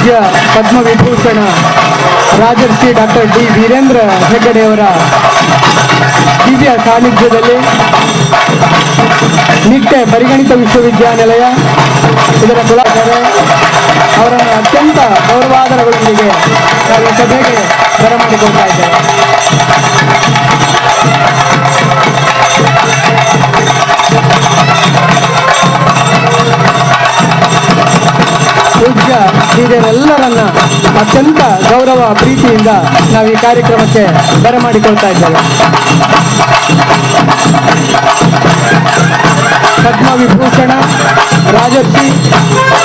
ಪೂಜ್ಯ Padma Vibhushan Rajarshi doctor D Veerendra ಹೆಗ್ಗಡೆಯವರ ದಿವ್ಯ ಸಾನ್ನಿಧ್ಯದಲ್ಲಿ ನಿಟ್ಟೆ ಪರಿಗಣಿತ ವಿಶ್ವವಿದ್ಯಾನಿಲಯ ಇದರ ಕುಲಪತಿ ಅವರನ್ನು ಅತ್ಯಂತ ಗೌರವಾದರಗಳೊಂದಿಗೆ ನಾವು ಈ ಸಭೆಗೆ ಬರಮಾಡಿಕೊಳ್ತಾ ಇದ್ದೇವೆ. ಪೂಜ್ಯ ಹಿರಿಯರೆಲ್ಲರನ್ನ ಅತ್ಯಂತ ಗೌರವ ಪ್ರೀತಿಯಿಂದ ನಾವು ಈ ಕಾರ್ಯಕ್ರಮಕ್ಕೆ ಬರಮಾಡಿಕೊಳ್ತಾ ಇದ್ದೇವೆ. ಪದ್ಮವಿಭೂಷಣ ರಾಜರ್ಷಿ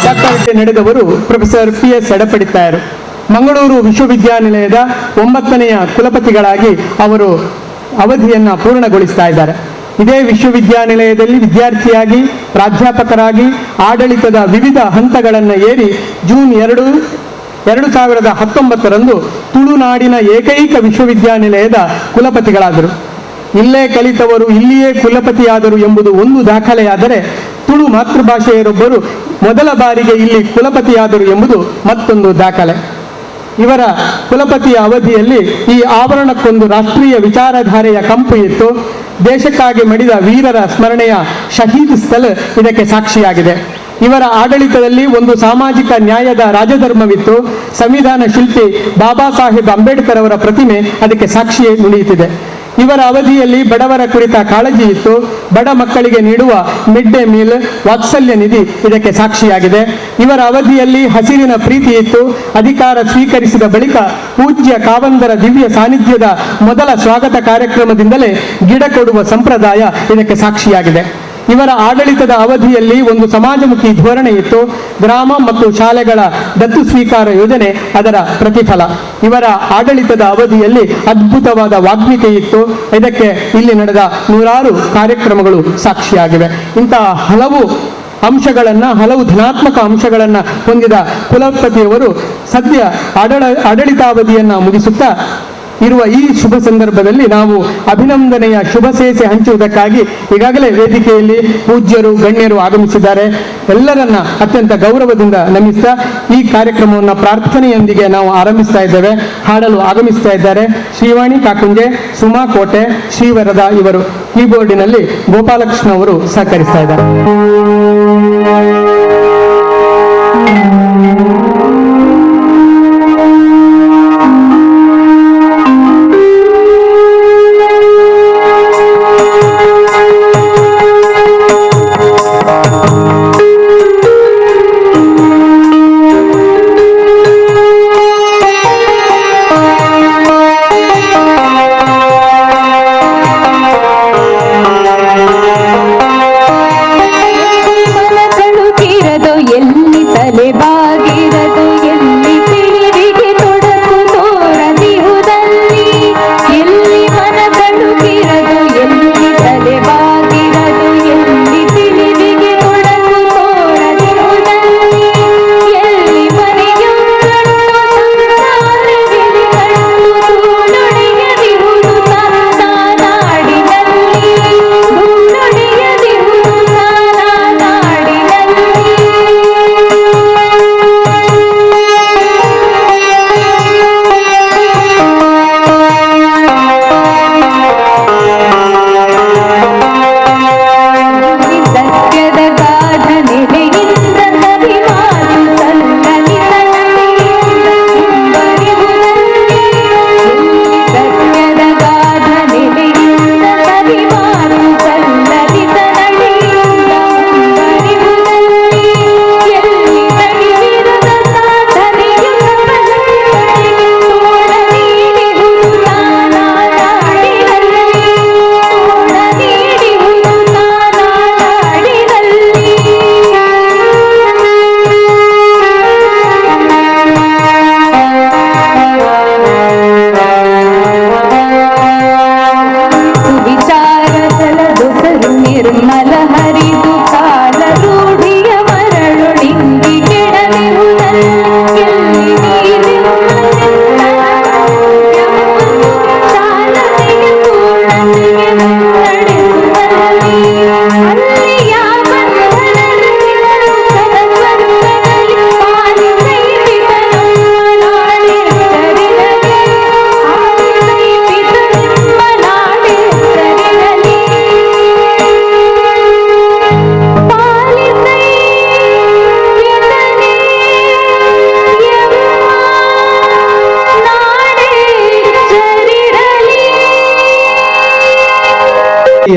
ಡಾಕ್ಟರ್ ನಡೆದವರು ಪ್ರೊಫೆಸರ್ PS ಯಡಪಡಿತಾಯರು. ಮಂಗಳೂರು ವಿಶ್ವವಿದ್ಯಾನಿಲಯದ 9ನೇ ಕುಲಪತಿಗಳಾಗಿ ಅವರು ಅವಧಿಯನ್ನು ಪೂರ್ಣಗೊಳಿಸ್ತಾ ಇದ್ದಾರೆ. ಇದೇ ವಿಶ್ವವಿದ್ಯಾನಿಲಯದಲ್ಲಿ ವಿದ್ಯಾರ್ಥಿಯಾಗಿ ಪ್ರಾಧ್ಯಾಪಕರಾಗಿ ಆಡಳಿತದ ವಿವಿಧ ಹಂತಗಳನ್ನು ಏರಿ ಜೂನ್ 2019 ತುಳುನಾಡಿನ ಏಕೈಕ ವಿಶ್ವವಿದ್ಯಾನಿಲಯದ ಕುಲಪತಿಗಳಾದರು. ಇಲ್ಲೇ ಕಲಿತವರು ಇಲ್ಲಿಯೇ ಕುಲಪತಿಯಾದರು ಎಂಬುದು ಒಂದು ದಾಖಲೆಯಾದರೆ, ತುಳು ಮಾತೃಭಾಷೆಯರೊಬ್ಬರು ಮೊದಲ ಬಾರಿಗೆ ಇಲ್ಲಿ ಕುಲಪತಿಯಾದರು ಎಂಬುದು ಮತ್ತೊಂದು ದಾಖಲೆ. ಇವರ ಕುಲಪತಿಯ ಅವಧಿಯಲ್ಲಿ ಈ ಆವರಣಕ್ಕೊಂದು ರಾಷ್ಟ್ರೀಯ ವಿಚಾರಧಾರೆಯ ಕಂಪು ಇತ್ತು. ದೇಶಕ್ಕಾಗಿ ಮಡಿದ ವೀರರ ಸ್ಮರಣೆಯ ಶಹೀದ್ ಸ್ಥಳ ಇದಕ್ಕೆ ಸಾಕ್ಷಿಯಾಗಿದೆ. ಇವರ ಆಡಳಿತದಲ್ಲಿ ಒಂದು ಸಾಮಾಜಿಕ ನ್ಯಾಯದ ರಾಜಧರ್ಮವಿತ್ತು. ಸಂವಿಧಾನ ಶಿಲ್ಪಿ ಬಾಬಾ ಸಾಹೇಬ್ ಅಂಬೇಡ್ಕರ್ ಅವರ ಪ್ರತಿಮೆ ಅದಕ್ಕೆ ಸಾಕ್ಷಿ ನುಡಿಯುತ್ತಿದೆ. ಇವರ ಅವಧಿಯಲ್ಲಿ ಬಡವರ ಕುರಿತ ಕಾಳಜಿ ಇತ್ತು. ಬಡ ಮಕ್ಕಳಿಗೆ ನೀಡುವ ಮಿಡ್ ಡೇ ಮೀಲ್, ವಾತ್ಸಲ್ಯ ನಿಧಿ ಇದಕ್ಕೆ ಸಾಕ್ಷಿಯಾಗಿದೆ. ಇವರ ಅವಧಿಯಲ್ಲಿ ಹಸಿರಿನ ಪ್ರೀತಿ ಇತ್ತು. ಅಧಿಕಾರ ಸ್ವೀಕರಿಸಿದ ಬಳಿಕ ಪೂಜ್ಯ ಕಾವಂದರ ದಿವ್ಯ ಸಾನ್ನಿಧ್ಯದ ಮೊದಲ ಸ್ವಾಗತ ಕಾರ್ಯಕ್ರಮದಿಂದಲೇ ಗಿಡ ಕೊಡುವ ಸಂಪ್ರದಾಯ ಇದಕ್ಕೆ ಸಾಕ್ಷಿಯಾಗಿದೆ. ಇವರ ಆಡಳಿತದ ಅವಧಿಯಲ್ಲಿ ಒಂದು ಸಮಾಜಮುಖಿ ಧೋರಣೆ ಇತ್ತು. ಗ್ರಾಮ ಮತ್ತು ಶಾಲೆಗಳ ದತ್ತು ಸ್ವೀಕಾರ ಯೋಜನೆ ಅದರ ಪ್ರತಿಫಲ. ಇವರ ಆಡಳಿತದ ಅವಧಿಯಲ್ಲಿ ಅದ್ಭುತವಾದ ವಾಗ್ಮಿಕೆ ಇತ್ತು. ಇದಕ್ಕೆ ಇಲ್ಲಿ ನಡೆದ 100 ಕಾರ್ಯಕ್ರಮಗಳು ಸಾಕ್ಷಿಯಾಗಿವೆ. ಇಂತಹ ಹಲವು ಧನಾತ್ಮಕ ಅಂಶಗಳನ್ನು ಹೊಂದಿದ ಕುಲಪತಿಯವರು ಸದ್ಯ ಆಡಳಿತಾವಧಿಯನ್ನು ಮುಗಿಸುತ್ತಾ ಇರುವ ಈ ಶುಭ ಸಂದರ್ಭದಲ್ಲಿ ನಾವು ಅಭಿನಂದನೆಯ ಶುಭಸೇಸೆ ಹಂಚುವುದಕ್ಕಾಗಿ ಈಗಾಗಲೇ ವೇದಿಕೆಯಲ್ಲಿ ಪೂಜ್ಯರು ಗಣ್ಯರು ಆಗಮಿಸಿದ್ದಾರೆ. ಎಲ್ಲರನ್ನ ಅತ್ಯಂತ ಗೌರವದಿಂದ ನಮಿಸ್ತಾ ಈ ಕಾರ್ಯಕ್ರಮವನ್ನು ಪ್ರಾರ್ಥನೆಯೊಂದಿಗೆ ನಾವು ಆರಂಭಿಸ್ತಾ ಇದ್ದೇವೆ. ಹಾಡಲು ಆಗಮಿಸ್ತಾ ಇದ್ದಾರೆ ಶ್ರೀವಾಣಿ ಕಾಕುಂಜೆ, ಸುಮಾ ಕೋಟೆ, ಶ್ರೀವರದ. ಇವರು ಕೀಬೋರ್ಡಿನಲ್ಲಿ ಗೋಪಾಲಕೃಷ್ಣ ಅವರು ಸಹಕರಿಸ್ತಾ ಇದ್ದಾರೆ.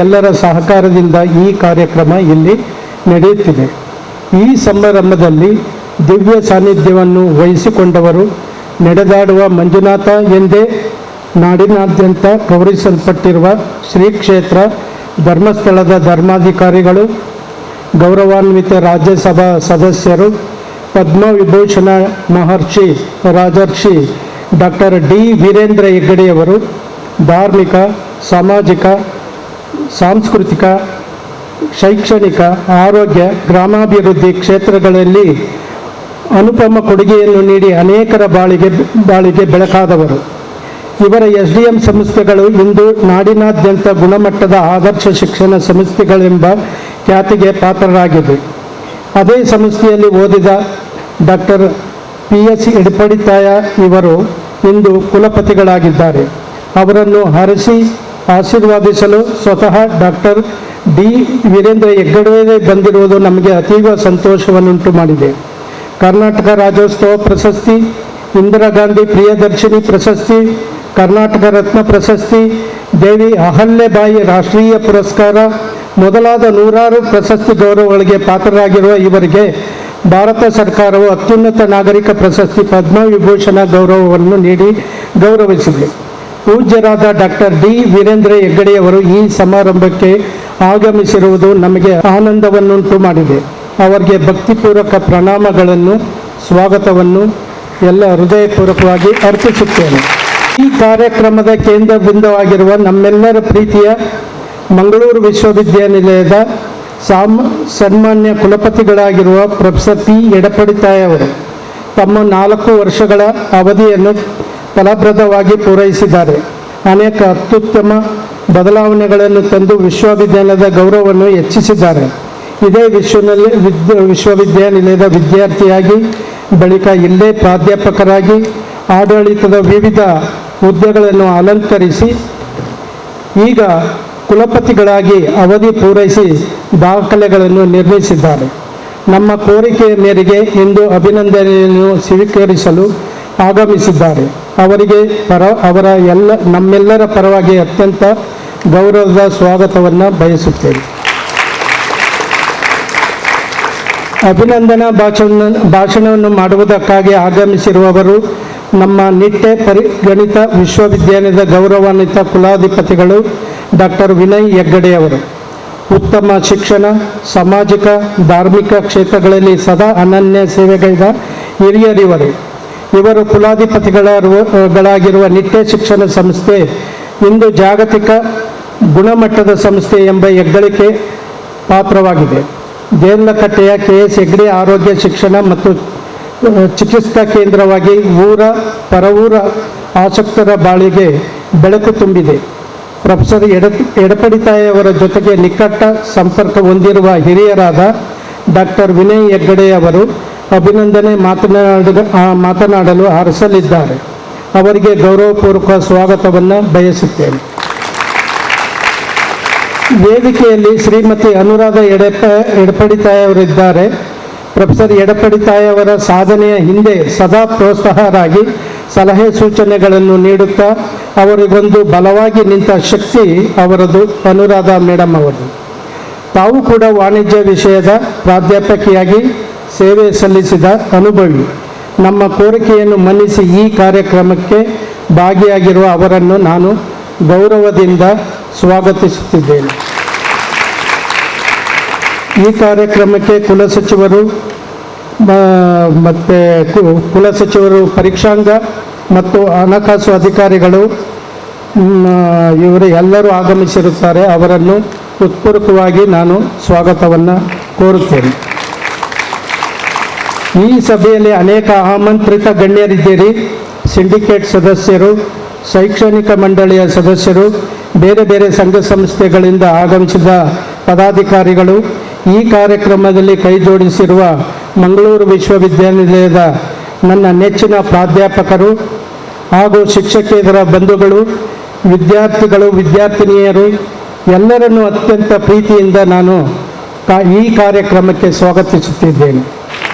ಎಲ್ಲರ ಸಹಕಾರದಿಂದ ಈ ಕಾರ್ಯಕ್ರಮ ಇಲ್ಲಿ ನಡೆಯುತ್ತಿದೆ. ಈ ಸಮಾರಂಭದಲ್ಲಿ ದಿವ್ಯ ಸಾನ್ನಿಧ್ಯವನ್ನು ವಹಿಸಿಕೊಂಡವರು ನಡೆದಾಡುವ ಮಂಜುನಾಥ ಎಂದೇ ನಾಡಿನಾದ್ಯಂತ ಗೌರವಿಸಲ್ಪಟ್ಟಿರುವ ಶ್ರೀ ಕ್ಷೇತ್ರ ಧರ್ಮಸ್ಥಳದ ಧರ್ಮಾಧಿಕಾರಿಗಳು, ಗೌರವಾನ್ವಿತ ರಾಜ್ಯಸಭಾ ಸದಸ್ಯರು, ಪದ್ಮವಿಭೂಷಣ ಮಹರ್ಷಿ ರಾಜರ್ಷಿ ಡಾಕ್ಟರ್ ಡಿ ವೀರೇಂದ್ರ ಹೆಗ್ಗಡೆಯವರು, ಧಾರ್ಮಿಕ, ಸಾಮಾಜಿಕ, ಸಾಂಸ್ಕೃತಿಕ, ಶೈಕ್ಷಣಿಕ, ಆರೋಗ್ಯ, ಗ್ರಾಮಾಭಿವೃದ್ಧಿ ಕ್ಷೇತ್ರಗಳಲ್ಲಿ ಅನುಪಮ ಕೊಡುಗೆಯನ್ನು ನೀಡಿ ಅನೇಕರ ಬಾಳಿಗೆ ಬೆಳಕಾದವರು. ಇವರ SDM ಸಂಸ್ಥೆಗಳು ಇಂದು ನಾಡಿನಾದ್ಯಂತ ಗುಣಮಟ್ಟದ ಆದರ್ಶ ಶಿಕ್ಷಣ ಸಂಸ್ಥೆಗಳೆಂಬ ಖ್ಯಾತಿಗೆ ಪಾತ್ರರಾಗಿದೆ. ಅದೇ ಸಂಸ್ಥೆಯಲ್ಲಿ ಓದಿದ ಡಾಕ್ಟರ್ PS ಯಡಪಡಿತಾಯ ಇವರು ಇಂದು ಕುಲಪತಿಗಳಾಗಿದ್ದಾರೆ. ಅವರನ್ನು ಹರಸಿ ಆಶೀರ್ವಾದಿಸಲು ಸ್ವತಃ ಡಾಕ್ಟರ್ ಡಿ ವೀರೇಂದ್ರ ಹೆಗ್ಗಡೆ ಬಂದಿರುವುದು ನಮಗೆ ಅತೀವ ಸಂತೋಷವನ್ನುಂಟು ಮಾಡಿದೆ. ಕರ್ನಾಟಕ ರಾಜ್ಯೋತ್ಸವ ಪ್ರಶಸ್ತಿ, ಇಂದಿರಾ ಗಾಂಧಿ ಪ್ರಿಯದರ್ಶಿನಿ ಪ್ರಶಸ್ತಿ, ಕರ್ನಾಟಕ ರತ್ನ ಪ್ರಶಸ್ತಿ, ದೇವಿ ಅಹಲ್ಯೆಬಾಯಿ ರಾಷ್ಟ್ರೀಯ ಪುರಸ್ಕಾರ ಮೊದಲಾದ ನೂರಾರು ಪ್ರಶಸ್ತಿ ಗೌರವಗಳಿಗೆ ಪಾತ್ರರಾಗಿರುವ ಇವರಿಗೆ ಭಾರತ ಸರ್ಕಾರವು ಅತ್ಯುನ್ನತ ನಾಗರಿಕ ಪ್ರಶಸ್ತಿ ಪದ್ಮವಿಭೂಷಣ ಗೌರವವನ್ನು ನೀಡಿ ಗೌರವಿಸಿದೆ. ಪೂಜ್ಯರಾದ ಡಾಕ್ಟರ್ ಡಿ ವೀರೇಂದ್ರ ಹೆಗ್ಗಡೆಯವರು ಈ ಸಮಾರಂಭಕ್ಕೆ ಆಗಮಿಸಿರುವುದು ನಮಗೆ ಆನಂದವನ್ನುಂಟು ಮಾಡಿದೆ. ಅವರಿಗೆ ಭಕ್ತಿಪೂರ್ವಕ ಪ್ರಣಾಮಗಳನ್ನು, ಸ್ವಾಗತವನ್ನು ಎಲ್ಲ ಹೃದಯಪೂರ್ವಕವಾಗಿ ಅರ್ಪಿಸುತ್ತೇನೆ. ಈ ಕಾರ್ಯಕ್ರಮದ ಕೇಂದ್ರ ಬಿಂದುವಾಗಿರುವ ನಮ್ಮೆಲ್ಲರ ಪ್ರೀತಿಯ ಮಂಗಳೂರು ವಿಶ್ವವಿದ್ಯಾನಿಲಯದ ಸನ್ಮಾನ್ಯ ಕುಲಪತಿಗಳಾಗಿರುವ ಪ್ರೊಫೆಸರ್ P ಯಡಪಡಿತಾಯ ಅವರು ತಮ್ಮ 4 ವರ್ಷಗಳ ಅವಧಿಯನ್ನು ಫಲಪ್ರದವಾಗಿ ಪೂರೈಸಿದ್ದಾರೆ. ಅನೇಕ ಅತ್ಯುತ್ತಮ ಬದಲಾವಣೆಗಳನ್ನು ತಂದು ವಿಶ್ವವಿದ್ಯಾಲಯದ ಗೌರವವನ್ನು ಹೆಚ್ಚಿಸಿದ್ದಾರೆ. ಇದೇ ವಿಶ್ವವಿದ್ಯಾನಿಲಯದ ವಿದ್ಯಾರ್ಥಿಯಾಗಿ, ಬಳಿಕ ಇಲ್ಲೇ ಪ್ರಾಧ್ಯಾಪಕರಾಗಿ ಆಡಳಿತದ ವಿವಿಧ ಹುದ್ದೆಗಳನ್ನು ಅಲಂಕರಿಸಿ ಈಗ ಕುಲಪತಿಗಳಾಗಿ ಅವಧಿ ಪೂರೈಸಿ ದಾಖಲೆಗಳನ್ನು ನಿರ್ಮಿಸಿದ್ದಾರೆ. ನಮ್ಮ ಕೋರಿಕೆಯ ಮೇರೆಗೆ ಇಂದು ಅಭಿನಂದನೆಯನ್ನು ಸ್ವೀಕರಿಸಲು ಆಗಮಿಸಿದ್ದಾರೆ. ಅವರಿಗೆ ನಮ್ಮೆಲ್ಲರ ಪರವಾಗಿ ಅತ್ಯಂತ ಗೌರವದ ಸ್ವಾಗತವನ್ನು ಬಯಸುತ್ತೇವೆ. ಅಭಿನಂದನಾ ಭಾಷಣವನ್ನು ಮಾಡುವುದಕ್ಕಾಗಿ ಆಗಮಿಸಿರುವವರು ನಮ್ಮ ನಿಟ್ಟೆ ಪರಿಗಣಿತ ವಿಶ್ವವಿದ್ಯಾಲಯದ ಗೌರವಾನ್ವಿತ ಕುಲಾಧಿಪತಿಗಳು ಡಾಕ್ಟರ್ ವಿನಯ್ ಹೆಗ್ಗಡೆಯವರು. ಉತ್ತಮ ಶಿಕ್ಷಣ, ಸಾಮಾಜಿಕ, ಧಾರ್ಮಿಕ ಕ್ಷೇತ್ರಗಳಲ್ಲಿ ಸದಾ ಅನನ್ಯ ಸೇವೆಗೈದ ಹಿರಿಯರಿವರು. ಇವರು ಕುಲಾಧಿಪತಿಗಳಾಗಿರುವ ನಿಟ್ಟೆ ಶಿಕ್ಷಣ ಸಂಸ್ಥೆ ಇಂದು ಜಾಗತಿಕ ಗುಣಮಟ್ಟದ ಸಂಸ್ಥೆ ಎಂಬ ಹೆಗ್ಗಳಿಕೆ ಪಾತ್ರವಾಗಿದೆ. ದೇರ್ಲಕಟ್ಟೆಯ KS ಹೆಗ್ಗಡೆ ಆರೋಗ್ಯ ಶಿಕ್ಷಣ ಮತ್ತು ಚಿಕಿತ್ಸಾ ಕೇಂದ್ರವಾಗಿ ಪರವೂರ ಆಸಕ್ತರ ಬಾಳಿಗೆ ಬೆಳಕು ತುಂಬಿದೆ. ಪ್ರೊಫೆಸರ್ ಯಡಪಡಿತಾಯವರ ಜೊತೆಗೆ ನಿಕಟ ಸಂಪರ್ಕ ಹೊಂದಿರುವ ಹಿರಿಯರಾದ ಡಾಕ್ಟರ್ ವಿನಯ್ ಹೆಗ್ಗಡೆ ಅವರು ಅಭಿನಂದನೆ ಮಾತನಾಡಲು ಹರಸಲಿದ್ದಾರೆ. ಅವರಿಗೆ ಗೌರವಪೂರ್ವಕ ಸ್ವಾಗತವನ್ನು ಬಯಸುತ್ತೇನೆ. ವೇದಿಕೆಯಲ್ಲಿ ಶ್ರೀಮತಿ ಅನುರಾಧ ಯಡಪಡಿತಾಯವರಿದ್ದಾರೆ. ಪ್ರೊಫೆಸರ್ ಯಡಪಡಿತಾಯವರ ಸಾಧನೆಯ ಹಿಂದೆ ಸದಾ ಪ್ರೋತ್ಸಾಹರಾಗಿ ಸಲಹೆ ಸೂಚನೆಗಳನ್ನು ನೀಡುತ್ತಾ ಅವರಿಗೊಂದು ಬಲವಾಗಿ ನಿಂತ ಶಕ್ತಿ ಅವರದು ಅನುರಾಧ ಮೇಡಮ್ ಅವರು. ತಾವು ಕೂಡ ವಾಣಿಜ್ಯ ವಿಷಯದ ಪ್ರಾಧ್ಯಾಪಕಿಯಾಗಿ ಸೇವೆ ಸಲ್ಲಿಸಿದ ಅನುಭವಿ. ನಮ್ಮ ಕೋರಿಕೆಯನ್ನು ಮನ್ನಿಸಿ ಈ ಕಾರ್ಯಕ್ರಮಕ್ಕೆ ಭಾಗಿಯಾಗಿರುವ ಅವರನ್ನು ನಾನು ಗೌರವದಿಂದ ಸ್ವಾಗತಿಸುತ್ತಿದ್ದೇನೆ. ಈ ಕಾರ್ಯಕ್ರಮಕ್ಕೆ ಕುಲಸಚಿವರು ಪರೀಕ್ಷಾಂಗ ಮತ್ತು ಹಣಕಾಸು ಅಧಿಕಾರಿಗಳು ಇವರು ಎಲ್ಲರೂ ಆಗಮಿಸಿರುತ್ತಾರೆ. ಅವರನ್ನು ಹೃತ್ಪೂರ್ವಕವಾಗಿ ನಾನು ಸ್ವಾಗತವನ್ನು ಕೋರುತ್ತೇನೆ. ಈ ಸಭೆಯಲ್ಲಿ ಅನೇಕ ಆಮಂತ್ರಿತ ಗಣ್ಯರಿದ್ದೀರಿ. ಸಿಂಡಿಕೇಟ್ ಸದಸ್ಯರು, ಶೈಕ್ಷಣಿಕ ಮಂಡಳಿಯ ಸದಸ್ಯರು, ಬೇರೆ ಬೇರೆ ಸಂಘ ಸಂಸ್ಥೆಗಳಿಂದ ಆಗಮಿಸಿದ ಪದಾಧಿಕಾರಿಗಳು, ಈ ಕಾರ್ಯಕ್ರಮದಲ್ಲಿ ಕೈಜೋಡಿಸಿರುವ ಮಂಗಳೂರು ವಿಶ್ವವಿದ್ಯಾನಿಲಯದ ನನ್ನ ನೆಚ್ಚಿನ ಪ್ರಾಧ್ಯಾಪಕರು ಹಾಗೂ ಶಿಕ್ಷಕೇತರ ಬಂಧುಗಳು, ವಿದ್ಯಾರ್ಥಿಗಳು, ವಿದ್ಯಾರ್ಥಿನಿಯರು ಎಲ್ಲರನ್ನೂ ಅತ್ಯಂತ ಪ್ರೀತಿಯಿಂದ ನಾನು ಈ ಕಾರ್ಯಕ್ರಮಕ್ಕೆ ಸ್ವಾಗತಿಸುತ್ತಿದ್ದೇನೆ.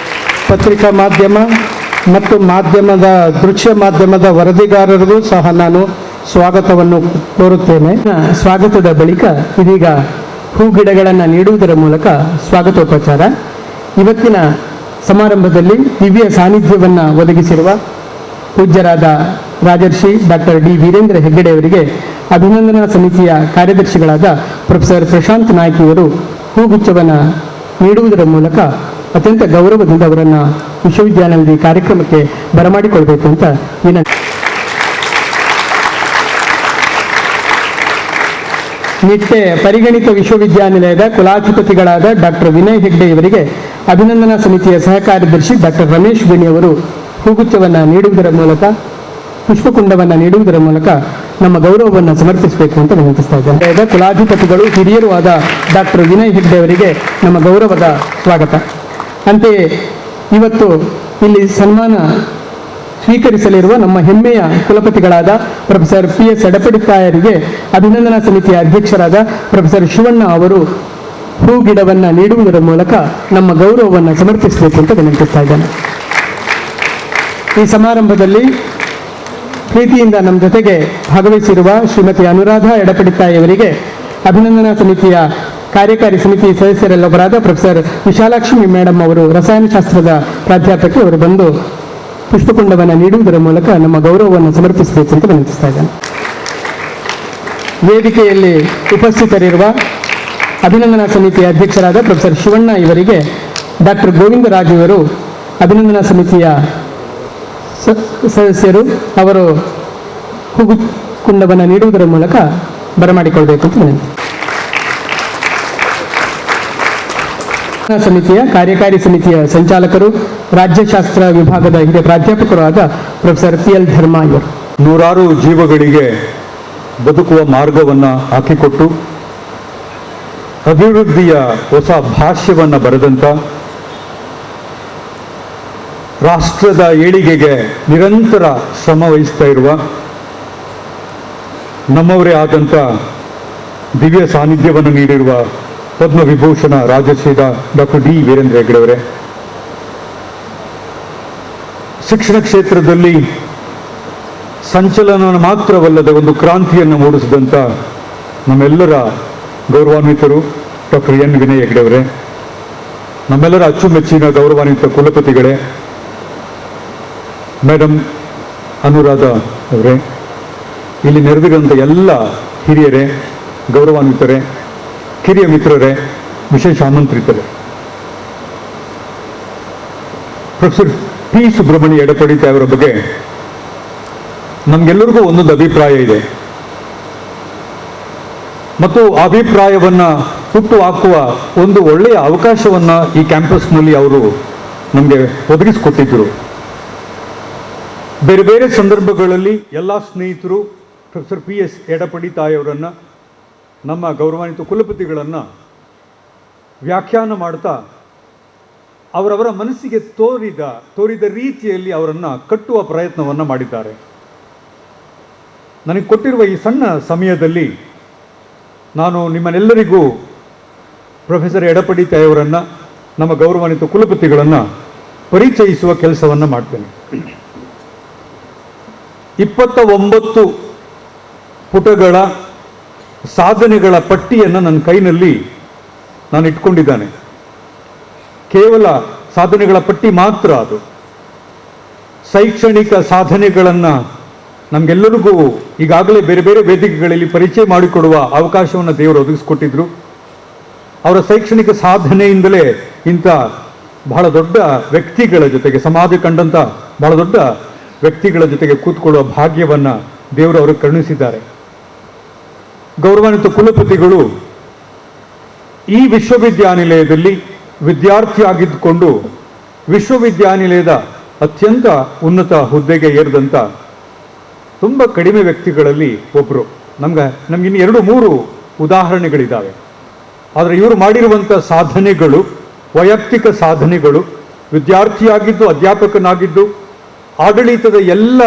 ಪತ್ರಿಕಾ ಮಾಧ್ಯಮ ಮತ್ತು ದೃಶ್ಯ ಮಾಧ್ಯಮದ ವರದಿಗಾರರಿಗೂ ಸಹ ನಾನು ಸ್ವಾಗತವನ್ನು ಕೋರುತ್ತೇನೆ. ಸ್ವಾಗತದ ಬಳಿಕ ಇದೀಗ ಹೂ ಗಿಡಗಳನ್ನು ನೀಡುವುದರ ಮೂಲಕ ಸ್ವಾಗತೋಪಚಾರ. ಇವತ್ತಿನ ಸಮಾರಂಭದಲ್ಲಿ ದಿವ್ಯ ಸಾನ್ನಿಧ್ಯವನ್ನು ಒದಗಿಸಿರುವ ಪೂಜ್ಯರಾದ ರಾಜರ್ಷಿ ಡಾಕ್ಟರ್ ಡಿ ವೀರೇಂದ್ರ ಹೆಗ್ಗಡೆ ಅವರಿಗೆ ಅಭಿನಂದನಾ ಸಮಿತಿಯ ಕಾರ್ಯದರ್ಶಿಗಳಾದ ಪ್ರೊಫೆಸರ್ ಪ್ರಶಾಂತ್ ನಾಯ್ಕ ಇವರು ಹೂಗುಚ್ಛವನ್ನು ನೀಡುವುದರ ಮೂಲಕ ಅತ್ಯಂತ ಗೌರವದಿಂದ ಅವರನ್ನು ವಿಶ್ವವಿದ್ಯಾಲಯದ ಈ ಕಾರ್ಯಕ್ರಮಕ್ಕೆ ಬರಮಾಡಿಕೊಳ್ಬೇಕು ಅಂತ ವಿನಂತಿ. ನಿಟ್ಟೆ ಪರಿಗಣಿತ ವಿಶ್ವವಿದ್ಯಾನಿಲಯದ ಕುಲಾಧಿಪತಿಗಳಾದ ಡಾಕ್ಟರ್ ವಿನಯ್ ಹೆಗ್ಡೆ ಇವರಿಗೆ ಅಭಿನಂದನಾ ಸಮಿತಿಯ ಸಹ ಕಾರ್ಯದರ್ಶಿ ಡಾಕ್ಟರ್ ರಮೇಶ್ ಗಣಿ ಅವರು ಹೂಗುಚ್ಛವನ್ನು ನೀಡುವುದರ ಮೂಲಕ, ಪುಷ್ಪಕುಂಡವನ್ನು ನೀಡುವುದರ ಮೂಲಕ ನಮ್ಮ ಗೌರವವನ್ನು ಸಮರ್ಪಿಸಬೇಕು ಅಂತ ವಿನಂತಿಸ್ತಾ ಇದ್ದೇನೆ. ಕುಲಾಧಿಪತಿಗಳು ಹಿರಿಯರೂ ಆದ ಡಾಕ್ಟರ್ ವಿನಯ್ ಹೆಗ್ಡೆ ಅವರಿಗೆ ನಮ್ಮ ಗೌರವದ ಸ್ವಾಗತ. ಅಂತೆಯೇ ಇವತ್ತು ಇಲ್ಲಿ ಸನ್ಮಾನ ಸ್ವೀಕರಿಸಲಿರುವ ನಮ್ಮ ಹೆಮ್ಮೆಯ ಕುಲಪತಿಗಳಾದ ಪ್ರೊಫೆಸರ್ PS ಯಡಪಡಿತಾಯರಿಗೆ ಅಭಿನಂದನಾ ಸಮಿತಿಯ ಅಧ್ಯಕ್ಷರಾದ ಪ್ರೊಫೆಸರ್ ಶಿವಣ್ಣ ಅವರು ಹೂ ಗಿಡವನ್ನು ನೀಡುವುದರ ಮೂಲಕ ನಮ್ಮ ಗೌರವವನ್ನು ಸಮರ್ಪಿಸಬೇಕು ಅಂತ ವಿನಂತಿಸ್ತಾ ಇದ್ದೇನೆ. ಈ ಸಮಾರಂಭದಲ್ಲಿ ಪ್ರೀತಿಯಿಂದ ನಮ್ಮ ಜೊತೆಗೆ ಭಾಗವಹಿಸಿರುವ ಶ್ರೀಮತಿ ಅನುರಾಧ ಯಡಪಡಿತಾಯವರಿಗೆ ಅಭಿನಂದನಾ ಸಮಿತಿಯ ಕಾರ್ಯಕಾರಿ ಸಮಿತಿ ಸದಸ್ಯರೆಲ್ಲೊಬ್ಬರಾದ ಪ್ರೊಫೆಸರ್ ವಿಶಾಲಾಕ್ಷ್ಮಿ ಮೇಡಮ್ ಅವರು ರಸಾಯನಶಾಸ್ತ್ರದ ಪ್ರಾಧ್ಯಾಪಕಿ ಅವರು ಬಂದು ಪುಷ್ಪಕುಂಡವನ್ನು ನೀಡುವುದರ ಮೂಲಕ ನಮ್ಮ ಗೌರವವನ್ನು ಸಮರ್ಪಿಸಬೇಕು ಅಂತ ವಿನಂತಿಸ್ತಾ ಇದ್ದೇನೆ. ವೇದಿಕೆಯಲ್ಲಿ ಉಪಸ್ಥಿತರಿರುವ ಅಭಿನಂದನಾ ಸಮಿತಿಯ ಅಧ್ಯಕ್ಷರಾದ ಪ್ರೊಫೆಸರ್ ಶಿವಣ್ಣ ಇವರಿಗೆ ಡಾಕ್ಟರ್ ಗೋವಿಂದರಾಜು ಇವರು ಅಭಿನಂದನಾ ಸಮಿತಿಯ ಸದಸ್ಯರು ಅವರು ಹೂಗುಚ್ಛವನ್ನು ನೀಡುವುದರ ಮೂಲಕ ಬರಮಾಡಿಕೊಳ್ಬೇಕು ಅಂತ ವಿನಂತಿ. ಸಮಿತಿಯ ಕಾರ್ಯಕಾರಿ ಸಮಿತಿಯ ಸಂಚಾಲಕರು, ರಾಜ್ಯಶಾಸ್ತ್ರ ವಿಭಾಗದ ಹಿರಿಯ ಪ್ರಾಧ್ಯಾಪಕರು ಆದ ಪ್ರೊಫೆಸರ್ PL ಧರ್ಮ ಇವರು ನೂರಾರು ಜೀವಗಳಿಗೆ ಬದುಕುವ ಮಾರ್ಗವನ್ನು ಹಾಕಿಕೊಟ್ಟು ಅಭಿವೃದ್ಧಿಯ ಹೊಸ ಭಾಷ್ಯವನ್ನು ಬರೆದಂಥ, ರಾಷ್ಟ್ರದ ಏಳಿಗೆಗೆ ನಿರಂತರ ಶ್ರಮ ವಹಿಸ್ತಾ ಇರುವ ನಮ್ಮವರೇ ಆದಂಥ ದಿವ್ಯ ಸಾನ್ನಿಧ್ಯವನ್ನು ನೀಡಿರುವ ಪದ್ಮವಿಭೂಷಣ ರಾಜಶ್ರೀ ಡಾಕ್ಟರ್ ಡಿ ವೀರೇಂದ್ರ ಹೆಗ್ಗಡೆ ಅವರೇ, ಶಿಕ್ಷಣ ಕ್ಷೇತ್ರದಲ್ಲಿ ಸಂಚಲನ ಮಾತ್ರವಲ್ಲದೆ ಒಂದು ಕ್ರಾಂತಿಯನ್ನು ಮೂಡಿಸಿದಂಥ ನಮ್ಮೆಲ್ಲರ ಗೌರವಾನ್ವಿತರು ಡಾಕ್ಟರ್ N ವಿನಯ್ ಹೆಗ್ಗಡೆ ಅವರೇ, ನಮ್ಮೆಲ್ಲರ ಅಚ್ಚುಮೆಚ್ಚಿನ ಗೌರವಾನ್ವಿತ ಕುಲಪತಿಗಳೇ, ಮೇಡಮ್ ಅನುರಾಧ ಅವರೇ, ಇಲ್ಲಿ ನೆರೆದಿರುವಂಥ ಎಲ್ಲ ಹಿರಿಯರೇ, ಗೌರವಾನ್ವಿತರೇ, ಕಿರಿಯ ಮಿತ್ರರೇ, ವಿಶೇಷ ಆಮಂತ್ರಿತರೇ, ಪ್ರೊಫೆಸರ್ P ಸುಬ್ರಹ್ಮಣ್ಯ ಯಡಪಡಿತಾಯ ಅವರ ಬಗ್ಗೆ ನಮಗೆಲ್ಲರಿಗೂ ಒಂದೊಂದು ಅಭಿಪ್ರಾಯ ಇದೆ ಮತ್ತು ಅಭಿಪ್ರಾಯವನ್ನು ಹುಟ್ಟು ಹಾಕುವ ಒಂದು ಒಳ್ಳೆಯ ಅವಕಾಶವನ್ನು ಈ ಕ್ಯಾಂಪಸ್ನಲ್ಲಿ ಅವರು ನಮಗೆ ಒದಗಿಸಿಕೊಟ್ಟಿದ್ದರು. ಬೇರೆ ಬೇರೆ ಸಂದರ್ಭಗಳಲ್ಲಿ ಎಲ್ಲ ಸ್ನೇಹಿತರು ಪ್ರೊಫೆಸರ್ PS ಯಡಪಡಿತಾಯ ಅವರನ್ನು, ನಮ್ಮ ಗೌರವಾನ್ವಿತ ಕುಲಪತಿಗಳನ್ನು ವ್ಯಾಖ್ಯಾನ ಮಾಡ್ತಾ ಅವರವರ ಮನಸ್ಸಿಗೆ ತೋರಿದ ರೀತಿಯಲ್ಲಿ ಅವರನ್ನು ಕಟ್ಟುವ ಪ್ರಯತ್ನವನ್ನು ಮಾಡಿದ್ದಾರೆ. ನನಗೆ ಕೊಟ್ಟಿರುವ ಈ ಸಣ್ಣ ಸಮಯದಲ್ಲಿ ನಾನು ನಿಮ್ಮನ್ನೆಲ್ಲರಿಗೂ ಪ್ರೊಫೆಸರ್ ಯಡಪಡಿತಾಯ ಅವರನ್ನು, ನಮ್ಮ ಗೌರವಾನ್ವಿತ ಕುಲಪತಿಗಳನ್ನು ಪರಿಚಯಿಸುವ ಕೆಲಸವನ್ನು ಮಾಡ್ತೇನೆ. 29 ಪುಟಗಳ ಸಾಧನೆಗಳ ಪಟ್ಟಿಯನ್ನು ನನ್ನ ಕೈನಲ್ಲಿ ನಾನು ಇಟ್ಕೊಂಡಿದ್ದಾನೆ. ಕೇವಲ ಸಾಧನೆಗಳ ಪಟ್ಟಿ ಮಾತ್ರ ಅದು. ಶೈಕ್ಷಣಿಕ ಸಾಧನೆಗಳನ್ನು ನಮಗೆಲ್ಲರಿಗೂ ಈಗಾಗಲೇ ಬೇರೆ ಬೇರೆ ವೇದಿಕೆಗಳಲ್ಲಿ ಪರಿಚಯ ಮಾಡಿಕೊಡುವ ಅವಕಾಶವನ್ನು ದೇವರು ಒದಗಿಸಿಕೊಟ್ಟಿದ್ರು. ಅವರ ಶೈಕ್ಷಣಿಕ ಸಾಧನೆಯಿಂದಲೇ ಇಂಥ ಬಹಳ ದೊಡ್ಡ ವ್ಯಕ್ತಿಗಳ ಜೊತೆಗೆ, ಸಮಾಜ ಕಂಡಂಥ ಬಹಳ ದೊಡ್ಡ ವ್ಯಕ್ತಿಗಳ ಜೊತೆಗೆ ಕೂತ್ಕೊಳ್ಳುವ ಭಾಗ್ಯವನ್ನು ದೇವರು ಅವರು ಕರುಣಿಸಿದ್ದಾರೆ. ಗೌರವಾನ್ವಿತ ಕುಲಪತಿಗಳು ಈ ವಿಶ್ವವಿದ್ಯಾನಿಲಯದಲ್ಲಿ ವಿದ್ಯಾರ್ಥಿಯಾಗಿದ್ದುಕೊಂಡು ವಿಶ್ವವಿದ್ಯಾನಿಲಯದ ಅತ್ಯಂತ ಉನ್ನತ ಹುದ್ದೆಗೆ ಏರಿದಂಥ ತುಂಬ ಕಡಿಮೆ ವ್ಯಕ್ತಿಗಳಲ್ಲಿ ಒಬ್ಬರು. ನಮಗಿನ್ನು 2-3 ಉದಾಹರಣೆಗಳಿದ್ದಾವೆ. ಆದರೆ ಇವರು ಮಾಡಿರುವಂಥ ಸಾಧನೆಗಳು, ವೈಯಕ್ತಿಕ ಸಾಧನೆಗಳು, ವಿದ್ಯಾರ್ಥಿಯಾಗಿದ್ದು, ಅಧ್ಯಾಪಕನಾಗಿದ್ದು, ಆಡಳಿತದ ಎಲ್ಲ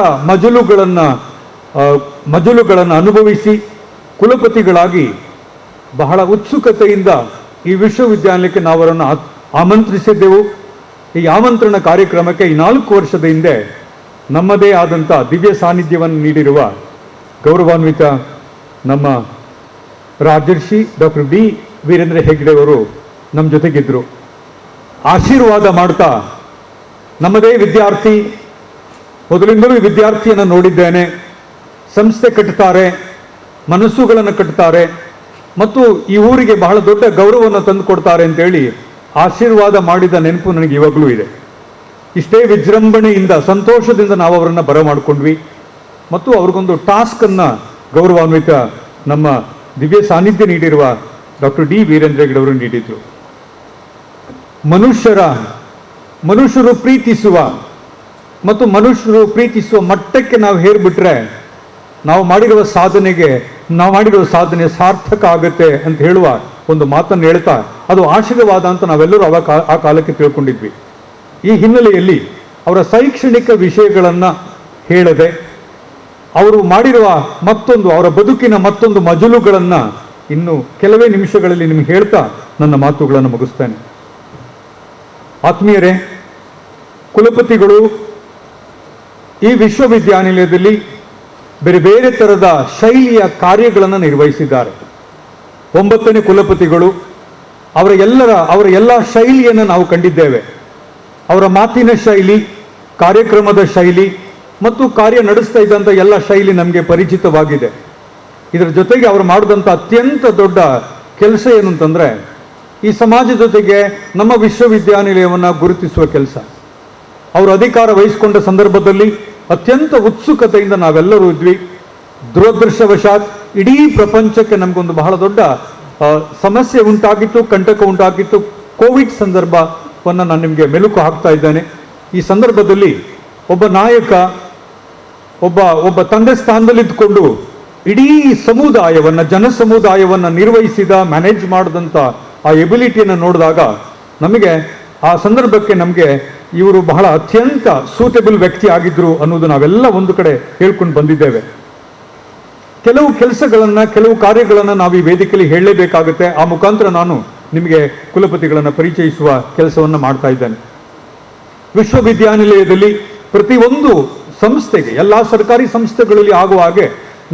ಮಜಲುಗಳನ್ನು ಅನುಭವಿಸಿ ಕುಲಪತಿಗಳಾಗಿ ಬಹಳ ಉತ್ಸುಕತೆಯಿಂದ ಈ ವಿಶ್ವವಿದ್ಯಾನಿಲಯಕ್ಕೆ ನಾವು ಅವರನ್ನು ಆಮಂತ್ರಿಸಿದ್ದೆವು. ಈ ಆಮಂತ್ರಣ ಕಾರ್ಯಕ್ರಮಕ್ಕೆ ಈ 4 ವರ್ಷದ ಹಿಂದೆ ನಮ್ಮದೇ ಆದಂಥ ದಿವ್ಯ ಸಾನ್ನಿಧ್ಯವನ್ನು ನೀಡಿರುವ ಗೌರವಾನ್ವಿತ ನಮ್ಮ ರಾಜರ್ಷಿ ಡಾಕ್ಟರ್ ಡಿ ವೀರೇಂದ್ರ ಹೆಗ್ಡೆ ಅವರು ನಮ್ಮ ಜೊತೆಗಿದ್ದರು. ಆಶೀರ್ವಾದ ಮಾಡ್ತಾ, ನಮ್ಮದೇ ವಿದ್ಯಾರ್ಥಿ, ಮೊದಲಿಂದಲೂ ಈ ವಿದ್ಯಾರ್ಥಿಯನ್ನು ನೋಡಿದ್ದೇನೆ, ಸಂಸ್ಥೆ ಕಟ್ಟುತ್ತಾರೆ, ಮನಸ್ಸುಗಳನ್ನು ಕಟ್ಟುತ್ತಾರೆ ಮತ್ತು ಈ ಊರಿಗೆ ಬಹಳ ದೊಡ್ಡ ಗೌರವವನ್ನು ತಂದು ಕೊಡ್ತಾರೆ ಅಂತೇಳಿ ಆಶೀರ್ವಾದ ಮಾಡಿದ ನೆನಪು ನನಗೆ ಇವಾಗಲೂ ಇದೆ. ಇಷ್ಟೇ ವಿಜೃಂಭಣೆಯಿಂದ, ಸಂತೋಷದಿಂದ ನಾವು ಅವರನ್ನು ಬರಮಾಡಿಕೊಂಡ್ವಿ ಮತ್ತು ಅವ್ರಿಗೊಂದು ಟಾಸ್ಕನ್ನು ಗೌರವಾನ್ವಿತ ನಮ್ಮ ದಿವ್ಯ ಸಾನ್ನಿಧ್ಯ ನೀಡಿರುವ ಡಾಕ್ಟರ್ ಡಿ ವೀರೇಂದ್ರ ಹೆಗ್ಡೆ ಅವರು ನೀಡಿದ್ರು. ಮನುಷ್ಯರು ಪ್ರೀತಿಸುವ ಮತ್ತು ಮನುಷ್ಯರು ಪ್ರೀತಿಸುವ ಮಟ್ಟಕ್ಕೆ ನಾವು ಹೇರ್ಬಿಟ್ರೆ ನಾವು ಮಾಡಿರುವ ಸಾಧನೆ ಸಾರ್ಥಕ ಆಗುತ್ತೆ ಅಂತ ಹೇಳುವ ಒಂದು ಮಾತನ್ನು ಹೇಳ್ತಾ, ಅದು ಆಶೀರ್ವಾದ ಅಂತ ನಾವೆಲ್ಲರೂ ಆ ಕಾಲಕ್ಕೆ ತಿಳ್ಕೊಂಡಿದ್ವಿ. ಈ ಹಿನ್ನೆಲೆಯಲ್ಲಿ ಅವರ ಶೈಕ್ಷಣಿಕ ವಿಷಯಗಳನ್ನು ಹೇಳದೆ ಅವರು ಮಾಡಿರುವ ಅವರ ಬದುಕಿನ ಮತ್ತೊಂದು ಮಜಲುಗಳನ್ನು ಇನ್ನು ಕೆಲವೇ ನಿಮಿಷಗಳಲ್ಲಿ ನಿಮಗೆ ಹೇಳ್ತಾ ನನ್ನ ಮಾತುಗಳನ್ನು ಮುಗಿಸ್ತೇನೆ. ಆತ್ಮೀಯರೇ, ಕುಲಪತಿಗಳು ಈ ವಿಶ್ವವಿದ್ಯಾನಿಲಯದಲ್ಲಿ ಬೇರೆ ಬೇರೆ ಥರದ ಶೈಲಿಯ ಕಾರ್ಯಗಳನ್ನು ನಿರ್ವಹಿಸಿದ್ದಾರೆ. 9ನೇ ಕುಲಪತಿಗಳು ಅವರ ಎಲ್ಲ ಶೈಲಿಯನ್ನು ನಾವು ಕಂಡಿದ್ದೇವೆ. ಅವರ ಮಾತಿನ ಶೈಲಿ, ಕಾರ್ಯಕ್ರಮದ ಶೈಲಿ ಮತ್ತು ಕಾರ್ಯ ನಡೆಸ್ತಾ ಇದ್ದಂಥ ಎಲ್ಲ ಶೈಲಿ ನಮಗೆ ಪರಿಚಿತವಾಗಿದೆ. ಇದರ ಜೊತೆಗೆ ಅವರು ಮಾಡಿದಂಥ ಅತ್ಯಂತ ದೊಡ್ಡ ಕೆಲಸ ಏನು ಅಂತಂದರೆ, ಈ ಸಮಾಜ ಜೊತೆಗೆ ನಮ್ಮ ವಿಶ್ವವಿದ್ಯಾನಿಲಯವನ್ನು ಗುರುತಿಸುವ ಕೆಲಸ. ಅವರು ಅಧಿಕಾರ ವಹಿಸಿಕೊಂಡ ಸಂದರ್ಭದಲ್ಲಿ ಅತ್ಯಂತ ಉತ್ಸುಕತೆಯಿಂದ ನಾವೆಲ್ಲರೂ ಇದ್ವಿ. ದುರದೃಷ್ಟವಶಾತ್ ಇಡೀ ಪ್ರಪಂಚಕ್ಕೆ ನಮಗೊಂದು ಬಹಳ ದೊಡ್ಡ ಸಮಸ್ಯೆ ಉಂಟಾಗಿತ್ತು, ಕಂಟಕ ಉಂಟಾಗಿತ್ತು. ಕೋವಿಡ್ ಸಂದರ್ಭವನ್ನು ನಾನು ನಿಮಗೆ ಮೆಲುಕು ಹಾಕ್ತಾ ಇದ್ದೇನೆ. ಈ ಸಂದರ್ಭದಲ್ಲಿ ಒಬ್ಬ ನಾಯಕ, ಒಬ್ಬ ತಂದೆ ಸ್ಥಾನದಲ್ಲಿದ್ದುಕೊಂಡು ಇಡೀ ಜನ ಸಮುದಾಯವನ್ನು ನಿರ್ವಹಿಸಿದ, ಮ್ಯಾನೇಜ್ ಮಾಡಿದಂಥ ಆ ಎಬಿಲಿಟಿಯನ್ನು ನೋಡಿದಾಗ ಆ ಸಂದರ್ಭಕ್ಕೆ ನಮಗೆ ಇವರು ಬಹಳ ಅತ್ಯಂತ ಸೂಟೇಬಲ್ ವ್ಯಕ್ತಿ ಆಗಿದ್ರು ಅನ್ನೋದು ನಾವೆಲ್ಲ ಒಂದು ಕಡೆ ಹೇಳ್ಕೊಂಡು ಬಂದಿದ್ದೇವೆ. ಕೆಲವು ಕೆಲಸಗಳನ್ನು, ಕೆಲವು ಕಾರ್ಯಗಳನ್ನು ನಾವು ಈ ವೇದಿಕೆಯಲ್ಲಿ ಹೇಳಲೇಬೇಕಾಗುತ್ತೆ. ಆ ಮುಖಾಂತರ ನಾನು ನಿಮಗೆ ಕುಲಪತಿಗಳನ್ನು ಪರಿಚಯಿಸುವ ಕೆಲಸವನ್ನು ಮಾಡ್ತಾ ಇದ್ದೇನೆ. ವಿಶ್ವವಿದ್ಯಾನಿಲಯದಲ್ಲಿ ಪ್ರತಿಯೊಂದು ಸಂಸ್ಥೆಗೆ, ಎಲ್ಲ ಸರ್ಕಾರಿ ಸಂಸ್ಥೆಗಳಲ್ಲಿ ಆಗುವ ಹಾಗೆ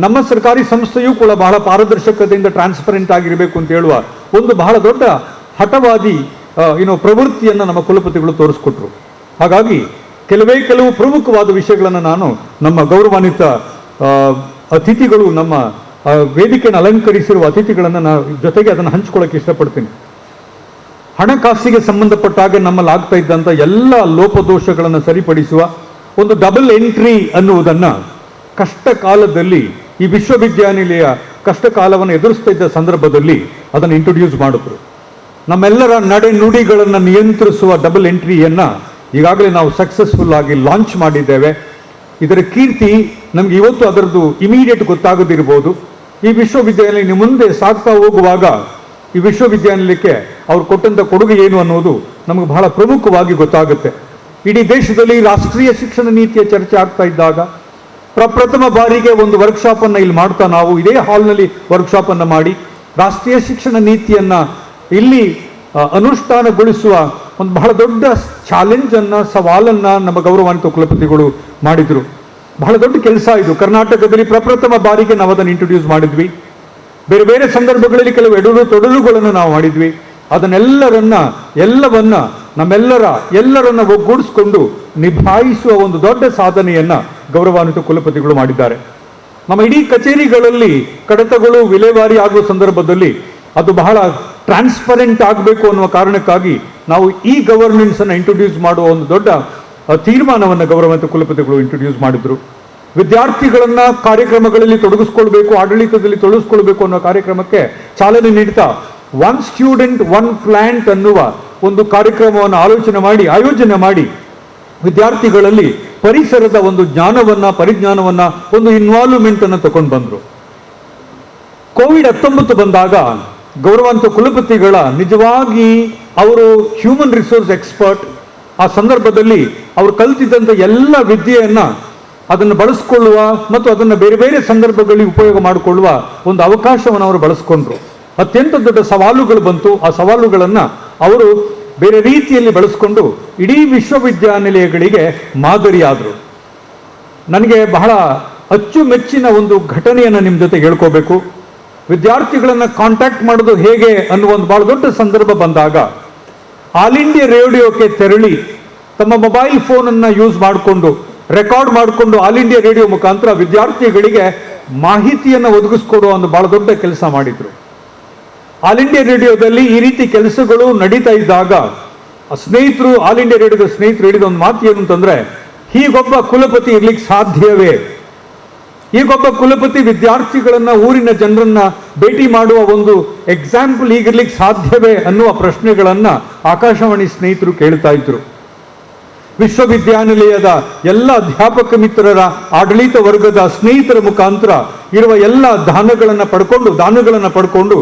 ನಮ್ಮ ಸರ್ಕಾರಿ ಸಂಸ್ಥೆಯೂ ಕೂಡ ಬಹಳ ಪಾರದರ್ಶಕತೆಯಿಂದ ಟ್ರಾನ್ಸ್ಪರೆಂಟ್ ಆಗಿರಬೇಕು ಅಂತ ಹೇಳುವ ಒಂದು ಬಹಳ ದೊಡ್ಡ ಹಠವಾದಿ ಪ್ರವೃತ್ತಿಯನ್ನು ನಮ್ಮ ಕುಲಪತಿಗಳು ತೋರಿಸ್ಕೊಟ್ರು. ಹಾಗಾಗಿ ಕೆಲವು ಪ್ರಮುಖವಾದ ವಿಷಯಗಳನ್ನು ನಾನು ನಮ್ಮ ಗೌರವಾನ್ವಿತ ಅತಿಥಿಗಳು, ನಮ್ಮ ವೇದಿಕೆಯನ್ನು ಅಲಂಕರಿಸಿರುವ ಅತಿಥಿಗಳನ್ನು ಜೊತೆಗೆ ಅದನ್ನು ಹಂಚ್ಕೊಳ್ಳೋಕೆ ಇಷ್ಟಪಡ್ತೀನಿ. ಹಣಕಾಸಿಗೆ ಸಂಬಂಧಪಟ್ಟ ಹಾಗೆ ನಮ್ಮಲ್ಲಿ ಆಗ್ತಾ ಇದ್ದಂಥ ಎಲ್ಲ ಲೋಪದೋಷಗಳನ್ನು ಸರಿಪಡಿಸುವ ಒಂದು ಡಬಲ್ ಎಂಟ್ರಿ ಅನ್ನುವುದನ್ನು ಕಷ್ಟ ಕಾಲದಲ್ಲಿ, ಈ ವಿಶ್ವವಿದ್ಯಾನಿಲಯ ಕಷ್ಟ ಕಾಲವನ್ನು ಎದುರಿಸ್ತಾ ಇದ್ದ ಸಂದರ್ಭದಲ್ಲಿ ಅದನ್ನು ಇಂಟ್ರೊಡ್ಯೂಸ್ ಮಾಡಿದ್ರು. ನಮ್ಮೆಲ್ಲರ ನಡೆ ನುಡಿಗಳನ್ನು ನಿಯಂತ್ರಿಸುವ ಡಬಲ್ ಎಂಟ್ರಿಯನ್ನು ಈಗಾಗಲೇ ನಾವು ಸಕ್ಸಸ್ಫುಲ್ ಆಗಿ ಲಾಂಚ್ ಮಾಡಿದ್ದೇವೆ. ಇದರ ಕೀರ್ತಿ ನಮ್ಗೆ ಇವತ್ತು ಅದರದ್ದು ಇಮಿಡಿಯೇಟ್ ಗೊತ್ತಾಗದಿರ್ಬೋದು. ಈ ವಿಶ್ವವಿದ್ಯಾನಿಲಯ ಮುಂದೆ ಸಾಗ್ತಾ ಹೋಗುವಾಗ ಈ ವಿಶ್ವವಿದ್ಯಾನಿಲಯಕ್ಕೆ ಅವ್ರು ಕೊಟ್ಟಂಥ ಕೊಡುಗೆ ಏನು ಅನ್ನೋದು ನಮಗೆ ಬಹಳ ಪ್ರಮುಖವಾಗಿ ಗೊತ್ತಾಗುತ್ತೆ. ಇಡೀ ದೇಶದಲ್ಲಿ ರಾಷ್ಟ್ರೀಯ ಶಿಕ್ಷಣ ನೀತಿಯ ಚರ್ಚೆ ಆಗ್ತಾ ಇದ್ದಾಗ ಪ್ರಪ್ರಥಮ ಬಾರಿಗೆ ಒಂದು ವರ್ಕ್ಶಾಪನ್ನು ಇಲ್ಲಿ ಮಾಡ್ತಾ, ನಾವು ಇದೇ ಹಾಲ್ನಲ್ಲಿ ವರ್ಕ್ಶಾಪನ್ನು ಮಾಡಿ ರಾಷ್ಟ್ರೀಯ ಶಿಕ್ಷಣ ನೀತಿಯನ್ನು ಇಲ್ಲಿ ಅನುಷ್ಠಾನಗೊಳಿಸುವ ಒಂದು ಬಹಳ ದೊಡ್ಡ ಚಾಲೆಂಜನ್ನು, ಸವಾಲನ್ನು ನಮ್ಮ ಗೌರವಾನ್ವಿತ ಕುಲಪತಿಗಳು ಮಾಡಿದರು. ಬಹಳ ದೊಡ್ಡ ಕೆಲಸ ಇದು. ಕರ್ನಾಟಕದಲ್ಲಿ ಪ್ರಪ್ರಥಮ ಬಾರಿಗೆ ನಾವು ಅದನ್ನು ಇಂಟ್ರೊಡ್ಯೂಸ್ ಮಾಡಿದ್ವಿ. ಬೇರೆ ಬೇರೆ ಸಂದರ್ಭಗಳಲ್ಲಿ ಕೆಲವು ತೊಡರುಗಳನ್ನು ನಾವು ಮಾಡಿದ್ವಿ. ಎಲ್ಲರನ್ನ ಒಗ್ಗೂಡಿಸ್ಕೊಂಡು ನಿಭಾಯಿಸುವ ಒಂದು ದೊಡ್ಡ ಸಾಧನೆಯನ್ನು ಗೌರವಾನ್ವಿತ ಕುಲಪತಿಗಳು ಮಾಡಿದ್ದಾರೆ. ನಮ್ಮ ಇಡೀ ಕಚೇರಿಗಳಲ್ಲಿ ಕಡತಗಳು ವಿಲೇವಾರಿ ಆಗುವ ಸಂದರ್ಭದಲ್ಲಿ ಅದು ಬಹಳ ಟ್ರಾನ್ಸ್ಪರೆಂಟ್ ಆಗಬೇಕು ಅನ್ನುವ ಕಾರಣಕ್ಕಾಗಿ ನಾವು ಈ ಗವರ್ನೆನ್ಸ್ ಅನ್ನು ಇಂಟ್ರೊಡ್ಯೂಸ್ ಮಾಡುವ ಒಂದು ದೊಡ್ಡ ತೀರ್ಮಾನವನ್ನು ಗೌರವಾನ್ವಿತ ಕುಲಪತಿಗಳು ಇಂಟ್ರೊಡ್ಯೂಸ್ ಮಾಡಿದ್ರು. ವಿದ್ಯಾರ್ಥಿಗಳನ್ನ ಕಾರ್ಯಕ್ರಮಗಳಲ್ಲಿ ತೊಡಗಿಸ್ಕೊಳ್ಬೇಕು, ಆಡಳಿತದಲ್ಲಿ ತೊಡಗಿಸ್ಕೊಳ್ಬೇಕು ಅನ್ನೋ ಕಾರ್ಯಕ್ರಮಕ್ಕೆ ಚಾಲನೆ ನೀಡ್ತಾ ಒನ್ ಸ್ಟೂಡೆಂಟ್ ಒನ್ ಪ್ಲಾಂಟ್ ಅನ್ನುವ ಒಂದು ಕಾರ್ಯಕ್ರಮವನ್ನು ಆಯೋಜನೆ ಮಾಡಿ ವಿದ್ಯಾರ್ಥಿಗಳಲ್ಲಿ ಪರಿಸರದ ಒಂದು ಪರಿಜ್ಞಾನವನ್ನ, ಒಂದು ಇನ್ವಾಲ್ವ್ಮೆಂಟ್ ಅನ್ನು ತಗೊಂಡು ಬಂದರು. ಕೋವಿಡ್-19 ಬಂದಾಗ ಗೌರವಾನ್ವಿತ ಕುಲಪತಿಗಳ ನಿಜವಾಗಿ ಅವರು ಹ್ಯೂಮನ್ ರಿಸೋರ್ಸ್ ಎಕ್ಸ್ಪರ್ಟ್. ಆ ಸಂದರ್ಭದಲ್ಲಿ ಅವರು ಕಲಿತಿದ್ದಂಥ ಎಲ್ಲ ವಿದ್ಯೆಯನ್ನ ಅದನ್ನು ಬಳಸ್ಕೊಳ್ಳುವ ಮತ್ತು ಅದನ್ನು ಬೇರೆ ಬೇರೆ ಸಂದರ್ಭಗಳಲ್ಲಿ ಉಪಯೋಗ ಮಾಡಿಕೊಳ್ಳುವ ಒಂದು ಅವಕಾಶವನ್ನು ಅವರು ಬಳಸ್ಕೊಂಡ್ರು. ಅತ್ಯಂತ ದೊಡ್ಡ ಸವಾಲುಗಳು ಬಂತು. ಆ ಸವಾಲುಗಳನ್ನು ಅವರು ಬೇರೆ ರೀತಿಯಲ್ಲಿ ಬಳಸ್ಕೊಂಡು ಇಡೀ ವಿಶ್ವವಿದ್ಯಾನಿಲಯಗಳಿಗೆ ಮಾದರಿಯಾದರು. ನನಗೆ ಬಹಳ ಅಚ್ಚುಮೆಚ್ಚಿನ ಒಂದು ಘಟನೆಯನ್ನು ನಿಮ್ಮ ಜೊತೆ ಹೇಳ್ಕೋಬೇಕು. ವಿದ್ಯಾರ್ಥಿಗಳನ್ನ ಕಾಂಟ್ಯಾಕ್ಟ್ ಮಾಡೋದು ಹೇಗೆ ಅನ್ನುವ ಒಂದು ಬಹಳ ದೊಡ್ಡ ಸಂದರ್ಭ ಬಂದಾಗ ಆಲ್ ಇಂಡಿಯಾ ರೇಡಿಯೋಕ್ಕೆ ತೆರಳಿ ತಮ್ಮ ಮೊಬೈಲ್ ಫೋನನ್ನು ಯೂಸ್ ಮಾಡಿಕೊಂಡು ರೆಕಾರ್ಡ್ ಮಾಡಿಕೊಂಡು ಆಲ್ ಇಂಡಿಯಾ ರೇಡಿಯೋ ಮುಖಾಂತರ ವಿದ್ಯಾರ್ಥಿಗಳಿಗೆ ಮಾಹಿತಿಯನ್ನು ಒದಗಿಸ್ಕೊಡುವ ಒಂದು ಬಹಳ ದೊಡ್ಡ ಕೆಲಸ ಮಾಡಿದ್ರು. ಆಲ್ ಇಂಡಿಯಾ ರೇಡಿಯೋದಲ್ಲಿ ಈ ರೀತಿ ಕೆಲಸಗಳು ನಡೀತಾ ಇದ್ದಾಗ ಸ್ನೇಹಿತರು, ಆಲ್ ಇಂಡಿಯಾ ರೇಡಿಯೋದ ಸ್ನೇಹಿತರು ಹೇಳಿದ ಒಂದು ಮಾತು ಏನು ಅಂತಂದ್ರೆ, ಹೀಗೊಬ್ಬ ಕುಲಪತಿ ಇರ್ಲಿಕ್ಕೆ ಸಾಧ್ಯವೇ? ಈಗೊಬ್ಬ ಕುಲಪತಿ ವಿದ್ಯಾರ್ಥಿಗಳನ್ನ, ಊರಿನ ಜನರನ್ನ ಭೇಟಿ ಮಾಡುವ ಒಂದು ಎಕ್ಸಾಂಪಲ್ ಈಗಿರ್ಲಿಕ್ಕೆ ಸಾಧ್ಯವೇ ಅನ್ನುವ ಪ್ರಶ್ನೆಗಳನ್ನ ಆಕಾಶವಾಣಿ ಸ್ನೇಹಿತರು ಕೇಳ್ತಾ ಇದ್ರು. ವಿಶ್ವವಿದ್ಯಾನಿಲಯದ ಎಲ್ಲ ಅಧ್ಯಾಪಕ ಮಿತ್ರರ, ಆಡಳಿತ ವರ್ಗದ ಸ್ನೇಹಿತರ ಮುಖಾಂತರ ಇರುವ ಎಲ್ಲ ದಾನಗಳನ್ನ ಪಡ್ಕೊಂಡು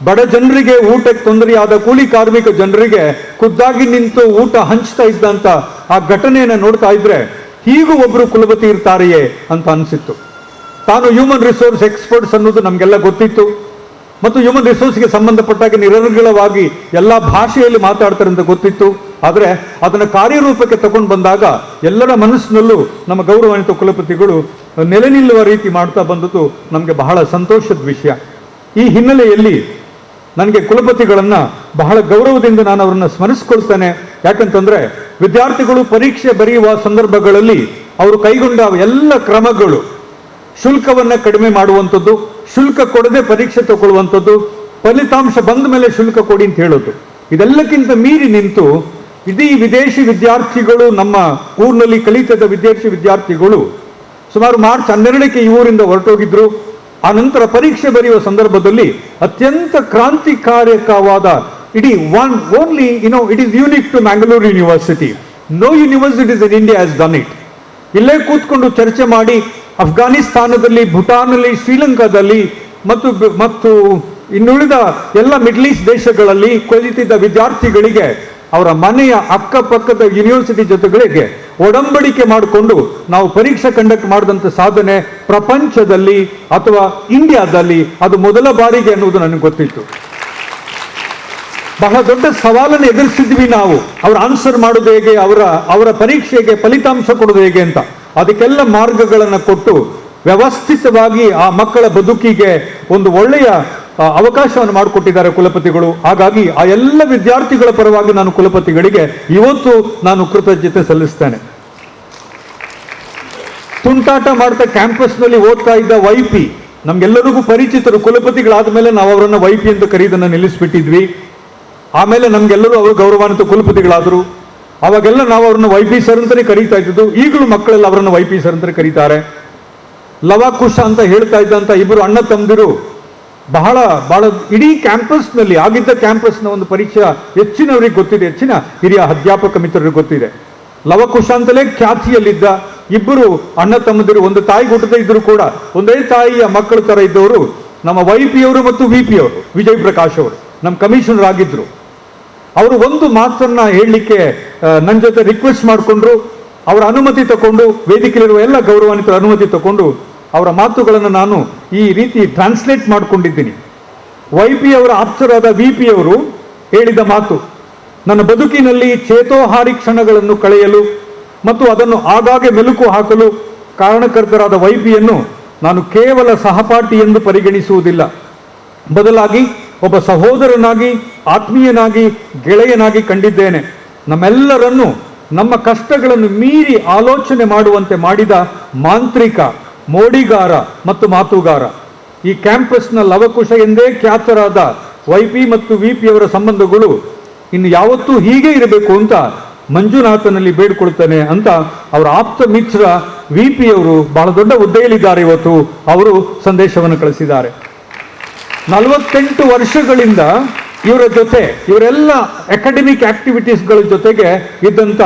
ಬಡ ಜನರಿಗೆ ಊಟಕ್ಕೆ ತೊಂದರೆಯಾದ ಕೂಲಿ ಕಾರ್ಮಿಕ ಜನರಿಗೆ ಖುದ್ದಾಗಿ ನಿಂತು ಊಟ ಹಂಚ್ತಾ ಇದ್ದಂತ ಆ ಘಟನೆಯನ್ನು ನೋಡ್ತಾ ಇದ್ರೆ ಹೀಗೂ ಒಬ್ರು ಕುಲಪತಿ ಇರ್ತಾರೆಯೇ ಅಂತ ಅನಿಸಿತ್ತು. ತಾನು ಹ್ಯೂಮನ್ ರಿಸೋರ್ಸ್ ಎಕ್ಸ್ಪರ್ಟ್ಸ್ ಅನ್ನೋದು ನಮಗೆಲ್ಲ ಗೊತ್ತಿತ್ತು ಮತ್ತು ಹ್ಯೂಮನ್ ರಿಸೋರ್ಸ್ಗೆ ಸಂಬಂಧಪಟ್ಟಾಗ ನಿರರ್ಗಳವಾಗಿ ಎಲ್ಲ ಭಾಷೆಯಲ್ಲಿ ಮಾತಾಡ್ತಾರೆ ಅಂತ ಗೊತ್ತಿತ್ತು. ಆದರೆ ಅದನ್ನು ಕಾರ್ಯರೂಪಕ್ಕೆ ತಗೊಂಡು ಬಂದಾಗ ಎಲ್ಲರ ಮನಸ್ಸಿನಲ್ಲೂ ನಮ್ಮ ಗೌರವಾನ್ವಿತ ಕುಲಪತಿಗಳು ನೆಲೆ ನಿಲ್ಲುವ ರೀತಿ ಮಾಡ್ತಾ ಬಂದದ್ದು ನಮಗೆ ಬಹಳ ಸಂತೋಷದ ವಿಷಯ. ಈ ಹಿನ್ನೆಲೆಯಲ್ಲಿ ನನಗೆ ಕುಲಪತಿಗಳನ್ನ ಬಹಳ ಗೌರವದಿಂದ ನಾನು ಅವರನ್ನ ಸ್ಮರಿಸ್ಕೊಳ್ತೇನೆ. ಯಾಕಂತಂದ್ರೆ ವಿದ್ಯಾರ್ಥಿಗಳು ಪರೀಕ್ಷೆ ಬರೆಯುವ ಸಂದರ್ಭಗಳಲ್ಲಿ ಅವರು ಕೈಗೊಂಡ ಎಲ್ಲ ಕ್ರಮಗಳು, ಶುಲ್ಕವನ್ನ ಕಡಿಮೆ ಮಾಡುವಂಥದ್ದು, ಶುಲ್ಕ ಕೊಡದೆ ಪರೀಕ್ಷೆ ತಗೊಳ್ಳುವಂಥದ್ದು, ಫಲಿತಾಂಶ ಬಂದ ಮೇಲೆ ಶುಲ್ಕ ಕೊಡಿ ಅಂತ ಹೇಳೋದು, ಇದೆಲ್ಲಕ್ಕಿಂತ ಮೀರಿ ನಿಂತು ಇಡೀ ವಿದೇಶಿ ವಿದ್ಯಾರ್ಥಿಗಳು, ನಮ್ಮ ಊರಿನಲ್ಲಿ ಕಲಿತದ ವಿದೇಶಿ ವಿದ್ಯಾರ್ಥಿಗಳು ಸುಮಾರು ಮಾರ್ಚ್ 12ಕ್ಕೆ ಈ ಊರಿಂದ ಹೊರಟೋಗಿದ್ರು. ಆ ನಂತರ ಪರೀಕ್ಷೆ ಬರೆಯುವ ಸಂದರ್ಭದಲ್ಲಿ ಅತ್ಯಂತ ಕ್ರಾಂತಿಕಾರಕವಾದ it is unique to Mangalore university. No universities in India has done it. ಇಲ್ಲೇ ಕೂತ್ಕೊಂಡು ಚರ್ಚೆ ಮಾಡಿ ಅಫ್ಘಾನಿಸ್ತಾನದಲ್ಲಿ, ಭೂಟಾನ್ನಲ್ಲಿ, ಶ್ರೀಲಂಕಾದಲ್ಲಿ ಮತ್ತು ಇನ್ನುಳಿದ ಎಲ್ಲ ಮಿಡ್ಲ್ ಈಸ್ಟ್ ದೇಶಗಳಲ್ಲಿ ಕಲಿತಿದ್ದ ವಿದ್ಯಾರ್ಥಿಗಳಿಗೆ ಅವರ ಮನೆಯ ಅಕ್ಕಪಕ್ಕದ ಯೂನಿವರ್ಸಿಟಿ ಜೊತೆಗಳಿಗೆ ಒಡಂಬಡಿಕೆ ಮಾಡಿಕೊಂಡು ನಾವು ಪರೀಕ್ಷೆ ಕಂಡಕ್ಟ್ ಮಾಡಿದಂಥ ಸಾಧನೆ ಪ್ರಪಂಚದಲ್ಲಿ ಅಥವಾ ಇಂಡಿಯಾದಲ್ಲಿ ಅದು ಮೊದಲ ಬಾರಿಗೆ ಅನ್ನುವುದು ನನಗೆ ಗೊತ್ತಿತ್ತು. ಬಹಳ ದೊಡ್ಡ ಸವಾಲನ್ನು ಎದುರಿಸಿದ್ವಿ ನಾವು. ಅವ್ರ ಆನ್ಸರ್ ಮಾಡೋದು ಹೇಗೆ, ಅವರ ಪರೀಕ್ಷೆಗೆ ಫಲಿತಾಂಶ ಕೊಡೋದು ಹೇಗೆ ಅಂತ ಅದಕ್ಕೆಲ್ಲ ಮಾರ್ಗಗಳನ್ನು ಕೊಟ್ಟು ವ್ಯವಸ್ಥಿತವಾಗಿ ಆ ಮಕ್ಕಳ ಬದುಕಿಗೆ ಒಂದು ಒಳ್ಳೆಯ ಅವಕಾಶವನ್ನು ಮಾಡಿಕೊಟ್ಟಿದ್ದಾರೆ ಕುಲಪತಿಗಳು. ಹಾಗಾಗಿ ಆ ಎಲ್ಲ ವಿದ್ಯಾರ್ಥಿಗಳ ಪರವಾಗಿ ನಾನು ಕುಲಪತಿಗಳಿಗೆ ಇವತ್ತು ನಾನು ಕೃತಜ್ಞತೆ ಸಲ್ಲಿಸ್ತೇನೆ. ತುಂಟಾಟ ಮಾಡ್ತಾ ಕ್ಯಾಂಪಸ್ನಲ್ಲಿ ಓದ್ತಾ ಇದ್ದ ವೈಪಿ ನಮ್ಗೆಲ್ಲರಿಗೂ ಪರಿಚಿತರು. ಕುಲಪತಿಗಳಾದ ಮೇಲೆ ನಾವು ಅವರನ್ನು ವೈಪಿ ಅಂತ ಕರೆಯೋದನ್ನು ನಿಲ್ಲಿಸ್ಬಿಟ್ಟಿದ್ವಿ. ಆಮೇಲೆ ನಮ್ಗೆಲ್ಲರೂ ಅವರು ಗೌರವಾನ್ವಿತ ಕುಲಪತಿಗಳಾದರು. ಅವಾಗೆಲ್ಲ ನಾವು ಅವ್ರನ್ನ ವೈಪಿ ಸರ್ ಅಂತಾನೆ ಕರೀತಾ ಇದ್ದು. ಈಗಲೂ ಮಕ್ಕಳೆಲ್ಲ ಅವರನ್ನು ವೈಪಿ ಸರ್ ಅಂತಾನೆ ಕರೀತಾರೆ. ಲವಕುಶ ಅಂತ ಹೇಳ್ತಾ ಇದ್ದಂತ ಇಬ್ಬರು ಅಣ್ಣ ತಮ್ಮದಿರು ಬಹಳ ಇಡೀ ಕ್ಯಾಂಪಸ್ನಲ್ಲಿ ಆಗಿದ್ದ ಕ್ಯಾಂಪಸ್ನ ಒಂದು ಪರಿಚಯ ಹೆಚ್ಚಿನವರಿಗೆ ಗೊತ್ತಿದೆ, ಹೆಚ್ಚಿನ ಹಿರಿಯ ಅಧ್ಯಾಪಕ ಮಿತ್ರರಿಗೆ ಗೊತ್ತಿದೆ. ಲವಕುಶ ಅಂತಲೇ ಖ್ಯಾತಿಯಲ್ಲಿದ್ದ ಇಬ್ಬರು ಅಣ್ಣ ತಮ್ಮದಿರು, ಒಂದು ತಾಯಿ ಹುಟ್ಟದೇ ಇದ್ರು ಕೂಡ ಒಂದೇ ತಾಯಿಯ ಮಕ್ಕಳ ತರ ಇದ್ದವರು ನಮ್ಮ ವೈಪಿ ಅವರು ಮತ್ತು ವಿಪಿ ಅವರು, ವಿಜಯ್ ಪ್ರಕಾಶ್ ಅವರು ನಮ್ಮ ಕಮಿಷನರ್ ಆಗಿದ್ರು. ಅವರು ಒಂದು ಮಾತನ್ನ ಹೇಳಲಿಕ್ಕೆ ನನ್ನ ಜೊತೆ ರಿಕ್ವೆಸ್ಟ್ ಮಾಡಿಕೊಂಡ್ರು. ಅವರ ಅನುಮತಿ ತಗೊಂಡು, ವೇದಿಕೆಯಲ್ಲಿರುವ ಎಲ್ಲ ಗೌರವಾನ್ವಿತರ ಅನುಮತಿ ತಗೊಂಡು ಅವರ ಮಾತುಗಳನ್ನು ನಾನು ಈ ರೀತಿ ಟ್ರಾನ್ಸ್ಲೇಟ್ ಮಾಡಿಕೊಂಡಿದ್ದೀನಿ. ವೈಪಿ ಅವರ ಆಪ್ತರಾದ ವಿಪಿ ಅವರು ಹೇಳಿದ ಮಾತು, ನನ್ನ ಬದುಕಿನಲ್ಲಿ ಚೇತೋಹಾರಿ ಕ್ಷಣಗಳನ್ನು ಕಳೆಯಲು ಮತ್ತು ಅದನ್ನು ಆಗಾಗ್ಗೆ ಮೆಲುಕು ಹಾಕಲು ಕಾರಣಕರ್ತರಾದ ವೈಪಿಯನ್ನು ನಾನು ಕೇವಲ ಸಹಪಾಠಿ ಎಂದು ಪರಿಗಣಿಸುವುದಿಲ್ಲ, ಬದಲಾಗಿ ಒಬ್ಬ ಸಹೋದರನಾಗಿ, ಆತ್ಮೀಯನಾಗಿ, ಗೆಳೆಯನಾಗಿ ಕಂಡಿದ್ದೇನೆ. ನಮ್ಮೆಲ್ಲರನ್ನು ನಮ್ಮ ಕಷ್ಟಗಳನ್ನು ಮೀರಿ ಆಲೋಚನೆ ಮಾಡುವಂತೆ ಮಾಡಿದ ಮಾಂತ್ರಿಕ, ಮೋಡಿಗಾರ ಮತ್ತು ಮಾತುಗಾರ. ಈ ಕ್ಯಾಂಪಸ್ನ ಲವಕುಶ ಎಂದೇ ಖ್ಯಾತರಾದ ವೈಪಿ ಮತ್ತು ವಿಪಿ ಅವರ ಸಂಬಂಧಗಳು ಇನ್ನು ಯಾವತ್ತೂ ಹೀಗೆ ಇರಬೇಕು ಅಂತ ಮಂಜುನಾಥನಲ್ಲಿ ಬೇಡ್ಕೊಳ್ತಾನೆ ಅಂತ ಅವರ ಆಪ್ತ ಮಿತ್ರ ವಿಪಿ ಅವರು ಬಹಳ ದೊಡ್ಡ ಹುದ್ದೆಯಲ್ಲಿದ್ದಾರೆ. ಇವತ್ತು ಅವರು ಸಂದೇಶವನ್ನು ಕಳಿಸಿದ್ದಾರೆ. 48 ವರ್ಷಗಳಿಂದ ಇವರ ಜೊತೆ, ಇವರೆಲ್ಲ ಅಕಾಡೆಮಿಕ್ ಆಕ್ಟಿವಿಟೀಸ್ಗಳ ಜೊತೆಗೆ ಇದ್ದಂತ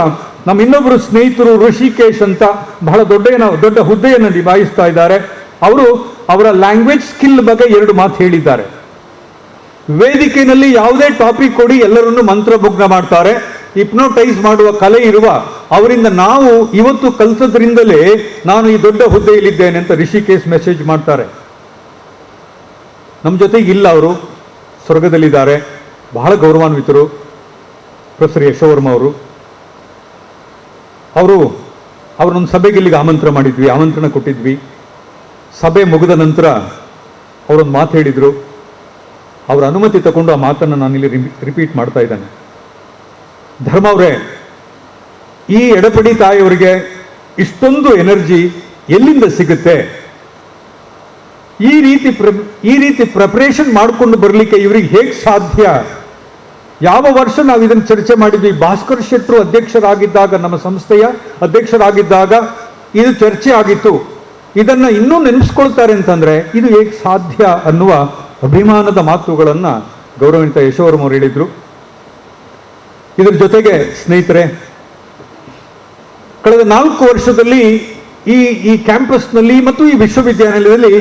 ನಮ್ಮ ಇನ್ನೊಬ್ಬರು ಸ್ನೇಹಿತರು ಋಷಿಕೇಶ್ ಅಂತ ಬಹಳ ದೊಡ್ಡ ಹುದ್ದೆಯನ್ನು ನಿಭಾಯಿಸ್ತಾ ಇದ್ದಾರೆ. ಅವರು ಅವರ ಲ್ಯಾಂಗ್ವೇಜ್ ಸ್ಕಿಲ್ ಬಗ್ಗೆ 2 ಮಾತು ಹೇಳಿದ್ದಾರೆ. ವೇದಿಕೆಯಲ್ಲಿ ಯಾವುದೇ ಟಾಪಿಕ್ ಕೊಡಿ ಎಲ್ಲರನ್ನು ಮಂತ್ರಮುಗ್ಧ ಮಾಡ್ತಾರೆ, ಹಿಪ್ನೋಟೈಸ್ ಮಾಡುವ ಕಲೆ ಇರುವ ಅವರಿಂದ ನಾವು ಇವತ್ತು ಕಲಿತದ್ರಿಂದಲೇ ನಾನು ಈ ದೊಡ್ಡ ಹುದ್ದೆಯಲ್ಲಿದ್ದೇನೆ ಅಂತ ಋಷಿಕೇಶ್ ಮೆಸೇಜ್ ಮಾಡ್ತಾರೆ. ನಮ್ಮ ಜೊತೆಗೆ ಇಲ್ಲ, ಅವರು ಸ್ವರ್ಗದಲ್ಲಿದ್ದಾರೆ. ಬಹಳ ಗೌರವಾನ್ವಿತರು ಪ್ರೊಫೆಸರ್ ಯಶೋವರ್ಮ ಅವರನ್ನೊಂದು ಸಭೆಗೆ ಇಲ್ಲಿಗೆ ಆಮಂತ್ರಣ ಕೊಟ್ಟಿದ್ವಿ. ಸಭೆ ಮುಗಿದ ನಂತರ ಅವರೊಂದು ಮಾತು ಹೇಳಿದರು. ಅವರ ಅನುಮತಿ ತಗೊಂಡು ಆ ಮಾತನ್ನು ನಾನಿಲ್ಲಿ ರಿಪೀಟ್ ಮಾಡ್ತಾ ಇದ್ದೇನೆ. ಧರ್ಮ ಅವರೇ, ಈ ಎಡಪಡಿ ತಾಯಿಯವರಿಗೆ ಇಷ್ಟೊಂದು ಎನರ್ಜಿ ಎಲ್ಲಿಂದ ಸಿಗುತ್ತೆ? ಈ ರೀತಿ ಪ್ರಿಪರೇಷನ್ ಮಾಡಿಕೊಂಡು ಬರಲಿಕ್ಕೆ ಇವರಿಗೆ ಹೇಗೆ ಸಾಧ್ಯ? ಯಾವ ವರ್ಷ ನಾವು ಇದನ್ನು ಚರ್ಚೆ ಮಾಡಿದ್ವಿ? ಭಾಸ್ಕರ್ ಶೆಟ್ಟರು ಅಧ್ಯಕ್ಷರಾಗಿದ್ದಾಗ, ನಮ್ಮ ಸಂಸ್ಥೆಯ ಅಧ್ಯಕ್ಷರಾಗಿದ್ದಾಗ ಇದು ಚರ್ಚೆ ಆಗಿತ್ತು. ಇದನ್ನ ಇನ್ನೂ ನೆನೆಸ್ಕೊಳ್ತಾರೆ ಅಂತಂದ್ರೆ ಇದು ಹೇಗೆ ಸಾಧ್ಯ ಅನ್ನುವ ಅಭಿಮಾನದ ಮಾತುಗಳನ್ನ ಗೌರವಾನ್ವಿತ ಯಶೋವರ್ಮ ಅವರು ಹೇಳಿದ್ರು. ಇದ್ರ ಜೊತೆಗೆ ಸ್ನೇಹಿತರೆ, ಕಳೆದ 4 ವರ್ಷದಲ್ಲಿ ಈ ಕ್ಯಾಂಪಸ್ನಲ್ಲಿ ಮತ್ತು ಈ ವಿಶ್ವವಿದ್ಯಾನಿಲಯದಲ್ಲಿ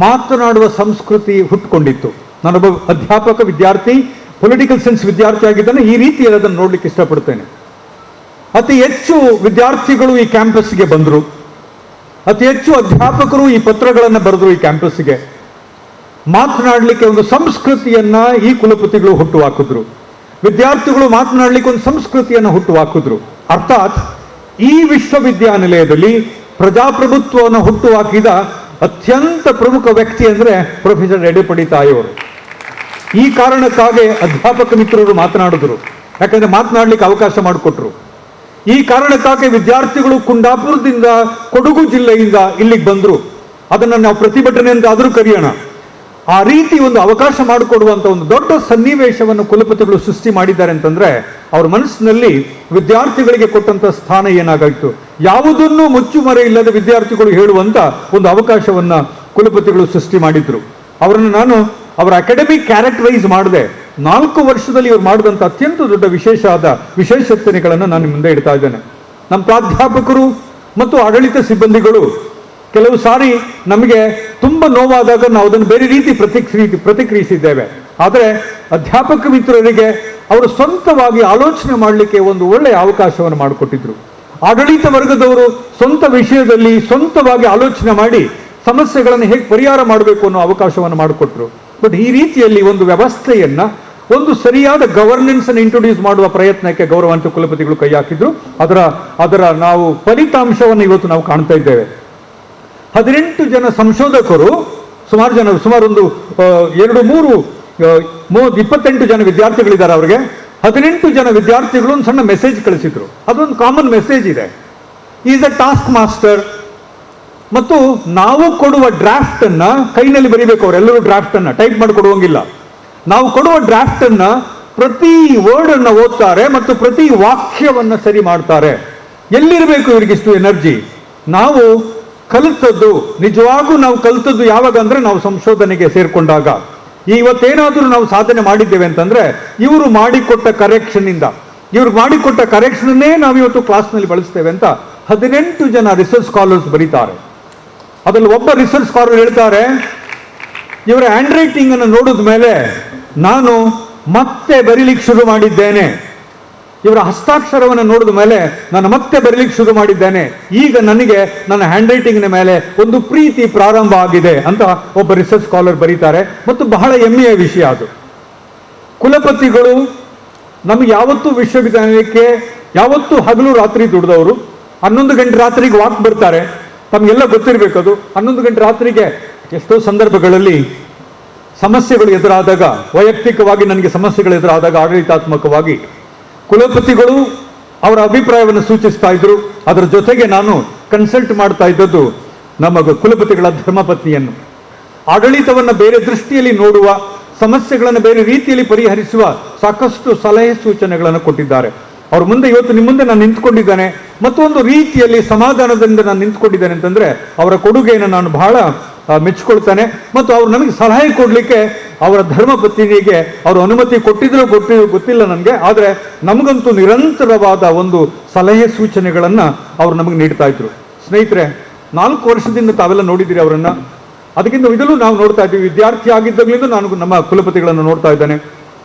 ಮಾತನಾಡುವ ಸಂಸ್ಕೃತಿ ಹುಟ್ಟುಕೊಂಡಿತ್ತು. ನಾನೊಬ್ಬ ಅಧ್ಯಾಪಕ ವಿದ್ಯಾರ್ಥಿ, ಪೊಲಿಟಿಕಲ್ ಸೈನ್ಸ್ ವಿದ್ಯಾರ್ಥಿ ಆಗಿದ್ದಾನೆ. ಈ ರೀತಿಯಲ್ಲಿ ಅದನ್ನು ನೋಡ್ಲಿಕ್ಕೆ ಇಷ್ಟಪಡ್ತೇನೆ. ಅತಿ ಹೆಚ್ಚು ವಿದ್ಯಾರ್ಥಿಗಳು ಈ ಕ್ಯಾಂಪಸ್ಗೆ ಬಂದರು, ಅತಿ ಹೆಚ್ಚು ಅಧ್ಯಾಪಕರು ಈ ಪತ್ರಗಳನ್ನು ಬರೆದ್ರು. ಈ ಕ್ಯಾಂಪಸ್ಗೆ ಮಾತನಾಡಲಿಕ್ಕೆ ಒಂದು ಸಂಸ್ಕೃತಿಯನ್ನ ಈ ಕುಲಪತಿಗಳು ಹುಟ್ಟು ಹಾಕಿದ್ರು. ವಿದ್ಯಾರ್ಥಿಗಳು ಮಾತನಾಡಲಿಕ್ಕೆ ಒಂದು ಸಂಸ್ಕೃತಿಯನ್ನು ಹುಟ್ಟು ಹಾಕಿದ್ರು. ಅರ್ಥಾತ್ ಈ ವಿಶ್ವವಿದ್ಯಾನಿಲಯದಲ್ಲಿ ಪ್ರಜಾಪ್ರಭುತ್ವವನ್ನು ಹುಟ್ಟು ಹಾಕಿದ ಅತ್ಯಂತ ಪ್ರಮುಖ ವ್ಯಕ್ತಿ ಅಂದ್ರೆ ಪ್ರೊಫೆಸರ್ ಯಡಪಡಿ ತಾಯಿಯವರು. ಈ ಕಾರಣಕ್ಕಾಗಿ ಅಧ್ಯಾಪಕ ಮಿತ್ರರು ಮಾತನಾಡಿದ್ರು, ಯಾಕಂದ್ರೆ ಮಾತನಾಡಲಿಕ್ಕೆ ಅವಕಾಶ ಮಾಡಿಕೊಟ್ರು. ಈ ಕಾರಣಕ್ಕಾಗಿ ವಿದ್ಯಾರ್ಥಿಗಳು ಕುಂದಾಪುರದಿಂದ, ಕೊಡಗು ಜಿಲ್ಲೆಯಿಂದ ಇಲ್ಲಿಗೆ ಬಂದ್ರು. ಅದನ್ನು ನಾವು ಪ್ರತಿಭಟನೆ ಅಂತ ಆದರೂ ಕರೆಯೋಣ. ಆ ರೀತಿ ಒಂದು ಅವಕಾಶ ಮಾಡಿಕೊಡುವಂತ ಒಂದು ದೊಡ್ಡ ಸನ್ನಿವೇಶವನ್ನು ಕುಲಪತಿಗಳು ಸೃಷ್ಟಿ ಮಾಡಿದ್ದಾರೆ ಅಂತಂದ್ರೆ ಅವ್ರ ಮನಸ್ಸಿನಲ್ಲಿ ವಿದ್ಯಾರ್ಥಿಗಳಿಗೆ ಕೊಟ್ಟಂತ ಸ್ಥಾನ ಏನಾಗಾಯ್ತು? ಯಾವುದನ್ನು ಮುಚ್ಚುಮರೆ ಇಲ್ಲದೆ ವಿದ್ಯಾರ್ಥಿಗಳು ಹೇಳುವಂತ ಒಂದು ಅವಕಾಶವನ್ನ ಕುಲಪತಿಗಳು ಸೃಷ್ಟಿ ಮಾಡಿದ್ರು. ಅವರನ್ನು ನಾನು ಅವರ ಅಕಾಡೆಮಿಕ್ ಕ್ಯಾರೆಕ್ಟರೈಸ್ ಮಾಡಿದೆ. 4 ವರ್ಷದಲ್ಲಿ ಇವರು ಮಾಡಿದಂಥ ಅತ್ಯಂತ ದೊಡ್ಡ ವಿಶೇಷತೆಗಳನ್ನು ನಾನು ಮುಂದೆ ಇಡ್ತಾ ಇದ್ದೇನೆ. ನಮ್ಮ ಪ್ರಾಧ್ಯಾಪಕರು ಮತ್ತು ಆಡಳಿತ ಸಿಬ್ಬಂದಿಗಳು ಕೆಲವು ಸಾರಿ ನಮಗೆ ತುಂಬ ನೋವಾದಾಗ ನಾವು ಅದನ್ನು ಬೇರೆ ರೀತಿ ಪ್ರತಿಕ್ರಿಯಿಸಿದ್ದೇವೆ. ಆದರೆ ಅಧ್ಯಾಪಕ ಮಿತ್ರರಿಗೆ ಅವರು ಸ್ವಂತವಾಗಿ ಆಲೋಚನೆ ಮಾಡಲಿಕ್ಕೆ ಒಂದು ಒಳ್ಳೆಯ ಅವಕಾಶವನ್ನು ಮಾಡಿಕೊಟ್ಟಿದ್ರು. ಆಡಳಿತ ವರ್ಗದವರು ಸ್ವಂತ ವಿಷಯದಲ್ಲಿ ಸ್ವಂತವಾಗಿ ಆಲೋಚನೆ ಮಾಡಿ ಸಮಸ್ಯೆಗಳನ್ನು ಹೇಗೆ ಪರಿಹಾರ ಮಾಡಬೇಕು ಅನ್ನೋ ಅವಕಾಶವನ್ನು ಮಾಡಿಕೊಟ್ರು. ಬಟ್ ಈ ರೀತಿಯಲ್ಲಿ ಒಂದು ವ್ಯವಸ್ಥೆಯನ್ನ, ಒಂದು ಸರಿಯಾದ ಗವರ್ನೆನ್ಸ್ ಅನ್ನು ಇಂಟ್ರೊಡ್ಯೂಸ್ ಮಾಡುವ ಪ್ರಯತ್ನಕ್ಕೆ ಗೌರವಾನ್ವಿತ ಕುಲಪತಿಗಳು ಕೈ ಹಾಕಿದ್ರು. ಅದರ ನಾವು ಫಲಿತಾಂಶವನ್ನು ಇವತ್ತು ನಾವು ಕಾಣ್ತಾ ಇದ್ದೇವೆ. 18 ಜನ ಸಂಶೋಧಕರು, ಸುಮಾರು ಒಂದು 28 ಜನ ವಿದ್ಯಾರ್ಥಿಗಳಿದ್ದಾರೆ. ಅವರಿಗೆ 18 ಜನ ವಿದ್ಯಾರ್ಥಿಗಳು ಒಂದು ಸಣ್ಣ ಮೆಸೇಜ್ ಕಳಿಸಿದ್ರು. ಅದೊಂದು ಕಾಮನ್ ಮೆಸೇಜ್ ಇದೆ. Is a task master. ಮತ್ತು ನಾವು ಕೊಡುವ ಡ್ರಾಫ್ಟ್ ಅನ್ನ ಕೈನಲ್ಲಿ ಬರೀಬೇಕು. ಅವರೆಲ್ಲರೂ ಡ್ರಾಫ್ಟ್ ಅನ್ನ ಟೈಪ್ ಮಾಡಿ ಕೊಡುವಂಗಿಲ್ಲ. ನಾವು ಕೊಡುವ ಡ್ರಾಫ್ಟ್ ಅನ್ನ ಪ್ರತಿ ವರ್ಡ್ ಅನ್ನ ಓದ್ತಾರೆ ಮತ್ತು ಪ್ರತಿ ವಾಕ್ಯವನ್ನ ಸರಿ ಮಾಡ್ತಾರೆ. ಎಲ್ಲಿರಬೇಕು ಇವರಿಗಿಷ್ಟು ಎನರ್ಜಿ? ನಾವು ಕಲಿತದ್ದು, ನಿಜವಾಗೂ ನಾವು ಕಲಿತದ್ದು ಯಾವಾಗ ಅಂದ್ರೆ ನಾವು ಸಂಶೋಧನೆಗೆ ಸೇರ್ಕೊಂಡಾಗ. ಇವತ್ತೇನಾದ್ರೂ ನಾವು ಸಾಧನೆ ಮಾಡಿದ್ದೇವೆ ಅಂತಂದ್ರೆ ಇವರು ಮಾಡಿಕೊಟ್ಟ ಕರೆಕ್ಷನ್ನೇ ನಾವು ಇವತ್ತು ಕ್ಲಾಸ್ನಲ್ಲಿ ಬಳಸ್ತೇವೆ ಅಂತ 18 ಜನ ರಿಸರ್ಚ್ ಸ್ಕಾಲರ್ಸ್ ಬರೀತಾರೆ. ಅದರಲ್ಲಿ ಒಬ್ಬ ರಿಸರ್ಚ್ ಸ್ಕಾಲರ್ ಹೇಳ್ತಾರೆ, ಇವರ ಹ್ಯಾಂಡ್ ರೈಟಿಂಗ್ ಅನ್ನು ನೋಡಿದ ಮೇಲೆ ನಾನು ಮತ್ತೆ ಬರೀಲಿಕ್ಕೆ ಶುರು ಮಾಡಿದ್ದೇನೆ. ಇವರ ಹಸ್ತಾಕ್ಷರವನ್ನು ನೋಡಿದ ಮೇಲೆ ನಾನು ಮತ್ತೆ ಬರೀಲಿಕ್ಕೆ ಶುರು ಮಾಡಿದ್ದೇನೆ. ಈಗ ನನಗೆ ನನ್ನ ಹ್ಯಾಂಡ್ ರೈಟಿಂಗ್ನ ಮೇಲೆ ಒಂದು ಪ್ರೀತಿ ಪ್ರಾರಂಭ ಆಗಿದೆ ಅಂತ ಒಬ್ಬ ರಿಸರ್ಚ್ ಸ್ಕಾಲರ್ ಬರೀತಾರೆ. ಮತ್ತು ಬಹಳ ಹೆಮ್ಮೆಯ ವಿಷಯ ಅದು. ಕುಲಪತಿಗಳು ನಮಗೆ ಯಾವತ್ತೂ ವಿಶ್ವವಿದ್ಯಾನಿಲಯಕ್ಕೆ ಯಾವತ್ತೂ ಹಗಲು ರಾತ್ರಿ ದುಡಿದವರು. 11 ಗಂಟೆ ರಾತ್ರಿಗೆ ವಾಕ್ ಬರ್ತಾರೆ. ತಮಗೆಲ್ಲ ಗೊತ್ತಿರಬೇಕು ಅದು. 11 ಗಂಟೆ ರಾತ್ರಿಗೆ ಎಷ್ಟೋ ಸಂದರ್ಭಗಳಲ್ಲಿ ಸಮಸ್ಯೆಗಳು ಎದುರಾದಾಗ, ವೈಯಕ್ತಿಕವಾಗಿ ನನಗೆ ಸಮಸ್ಯೆಗಳು ಎದುರಾದಾಗ ಆಡಳಿತಾತ್ಮಕವಾಗಿ ಕುಲಪತಿಗಳು ಅವರ ಅಭಿಪ್ರಾಯವನ್ನು ಸೂಚಿಸ್ತಾ ಇದ್ರು. ಅದರ ಜೊತೆಗೆ ನಾನು ಕನ್ಸಲ್ಟ್ ಮಾಡ್ತಾ ಇದ್ದದ್ದು ನಮ್ಮ ಕುಲಪತಿಗಳ ಧರ್ಮಪತ್ನಿಯನ್ನು. ಆಡಳಿತವನ್ನು ಬೇರೆ ದೃಷ್ಟಿಯಲ್ಲಿ ನೋಡುವ, ಸಮಸ್ಯೆಗಳನ್ನು ಬೇರೆ ರೀತಿಯಲ್ಲಿ ಪರಿಹರಿಸುವ ಸಾಕಷ್ಟು ಸಲಹೆ ಸೂಚನೆಗಳನ್ನು ಕೊಟ್ಟಿದ್ದಾರೆ. ಅವ್ರ ಮುಂದೆ ಇವತ್ತು ನಿಮ್ಮ ಮುಂದೆ ನಾನು ನಿಂತ್ಕೊಂಡಿದ್ದೇನೆ ಮತ್ತು ಒಂದು ರೀತಿಯಲ್ಲಿ ಸಮಾಧಾನದಿಂದ ನಾನು ನಿಂತ್ಕೊಂಡಿದ್ದೇನೆ ಅಂತಂದ್ರೆ ಅವರ ಕೊಡುಗೆಯನ್ನು ನಾನು ಬಹಳ ಮೆಚ್ಚಿಕೊಳ್ತಾನೆ. ಮತ್ತು ಅವರು ನಮಗೆ ಸಲಹೆ ಕೊಡಲಿಕ್ಕೆ ಅವರ ಧರ್ಮಪತ್ನಿಗೆ ಅವರು ಅನುಮತಿ ಕೊಟ್ಟಿದ್ರು ಗೊತ್ತಿಲ್ಲ ನನಗೆ. ಆದರೆ ನಮಗಂತೂ ನಿರಂತರವಾದ ಒಂದು ಸಲಹೆ ಸೂಚನೆಗಳನ್ನು ಅವರು ನಮಗೆ ನೀಡ್ತಾ ಇದ್ರು. ಸ್ನೇಹಿತರೆ, 4 ವರ್ಷದಿಂದ ತಾವೆಲ್ಲ ನೋಡಿದ್ದೀರಿ ಅವರನ್ನ. ಅದಕ್ಕಿಂತ ಇದಲ್ಲೂ ನಾವು ನೋಡ್ತಾ ಇದ್ದೀವಿ. ವಿದ್ಯಾರ್ಥಿ ಆಗಿದ್ದಾಗಲಿಂದ ನಾನು ನಮ್ಮ ಕುಲಪತಿಗಳನ್ನು ನೋಡ್ತಾ ಇದ್ದೇನೆ.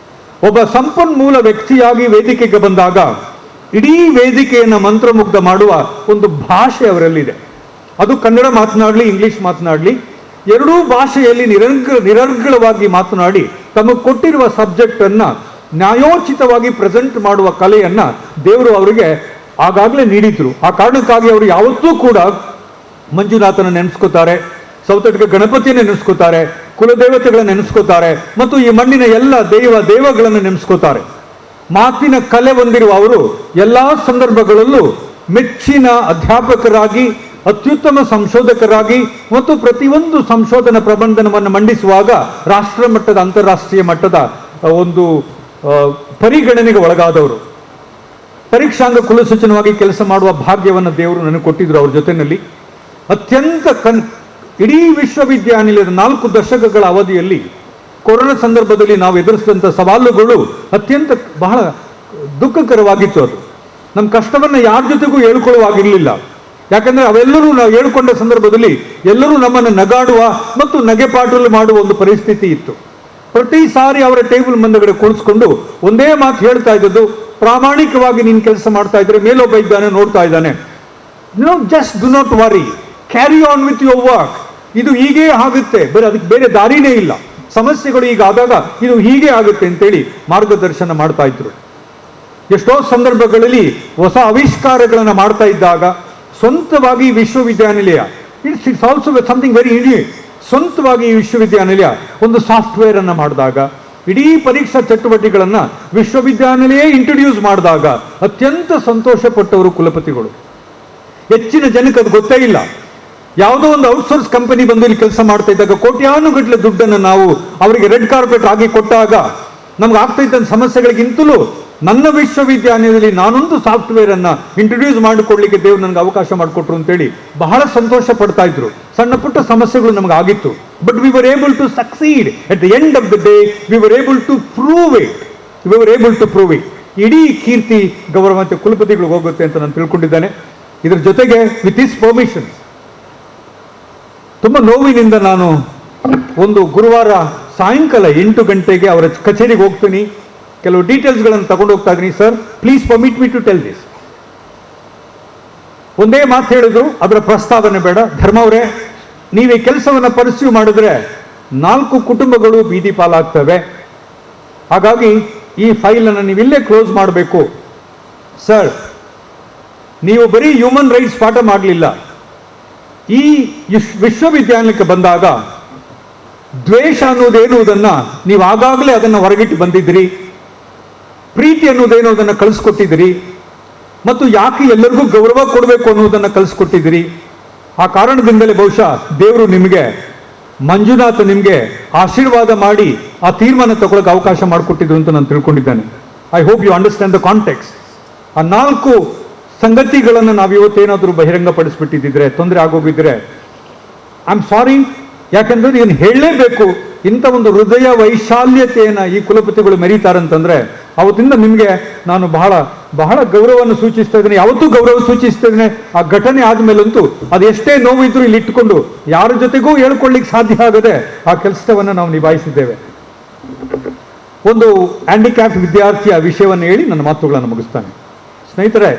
ಒಬ್ಬ ಸಂಪನ್ಮೂಲ ವ್ಯಕ್ತಿಯಾಗಿ ವೇದಿಕೆಗೆ ಬಂದಾಗ ಇಡೀ ವೇದಿಕೆಯನ್ನು ಮಂತ್ರಮುಗ್ಧ ಮಾಡುವ ಒಂದು ಭಾಷೆ ಅವರಲ್ಲಿದೆ. ಅದು ಕನ್ನಡ ಮಾತನಾಡಲಿ, ಇಂಗ್ಲಿಷ್ ಮಾತನಾಡಲಿ, ಎರಡೂ ಭಾಷೆಯಲ್ಲಿ ನಿರರ್ಗಳವಾಗಿ ಮಾತನಾಡಿ ತಮಗೆ ಕೊಟ್ಟಿರುವ ಸಬ್ಜೆಕ್ಟ್ ಅನ್ನ ನ್ಯಾಯೋಚಿತವಾಗಿ ಪ್ರೆಸೆಂಟ್ ಮಾಡುವ ಕಲೆಯನ್ನ ದೇವರು ಅವರಿಗೆ ಆಗಾಗಲೇ ನೀಡಿದ್ರು. ಆ ಕಾರಣಕ್ಕಾಗಿ ಅವರು ಯಾವತ್ತೂ ಕೂಡ ಮಂಜುನಾಥನ ನೆನೆಸ್ಕೋತಾರೆ, ಸೌತಡ್ಕ ಗಣಪತಿಯನ್ನು ನೆನೆಸ್ಕೋತಾರೆ, ಕುಲದೇವತೆಗಳನ್ನು ನೆನೆಸ್ಕೋತಾರೆ, ಮತ್ತು ಈ ಮಣ್ಣಿನ ಎಲ್ಲ ದೇವಗಳನ್ನು ನೆನೆಸ್ಕೋತಾರೆ. ಮಾತಿನ ಕಲೆ ಹೊಂದಿರುವ ಅವರು ಎಲ್ಲಾ ಸಂದರ್ಭಗಳಲ್ಲೂ ಮೆಚ್ಚಿನ ಅಧ್ಯಾಪಕರಾಗಿ, ಅತ್ಯುತ್ತಮ ಸಂಶೋಧಕರಾಗಿ ಮತ್ತು ಪ್ರತಿಯೊಂದು ಸಂಶೋಧನಾ ಪ್ರಬಂಧನವನ್ನು ಮಂಡಿಸುವಾಗ ರಾಷ್ಟ್ರ ಮಟ್ಟದ, ಅಂತಾರಾಷ್ಟ್ರೀಯ ಮಟ್ಟದ ಒಂದು ಪರಿಗಣನೆಗೆ ಒಳಗಾದವರು. ಪರೀಕ್ಷಾಂಗ ಕುಲಸಚಿವನಾಗಿ ಕೆಲಸ ಮಾಡುವ ಭಾಗ್ಯವನ್ನು ದೇವರು ನನಗೆ ಕೊಟ್ಟಿದ್ರು. ಅವ್ರ ಜೊತೆಯಲ್ಲಿ ಅತ್ಯಂತ ಇಡೀ ವಿಶ್ವವಿದ್ಯಾನಿಲಯದ 4 ದಶಕಗಳ ಅವಧಿಯಲ್ಲಿ ಕೊರೋನಾ ಸಂದರ್ಭದಲ್ಲಿ ನಾವು ಎದುರಿಸಿದಂಥ ಸವಾಲುಗಳು ಅತ್ಯಂತ ಬಹಳ ದುಃಖಕರವಾಗಿತ್ತು. ಅದು ನಮ್ಮ ಕಷ್ಟವನ್ನು ಯಾರ ಜೊತೆಗೂ ಹೇಳ್ಕೊಳ್ಳುವಾಗಿರಲಿಲ್ಲ. ಯಾಕಂದ್ರೆ ಅವೆಲ್ಲರೂ ನಾವು ಹೇಳ್ಕೊಂಡ ಸಂದರ್ಭದಲ್ಲಿ ಎಲ್ಲರೂ ನಮ್ಮನ್ನು ನಗಾಡುವ ಮತ್ತು ನಗೆಪಾಟಲು ಮಾಡುವ ಒಂದು ಪರಿಸ್ಥಿತಿ ಇತ್ತು. ಪ್ರತಿ ಸಾರಿ ಅವರ ಟೇಬಲ್ ಮುಂದಗಡೆ ಕುಳಿಸ್ಕೊಂಡು ಒಂದೇ ಮಾತು ಹೇಳ್ತಾ ಇದ್ದದ್ದು, ಪ್ರಾಮಾಣಿಕವಾಗಿ ನೀನು ಕೆಲಸ ಮಾಡ್ತಾ ಇದ್ರೆ ಮೇಲೊಬ್ಬ ಇದ್ದಾನೆ ನೋಡ್ತಾ ಇದ್ದಾನೆ, just do not worry, carry on with your work. ಇದು ಹೀಗೇ ಆಗುತ್ತೆ, ಅದಕ್ಕೆ ಬೇರೆ ದಾರಿನೇ ಇಲ್ಲ. ಸಮಸ್ಯೆಗಳು ಈಗ ಆದಾಗ ಇದು ಹೀಗೆ ಆಗುತ್ತೆ ಅಂತೇಳಿ ಮಾರ್ಗದರ್ಶನ ಮಾಡ್ತಾ ಇದ್ರು. ಎಷ್ಟೋ ಸಂದರ್ಭಗಳಲ್ಲಿ ಹೊಸ ಆವಿಷ್ಕಾರಗಳನ್ನು ಮಾಡ್ತಾ ಇದ್ದಾಗ ಸ್ವಂತವಾಗಿ ವಿಶ್ವವಿದ್ಯಾನಿಲಯ, it's also something very unique. ಸ್ವಂತವಾಗಿ ಈ ವಿಶ್ವವಿದ್ಯಾನಿಲಯ ಒಂದು ಸಾಫ್ಟ್ವೇರ್ ಅನ್ನು ಮಾಡಿದಾಗ, ಇಡೀ ಪರೀಕ್ಷಾ ಚಟುವಟಿಕೆಗಳನ್ನ ವಿಶ್ವವಿದ್ಯಾನಿಲಯ ಇಂಟ್ರೊಡ್ಯೂಸ್ ಮಾಡಿದಾಗ ಅತ್ಯಂತ ಸಂತೋಷ ಪಟ್ಟವರು ಕುಲಪತಿಗಳು. ಹೆಚ್ಚಿನ ಜನಕ್ಕೆ ಅದು ಗೊತ್ತೇ ಇಲ್ಲ. ಯಾವುದೋ ಒಂದು ಔಟ್ಸೋರ್ಸ್ ಕಂಪನಿ ಬಂದು ಇಲ್ಲಿ ಕೆಲಸ ಮಾಡ್ತಾ ಇದ್ದಾಗ ಕೋಟ್ಯಾನುಗಟ್ಟಲೆ ದುಡ್ಡನ್ನು ನಾವು ಅವರಿಗೆ ರೆಡ್ ಕಾರ್ಪೆಟ್ ಆಗಿ ಕೊಟ್ಟಾಗ ನಮ್ಗೆ ಆಗ್ತಾ ಇದ್ದ ಸಮಸ್ಯೆಗಳಿಗಿಂತಲೂ ನನ್ನ ವಿಶ್ವವಿದ್ಯಾನಿಲಯದಲ್ಲಿ ನಾನೊಂದು ಸಾಫ್ಟ್ವೇರ್ ಅನ್ನ ಇಂಟ್ರೊಡ್ಯೂಸ್ ಮಾಡಿಕೊಡ್ಲಿಕ್ಕೆ ದೇವರು ನನಗೆ ಅವಕಾಶ ಮಾಡಿಕೊಟ್ರು ಅಂತೇಳಿ ಬಹಳ ಸಂತೋಷ ಪಡ್ತಾ ಇದ್ರು. ಸಣ್ಣ ಪುಟ್ಟ ಸಮಸ್ಯೆಗಳು ನಮ್ಗೆ ಆಗಿತ್ತು, but we were able to succeed at the end of the day. We were able to prove it. ಇಡೀ ಕೀರ್ತಿ ಗೌರವ ಮತ್ತು ಕುಲಪತಿಗಳಿಗೆ ಹೋಗುತ್ತೆ ಅಂತ ನಾನು ತಿಳ್ಕೊಂಡಿದ್ದೇನೆ. ಇದ್ರ ಜೊತೆಗೆ ವಿತ್ ಹಿಸ್ ಪರ್ಮಿಷನ್ ತುಂಬಾ ನೋವಿನಿಂದ ನಾನು ಒಂದು ಗುರುವಾರ ಸಾಯಂಕಾಲ 8 ಗಂಟೆಗೆ ಅವರ ಕಚೇರಿಗೆ ಹೋಗ್ತೀನಿ. ಕೆಲವು ಡೀಟೇಲ್ಸ್ಗಳನ್ನು ತಗೊಂಡು ಹೋಗ್ತಾ ಇದ್ದೀನಿ. Sir, please permit me to tell this. ಒಂದೇ ಮಾತು ಹೇಳಿದ್ರು, ಅದರ ಪ್ರಸ್ತಾವನೆ ಬೇಡ. ಧರ್ಮ ಅವರೇ, ನೀವು ಈ ಕೆಲಸವನ್ನು ಪರ್ಸ್ಯೂ ಮಾಡಿದ್ರೆ 4 ಕುಟುಂಬಗಳು ಬೀದಿ ಪಾಲಾಗ್ತವೆ. ಹಾಗಾಗಿ ಈ ಫೈಲ್ ಅನ್ನು ನೀವು ಇಲ್ಲೇ ಕ್ಲೋಸ್ ಮಾಡಬೇಕು. ಸರ್, ನೀವು ಬರೀ ಹ್ಯೂಮನ್ ರೈಟ್ಸ್ ಪಾಠ ಮಾಡಲಿಲ್ಲ. ಈ ವಿಶ್ವವಿದ್ಯಾನಿಲಯಕ್ಕೆ ಬಂದಾಗ ದ್ವೇಷ ಅನ್ನೋದೇನುವುದನ್ನ ನೀವು ಆಗಾಗಲೇ ಅದನ್ನು ಹೊರಗಿಟ್ಟು ಬಂದಿದ್ದೀರಿ. ಪ್ರೀತಿ ಅನ್ನೋದೇನೋ ಅದನ್ನು ಕಳಿಸ್ಕೊಟ್ಟಿದ್ದೀರಿ. ಮತ್ತು ಯಾಕೆ ಎಲ್ಲರಿಗೂ ಗೌರವ ಕೊಡಬೇಕು ಅನ್ನೋದನ್ನು ಕಲಿಸ್ಕೊಟ್ಟಿದ್ದೀರಿ. ಆ ಕಾರಣದಿಂದಲೇ ಬಹುಶಃ ದೇವರು ನಿಮಗೆ, ಮಂಜುನಾಥ್ ನಿಮಗೆ ಆಶೀರ್ವಾದ ಮಾಡಿ ಆ ತೀರ್ಮಾನ ತಗೊಳ್ಳೋಕೆ ಅವಕಾಶ ಮಾಡಿಕೊಟ್ಟಿದ್ರು ಅಂತ ನಾನು ತಿಳ್ಕೊಂಡಿದ್ದೇನೆ. I hope you understand the context. ಆ 4 ಸಂಗತಿಗಳನ್ನು ನಾವು ಇವತ್ತೇನಾದರೂ ಬಹಿರಂಗಪಡಿಸ್ಬಿಟ್ಟಿದ್ರೆ, ತೊಂದರೆ ಆಗೋಗಿದ್ರೆ ಐ ಆಮ್ ಸಾರಿ. ಯಾಕಂದ್ರೆ ಇದನ್ನು ಹೇಳಲೇಬೇಕು. ಇಂಥ ಒಂದು ಹೃದಯ ವೈಶಾಲ್ಯತೆಯನ್ನು ಈ ಕುಲಪತಿಗಳು ಮೆರೀತಾರಂತಂದ್ರೆ ಅವತ್ತಿಂದ ನಿಮಗೆ ನಾನು ಬಹಳ ಬಹಳ ಗೌರವವನ್ನು ಸೂಚಿಸ್ತಾ ಇದ್ದೇನೆ. ಯಾವತ್ತೂ ಗೌರವ ಸೂಚಿಸ್ತಾ ಇದ್ದೇನೆ. ಆ ಘಟನೆ ಆದ್ಮೇಲಂತೂ ಅದು ಎಷ್ಟೇ ನೋವಿದ್ರು ಇಲ್ಲಿ ಇಟ್ಟುಕೊಂಡು ಯಾರ ಜೊತೆಗೂ ಹೇಳ್ಕೊಳ್ಳಿಕ್ಕೆ ಸಾಧ್ಯ ಆಗದೆ ಆ ಕೆಲಸವನ್ನು ನಾವು ನಿಭಾಯಿಸಿದ್ದೇವೆ. ಒಂದು ಹ್ಯಾಂಡಿಕ್ಯಾಪ್ ವಿದ್ಯಾರ್ಥಿಯ ವಿಷಯವನ್ನು ಹೇಳಿ ನನ್ನ ಮಾತುಗಳನ್ನು ಮುಗಿಸ್ತಾನೆ. ಸ್ನೇಹಿತರೆ,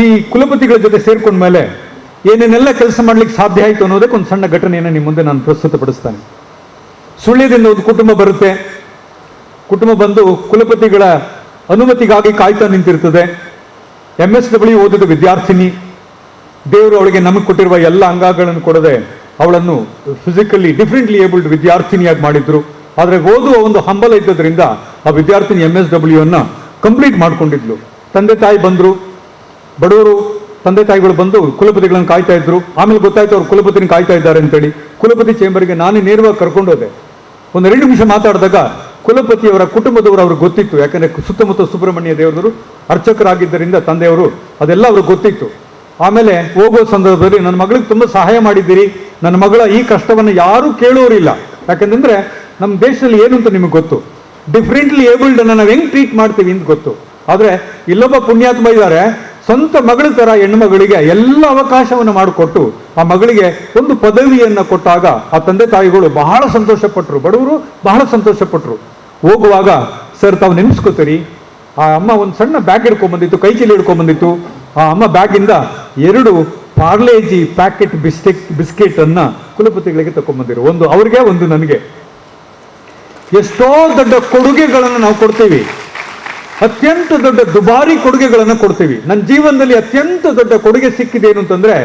ಈ ಕುಲಪತಿಗಳ ಜೊತೆ ಸೇರ್ಕೊಂಡ ಮೇಲೆ ಏನೇನೆಲ್ಲ ಕೆಲಸ ಮಾಡ್ಲಿಕ್ಕೆ ಸಾಧ್ಯ ಆಯಿತು ಅನ್ನೋದಕ್ಕೆ ಒಂದು ಸಣ್ಣ ಘಟನೆಯನ್ನು ನಿಮ್ಮ ಮುಂದೆ ನಾನು ಪ್ರಸ್ತುತಪಡಿಸ್ತಾನೆ. ಸುಳ್ಯದಿಂದ ಒಂದು ಕುಟುಂಬ ಬರುತ್ತೆ. ಕುಟುಂಬ ಬಂದು ಕುಲಪತಿಗಳ ಅನುಮತಿಗಾಗಿ ಕಾಯ್ತಾ ನಿಂತಿರ್ತದೆ. MSW ಓದಿದ ವಿದ್ಯಾರ್ಥಿನಿ. ದೇವರು ಅವಳಿಗೆ ನಮಗೆ ಕೊಟ್ಟಿರುವ ಎಲ್ಲ ಅಂಗಗಳನ್ನು ಕೊಡದೆ ಅವಳನ್ನು ಫಿಸಿಕಲಿ ಡಿಫ್ರೆಂಟ್ಲಿ ಏಬಲ್ಡ್ ವಿದ್ಯಾರ್ಥಿನಿಯಾಗಿ ಮಾಡಿದ್ರು. ಆದರೆ ಓದುವ ಒಂದು ಹಂಬಲ ಇದ್ದದ್ರಿಂದ ಆ ವಿದ್ಯಾರ್ಥಿನಿ MSW ಅನ್ನ ಕಂಪ್ಲೀಟ್ ಮಾಡ್ಕೊಂಡಿದ್ಲು. ತಂದೆ ತಾಯಿ ಬಂದ್ರು, ಬಡವರು ತಂದೆ ತಾಯಿಗಳು ಬಂದು ಕುಲಪತಿಗಳನ್ನು ಕಾಯ್ತಾ ಇದ್ರು. ಆಮೇಲೆ ಗೊತ್ತಾಯ್ತು ಅವ್ರು ಕುಲಪತಿನ ಕಾಯ್ತಾ ಇದ್ದಾರೆ ಅಂತೇಳಿ ಕುಲಪತಿ ಚೇಂಬರ್ಗೆ ನಾನೇ ನೇರವಾಗಿ ಕರ್ಕೊಂಡೋದೆ. ಒಂದು 2 ನಿಮಿಷ ಮಾತಾಡಿದಾಗ ಕುಲಪತಿಯವರ ಕುಟುಂಬದವರು ಅವ್ರಿಗೆ ಗೊತ್ತಿತ್ತು. ಯಾಕಂದ್ರೆ ಸುತ್ತಮುತ್ತ ಸುಬ್ರಹ್ಮಣ್ಯ ದೇವರವರು ಅರ್ಚಕರಾಗಿದ್ದರಿಂದ ತಂದೆಯವರು ಅದೆಲ್ಲ ಅವ್ರಿಗೆ ಗೊತ್ತಿತ್ತು. ಆಮೇಲೆ ಹೋಗೋ ಸಂದರ್ಭದಲ್ಲಿ ನನ್ನ ಮಗಳಿಗೆ ತುಂಬ ಸಹಾಯ ಮಾಡಿದ್ದೀರಿ, ನನ್ನ ಮಗಳ ಈ ಕಷ್ಟವನ್ನು ಯಾರೂ ಕೇಳೋರಿಲ್ಲ. ಯಾಕಂತಂದ್ರೆ ನಮ್ಮ ದೇಶದಲ್ಲಿ ಏನು ಅಂತ ನಿಮಗೆ ಗೊತ್ತು. ಡಿಫ್ರೆಂಟ್ಲಿ ಏಬಲ್ಡ್ ಅನ್ನ ನಾವು ಹೆಂಗ್ ಟ್ರೀಟ್ ಮಾಡ್ತೀವಿ ಅಂತ ಗೊತ್ತು. ಆದ್ರೆ ಇಲ್ಲೊಬ್ಬ ಪುಣ್ಯಾತ್ಮ ಇದ್ದಾರೆ, ಸ್ವಂತ ಮಗಳ ತರ ಹೆಣ್ಣುಮಗಳಿಗೆ ಎಲ್ಲ ಅವಕಾಶವನ್ನು ಮಾಡಿಕೊಟ್ಟು ಆ ಮಗಳಿಗೆ ಒಂದು ಪದವಿಯನ್ನು ಕೊಟ್ಟಾಗ ಆ ತಂದೆ ತಾಯಿಗಳು ಬಹಳ ಸಂತೋಷ ಪಟ್ರು. ಬಡವರು ಬಹಳ ಸಂತೋಷ ಪಟ್ರು. ಹೋಗುವಾಗ, ಸರ್ ತಾವು ನೆನೆಸ್ಕೋತೀರಿ, ಆ ಅಮ್ಮ ಒಂದು ಸಣ್ಣ ಬ್ಯಾಗ್ ಹಿಡ್ಕೊಂಡ್ಬಂದಿತ್ತು, ಕೈ ಚೀಲ ಹಿಡ್ಕೊಂಡ್ಬಂದಿತ್ತು. ಆ ಅಮ್ಮ ಬ್ಯಾಗಿಂದ 2 ಪಾರ್ಲೇಜಿ ಪ್ಯಾಕೆಟ್ ಬಿಸ್ಕೆಟ್ ಅನ್ನ ಕುಲಪತಿಗಳಿಗೆ ತಗೊಂಡ್ಬಂದಿರು. ಒಂದು ಅವ್ರಿಗೆ, ಒಂದು ನನಗೆ. ಎಷ್ಟೋ ದೊಡ್ಡ ಕೊಡುಗೆಗಳನ್ನು ನಾವು ಕೊಡ್ತೀವಿ, ಅತ್ಯಂತ ದೊಡ್ಡ ದುಬಾರಿ ಕೊಡುಗೆಗಳನ್ನು ಕೊಡ್ತೀವಿ. ನನ್ನ ಜೀವನದಲ್ಲಿ ಅತ್ಯಂತ ದೊಡ್ಡ ಕೊಡುಗೆ ಸಿಕ್ಕಿದೆ ಏನು ಅಂತಂದ್ರೆ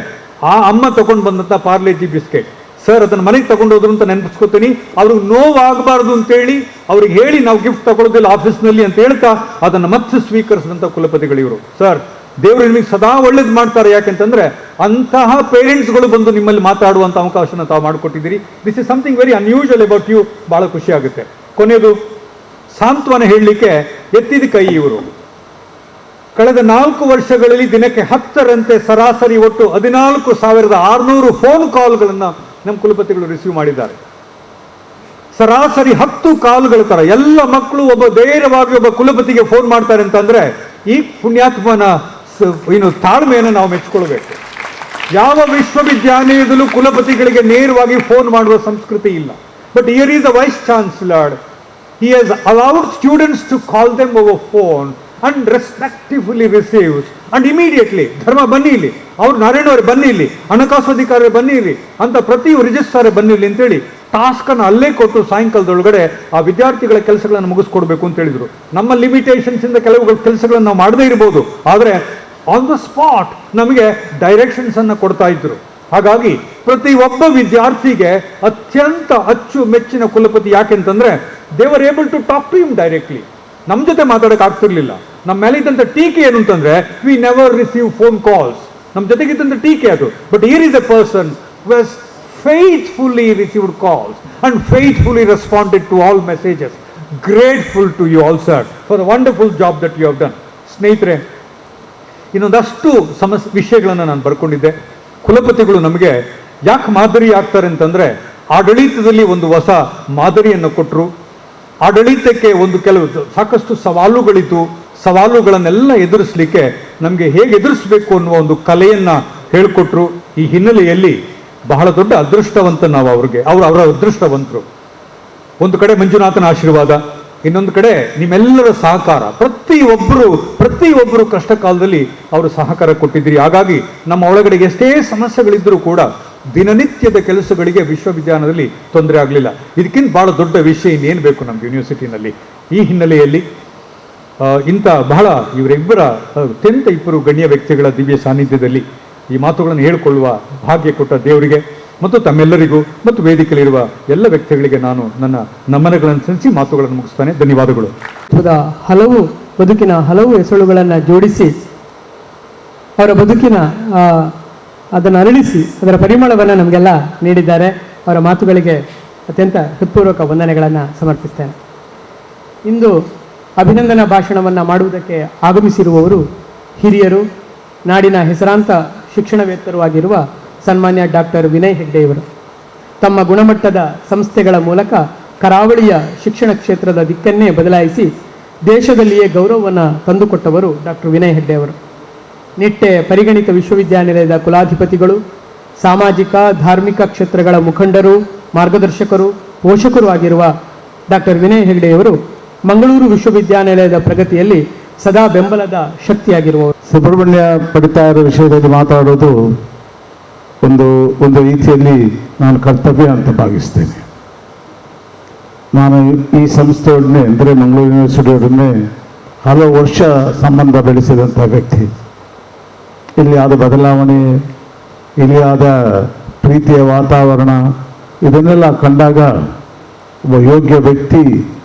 ಆ ಅಮ್ಮ ತಗೊಂಡು ಬಂದಂತ ಪಾರ್ಲೇಜಿ ಬಿಸ್ಕೆಟ್. ಸರ್ ಅದನ್ನು ಮನೆಗೆ ತಗೊಂಡೋದ್ರು ಅಂತ ನೆನಪಿಸ್ಕೊತೀನಿ. ಅವ್ರಿಗೆ ನೋವಾಗಬಾರ್ದು ಅಂತೇಳಿ ಅವ್ರಿಗೆ ಹೇಳಿ ನಾವು ಗಿಫ್ಟ್ ತಗೊಳ್ಳೋದಿಲ್ಲ ಆಫೀಸ್ನಲ್ಲಿ ಅಂತ ಹೇಳ್ತಾ ಅದನ್ನು ಮತ್ತೆ ಸ್ವೀಕರಿಸಿದಂಥ ಕುಲಪತಿಗಳು ಇವರು. ಸರ್, ದೇವರು ನಿಮಗೆ ಸದಾ ಒಳ್ಳೇದು ಮಾಡ್ತಾರೆ. ಯಾಕೆಂತಂದ್ರೆ ಅಂತಹ ಪೇರೆಂಟ್ಸ್ಗಳು ಬಂದು ನಿಮ್ಮಲ್ಲಿ ಮಾತಾಡುವಂಥ ಅವಕಾಶನ ತಾವು ಮಾಡಿಕೊಟ್ಟಿದ್ದೀರಿ. This is something very unusual about you. ಬಹಳ ಖುಷಿ ಆಗುತ್ತೆ. ಕೊನೆಯದು ಸಾಂತ್ವನ ಹೇಳಲಿಕ್ಕೆ ಎತ್ತಿದ ಕೈ ಇವರು. ಕಳೆದ 4 ವರ್ಷಗಳಲ್ಲಿ ದಿನಕ್ಕೆ 10ರಂತೆ ಸರಾಸರಿ ಒಟ್ಟು 14,600 ಫೋನ್ ಕಾಲ್ಗಳನ್ನು ನಮ್ಮ ಕುಲಪತಿಗಳು ರಿಸೀವ್ ಮಾಡಿದ್ದಾರೆ. ಸರಾಸರಿ 10 ಕಾಲ್ಗಳ ತರ ಎಲ್ಲ ಮಕ್ಕಳು ಒಬ್ಬ ಧೈರ್ಯವಾಗಿ ಒಬ್ಬ ಕುಲಪತಿಗೆ ಫೋನ್ ಮಾಡ್ತಾರೆ ಅಂತಂದ್ರೆ ಈ ಪುಣ್ಯಾತ್ಮನ ತಾಳ್ಮೆಯನ್ನು ನಾವು ಮೆಚ್ಚಿಕೊಳ್ಬೇಕು. ಯಾವ ವಿಶ್ವವಿದ್ಯಾನಿಲಯದಲ್ಲೂ ಕುಲಪತಿಗಳಿಗೆ ನೇರವಾಗಿ ಫೋನ್ ಮಾಡುವ ಸಂಸ್ಕೃತಿ ಇಲ್ಲ. But here is the vice chancellor. He has allowed students to call them over phone and respectfully receives and immediately ಧರ್ಮ ಬನ್ನಿ ಇಲ್ಲಿ, ಅವ್ರು ನಾರಾಯಣವ್ರೆ ಬನ್ನಿ ಇಲ್ಲಿ, ಹಣಕಾಸು ಅಧಿಕಾರಿ ಬನ್ನಿ ಇಲ್ಲಿ ಅಂತ ಪ್ರತಿ ರಿಜಿಸ್ಟ್ರಾರ್ ಬನ್ನಿ ಇಲ್ಲಿ ಅಂತೇಳಿ ಟಾಸ್ಕ್ ಅನ್ನು ಅಲ್ಲೇ ಕೊಟ್ಟು ಸಾಯಂಕಾಲದೊಳಗಡೆ ಆ ವಿದ್ಯಾರ್ಥಿಗಳ ಕೆಲಸಗಳನ್ನು ಮುಗಿಸ್ಕೊಡ್ಬೇಕು ಅಂತ ಹೇಳಿದ್ರು. ನಮ್ಮ ಲಿಮಿಟೇಷನ್ಸ್ ಇಂದ ಕೆಲವು ಕೆಲಸಗಳನ್ನು ನಾವು ಮಾಡದೇ ಇರಬಹುದು, ಆದರೆ ಆನ್ ದ ಸ್ಪಾಟ್ ನಮಗೆ ಡೈರೆಕ್ಷನ್ಸ್ ಅನ್ನು ಕೊಡ್ತಾ ಇದ್ರು. ಹಾಗಾಗಿ ಪ್ರತಿ ಒಬ್ಬ ವಿದ್ಯಾರ್ಥಿಗೆ ಅತ್ಯಂತ ಅಚ್ಚುಮೆಚ್ಚಿನ ಕುಲಪತಿ. ಯಾಕೆಂತಂದ್ರೆ they were able to talk to him directly. ನಮ್ಮ ಜೊತೆ ಮಾತಾಡಕ್ಕೆ ಆಗ್ತಿರ್ಲಿಲ್ಲ. ನಮ್ಮ ಮೇಲೆ ಇದ್ದಂತ ಟೀಕೆ ಏನು ಅಂತಂದ್ರೆ we never receive phone calls. ನಮ್ಮ ಜೊತೆಗಿದ್ದಂತ ಟೀಕೆ ಅದು. But here is A person who has faithfully received calls and faithfully responded to all messages. Grateful to you all, sir, for the wonderful job that you have done. ಸ್ನೇಹಿತರೆ, ಇನ್ನೊಂದಷ್ಟು ವಿಷಯಗಳನ್ನು ನಾನು ಬರ್ಕೊಂಡಿದ್ದೆ. ಕುಲಪತಿಗಳು ನಮಗೆ ಯಾಕೆ ಮಾದರಿ ಆಗ್ತಾರೆ ಅಂತಂದ್ರೆ ಆಡಳಿತದಲ್ಲಿ ಒಂದು ಹೊಸ ಮಾದರಿಯನ್ನು ಕೊಟ್ಟರು. ಆಡಳಿತಕ್ಕೆ ಒಂದು ಕೆಲವು ಸಾಕಷ್ಟು ಸವಾಲುಗಳಿತ್ತು. ಸವಾಲುಗಳನ್ನೆಲ್ಲ ಎದುರಿಸಲಿಕ್ಕೆ ನಮಗೆ ಹೇಗೆ ಎದುರಿಸಬೇಕು ಅನ್ನುವ ಒಂದು ಕಲೆಯನ್ನ ಹೇಳಿಕೊಟ್ರು. ಈ ಹಿನ್ನೆಲೆಯಲ್ಲಿ ಬಹಳ ದೊಡ್ಡ ಅದೃಷ್ಟವಂತ ನಾವು ಅವ್ರಿಗೆ, ಅವರ ಅದೃಷ್ಟವಂತರು. ಒಂದು ಕಡೆ ಮಂಜುನಾಥನ ಆಶೀರ್ವಾದ, ಇನ್ನೊಂದು ಕಡೆ ನಿಮ್ಮೆಲ್ಲರ ಸಹಕಾರ. ಪ್ರತಿಯೊಬ್ಬರು ಕಷ್ಟ ಕಾಲದಲ್ಲಿ ಅವರು ಸಹಕಾರ ಕೊಟ್ಟಿದ್ದೀರಿ. ಹಾಗಾಗಿ ನಮ್ಮ ಒಳಗಡೆ ಎಷ್ಟೇ ಸಮಸ್ಯೆಗಳಿದ್ರೂ ಕೂಡ ದಿನನಿತ್ಯದ ಕೆಲಸಗಳಿಗೆ ವಿಶ್ವವಿದ್ಯಾಲಯದಲ್ಲಿ ತೊಂದರೆ ಆಗಲಿಲ್ಲ. ಇದಕ್ಕಿಂತ ಬಹಳ ದೊಡ್ಡ ವಿಷಯ ಇನ್ನೇನು ಬೇಕು ನಮ್ಗೆ ಯೂನಿವರ್ಸಿಟಿನಲ್ಲಿ. ಈ ಹಿನ್ನೆಲೆಯಲ್ಲಿ ಇಂಥ ಬಹಳ ಇವರಿಬ್ಬರ ಅತ್ಯಂತ ಇಬ್ಬರು ಗಣ್ಯ ವ್ಯಕ್ತಿಗಳ ದಿವ್ಯ ಸಾನ್ನಿಧ್ಯದಲ್ಲಿ ಈ ಮಾತುಗಳನ್ನು ಹೇಳಿಕೊಳ್ಳುವ ಭಾಗ್ಯ ಕೊಟ್ಟ ದೇವರಿಗೆ ಮತ್ತು ತಮ್ಮೆಲ್ಲರಿಗೂ ಮತ್ತು ವೇದಿಕೆಯಲ್ಲಿರುವ ಎಲ್ಲ ವ್ಯಕ್ತಿಗಳಿಗೆ ನಾನು ನನ್ನ ನಮನಗಳನ್ನು ಸಲ್ಲಿಸಿ ಮಾತುಗಳನ್ನು ಮುಗಿಸ್ತಾನೆ. ಧನ್ಯವಾದಗಳು. ಬದುಕಿನ ಹಲವು ಎಸಳುಗಳನ್ನು ಜೋಡಿಸಿ ಅವರ ಬದುಕಿನ ಅದನ್ನು ಅರಳಿಸಿ ಅದರ ಪರಿಮಳವನ್ನು ನಮಗೆಲ್ಲ ನೀಡಿದ್ದಾರೆ. ಅವರ ಮಾತುಗಳಿಗೆ ಅತ್ಯಂತ ಹೃತ್ಪೂರ್ವಕ ವಂದನೆಗಳನ್ನು ಸಮರ್ಪಿಸ್ತೇನೆ. ಇಂದು ಅಭಿನಂದನಾ ಭಾಷಣವನ್ನು ಮಾಡುವುದಕ್ಕೆ ಆಗಮಿಸಿರುವವರು ಹಿರಿಯರು, ನಾಡಿನ ಹೆಸರಾಂತ ಶಿಕ್ಷಣವೇತ್ತರೂ ಆಗಿರುವ ಸನ್ಮಾನ್ಯ ಡಾಕ್ಟರ್ ವಿನಯ್ ಹೆಗ್ಡೆಯವರು. ತಮ್ಮ ಗುಣಮಟ್ಟದ ಸಂಸ್ಥೆಗಳ ಮೂಲಕ ಕರಾವಳಿಯ ಶಿಕ್ಷಣ ಕ್ಷೇತ್ರದ ದಿಕ್ಕನ್ನೇ ಬದಲಾಯಿಸಿ ದೇಶದಲ್ಲಿಯೇ ಗೌರವವನ್ನು ತಂದುಕೊಟ್ಟವರು ಡಾಕ್ಟರ್ ವಿನಯ್ ಹೆಗ್ಡೆಯವರು. ನಿಟ್ಟೆ ಪರಿಗಣಿತ ವಿಶ್ವವಿದ್ಯಾನಿಲಯದ ಕುಲಾಧಿಪತಿಗಳು, ಸಾಮಾಜಿಕ ಧಾರ್ಮಿಕ ಕ್ಷೇತ್ರಗಳ ಮುಖಂಡರು, ಮಾರ್ಗದರ್ಶಕರು, ಪೋಷಕರು ಆಗಿರುವ ಡಾಕ್ಟರ್ ವಿನಯ್ ಹೆಗ್ಡೆಯವರು ಮಂಗಳೂರು ವಿಶ್ವವಿದ್ಯಾನಿಲಯದ ಪ್ರಗತಿಯಲ್ಲಿ ಸದಾ ಬೆಂಬಲದ ಶಕ್ತಿಯಾಗಿರುವವರು. ಸುಬ್ರಹ್ಮಣ್ಯ ಪಡಿತಾರ ವಿಷಯದಲ್ಲಿ ಮಾತಾಡೋದು ಒಂದು ರೀತಿಯಲ್ಲಿ ನಾನು ಕರ್ತವ್ಯ ಅಂತ ಭಾವಿಸ್ತೇನೆ. ನಾನು ಈ ಸಂಸ್ಥೆಯೊಡನೆ ಅಂದರೆ ಮಂಗಳೂರು ಯೂನಿವರ್ಸಿಟಿಯೊಡನೆ ಹಲವು ವರ್ಷ ಸಂಬಂಧ ಬೆಳೆಸಿದಂಥ ವ್ಯಕ್ತಿ. ಇಲ್ಲಿ ಆದ ಬದಲಾವಣೆ, ಇಲ್ಲಿ ಆದ ಪ್ರೀತಿಯ ವಾತಾವರಣ, ಇದನ್ನೆಲ್ಲ ಕಂಡಾಗ ಒಬ್ಬ ಯೋಗ್ಯ ವ್ಯಕ್ತಿ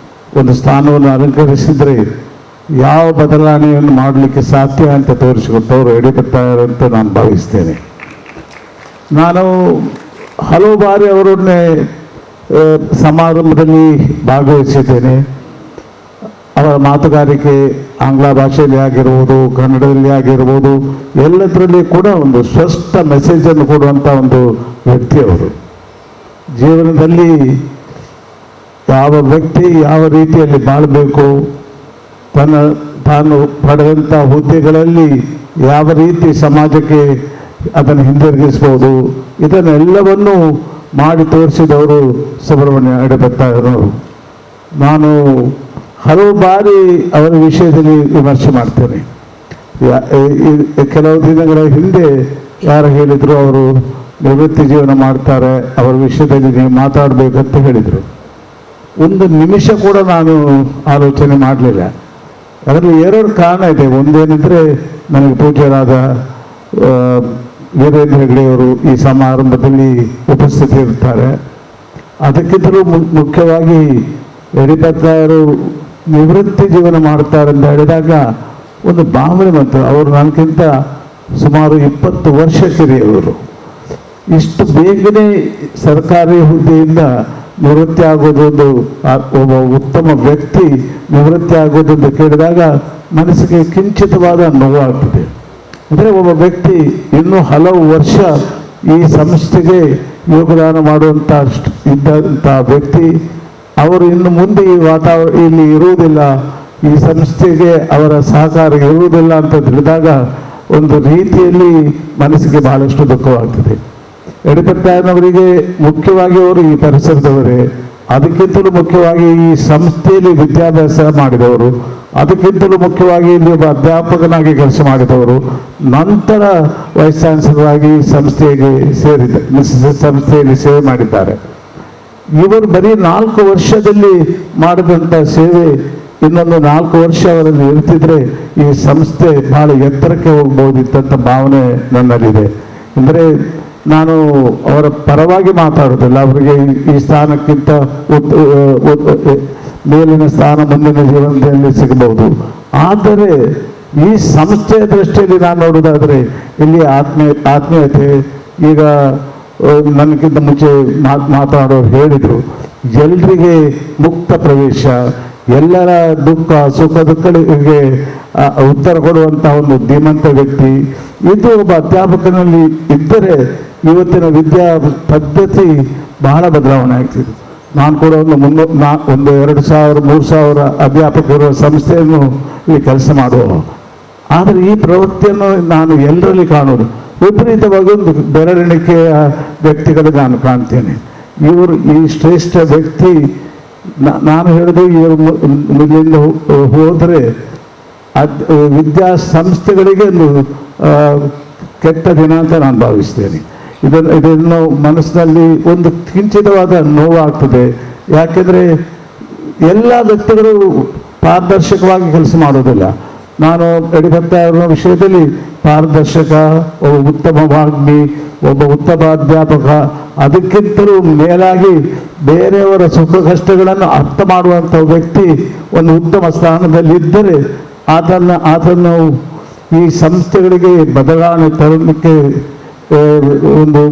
ಒಂದು ಸ್ಥಾನವನ್ನು ಅಲಂಕರಿಸಿದರೆ ಯಾವ ಬದಲಾವಣೆಯನ್ನು ಮಾಡಲಿಕ್ಕೆ ಸಾಧ್ಯ ಅಂತ ತೋರಿಸಿಕೊಟ್ಟವರು ಯಡಪಡ ನಾನು ಭಾವಿಸ್ತೇನೆ. ನಾನು ಹಲವು ಬಾರಿ ಅವರೊಡನೆ ಸಮಾರಂಭದಲ್ಲಿ ಭಾಗವಹಿಸಿದ್ದೇನೆ. ಅವರ ಮಾತುಗಾರಿಕೆ ಆಂಗ್ಲ ಭಾಷೆಯಲ್ಲಿ ಆಗಿರ್ಬೋದು, ಕನ್ನಡದಲ್ಲಿ ಆಗಿರ್ಬೋದು, ಎಲ್ಲದರಲ್ಲಿ ಕೂಡ ಒಂದು ಸ್ಪಷ್ಟ ಮೆಸೇಜನ್ನು ಕೊಡುವಂಥ ಒಂದು ವ್ಯಕ್ತಿ ಅವರು. ಜೀವನದಲ್ಲಿ ಯಾವ ವ್ಯಕ್ತಿ ಯಾವ ರೀತಿಯಲ್ಲಿ ಬಾಳಬೇಕು, ತಾನು ಪಡೆದಂಥ ಹುದ್ದೆಗಳಲ್ಲಿ ಯಾವ ರೀತಿ ಸಮಾಜಕ್ಕೆ ಅದನ್ನು ಹಿಂದಿರುಗಿಸ್ಬೋದು, ಇದನ್ನೆಲ್ಲವನ್ನೂ ಮಾಡಿ ತೋರಿಸಿದವರು ಸುಬ್ರಹ್ಮಣ್ಯ ಯಡಪಡ. ನಾನು ಹಲವು ಬಾರಿ ಅವರ ವಿಷಯದಲ್ಲಿ ವಿಮರ್ಶೆ ಮಾಡ್ತೇನೆ. ಕೆಲವು ದಿನಗಳ ಹಿಂದೆ ಯಾರು ಹೇಳಿದ್ರು, ಅವರು ನಿವೃತ್ತಿ ಜೀವನ ಮಾಡ್ತಾರೆ, ಅವರ ವಿಷಯದಲ್ಲಿ ನೀವು ಮಾತಾಡಬೇಕಂತ ಹೇಳಿದರು. ಒಂದು ನಿಮಿಷ ಕೂಡ ನಾನು ಆಲೋಚನೆ ಮಾಡಲಿಲ್ಲ. ಅದರಲ್ಲಿ ಎರಡು ಕಾರಣ ಇದೆ. ಒಂದೇನೆಂದರೆ, ನನಗೆ ಪೂಜ್ಯರಾದ ವೀರೇಂದ್ರ ಹೆಗ್ಡೆಯವರು ಈ ಸಮಾರಂಭದಲ್ಲಿ ಉಪಸ್ಥಿತರಿರ್ತಾರೆ. ಅದಕ್ಕಿಂತಲೂ ಮುಖ್ಯವಾಗಿ ಯಡಿಯೂರಪ್ಪನವರು ನಿವೃತ್ತಿ ಜೀವನ ಮಾಡ್ತಾರೆ ಅಂತ ಹೇಳಿದಾಗ ಒಂದು ಭಾವನೆ ಬಂತು. ಅವರು ನನಗಿಂತ ಸುಮಾರು 20 ವರ್ಷ ಕಿರಿಯವರು. ಇಷ್ಟು ಬೇಗನೆ ಸರ್ಕಾರಿ ಹುದ್ದೆಯಿಂದ ನಿವೃತ್ತಿ ಆಗೋದೊಂದು, ಒಬ್ಬ ಉತ್ತಮ ವ್ಯಕ್ತಿ ನಿವೃತ್ತಿ ಆಗೋದೊಂದು ಕೇಳಿದಾಗ ಮನಸ್ಸಿಗೆ ಕಿಂಚಿತವಾದ ನೋವಾಗ್ತದೆ. ಅಂದರೆ ಒಬ್ಬ ವ್ಯಕ್ತಿ ಇನ್ನೂ ಹಲವು ವರ್ಷ ಈ ಸಂಸ್ಥೆಗೆ ಯೋಗದಾನ ಮಾಡುವಂಥ ಇದ್ದಂಥ ವ್ಯಕ್ತಿ ಅವರು ಇನ್ನು ಮುಂದೆ ಈ ವಾತಾವರಣ ಇಲ್ಲಿ ಇರುವುದಿಲ್ಲ, ಈ ಸಂಸ್ಥೆಗೆ ಅವರ ಸಹಕಾರ ಇರುವುದಿಲ್ಲ ಅಂತ ತಿಳಿದಾಗ ಒಂದು ರೀತಿಯಲ್ಲಿ ಮನಸ್ಸಿಗೆ ಬಹಳಷ್ಟು ದುಃಖವಾಗ್ತದೆ. ಯಡಿಯೂರಪ್ಪನವರಿಗೆ ಮುಖ್ಯವಾಗಿ ಅವರು ಈ ಪರಿಸರದವರೇ, ಅದಕ್ಕಿಂತಲೂ ಮುಖ್ಯವಾಗಿ ಈ ಸಂಸ್ಥೆಯಲ್ಲಿ ವಿದ್ಯಾಭ್ಯಾಸ ಮಾಡಿದವರು, ಅದಕ್ಕಿಂತಲೂ ಮುಖ್ಯವಾಗಿ ಇಲ್ಲಿ ಒಬ್ಬ ಅಧ್ಯಾಪಕನಾಗಿ ಕೆಲಸ ಮಾಡಿದವರು, ನಂತರ ವೈಸ್ ಚಾನ್ಸಲರ್ ಆಗಿ ಸಂಸ್ಥೆಯಲ್ಲಿ ಸೇವೆ ಮಾಡಿದ್ದಾರೆ. ಇವರು ಬರೀ 4 ವರ್ಷದಲ್ಲಿ ಮಾಡಿದಂಥ ಸೇವೆ ಇನ್ನೊಂದು 4 ವರ್ಷ ಅವರಲ್ಲಿ ಇರ್ತಿದ್ರೆ ಈ ಸಂಸ್ಥೆ ಬಹಳ ಎತ್ತರಕ್ಕೆ ಹೋಗ್ಬೋದಿತ್ತಂತ ಭಾವನೆ ನನ್ನಲ್ಲಿದೆ. ಅಂದರೆ ನಾನು ಅವರ ಪರವಾಗಿ ಮಾತಾಡೋದಿಲ್ಲ, ಅವರಿಗೆ ಈ ಸ್ಥಾನಕ್ಕಿಂತ ಮೇಲಿನ ಸ್ಥಾನ ಮುಂದಿನ ಜೀವನದಲ್ಲಿ ಸಿಗಬಹುದು. ಆದರೆ ಈ ಸಂಸ್ಥೆಯ ದೃಷ್ಟಿಯಲ್ಲಿ ನಾನು ನೋಡೋದಾದರೆ ಇಲ್ಲಿ ಆತ್ಮೀಯತೆ, ಈಗ ನನಗಿಂತ ಮುಂಚೆ ಮಾತಾಡೋರು ಹೇಳಿದರು, ಎಲ್ರಿಗೆ ಮುಕ್ತ ಪ್ರವೇಶ, ಎಲ್ಲರ ದುಃಖ ಸುಖ ದುಃಖಗಳಿಗೆ ಉತ್ತರ ಕೊಡುವಂತಹ ಒಂದು ಧೀಮಂತ ವ್ಯಕ್ತಿ. ಇದು ಒಬ್ಬ ಅಧ್ಯಾಪಕನಲ್ಲಿ ಇದ್ದರೆ ಇವತ್ತಿನ ವಿದ್ಯಾ ಪದ್ಧತಿ ಬಹಳ ಬದಲಾವಣೆ ಆಗ್ತಿದೆ. ನಾನು ಕೂಡ ಒಂದು 2,000-3,000 ಅಧ್ಯಾಪಕರ ಸಂಸ್ಥೆಯನ್ನು ಇಲ್ಲಿ ಕೆಲಸ ಮಾಡುವ. ಆದರೆ ಈ ಪ್ರವೃತ್ತಿಯನ್ನು ನಾನು ಎಲ್ಲರಲ್ಲಿ ಕಾಣೋದು ವಿಪರೀತವಾಗಿ ಒಂದು ಬೆರಳೆಣಿಕೆಯ ವ್ಯಕ್ತಿಗಳು ನಾನು ಕಾಣ್ತೇನೆ. ಇವರು ಈ ಶ್ರೇಷ್ಠ ವ್ಯಕ್ತಿ, ನಾನು ಹೇಳಿದೆ ಇವರು ಇಲ್ಲಿಂದ ಹೋದರೆ ವಿದ್ಯಾಸಂಸ್ಥೆಗಳಿಗೆ ಒಂದು ಕೆಟ್ಟ ದಿನ ಅಂತ ನಾನು ಭಾವಿಸ್ತೇನೆ. ಇದನ್ನು ಮನಸ್ಸಿನಲ್ಲಿ ಒಂದು ಕಿಂಚಿತವಾದ ನೋವಾಗ್ತದೆ. ಯಾಕೆಂದರೆ ಎಲ್ಲ ವ್ಯಕ್ತಿಗಳು ಪಾರದರ್ಶಕವಾಗಿ ಕೆಲಸ ಮಾಡೋದಿಲ್ಲ. ನಾನು ಯಡಿಯೂರಪ್ಪನವರ ವಿಷಯದಲ್ಲಿ ಪಾರದರ್ಶಕ, ಒಬ್ಬ ಉತ್ತಮ ವಾಗ್ಮಿ, ಒಬ್ಬ ಉತ್ತಮ ಅಧ್ಯಾಪಕ, ಅದಕ್ಕಿಂತಲೂ ಮೇಲಾಗಿ ಬೇರೆಯವರ ಸುಖ ಕಷ್ಟಗಳನ್ನು ಅರ್ಥ ಮಾಡುವಂಥ ವ್ಯಕ್ತಿ ಒಂದು ಉತ್ತಮ ಸ್ಥಾನದಲ್ಲಿದ್ದರೆ ಆತನ್ನು ಈ ಸಂಸ್ಥೆಗಳಿಗೆ ಬದಲಾವಣೆ ತರಲಿಕ್ಕೆ ಒಂದು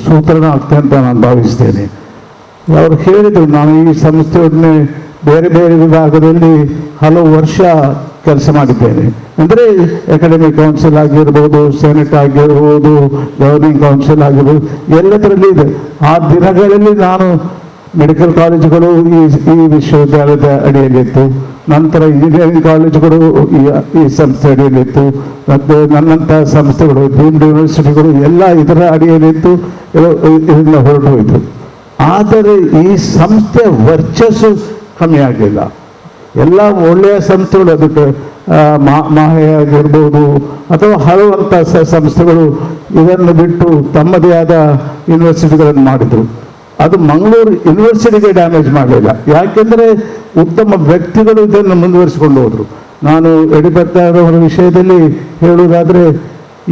ಸೂತ್ರನ ಆಗ್ತದೆ ಅಂತ ನಾನು ಭಾವಿಸ್ತೇನೆ. ಅವರು ಹೇಳಿದರು, ನಾನು ಈ ಸಂಸ್ಥೆಯೊಡನೆ ಬೇರೆ ಬೇರೆ ವಿಭಾಗದಲ್ಲಿ ಹಲವು ವರ್ಷ ಕೆಲಸ ಮಾಡಿದ್ದೇನೆ. ಅಂದರೆ ಅಕಾಡೆಮಿಕ್ ಕೌನ್ಸಿಲ್ ಆಗಿರ್ಬೋದು, ಸೆನೆಟ್ ಆಗಿರ್ಬೋದು, ಗವರ್ನಿಂಗ್ ಕೌನ್ಸಿಲ್ ಆಗಿರ್ಬೋದು, ಎಲ್ಲದರಲ್ಲಿ ಇದೆ. ಆ ದಿನಗಳಲ್ಲಿ ನಾನು ಮೆಡಿಕಲ್ ಕಾಲೇಜುಗಳು ಈ ವಿಶ್ವವಿದ್ಯಾಲಯದ ಅಡಿಯಲ್ಲಿತ್ತು, ನಂತರ ಇಂಜಿನಿಯರಿಂಗ್ ಕಾಲೇಜುಗಳು ಈ ಸಂಸ್ಥೆ ಅಡಿಯಲ್ಲಿತ್ತು, ಮತ್ತು ನನ್ನಂಥ ಸಂಸ್ಥೆಗಳು ಡೀಮ್ಡ್ ಯೂನಿವರ್ಸಿಟಿಗಳು ಎಲ್ಲ ಇದರ ಅಡಿಯಲ್ಲಿತ್ತು, ಇದರಿಂದ ಹೊರಟು ಹೋಯಿತು. ಆದರೆ ಈ ಸಂಸ್ಥೆಯ ವರ್ಚಸ್ಸು ಕಮ್ಮಿ ಆಗಲಿಲ್ಲ. ಎಲ್ಲ ಒಳ್ಳೆಯ ಸಂಸ್ಥೆಗಳು, ಅದಕ್ಕೆ ಮಾಹೆ ಆಗಿರ್ಬೋದು ಅಥವಾ ಹಲವಂಥ ಸಂಸ್ಥೆಗಳು ಇದನ್ನು ಬಿಟ್ಟು ತಮ್ಮದೇ ಆದ ಯೂನಿವರ್ಸಿಟಿಗಳನ್ನು ಮಾಡಿದರು. ಅದು ಮಂಗಳೂರು ಯೂನಿವರ್ಸಿಟಿಗೆ ಡ್ಯಾಮೇಜ್ ಮಾಡಲಿಲ್ಲ. ಯಾಕೆಂದರೆ ಉತ್ತಮ ವ್ಯಕ್ತಿಗಳು ಇದನ್ನು ಮುಂದುವರಿಸಿಕೊಂಡು ಹೋದರು. ನಾನು ಯಡಿಯೂರಪ್ಪನವರ ವಿಷಯದಲ್ಲಿ ಹೇಳುವುದಾದರೆ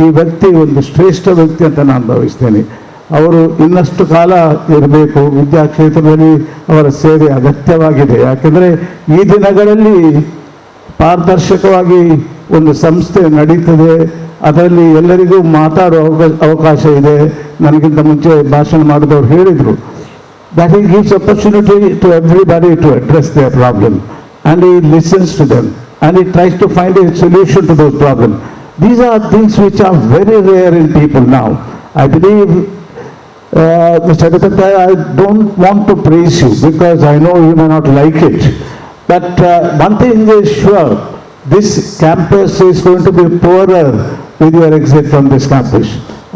ಈ ವ್ಯಕ್ತಿ ಒಂದು ಶ್ರೇಷ್ಠ ವ್ಯಕ್ತಿ ಅಂತ ನಾನು ಭಾವಿಸ್ತೇನೆ. ಅವರು ಇನ್ನಷ್ಟು ಕಾಲ ಇರಬೇಕು, ವಿದ್ಯಾಕ್ಷೇತ್ರದಲ್ಲಿ ಅವರ ಸೇವೆ ಅಗತ್ಯವಾಗಿದೆ. ಯಾಕೆಂದರೆ ಈ ದಿನಗಳಲ್ಲಿ ಪಾರದರ್ಶಕವಾಗಿ ಒಂದು ಸಂಸ್ಥೆ ನಡೀತದೆ, ಅದರಲ್ಲಿ ಎಲ್ಲರಿಗೂ ಮಾತಾಡುವ ಅವಕಾಶ ಇದೆ. ನನಗಿಂತ ಮುಂಚೆ ಭಾಷಣ ಮಾಡಿದವರು ಹೇಳಿದರು, that he gives opportunity to everybody to address their problem, and he listens to them, and he tries to find a solution to those problems. These are things which are very rare in people now. I believe, Mr. Yedappa, I don't want to praise you because I know you may not like it, but one thing is sure, this campus is going to be poorer with your exit from this campus.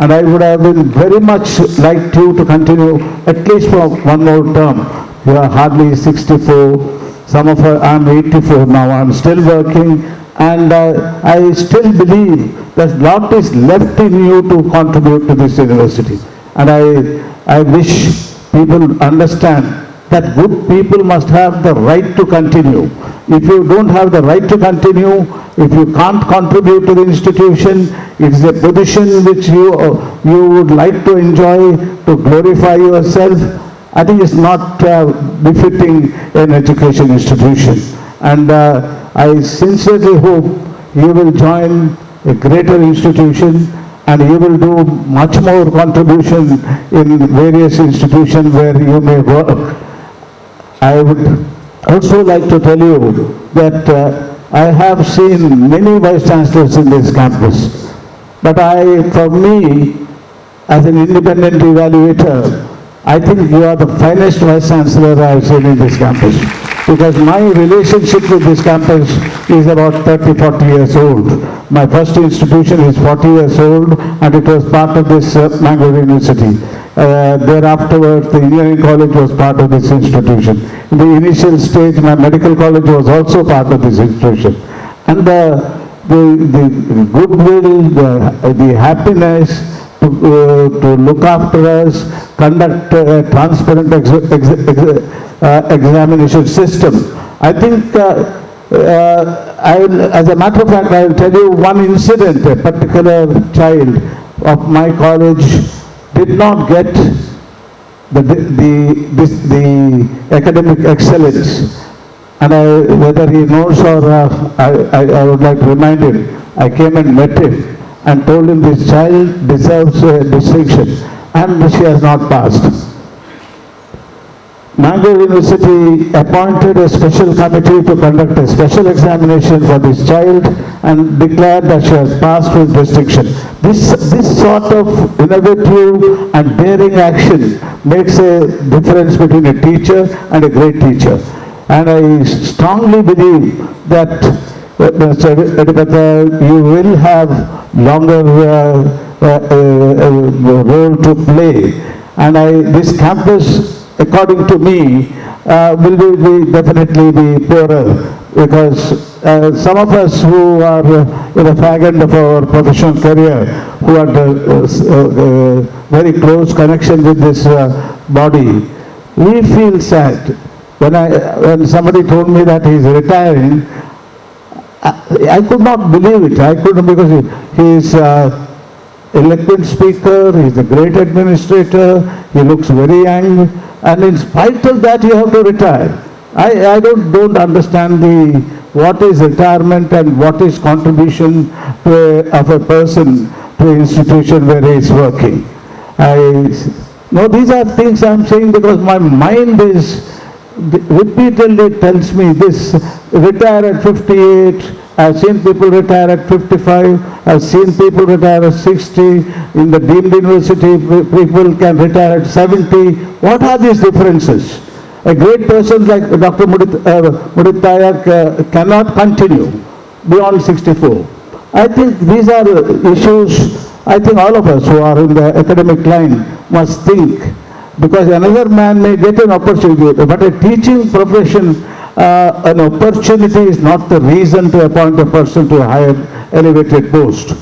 And I would have been very much liked you to continue at least for one more term. You are hardly 64. Some of us, I'm 84 now. I'm still working, and I still believe that lot is left in you to contribute to this university. And I wish people understand that good people must have the right to continue. If you don't have the right to continue, if you can't contribute to the institution, it is a position which you would like to enjoy, to glorify yourself. I think it's not befitting an education institution. And I sincerely hope you will join a greater institution and you will do much more contribution in various institutions where you may work. I would also like to tell you that I have seen many vice chancellors in this campus, but for me, as an independent evaluator, I think you are the finest vice chancellor I have seen in this campus, because my relationship with this campus is about 30-40 years old. My first institution is 40 years old, and it was part of this Mangalore University. Thereafter, the engineering college was part of this institution. In the initial stage, my medical college was also part of this institution. And the goodwill, the happiness to look after us, conduct a transparent examination system. I think, as a matter of fact, I will tell you one incident. A particular child of my college did not get the academic excellence, and whether he knows or I would like to remind him. I came and met him and told him this child deserves a distinction, and she has not passed. Mangalore University appointed a special committee to conduct a special examination for this child and declared that she has passed with distinction. This sort of innovative and daring action makes a difference between a teacher and a great teacher. And I strongly believe that Mr. Yadpata, you will have longer role to play. And this campus, according to me, will definitely be poorer, because some of us who are in the fag end of our professional career, who had very close connection with this body, we feel sad. When somebody told me that he is retiring, I could not believe it. I couldn't, because he is eloquent speaker, he is a great administrator, he looks very young, and in spite of that you have to retire. I don't understand what is retirement and what is contribution of a person to an institution where he is working. No, these are things I am saying because my mind is repeatedly tells me this. Retire at 58, I've seen people retire at 55, I've seen people retire at 60, in the deemed university people can retire at 70. What are these differences? A great person like Dr. Muditaya cannot continue beyond 64. I think these are issues I think all of us who are in the academic line must think, because another man may get an opportunity, but a teaching profession, an opportunity is not the reason to appoint a person to a higher elevated post.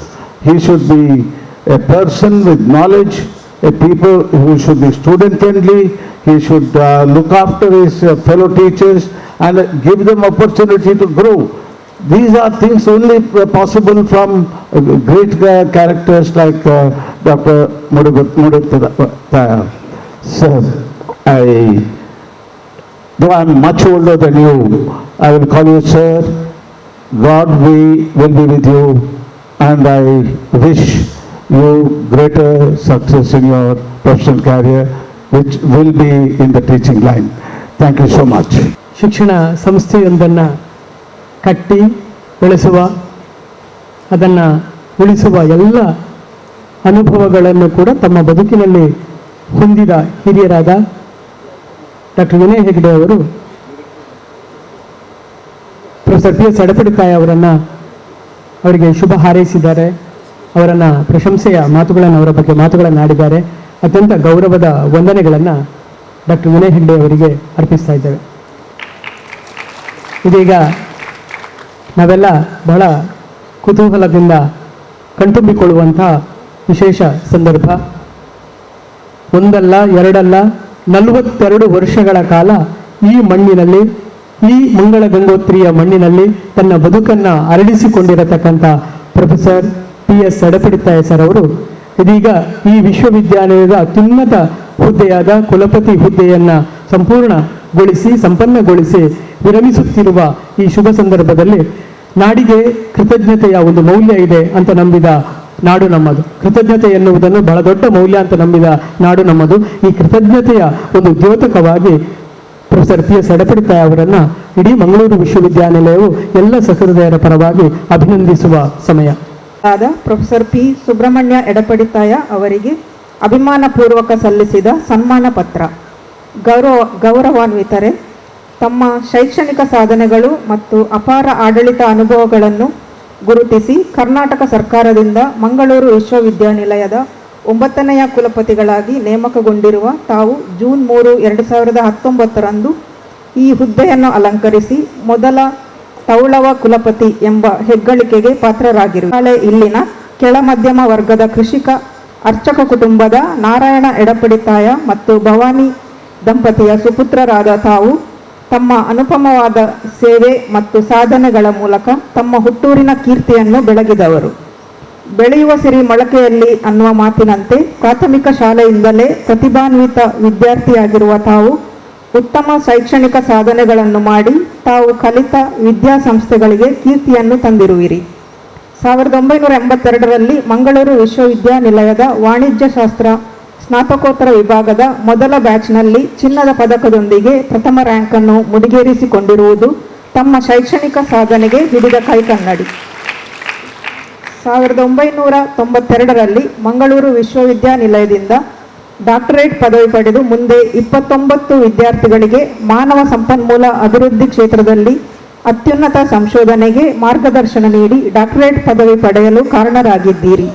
He should be a person with knowledge, a people who should be student friendly, he should look after his fellow teachers and give them opportunity to grow. These are things only possible from great characters like Dr. Muditaya. So, though I am much older than you, I will call you sir. God will be with you, and I wish you greater success in your professional career, which will be in the teaching line. Thank you so much. ಶಿಕ್ಷಣ ಸಂಸ್ಥೆಯೊಂದನ್ನು ಕಟ್ಟಿ ಬೆಳೆಸುವ, ಅದನ್ನು ಉಳಿಸುವ ಎಲ್ಲ ಅನುಭವಗಳನ್ನು ಕೂಡ ತಮ್ಮ ಬದುಕಿನಲ್ಲಿ ಹೊಂದಿದ ಹಿರಿಯರಾದ ಡಾಕ್ಟರ್ ವಿನಯ್ ಹೆಗ್ಡೆ ಅವರು ಪ್ರೊಫೆಸರ್ PS ಯಡಪಡಿತಾಯ ಅವರಿಗೆ ಶುಭ ಹಾರೈಸಿದ್ದಾರೆ. ಅವರನ್ನು ಪ್ರಶಂಸೆಯ ಮಾತುಗಳನ್ನು, ಅವರ ಬಗ್ಗೆ ಮಾತುಗಳನ್ನು ಆಡಿದ್ದಾರೆ. ಅತ್ಯಂತ ಗೌರವದ ವಂದನೆಗಳನ್ನು ಡಾಕ್ಟರ್ ವಿನಯ್ ಹೆಗ್ಡೆ ಅವರಿಗೆ ಅರ್ಪಿಸ್ತಾ ಇದ್ದೇವೆ. ಇದೀಗ ನಾವೆಲ್ಲ ಬಹಳ ಕುತೂಹಲದಿಂದ ಕಣ್ತುಂಬಿಕೊಳ್ಳುವಂಥ ವಿಶೇಷ ಸಂದರ್ಭ. ಒಂದಲ್ಲ ಎರಡಲ್ಲ 42 ವರ್ಷಗಳ ಕಾಲ ಈ ಮಣ್ಣಿನಲ್ಲಿ ಈ ಮಂಗಳ ಗಂಗೋತ್ರಿಯ ಮಣ್ಣಿನಲ್ಲಿ ತನ್ನ ಬದುಕನ್ನು ಅರಳಿಸಿಕೊಂಡಿರತಕ್ಕಂಥ ಪ್ರೊಫೆಸರ್ PS ಎಡಪಡಿತಾಯ ಸರ್ ಅವರು ಇದೀಗ ಈ ವಿಶ್ವವಿದ್ಯಾಲಯದ ಅತ್ಯುನ್ನತ ಹುದ್ದೆಯಾದ ಕುಲಪತಿ ಹುದ್ದೆಯನ್ನು ಸಂಪನ್ನಗೊಳಿಸಿ ವಿರಮಿಸುತ್ತಿರುವ ಈ ಶುಭ ಸಂದರ್ಭದಲ್ಲಿ ನಾಡಿಗೆ ಕೃತಜ್ಞತೆಯ ಒಂದು ಮೌಲ್ಯ ಇದೆ ಅಂತ ನಂಬಿದ ನಾಡು ನಮ್ಮದು. ಕೃತಜ್ಞತೆ ಎನ್ನುವುದನ್ನು ಬಹಳ ದೊಡ್ಡ ಮೌಲ್ಯ ಅಂತ ನಂಬಿದ ನಾಡು ನಮ್ಮದು. ಈ ಕೃತಜ್ಞತೆಯ ಒಂದು ದ್ಯೋತಕವಾಗಿ ಪ್ರೊಫೆಸರ್ PS ಎಡಪಡಿತಾಯ ಅವರನ್ನ ಇಡೀ ಮಂಗಳೂರು ವಿಶ್ವವಿದ್ಯಾನಿಲಯವು ಎಲ್ಲ ಸಹೃದಯರ ಪರವಾಗಿ ಅಭಿನಂದಿಸುವ ಸಮಯ. ಆದ ಪ್ರೊಫೆಸರ್ P. ಸುಬ್ರಹ್ಮಣ್ಯ ಎಡಪಡಿತಾಯ ಅವರಿಗೆ ಅಭಿಮಾನಪೂರ್ವಕ ಸಲ್ಲಿಸಿದ ಸನ್ಮಾನ ಪತ್ರ. ಗೌರವಾನ್ವಿತರೆ, ತಮ್ಮ ಶೈಕ್ಷಣಿಕ ಸಾಧನೆಗಳು ಮತ್ತು ಅಪಾರ ಆಡಳಿತ ಅನುಭವಗಳನ್ನು ಗುರುತಿಸಿ ಕರ್ನಾಟಕ ಸರ್ಕಾರದಿಂದ ಮಂಗಳೂರು ವಿಶ್ವವಿದ್ಯಾನಿಲಯದ 9ನೆಯ ಕುಲಪತಿಗಳಾಗಿ ನೇಮಕಗೊಂಡಿರುವ ತಾವು ಜೂನ್ 3, 2019ರಂದು ಈ ಹುದ್ದೆಯನ್ನು ಅಲಂಕರಿಸಿ ಮೊದಲ ತೌಳವ ಕುಲಪತಿ ಎಂಬ ಹೆಗ್ಗಳಿಕೆಗೆ ಪಾತ್ರರಾಗಿರು. ನಾಳೆ ಇಲ್ಲಿನ ಕೆಳ ಮಧ್ಯಮ ವರ್ಗದ ಕೃಷಿಕ ಅರ್ಚಕ ಕುಟುಂಬದ ನಾರಾಯಣ ಎಡಪಡಿತಾಯ ಮತ್ತು ಭವಾನಿ ದಂಪತಿಯ ಸುಪುತ್ರರಾದ ತಾವು ತಮ್ಮ ಅನುಪಮವಾದ ಸೇವೆ ಮತ್ತು ಸಾಧನೆಗಳ ಮೂಲಕ ತಮ್ಮ ಹುಟ್ಟೂರಿನ ಕೀರ್ತಿಯನ್ನು ಬೆಳಗಿದವರು. ಬೆಳೆಯುವ ಸಿರಿ ಮೊಳಕೆಯಲ್ಲಿ ಅನ್ನುವ ಮಾತಿನಂತೆ ಪ್ರಾಥಮಿಕ ಶಾಲೆಯಿಂದಲೇ ಪ್ರತಿಭಾನ್ವಿತ ವಿದ್ಯಾರ್ಥಿಯಾಗಿರುವ ತಾವು ಉತ್ತಮ ಶೈಕ್ಷಣಿಕ ಸಾಧನೆಗಳನ್ನು ಮಾಡಿ ತಾವು ಕಲಿತ ವಿದ್ಯಾಸಂಸ್ಥೆಗಳಿಗೆ ಕೀರ್ತಿಯನ್ನು ತಂದಿರುವಿರಿ. 1982ರಲ್ಲಿ ಮಂಗಳೂರು ವಿಶ್ವವಿದ್ಯಾನಿಲಯದ ವಾಣಿಜ್ಯಶಾಸ್ತ್ರ ಸ್ನಾತಕೋತ್ತರ ವಿಭಾಗದ ಮೊದಲ ಬ್ಯಾಚ್ನಲ್ಲಿ ಚಿನ್ನದ ಪದಕದೊಂದಿಗೆ ಪ್ರಥಮ ರ್ಯಾಂಕನ್ನು ಮುಡಿಗೇರಿಸಿಕೊಂಡಿರುವುದು ತಮ್ಮ ಶೈಕ್ಷಣಿಕ ಸಾಧನೆಗೆ ಹಿಡಿದ ಕೈಕನ್ನಡಿ. 1992ರಲ್ಲಿ ಮಂಗಳೂರು ವಿಶ್ವವಿದ್ಯಾನಿಲಯದಿಂದ ಡಾಕ್ಟರೇಟ್ ಪದವಿ ಪಡೆದು ಮುಂದೆ 29 ವಿದ್ಯಾರ್ಥಿಗಳಿಗೆ ಮಾನವ ಸಂಪನ್ಮೂಲ ಅಭಿವೃದ್ಧಿ ಕ್ಷೇತ್ರದಲ್ಲಿ ಅತ್ಯುನ್ನತ ಸಂಶೋಧನೆಗೆ ಮಾರ್ಗದರ್ಶನ ನೀಡಿ ಡಾಕ್ಟರೇಟ್ ಪದವಿ ಪಡೆಯಲು ಕಾರಣರಾಗಿದ್ದೀರಿ.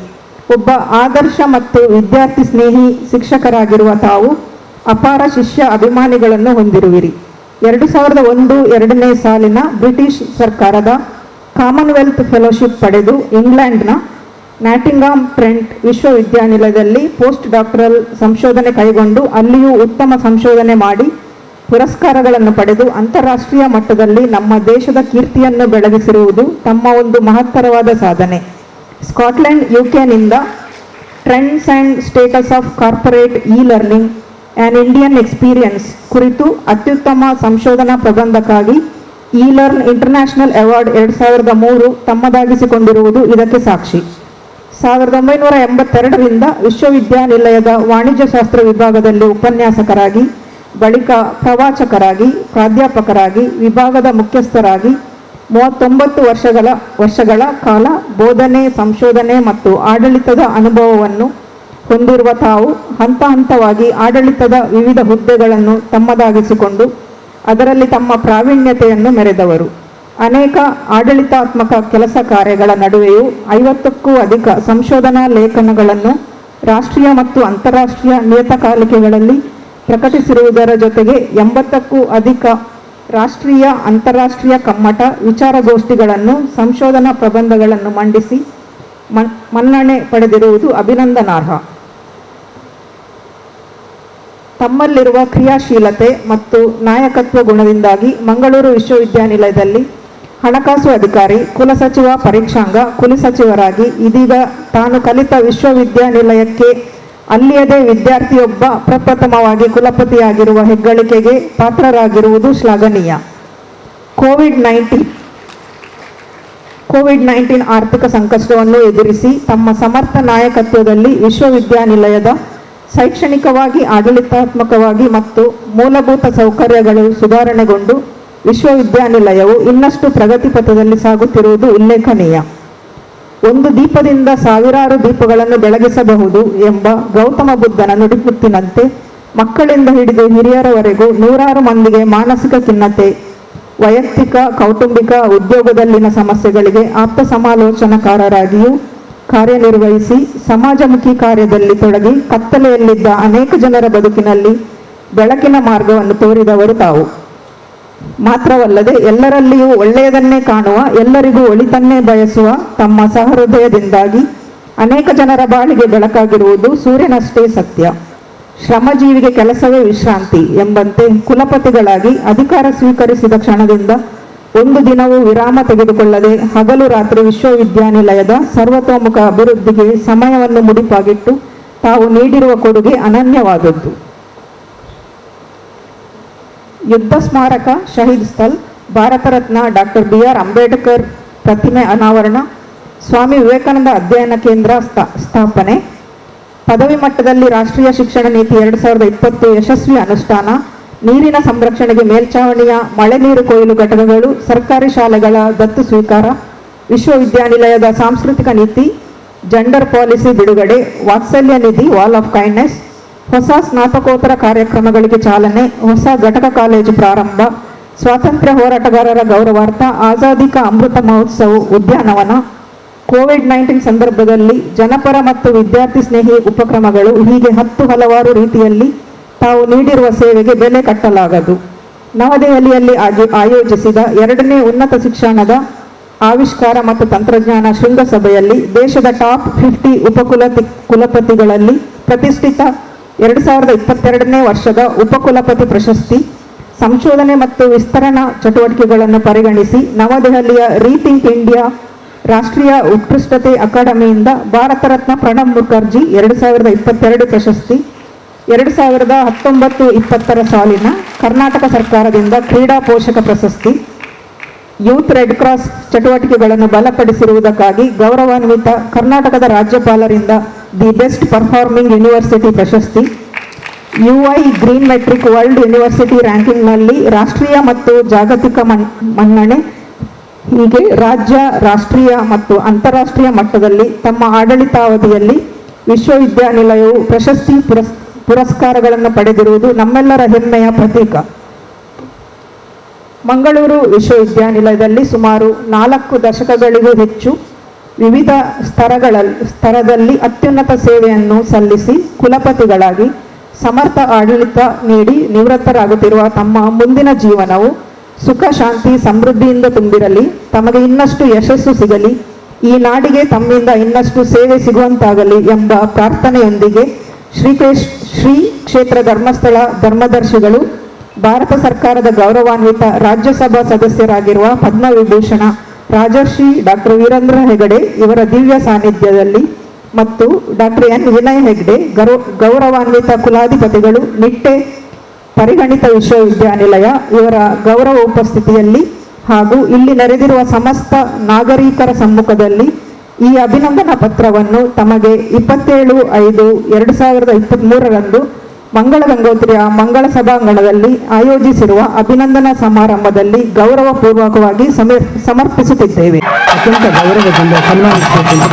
ಒಬ್ಬ ಆದರ್ಶ ಮತ್ತು ವಿದ್ಯಾರ್ಥಿ ಸ್ನೇಹಿ ಶಿಕ್ಷಕರಾಗಿರುವ ತಾವು ಅಪಾರ ಶಿಷ್ಯ ಅಭಿಮಾನಿಗಳನ್ನು ಹೊಂದಿರುವಿರಿ. 2001-2ನೇ ಸಾಲಿನ ಬ್ರಿಟಿಷ್ ಸರ್ಕಾರದ ಕಾಮನ್ವೆಲ್ತ್ ಫೆಲೋಶಿಪ್ ಪಡೆದು ಇಂಗ್ಲೆಂಡ್ನ ನ್ಯಾಟಿಂಗಾಮ್ ಟ್ರೆಂಟ್ ವಿಶ್ವವಿದ್ಯಾನಿಲಯದಲ್ಲಿ ಪೋಸ್ಟ್ ಡಾಕ್ಟರಲ್ ಸಂಶೋಧನೆ ಕೈಗೊಂಡು ಅಲ್ಲಿಯೂ ಉತ್ತಮ ಸಂಶೋಧನೆ ಮಾಡಿ ಪುರಸ್ಕಾರಗಳನ್ನು ಪಡೆದು ಅಂತಾರಾಷ್ಟ್ರೀಯ ಮಟ್ಟದಲ್ಲಿ ನಮ್ಮ ದೇಶದ ಕೀರ್ತಿಯನ್ನು ಬೆಳಗಿಸಿರುವುದು ತಮ್ಮ ಒಂದು ಮಹತ್ತರವಾದ ಸಾಧನೆ. ಸ್ಕಾಟ್ಲೆಂಡ್ UKನಿಂದ trends and status of corporate learning and Indian experience ಕುರಿತು ಅತ್ಯುತ್ತಮ ಸಂಶೋಧನಾ ಪ್ರಬಂಧಕ್ಕಾಗಿ ಲರ್ನ್ ಇಂಟರ್ನ್ಯಾಷನಲ್ ಅವಾರ್ಡ್ 2003 ತಮ್ಮದಾಗಿಸಿಕೊಂಡಿರುವುದು ಇದಕ್ಕೆ ಸಾಕ್ಷಿ. 1982ರಿಂದ ವಿಶ್ವವಿದ್ಯಾನಿಲಯದ ವಾಣಿಜ್ಯಶಾಸ್ತ್ರ ವಿಭಾಗದಲ್ಲಿ ಉಪನ್ಯಾಸಕರಾಗಿ, ಬಳಿಕ ಪ್ರವಾಚಕರಾಗಿ, ಪ್ರಾಧ್ಯಾಪಕರಾಗಿ, ವಿಭಾಗದ ಮುಖ್ಯಸ್ಥರಾಗಿ 39 ವರ್ಷಗಳ ಕಾಲ ಬೋಧನೆ, ಸಂಶೋಧನೆ ಮತ್ತು ಆಡಳಿತದ ಅನುಭವವನ್ನು ಹೊಂದಿರುವ ತಾವು ಹಂತ ಹಂತವಾಗಿ ಆಡಳಿತದ ವಿವಿಧ ಹುದ್ದೆಗಳನ್ನು ತಮ್ಮದಾಗಿಸಿಕೊಂಡು ಅದರಲ್ಲಿ ತಮ್ಮ ಪ್ರಾವೀಣ್ಯತೆಯನ್ನು ಮೆರೆದವರು. ಅನೇಕ ಆಡಳಿತಾತ್ಮಕ ಕೆಲಸ ಕಾರ್ಯಗಳ ನಡುವೆಯೂ 50ಕ್ಕೂ ಅಧಿಕ ಸಂಶೋಧನಾ ಲೇಖನಗಳನ್ನು ರಾಷ್ಟ್ರೀಯ ಮತ್ತು ಅಂತಾರಾಷ್ಟ್ರೀಯ ನಿಯತಕಾಲಿಕೆಗಳಲ್ಲಿ ಪ್ರಕಟಿಸಿರುವುದರ ಜೊತೆಗೆ 80ಕ್ಕೂ ಅಧಿಕ ರಾಷ್ಟ್ರೀಯ ಅಂತಾರಾಷ್ಟ್ರೀಯ ಕಮ್ಮಟ ವಿಚಾರಗೋಷ್ಠಿಗಳನ್ನು, ಸಂಶೋಧನಾ ಪ್ರಬಂಧಗಳನ್ನು ಮಂಡಿಸಿ ಮನ್ನಣೆ ಪಡೆದಿರುವುದು ಅಭಿನಂದನಾರ್ಹ. ತಮ್ಮಲ್ಲಿರುವ ಕ್ರಿಯಾಶೀಲತೆ ಮತ್ತು ನಾಯಕತ್ವ ಗುಣದಿಂದಾಗಿ ಮಂಗಳೂರು ವಿಶ್ವವಿದ್ಯಾನಿಲಯದಲ್ಲಿ ಹಣಕಾಸು ಅಧಿಕಾರಿ, ಕುಲಸಚಿವ ಪರೀಕ್ಷಾಂಗ, ಕುಲಸಚಿವರಾಗಿ ಇದೀಗ ತಾನು ಕಲಿತ ವಿಶ್ವವಿದ್ಯಾನಿಲಯಕ್ಕೆ ಅಲ್ಲಿಯದೇ ವಿದ್ಯಾರ್ಥಿಯೊಬ್ಬ ಪ್ರಪ್ರಥಮವಾಗಿ ಕುಲಪತಿಯಾಗಿರುವ ಹೆಗ್ಗಳಿಕೆಗೆ ಪಾತ್ರರಾಗಿರುವುದು ಶ್ಲಾಘನೀಯ. ಕೋವಿಡ್-19 ಆರ್ಥಿಕ ಸಂಕಷ್ಟವನ್ನು ಎದುರಿಸಿ ತಮ್ಮ ಸಮರ್ಥ ನಾಯಕತ್ವದಲ್ಲಿ ವಿಶ್ವವಿದ್ಯಾನಿಲಯದ ಶೈಕ್ಷಣಿಕವಾಗಿ, ಆಡಳಿತಾತ್ಮಕವಾಗಿ ಮತ್ತು ಮೂಲಭೂತ ಸೌಕರ್ಯಗಳು ಸುಧಾರಣೆಗೊಂಡು ವಿಶ್ವವಿದ್ಯಾನಿಲಯವು ಇನ್ನಷ್ಟು ಪ್ರಗತಿ ಪಥದಲ್ಲಿ ಸಾಗುತ್ತಿರುವುದು ಉಲ್ಲೇಖನೀಯ. ಒಂದು ದೀಪದಿಂದ ಸಾವಿರಾರು ದೀಪಗಳನ್ನು ಬೆಳಗಿಸಬಹುದು ಎಂಬ ಗೌತಮ ಬುದ್ಧನ ನುಡಿಮುತ್ತಿನಂತೆ ಮಕ್ಕಳಿಂದ ಹಿಡಿದು ಹಿರಿಯರವರೆಗೂ ನೂರಾರು ಮಂದಿಗೆ ಮಾನಸಿಕ ಖಿನ್ನತೆ, ವೈಯಕ್ತಿಕ, ಕೌಟುಂಬಿಕ, ಉದ್ಯೋಗದಲ್ಲಿನ ಸಮಸ್ಯೆಗಳಿಗೆ ಆಪ್ತ ಸಮಾಲೋಚನಕಾರರಾಗಿಯೂ ಕಾರ್ಯನಿರ್ವಹಿಸಿ ಸಮಾಜಮುಖಿ ಕಾರ್ಯದಲ್ಲಿ ತೊಡಗಿ ಕತ್ತಲೆಯಲ್ಲಿದ್ದ ಅನೇಕ ಜನರ ಬದುಕಿನಲ್ಲಿ ಬೆಳಕಿನ ಮಾರ್ಗವನ್ನು ತೋರಿದವರು ತಾವು. ಮಾತ್ರವಲ್ಲದೆ ಎಲ್ಲರಲ್ಲಿಯೂ ಒಳ್ಳೆಯದನ್ನೇ ಕಾಣುವ, ಎಲ್ಲರಿಗೂ ಒಳಿತನ್ನೇ ಬಯಸುವ ತಮ್ಮ ಸಹೃದಯದಿಂದಾಗಿ ಅನೇಕ ಜನರ ಬಾಳಿಗೆ ಬೆಳಕಾಗಿರುವುದು ಸೂರ್ಯನಷ್ಟೇ ಸತ್ಯ. ಶ್ರಮಜೀವಿಗೆ ಕೆಲಸವೇ ವಿಶ್ರಾಂತಿ ಎಂಬಂತೆ ಕುಲಪತಿಗಳಾಗಿ ಅಧಿಕಾರ ಸ್ವೀಕರಿಸಿದ ಕ್ಷಣದಿಂದ ಒಂದು ದಿನವೂ ವಿರಾಮ ತೆಗೆದುಕೊಳ್ಳದೆ ಹಗಲು ರಾತ್ರಿ ವಿಶ್ವವಿದ್ಯಾನಿಲಯದ ಸರ್ವತೋಮುಖ ಅಭಿವೃದ್ಧಿಗೆ ಸಮಯವನ್ನು ಮುಡಿಪಾಗಿಟ್ಟು ತಾವು ನೀಡಿರುವ ಕೊಡುಗೆ ಅನನ್ಯವಾದದ್ದು. ಯುದ್ಧ ಸ್ಮಾರಕ ಶಹೀದ್ ಸ್ಥಳ್, ಭಾರತ ರತ್ನ ಡಾಕ್ಟರ್ BR ಅಂಬೇಡ್ಕರ್ ಪ್ರತಿಮೆ ಅನಾವರಣ, ಸ್ವಾಮಿ ವಿವೇಕಾನಂದ ಅಧ್ಯಯನ ಕೇಂದ್ರ ಸ್ಥಾಪನೆ, ಪದವಿ ಮಟ್ಟದಲ್ಲಿ ರಾಷ್ಟ್ರೀಯ ಶಿಕ್ಷಣ ನೀತಿ 2020 ಯಶಸ್ವಿ ಅನುಷ್ಠಾನ, ನೀರಿನ ಸಂರಕ್ಷಣೆಗೆ ಮೇಲ್ಛಾವಣಿಯ ಮಳೆ ನೀರು ಕೊಯ್ಲು ಘಟಕಗಳು, ಸರ್ಕಾರಿ ಶಾಲೆಗಳ ದತ್ತು ಸ್ವೀಕಾರ, ವಿಶ್ವವಿದ್ಯಾನಿಲಯದ ಸಾಂಸ್ಕೃತಿಕ ನೀತಿ, ಜೆಂಡರ್ ಪಾಲಿಸಿ ಬಿಡುಗಡೆ, ವಾತ್ಸಲ್ಯ ನಿಧಿ ವಾಲ್ ಆಫ್ ಕೈಂಡ್ನೆಸ್, ಹೊಸ ಸ್ನಾತಕೋತ್ತರ ಕಾರ್ಯಕ್ರಮಗಳಿಗೆ ಚಾಲನೆ, ಹೊಸ ಘಟಕ ಕಾಲೇಜು ಪ್ರಾರಂಭ, ಸ್ವಾತಂತ್ರ್ಯ ಹೋರಾಟಗಾರರ ಗೌರವಾರ್ಥ ಆಜಾದಿ ಕಾ ಅಮೃತ ಮಹೋತ್ಸವ ಉದ್ಯಾನವನ, ಕೋವಿಡ್-19 ಸಂದರ್ಭದಲ್ಲಿ ಜನಪರ ಮತ್ತು ವಿದ್ಯಾರ್ಥಿ ಸ್ನೇಹಿ ಉಪಕ್ರಮಗಳು, ಹೀಗೆ ಹಲವಾರು ರೀತಿಯಲ್ಲಿ ತಾವು ನೀಡಿರುವ ಸೇವೆಗೆ ಬೆಲೆ ಕಟ್ಟಲಾಗದು. ನವದೆಹಲಿಯಲ್ಲಿ ಆಯೋಜಿಸಿದ 2ನೇ ಉನ್ನತ ಶಿಕ್ಷಣದ ಆವಿಷ್ಕಾರ ಮತ್ತು ತಂತ್ರಜ್ಞಾನ ಶೃಂಗಸಭೆಯಲ್ಲಿ ದೇಶದ ಟಾಪ್ 50 ಕುಲಪತಿಗಳಲ್ಲಿ ಪ್ರತಿಷ್ಠಿತ 2022ನೇ ವರ್ಷದ ಉಪಕುಲಪತಿ ಪ್ರಶಸ್ತಿ, ಸಂಶೋಧನೆ ಮತ್ತು ವಿಸ್ತರಣಾ ಚಟುವಟಿಕೆಗಳನ್ನು ಪರಿಗಣಿಸಿ ನವದೆಹಲಿಯ ರೀಥಿಂಕ್ ಇಂಡಿಯಾ ರಾಷ್ಟ್ರೀಯ ಉತ್ಕೃಷ್ಟತೆ ಅಕಾಡೆಮಿಯಿಂದ ಭಾರತ ರತ್ನ ಪ್ರಣಬ್ ಮುಖರ್ಜಿ 2022 ಪ್ರಶಸ್ತಿ, 2019-20 ಸಾಲಿನ ಕರ್ನಾಟಕ ಸರ್ಕಾರದಿಂದ ಕ್ರೀಡಾ ಪೋಷಕ ಪ್ರಶಸ್ತಿ, ಯೂತ್ ರೆಡ್ ಕ್ರಾಸ್ ಚಟುವಟಿಕೆಗಳನ್ನು ಬಲಪಡಿಸಿರುವುದಕ್ಕಾಗಿ ಗೌರವಾನ್ವಿತ ಕರ್ನಾಟಕದ ರಾಜ್ಯಪಾಲರಿಂದ ದಿ ಬೆಸ್ಟ್ ಪರ್ಫಾರ್ಮಿಂಗ್ ಯೂನಿವರ್ಸಿಟಿ ಪ್ರಶಸ್ತಿ, UI green metric world university ರ್ಯಾಂಕಿಂಗ್ನಲ್ಲಿ ರಾಷ್ಟ್ರೀಯ ಮತ್ತು ಜಾಗತಿಕ ಮನ್ನಣೆ, ಹೀಗೆ ರಾಜ್ಯ, ರಾಷ್ಟ್ರೀಯ ಮತ್ತು ಅಂತಾರಾಷ್ಟ್ರೀಯ ಮಟ್ಟದಲ್ಲಿ ತಮ್ಮ ಆಡಳಿತಾವಧಿಯಲ್ಲಿ ವಿಶ್ವವಿದ್ಯಾನಿಲಯವು ಪ್ರಶಸ್ತಿ ಪುರಸ್ಕಾರಗಳನ್ನು ಪಡೆದಿರುವುದು ನಮ್ಮೆಲ್ಲರ ಹೆಮ್ಮೆಯ ಪ್ರತೀಕ. ಮಂಗಳೂರು ವಿಶ್ವವಿದ್ಯಾನಿಲಯದಲ್ಲಿ ಸುಮಾರು 4 ದಶಕಗಳಿಗೂ ಹೆಚ್ಚು ವಿವಿಧ ಸ್ತರದಲ್ಲಿ ಅತ್ಯುನ್ನತ ಸೇವೆಯನ್ನು ಸಲ್ಲಿಸಿ ಕುಲಪತಿಗಳಾಗಿ ಸಮರ್ಥ ಆಡಳಿತ ನೀಡಿ ನಿವೃತ್ತರಾಗುತ್ತಿರುವ ತಮ್ಮ ಮುಂದಿನ ಜೀವನವು ಸುಖ, ಶಾಂತಿ, ಸಮೃದ್ಧಿಯಿಂದ ತುಂಬಿರಲಿ, ತಮಗೆ ಇನ್ನಷ್ಟು ಯಶಸ್ಸು ಸಿಗಲಿ, ಈ ನಾಡಿಗೆ ತಮ್ಮಿಂದ ಇನ್ನಷ್ಟು ಸೇವೆ ಸಿಗುವಂತಾಗಲಿ ಎಂಬ ಪ್ರಾರ್ಥನೆಯೊಂದಿಗೆ ಶ್ರೀ ಕ್ಷೇತ್ರ ಧರ್ಮಸ್ಥಳ ಧರ್ಮದರ್ಶಿಗಳು, ಭಾರತ ಸರ್ಕಾರದ ಗೌರವಾನ್ವಿತ ರಾಜ್ಯಸಭಾ ಸದಸ್ಯರಾಗಿರುವ ಪದ್ಮವಿಭೂಷಣ ರಾಜರ್ಷಿ ಡಾಕ್ಟರ್ ವೀರೇಂದ್ರ ಹೆಗಡೆ ಇವರ ದಿವ್ಯ ಸಾನ್ನಿಧ್ಯದಲ್ಲಿ ಮತ್ತು ಡಾಕ್ಟರ್ N. ವಿನಯ್ ಹೆಗ್ಡೆ ಗೌರವಾನ್ವಿತ ಕುಲಾಧಿಪತಿಗಳು, ನಿಟ್ಟೆ ಪರಿಗಣಿತ ವಿಶ್ವವಿದ್ಯಾನಿಲಯ ಇವರ ಗೌರವ ಉಪಸ್ಥಿತಿಯಲ್ಲಿ ಹಾಗೂ ಇಲ್ಲಿ ನೆರೆದಿರುವ ಸಮಸ್ತ ನಾಗರಿಕರ ಸಮ್ಮುಖದಲ್ಲಿ ಈ ಅಭಿನಂದನಾ ಪತ್ರವನ್ನು ತಮಗೆ 27/5/2023 ಮಂಗಳ ಗಂಗೋತ್ರಿಯ ಮಂಗಳ ಸಭಾಂಗಣದಲ್ಲಿ ಆಯೋಜಿಸಿರುವ ಅಭಿನಂದನಾ ಸಮಾರಂಭದಲ್ಲಿ ಗೌರವಪೂರ್ವಕವಾಗಿ ಸಮರ್ಪಿಸುತ್ತಿದ್ದೇವೆ. ಅತ್ಯಂತ ಗೌರವದಿಂದ ಸನ್ಮಾನಿಸಬೇಕು.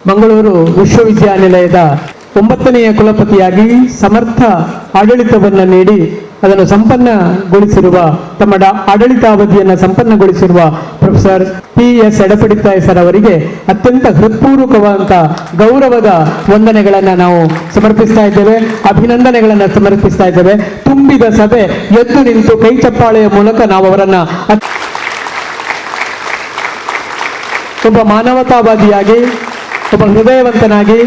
ಮಂಗಳೂರು ವಿಶ್ವವಿದ್ಯಾನಿಲಯದ 9ನೇ ಕುಲಪತಿಯಾಗಿ ಸಮರ್ಥ ಆಡಳಿತವನ್ನು ನೀಡಿ ಅದನ್ನು ಸಂಪನ್ನಗೊಳಿಸಿರುವ ತಮ್ಮ ಆಡಳಿತಾವಧಿಯನ್ನು ಸಂಪನ್ನಗೊಳಿಸಿರುವ ಪ್ರೊಫೆಸರ್ PS ಯಡಪಡಿತಾಯ ಸರ್ ಅವರಿಗೆ ಅತ್ಯಂತ ಹೃತ್ಪೂರ್ವಕವಾದಂಥ ಗೌರವದ ವಂದನೆಗಳನ್ನು ನಾವು ಸಮರ್ಪಿಸ್ತಾ ಇದ್ದೇವೆ, ಅಭಿನಂದನೆಗಳನ್ನು ಸಮರ್ಪಿಸ್ತಾ ಇದ್ದೇವೆ. ತುಂಬಿದ ಸಭೆ ಎದ್ದು ನಿಂತು ಕೈ ಚಪ್ಪಾಳೆಯ ಮೂಲಕ ನಾವು ಅವರನ್ನು ಒಬ್ಬ ಮಾನವತಾವಾದಿಯಾಗಿ, ಒಬ್ಬ ಹೃದಯವಂತನಾಗಿ,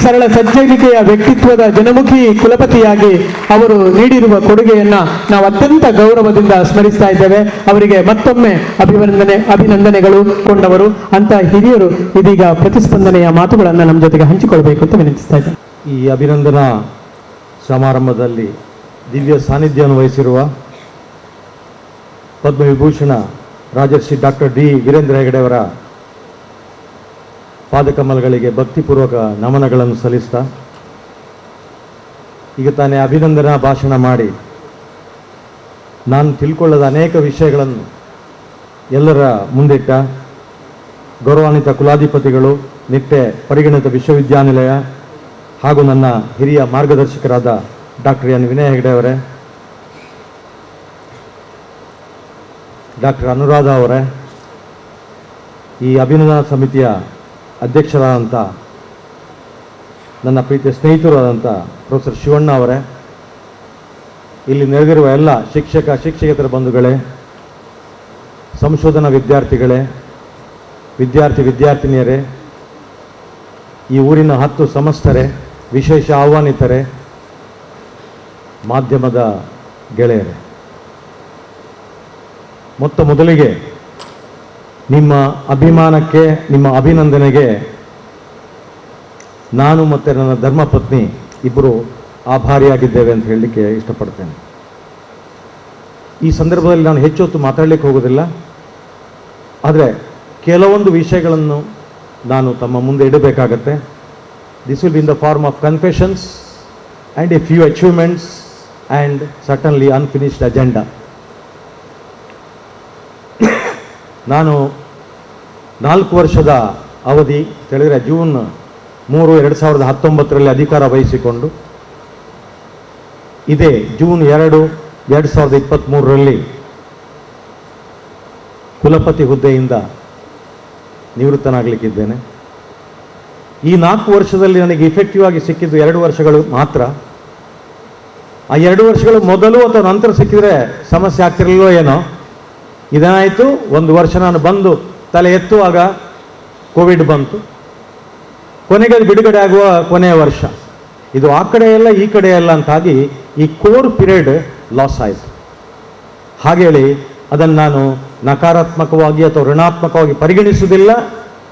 ಸರಳ ಸಜ್ಜನಿಕೆಯ ವ್ಯಕ್ತಿತ್ವದ ಜನಮುಖಿ ಕುಲಪತಿಯಾಗಿ ಅವರು ನೀಡಿರುವ ಕೊಡುಗೆಯನ್ನ ನಾವು ಅತ್ಯಂತ ಗೌರವದಿಂದ ಸ್ಮರಿಸ್ತಾ ಇದ್ದೇವೆ. ಅವರಿಗೆ ಮತ್ತೊಮ್ಮೆ ಅಭಿನಂದನೆಗಳು ಕೊಂಡವರು ಅಂತ ಹಿರಿಯರು ಇದೀಗ ಪ್ರತಿಸ್ಪಂದನೆಯ ಮಾತುಗಳನ್ನು ನಮ್ಮ ಜೊತೆಗೆ ಹಂಚಿಕೊಳ್ಬೇಕು ಅಂತ ವಿನಂತಿಸ್ತಾ ಇದ್ದೇನೆ. ಈ ಅಭಿನಂದನಾ ಸಮಾರಂಭದಲ್ಲಿ ದಿವ್ಯ ಸಾನ್ನಿಧ್ಯವನ್ನು ವಹಿಸಿರುವ ಪದ್ಮವಿಭೂಷಣ ರಾಜರ್ಷಿ ಡಾಕ್ಟರ್ ಡಿ ವೀರೇಂದ್ರ ಹೆಗಡೆ ಅವರ ಪಾದಕಮಲಗಳಿಗೆ ಭಕ್ತಿಪೂರ್ವಕ ನಮನಗಳನ್ನು ಸಲ್ಲಿಸ್ತಾ, ಈಗ ತಾನೇ ಅಭಿನಂದನಾ ಭಾಷಣ ಮಾಡಿ ನಾನು ತಿಳ್ಕೊಳ್ಳದ ಅನೇಕ ವಿಷಯಗಳನ್ನು ಎಲ್ಲರ ಮುಂದಿಟ್ಟ ಗೌರವಾನ್ವಿತ ಕುಲಾಧಿಪತಿಗಳು, ನಿಟ್ಟೆ ಪರಿಗಣಿತ ವಿಶ್ವವಿದ್ಯಾನಿಲಯ ಹಾಗೂ ನನ್ನ ಹಿರಿಯ ಮಾರ್ಗದರ್ಶಕರಾದ ಡಾಕ್ಟರ್ ಎನ್ ವಿನಯ ಹೆಗಡೆ ಅವರೇ, ಡಾಕ್ಟರ್ ಅನುರಾಧ ಅವರೇ, ಈ ಅಭಿನಂದನಾ ಸಮಿತಿಯ ಅಧ್ಯಕ್ಷರಾದಂಥ ನನ್ನ ಪ್ರೀತಿಯ ಸ್ನೇಹಿತರು ಆದಂಥ ಪ್ರೊಫೆಸರ್ ಶಿವಣ್ಣ ಅವರೇ, ಇಲ್ಲಿ ನೆರೆದಿರುವ ಎಲ್ಲ ಶಿಕ್ಷಕೇತರ ಬಂಧುಗಳೇ, ಸಂಶೋಧನಾ ವಿದ್ಯಾರ್ಥಿಗಳೇ, ವಿದ್ಯಾರ್ಥಿನಿಯರೇ, ಈ ಊರಿನ 10 ಸಮಸ್ತರೇ, ವಿಶೇಷ ಆಹ್ವಾನಿತರೇ, ಮಾಧ್ಯಮದ ಗೆಳೆಯರೇ, ಮೊದಲಿಗೆ ನಿಮ್ಮ ಅಭಿಮಾನಕ್ಕೆ, ನಿಮ್ಮ ಅಭಿನಂದನೆಗೆ ನಾನು ಮತ್ತು ನನ್ನ ಧರ್ಮಪತ್ನಿ ಇಬ್ಬರು ಆಭಾರಿಯಾಗಿದ್ದೇವೆ ಅಂತ ಹೇಳಲಿಕ್ಕೆ ಇಷ್ಟಪಡ್ತೇನೆ. ಈ ಸಂದರ್ಭದಲ್ಲಿ ನಾನು ಹೆಚ್ಚು ಹೊತ್ತು ಮಾತಾಡಲಿಕ್ಕೆ ಹೋಗೋದಿಲ್ಲ, ಆದರೆ ಕೆಲವೊಂದು ವಿಷಯಗಳನ್ನು ನಾನು ತಮ್ಮ ಮುಂದೆ ಇಡಬೇಕಾಗತ್ತೆ. This will be in the form of confessions and a few achievements and certainly unfinished agenda. ನಾನು 4 ವರ್ಷದ ಅವಧಿ ತಿಳಿದರೆ ಜೂನ್ 3, 2019 ಅಧಿಕಾರ ವಹಿಸಿಕೊಂಡು ಇದೇ ಜೂನ್ 2, 2023 ಕುಲಪತಿ ಹುದ್ದೆಯಿಂದ ನಿವೃತ್ತನಾಗಲಿಕ್ಕಿದ್ದೇನೆ. ಈ 4 ವರ್ಷದಲ್ಲಿ ನನಗೆ ಇಫೆಕ್ಟಿವ್ ಆಗಿ ಸಿಕ್ಕಿದ್ದು 2 ವರ್ಷಗಳು ಮಾತ್ರ. ಆ 2 ವರ್ಷಗಳು ಮೊದಲು ಅಥವಾ ನಂತರ ಸಿಕ್ಕಿದ್ರೆ ಸಮಸ್ಯೆ ಆಗ್ತಿರಲಿಲ್ಲೋ ಏನೋ. ಇದೇನಾಯಿತು, 1 ವರ್ಷ ನಾನು ಬಂದು ತಲೆ ಎತ್ತುವಾಗ ಕೋವಿಡ್ ಬಂತು. ಕೊನೆಗೆ ಅದು ಬಿಡುಗಡೆ ಆಗುವ ಕೊನೆಯ ವರ್ಷ. ಇದು ಆ ಕಡೆ ಎಲ್ಲ ಈ ಕಡೆ ಎಲ್ಲ ಅಂತಾಗಿ ಈ ಕೋರ್ ಪೀರಿಯಡ್ ಲಾಸ್ ಆಯಿತು. ಹಾಗೇಳಿ ಅದನ್ನು ನಾನು ನಕಾರಾತ್ಮಕವಾಗಿ ಅಥವಾ ಋಣಾತ್ಮಕವಾಗಿ ಪರಿಗಣಿಸುವುದಿಲ್ಲ.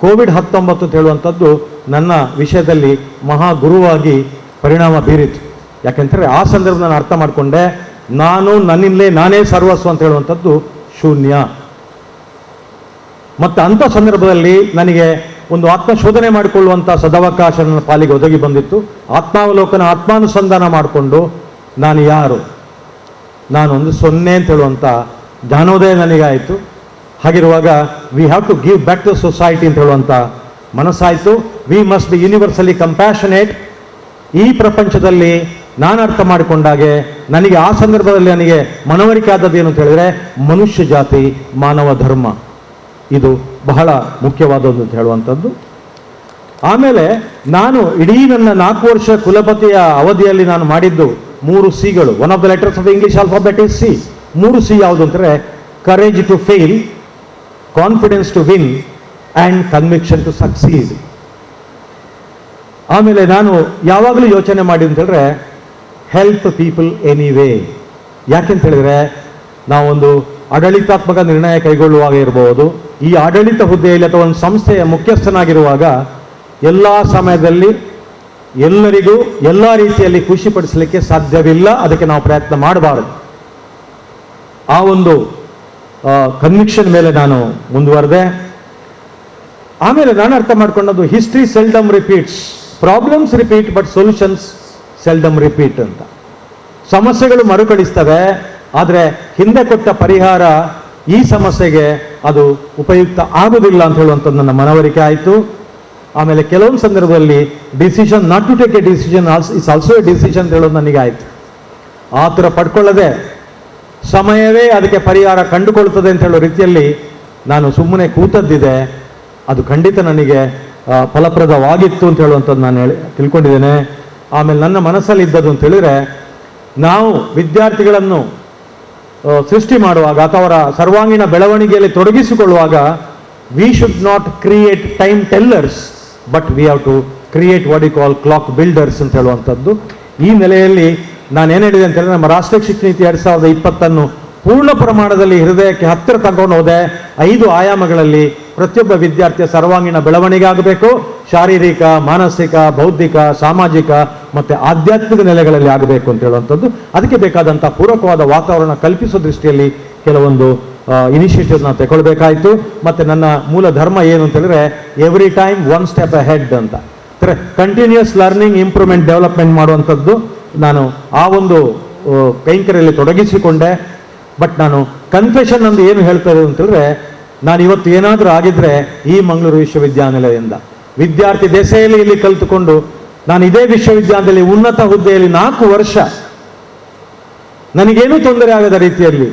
ಕೋವಿಡ್-19 ಅಂತ ಹೇಳುವಂಥದ್ದು ನನ್ನ ವಿಷಯದಲ್ಲಿ ಮಹಾಗುರುವಾಗಿ ಪರಿಣಾಮ ಬೀರಿತು. ಯಾಕೆಂದರೆ ಆ ಸಂದರ್ಭ ನಾನು ಅರ್ಥ ಮಾಡಿಕೊಂಡೆ, ನನ್ನಿಂದಲೇ ನಾನೇ ಸರ್ವಸ್ವ ಅಂತ ಹೇಳುವಂಥದ್ದು ಶೂನ್ಯ. ಮತ್ತು ಅಂಥ ಸಂದರ್ಭದಲ್ಲಿ ನನಗೆ ಒಂದು ಆತ್ಮಶೋಧನೆ ಮಾಡಿಕೊಳ್ಳುವಂಥ ಸದವಕಾಶ ನನ್ನ ಪಾಲಿಗೆ ಒದಗಿ ಬಂದಿತ್ತು. ಆತ್ಮಾವಲೋಕನ, ಆತ್ಮಾನುಸಂಧಾನ ಮಾಡಿಕೊಂಡು ನಾನು ಯಾರು, ನಾನೊಂದು 0 ಅಂತ ಹೇಳುವಂಥ ಜ್ಞಾನೋದಯ ನನಗಾಯಿತು. ಹಾಗಿರುವಾಗ we have to give back to society ಅಂತ ಹೇಳುವಂಥ ಮನಸ್ಸಾಯಿತು. We must be universally compassionate. ಈ ಪ್ರಪಂಚದಲ್ಲಿ ನಾನು ಅರ್ಥ ಮಾಡಿಕೊಂಡಾಗೆ ನನಗೆ ಆ ಸಂದರ್ಭದಲ್ಲಿ ನನಗೆ ಮನವರಿಕೆ ಆದದ್ದು ಏನು ಅಂತ ಹೇಳಿದ್ರೆ, ಮನುಷ್ಯ ಜಾತಿ, ಮಾನವ ಧರ್ಮ, ಇದು ಬಹಳ ಮುಖ್ಯವಾದದ್ದು ಅಂತ ಹೇಳುವಂಥದ್ದು. ಆಮೇಲೆ ನಾನು ಇಡೀ ನನ್ನ 4 ವರ್ಷ ಕುಲಪತಿಯ ಅವಧಿಯಲ್ಲಿ ನಾನು ಮಾಡಿದ್ದು 3 ಸಿಗಳು. One of the letters of English alphabet is C. 3 C ಯಾವುದು ಅಂತಂದರೆ courage to fail, confidence to win and conviction to succeed. ಆಮೇಲೆ ನಾನು ಯಾವಾಗಲೂ ಯೋಚನೆ ಮಾಡಿ ಅಂತ ಹೇಳಿದ್ರೆ, ಹೆಲ್ಪ್ ಪೀಪಲ್ ಎನಿವೇ. ಯಾಕೆಂತ ಹೇಳಿದ್ರೆ, ನಾವೊಂದು ಆಡಳಿತಾತ್ಮಕ ನಿರ್ಣಯ ಕೈಗೊಳ್ಳುವಾಗ ಇರಬಹುದು, ಈ ಆಡಳಿತ ಹುದ್ದೆಯಲ್ಲಿ ಅಥವಾ ಒಂದು ಸಂಸ್ಥೆಯ ಮುಖ್ಯಸ್ಥನಾಗಿರುವಾಗ ಎಲ್ಲ ಸಮಯದಲ್ಲಿ ಎಲ್ಲರಿಗೂ ಎಲ್ಲ ರೀತಿಯಲ್ಲಿ ಖುಷಿಪಡಿಸಲಿಕ್ಕೆ ಸಾಧ್ಯವಿಲ್ಲ. ಅದಕ್ಕೆ ನಾವು ಪ್ರಯತ್ನ ಮಾಡಬಾರದು. ಆ ಒಂದು ಕನ್ವಿಕ್ಷನ್ ಮೇಲೆ ನಾನು ಮುಂದುವರೆದೆ. ಆಮೇಲೆ ನಾನು ಅರ್ಥ ಮಾಡ್ಕೊಂಡದ್ದು, history seldom repeats, problems repeat but solutions seldom repeat ಅಂತ. ಸಮಸ್ಯೆಗಳು ಮರುಕಳಿಸ್ತವೆ, ಆದರೆ ಹಿಂದೆ ಕೊಟ್ಟ ಪರಿಹಾರ ಈ ಸಮಸ್ಯೆಗೆ ಅದು ಉಪಯುಕ್ತ ಆಗುವುದಿಲ್ಲ ಅಂತ ಹೇಳುವಂಥದ್ದು ನನ್ನ ಮನವರಿಕೆ ಆಯಿತು. ಆಮೇಲೆ ಕೆಲವೊಂದು ಸಂದರ್ಭದಲ್ಲಿ decision not to take a decision is also a decision ಅಂತ ಹೇಳೋದು ನನಗೆ ಆಯಿತು. ಆ ಥರ ಪಡ್ಕೊಳ್ಳದೆ ಸಮಯವೇ ಅದಕ್ಕೆ ಪರಿಹಾರ ಕಂಡುಕೊಳ್ತದೆ ಅಂತ ಹೇಳೋ ರೀತಿಯಲ್ಲಿ ನಾನು ಸುಮ್ಮನೆ ಕೂತದ್ದಿದೆ. ಅದು ಖಂಡಿತ ನನಗೆ ಫಲಪ್ರದವಾಗಿತ್ತು ಅಂತ ಹೇಳುವಂಥದ್ದು ನಾನು ತಿಳ್ಕೊಂಡಿದ್ದೇನೆ. ಆಮೇಲೆ ನನ್ನ ಮನಸ್ಸಲ್ಲಿ ಇದ್ದದ್ದು ಅಂತ ಹೇಳಿದರೆ, ನಾವು ವಿದ್ಯಾರ್ಥಿಗಳನ್ನು ಸೃಷ್ಟಿ ಮಾಡುವಾಗ ಅಥವಾ ಅವರ ಸರ್ವಾಂಗೀಣ ಬೆಳವಣಿಗೆಯಲ್ಲಿ ತೊಡಗಿಸಿಕೊಳ್ಳುವಾಗ we should not create time tellers, but we have to create what you call clock builders ಅಂತ ಹೇಳುವಂಥದ್ದು. ಈ ನೆಲೆಯಲ್ಲಿ ನಾನು ಏನು ಹೇಳಿದೆ ಅಂತ ಹೇಳಿದ್ರೆ, ನಮ್ಮ ರಾಷ್ಟ್ರೀಯ ಶಿಕ್ಷಣ ನೀತಿ 2020 ಪೂರ್ಣ ಪ್ರಮಾಣದಲ್ಲಿ ಹೃದಯಕ್ಕೆ ಹತ್ತಿರ ತಗೊಂಡು ಹೋದೆ. 5 ಆಯಾಮಗಳಲ್ಲಿ ಪ್ರತಿಯೊಬ್ಬ ವಿದ್ಯಾರ್ಥಿಯ ಸರ್ವಾಂಗೀಣ ಬೆಳವಣಿಗೆ ಆಗಬೇಕು. ಶಾರೀರಿಕ, ಮಾನಸಿಕ, ಬೌದ್ಧಿಕ, ಸಾಮಾಜಿಕ ಮತ್ತು ಆಧ್ಯಾತ್ಮಿಕ ನೆಲೆಗಳಲ್ಲಿ ಆಗಬೇಕು ಅಂತ ಹೇಳುವಂಥದ್ದು. ಅದಕ್ಕೆ ಬೇಕಾದಂಥ ಪೂರಕವಾದ ವಾತಾವರಣ ಕಲ್ಪಿಸೋ ದೃಷ್ಟಿಯಲ್ಲಿ ಕೆಲವೊಂದು ಇನಿಷಿಯೇಟಿವ್ನ ತಗೊಳ್ಬೇಕಾಯಿತು. ಮತ್ತು ನನ್ನ ಮೂಲ ಧರ್ಮ ಏನು ಅಂತ ಹೇಳಿದ್ರೆ, ಎವ್ರಿ ಟೈಮ್ 1 ಸ್ಟೆಪ್ ಅಹೆಡ್ ಅಂತ, ಕಂಟಿನ್ಯೂಸ್ ಲರ್ನಿಂಗ್, ಇಂಪ್ರೂವ್ಮೆಂಟ್, ಡೆವಲಪ್ಮೆಂಟ್ ಮಾಡುವಂಥದ್ದು ನಾನು ಆ ಒಂದು ಕೈಂಕರ್ಯದಲ್ಲಿ ತೊಡಗಿಸಿಕೊಂಡೆ. ಬಟ್ ನಾನು ಕನ್ಫೆಷನ್ ನಂದು ಏನು ಹೇಳ್ತಾ ಇರೋದು ಅಂತಂದರೆ, ನಾನು ಇವತ್ತು ಏನಾದರೂ ಆಗಿದ್ರೆ ಈ ಮಂಗಳೂರು ವಿಶ್ವವಿದ್ಯಾನಿಲಯದಿಂದ ವಿದ್ಯಾರ್ಥಿ ದೆಸೆಯಲ್ಲಿ ಇಲ್ಲಿ ಕಲಿತುಕೊಂಡು ನಾನು ಇದೇ ವಿಶ್ವವಿದ್ಯಾಲಯದಲ್ಲಿ ಉನ್ನತ ಹುದ್ದೆಯಲ್ಲಿ 4 ವರ್ಷ ನನಗೇನೂ ತೊಂದರೆ ಆಗದ ರೀತಿಯಲ್ಲಿ,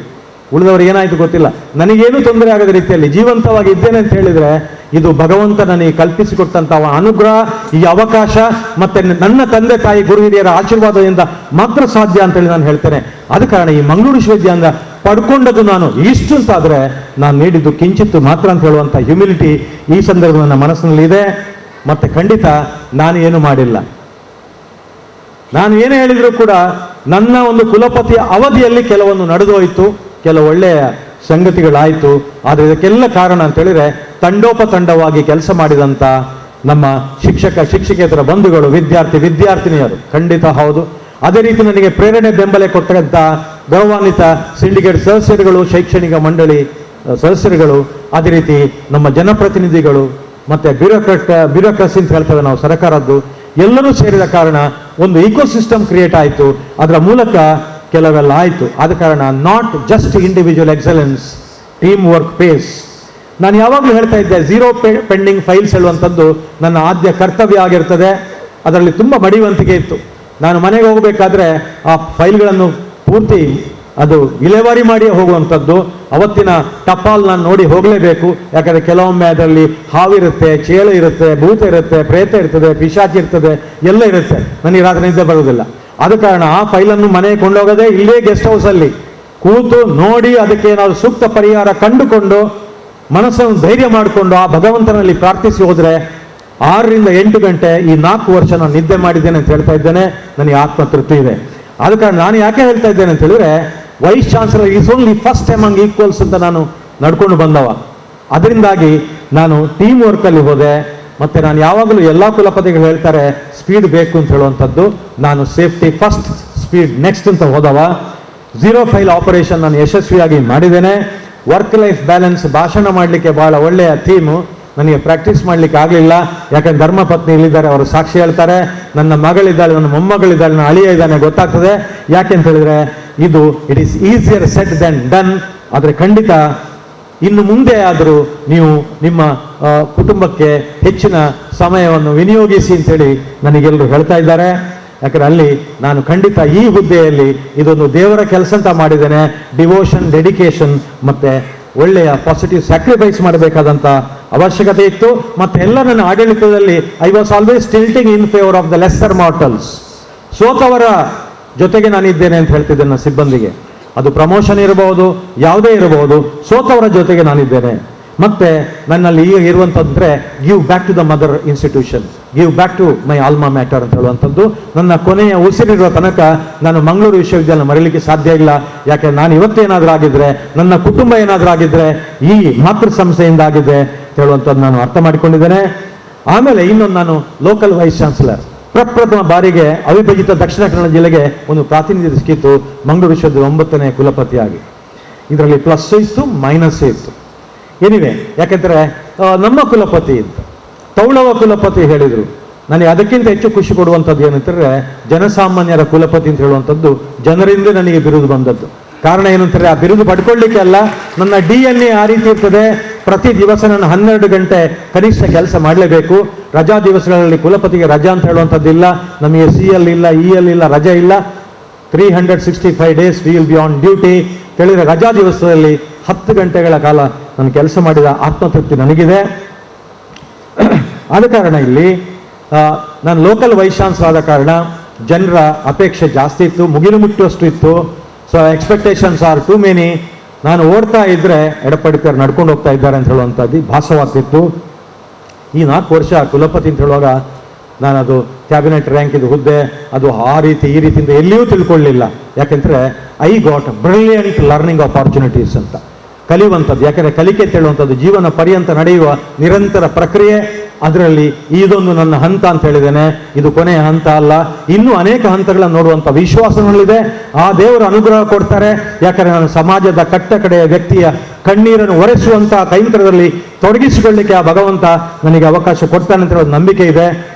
ಉಳಿದವರು ಏನಾಯಿತು ಗೊತ್ತಿಲ್ಲ, ನನಗೇನೂ ತೊಂದರೆ ಆಗದ ರೀತಿಯಲ್ಲಿ ಜೀವಂತವಾಗಿ ಇದ್ದೇನೆ ಅಂತ ಹೇಳಿದರೆ ಇದು ಭಗವಂತ ನನಗೆ ಕಲ್ಪಿಸಿಕೊಟ್ಟಂತಹ ಅನುಗ್ರಹ, ಈ ಅವಕಾಶ ಮತ್ತೆ ನನ್ನ ತಂದೆ ತಾಯಿ ಗುರು ಹಿರಿಯರ ಆಶೀರ್ವಾದದಿಂದ ಮಾತ್ರ ಸಾಧ್ಯ ಅಂತೇಳಿ ನಾನು ಹೇಳ್ತೇನೆ. ಆದ ಕಾರಣ ಈ ಮಂಗಳೂರು ವಿಶ್ವವಿದ್ಯಾಲಯ ಪಡ್ಕೊಂಡದ್ದು ನಾನು ಇಷ್ಟು ಅಂತಾದರೆ ನಾನು ನೀಡಿದ್ದು ಕಿಂಚಿತ್ತು ಮಾತ್ರ ಅಂತ ಹೇಳುವಂಥ ಹ್ಯುಮಿಲಿಟಿ ಈ ಸಂದರ್ಭ ನನ್ನ ಮನಸ್ಸಿನಲ್ಲಿ ಇದೆ. ಮತ್ತೆ ಖಂಡಿತ ನಾನು ಏನು ಮಾಡಿಲ್ಲ, ನಾನು ಏನು ಹೇಳಿದ್ರು ಕೂಡ ನನ್ನ ಒಂದು ಕುಲಪತಿಯ ಅವಧಿಯಲ್ಲಿ ಕೆಲವೊಂದು ನಡೆದು ಹೋಯಿತು, ಕೆಲವು ಒಳ್ಳೆಯ ಸಂಗತಿಗಳಾಯಿತು. ಆದರೆ ಇದಕ್ಕೆಲ್ಲ ಕಾರಣ ಅಂತ ಹೇಳಿದ್ರೆ ತಂಡೋಪತಂಡವಾಗಿ ಕೆಲಸ ಮಾಡಿದಂಥ ನಮ್ಮ ಶಿಕ್ಷಕೇತರ ಬಂಧುಗಳು, ವಿದ್ಯಾರ್ಥಿನಿಯರು ಖಂಡಿತ ಹೌದು. ಅದೇ ರೀತಿ ನನಗೆ ಪ್ರೇರಣೆ ಬೆಂಬಲ ಕೊಟ್ಟಂಥ ಗೌರವಾನ್ವಿತ ಸಿಂಡಿಕೇಟ್ ಸದಸ್ಯರುಗಳು, ಶೈಕ್ಷಣಿಕ ಮಂಡಳಿ ಸದಸ್ಯರುಗಳು, ಅದೇ ರೀತಿ ನಮ್ಮ ಜನಪ್ರತಿನಿಧಿಗಳು ಮತ್ತು ಬ್ಯೂರೋಕ್ರಸಿ ಅಂತ ಹೇಳ್ತೇವೆ ನಾವು ಸರ್ಕಾರದ್ದು, ಎಲ್ಲರೂ ಸೇರಿದ ಕಾರಣ ಒಂದು ಇಕೋಸಿಸ್ಟಮ್ ಕ್ರಿಯೇಟ್ ಆಯಿತು. ಅದರ ಮೂಲಕ ಕೆಲವೆಲ್ಲ ಆಯಿತು. ಆದ ಕಾರಣ not just individual excellence, team work pays. ನಾನು ಯಾವಾಗಲೂ ಹೇಳ್ತಾ ಇದ್ದೆ, ಝೀರೋ ಪೆಂಡಿಂಗ್ ಫೈಲ್ಸ್ ಹೇಳುವಂಥದ್ದು ನನ್ನ ಆದ್ಯ ಕರ್ತವ್ಯ ಆಗಿರ್ತದೆ. ಅದರಲ್ಲಿ ತುಂಬ ಮಡಿವಂತಿಕೆ ಇತ್ತು. ನಾನು ಮನೆಗೆ ಹೋಗಬೇಕಾದ್ರೆ ಆ ಫೈಲ್ಗಳನ್ನು ಪೂರ್ತಿ ಅದು ವಿಲೇವಾರಿ ಮಾಡಿ ಹೋಗುವಂಥದ್ದು. ಅವತ್ತಿನ ಟಪಾಲ್ ನಾನು ನೋಡಿ ಹೋಗಲೇಬೇಕು. ಯಾಕಂದರೆ ಕೆಲವೊಮ್ಮೆ ಅದರಲ್ಲಿ ಹಾವಿರುತ್ತೆ, ಚೇಳು ಇರುತ್ತೆ, ಭೂತ ಇರುತ್ತೆ, ಪ್ರೇತ ಇರ್ತದೆ, ಪಿಶಾಚಿ ಇರ್ತದೆ, ಎಲ್ಲ ಇರುತ್ತೆ. ನನಗೆ ರಾತ್ರಿ ನಿದ್ದೆ ಬರುವುದಿಲ್ಲ. ಆದ ಕಾರಣ ಆ ಫೈಲನ್ನು ಮನೆಗೆ ಕೊಂಡೋಗದೆ ಇಲ್ಲೇ ಗೆಸ್ಟ್ ಹೌಸಲ್ಲಿ ಕೂತು ನೋಡಿ ಅದಕ್ಕೆ ನಾವು ಸೂಕ್ತ ಪರಿಹಾರ ಕಂಡುಕೊಂಡು ಮನಸ್ಸನ್ನು ಧೈರ್ಯ ಮಾಡಿಕೊಂಡು ಆ ಭಗವಂತನಲ್ಲಿ ಪ್ರಾರ್ಥಿಸಿ ಹೋದರೆ 6 ರಿಂದ 8 ಗಂಟೆ ಈ 4 ವರ್ಷ ನಾನು ನಿದ್ದೆ ಮಾಡಿದ್ದೇನೆ ಅಂತ ಹೇಳ್ತಾ ಇದ್ದೇನೆ. ನನಗೆ ಆತ್ಮತೃಪ್ತಿ ಇದೆ. ಆದ ಕಾರಣ ನಾನು ಯಾಕೆ ಹೇಳ್ತಾ ಇದ್ದೇನೆ ಅಂತ ಹೇಳಿದ್ರೆ, vice chancellor is only first among equals ಅಂತ ನಾನು ನಡ್ಕೊಂಡು ಬಂದವ. ಅದರಿಂದಾಗಿ ನಾನು ಟೀಮ್ ವರ್ಕಲ್ಲಿ ಹೋದೆ. ಮತ್ತು ನಾನು ಯಾವಾಗಲೂ ಎಲ್ಲ ಕುಲಪತಿಗಳು ಹೇಳ್ತಾರೆ ಸ್ಪೀಡ್ ಬೇಕು ಅಂತ ಹೇಳುವಂಥದ್ದು. ನಾನು ಸೇಫ್ಟಿ ಫಸ್ಟ್, ಸ್ಪೀಡ್ ನೆಕ್ಸ್ಟ್ ಅಂತ ಹೋದವ. ಝೀರೋ ಫೈಲ್ ಆಪರೇಷನ್ ನಾನು ಯಶಸ್ವಿಯಾಗಿ ಮಾಡಿದ್ದೇನೆ. ವರ್ಕ್ ಲೈಫ್ ಬ್ಯಾಲೆನ್ಸ್ ಭಾಷಣ ಮಾಡಲಿಕ್ಕೆ ಬಹಳ ಒಳ್ಳೆಯ ಥೀಮು. ನನಗೆ ಪ್ರಾಕ್ಟೀಸ್ ಮಾಡಲಿಕ್ಕೆ ಆಗಲಿಲ್ಲ. ಯಾಕಂದ್ರೆ ಧರ್ಮಪತ್ನಿ ಇಲ್ಲಿದ್ದಾರೆ, ಅವರು ಸಾಕ್ಷಿ ಹೇಳ್ತಾರೆ. ನನ್ನ ಮಗಳಿದ್ದಾಳೆ, ನನ್ನ ಮೊಮ್ಮಗಳಿದ್ದಾಳೆ, ನನ್ನ ಅಳಿಯ ಇದ್ದಾನೆ, ಗೊತ್ತಾಗ್ತದೆ. ಯಾಕೆ ಅಂತ ಹೇಳಿದ್ರೆ ಇದು it is easier said than done. ಆದರೆ ಖಂಡಿತ ಇನ್ನು ಮುಂದೆ ಆದರೂ ನೀವು ನಿಮ್ಮ ಕುಟುಂಬಕ್ಕೆ ಹೆಚ್ಚಿನ ಸಮಯವನ್ನು ವಿನಿಯೋಗಿಸಿ ಅಂತೇಳಿ ನನಗೆಲ್ಲರೂ ಹೇಳ್ತಾ ಇದ್ದಾರೆ. ಯಾಕಂದ್ರೆ ಅಲ್ಲಿ ನಾನು ಖಂಡಿತ ಈ ಹುದ್ದೆಯಲ್ಲಿ ಇದೊಂದು ದೇವರ ಕೆಲಸ ಅಂತ ಮಾಡಿದ್ದೇನೆ. ಡಿವೋಷನ್, ಡೆಡಿಕೇಶನ್ ಮತ್ತೆ ಒಳ್ಳೆಯ ಪಾಸಿಟಿವ್ ಸ್ಯಾಕ್ರಿಫೈಸ್ ಮಾಡಬೇಕಾದಂಥ ಅವಶ್ಯಕತೆ ಇತ್ತು. ಮತ್ತೆ ಎಲ್ಲ ನನ್ನ ಆಡಳಿತದಲ್ಲಿ I was always tilting in favour of the lesser mortals. ಸೋತವರ ಜೊತೆಗೆ ನಾನಿದ್ದೇನೆ ಅಂತ ಹೇಳ್ತಿದ್ದೆ ನನ್ನ ಸಿಬ್ಬಂದಿಗೆ. ಅದು ಪ್ರಮೋಷನ್ ಇರಬಹುದು, ಯಾವುದೇ ಇರಬಹುದು, ಸೋತವರ ಜೊತೆಗೆ ನಾನಿದ್ದೇನೆ. ಮತ್ತೆ ನನ್ನಲ್ಲಿ ಈಗ ಇರುವಂತಂದ್ರೆ give back to the mother institution, give back to my alma mater ಅಂತ ಹೇಳುವಂಥದ್ದು. ನನ್ನ ಕೊನೆಯ ಉಸಿರಿರುವ ತನಕ ನಾನು ಮಂಗಳೂರು ವಿಶ್ವವಿದ್ಯಾಲಯ ಮರೀಲಿಕ್ಕೆ ಸಾಧ್ಯ ಇಲ್ಲ. ಯಾಕೆ ನಾನು ಇವತ್ತೇನಾದ್ರೂ ಆಗಿದ್ರೆ, ನನ್ನ ಕುಟುಂಬ ಏನಾದ್ರೂ ಆಗಿದ್ರೆ ಈ ಮಾತೃ ಸಂಸ್ಥೆಯಿಂದ ಆಗಿದೆ ಹೇಳುವಂಥದ್ದು ನಾನು ಅರ್ಥ ಮಾಡಿಕೊಂಡಿದ್ದೇನೆ. ಆಮೇಲೆ ಇನ್ನೊಂದು, ನಾನು ಲೋಕಲ್ ವೈಸ್ ಚಾನ್ಸಲರ್. ಪ್ರಪ್ರಥಮ ಬಾರಿಗೆ ಅವಿಭಜಿತ ದಕ್ಷಿಣ ಕನ್ನಡ ಜಿಲ್ಲೆಗೆ ಒಂದು ಪ್ರಾತಿನಿಧ್ಯ ಸಿಕ್ಕಿತ್ತು ಮಂಗಳೂರು ವಿಶ್ವವಿದ್ಯಾಲಯ 9ನೇ ಕುಲಪತಿಯಾಗಿ. ಇದರಲ್ಲಿ ಪ್ಲಸ್ ಇತ್ತು, ಮೈನಸ್ ಇತ್ತು. ಎನಿವೆ, ಯಾಕೆಂದರೆ ನಮ್ಮ ಕುಲಪತಿ ಅಂತ ತೌಳವ ಕುಲಪತಿ ಹೇಳಿದರು. ನನಗೆ ಅದಕ್ಕಿಂತ ಹೆಚ್ಚು ಖುಷಿ ಕೊಡುವಂಥದ್ದು ಏನಂತಂದರೆ, ಜನಸಾಮಾನ್ಯರ ಕುಲಪತಿ ಅಂತ ಹೇಳುವಂಥದ್ದು ಜನರಿಂದ ನನಗೆ ಬಿರುದು ಬಂದದ್ದು. ಕಾರಣ ಏನಂತಾರೆ, ಆ ಬಿರುದು ಪಡ್ಕೊಳ್ಳಿಕ್ಕೆ ಅಲ್ಲ, ನನ್ನ DNA ಆ ರೀತಿ ಇರ್ತದೆ. ಪ್ರತಿ ದಿವಸ ನಾನು 12 ಗಂಟೆ ಕನಿಷ್ಠ ಕೆಲಸ ಮಾಡಲೇಬೇಕು. ರಜಾ ದಿವಸಗಳಲ್ಲಿ ಕುಲಪತಿಗೆ ರಜಾ ಅಂತ ಹೇಳುವಂಥದ್ದು ಇಲ್ಲ. ನಮಗೆ CL ಇಲ್ಲ, EL ಇಲ್ಲ, ರಜೆ ಇಲ್ಲ. 365 days we will be on duty. ಹೇಳಿದರೆ ರಜಾ ದಿವಸದಲ್ಲಿ 10 ಗಂಟೆಗಳ ಕಾಲ ನಾನು ಕೆಲಸ ಮಾಡಿದ ಆತ್ಮತೃಪ್ತಿ ನನಗಿದೆ. ಆದ ಕಾರಣ ಇಲ್ಲಿ ನಾನು ಲೋಕಲ್ ವೈಸ್ ಚಾನ್ಸಲರ್ ಆದ ಕಾರಣ ಜನರ ಅಪೇಕ್ಷೆ ಜಾಸ್ತಿ ಇತ್ತು, ಮುಗಿಲು ಮುಟ್ಟುವಷ್ಟು ಇತ್ತು. So expectations are too many. ನಾನು ಓಡ್ತಾ ಇದ್ರೆ ಎಡಪಡಿಕರ್ ನಡ್ಕೊಂಡು ಹೋಗ್ತಾ ಇದ್ದಾರೆ ಅಂತ ಹೇಳುವಂಥದ್ದು ಭಾಸವಾಗ್ತಿತ್ತು. ಈ 4 ವರ್ಷ ಕುಲಪತಿ ಅಂತ ಹೇಳುವಾಗ ನಾನದು ಕ್ಯಾಬಿನೆಟ್ ರ್ಯಾಂಕಿದು ಹುದ್ದೆ ಅದು ಆ ರೀತಿ ಈ ರೀತಿಯಿಂದ ಎಲ್ಲಿಯೂ ತಿಳ್ಕೊಳ್ಳಿಲ್ಲ. ಯಾಕೆಂದರೆ I got brilliant learning opportunities ಅಂತ, ಕಲಿಯುವಂಥದ್ದು. ಯಾಕೆಂದರೆ ಕಲಿಕೆ ತೇಳುವಂಥದ್ದು ಜೀವನ ಪರ್ಯಂತ ನಡೆಯುವ ನಿರಂತರ ಪ್ರಕ್ರಿಯೆ. ಅದರಲ್ಲಿ ಇದೊಂದು ನನ್ನ ಹಂತ ಅಂತ ಹೇಳಿದ್ದೇನೆ. ಇದು ಕೊನೆಯ ಹಂತ ಅಲ್ಲ, ಇನ್ನೂ ಅನೇಕ ಹಂತಗಳನ್ನು ನೋಡುವಂಥ ವಿಶ್ವಾಸಗಳಿದೆ. ಆ ದೇವರು ಅನುಗ್ರಹ ಕೊಡ್ತಾರೆ. ಯಾಕಂದರೆ ನಾನು ಸಮಾಜದ ಕಟ್ಟ ಕಡೆಯ ವ್ಯಕ್ತಿಯ ಕಣ್ಣೀರನ್ನು ಒರೆಸುವಂಥ ಕೈಂಕರ್ಯದಲ್ಲಿ ತೊಡಗಿಸಿಕೊಳ್ಳಿಕ್ಕೆ ಆ ಭಗವಂತ ನನಗೆ ಅವಕಾಶ ಕೊಡ್ತಾನೆ ಅಂತ ಹೇಳೋ ನಂಬಿಕೆ ಇದೆ.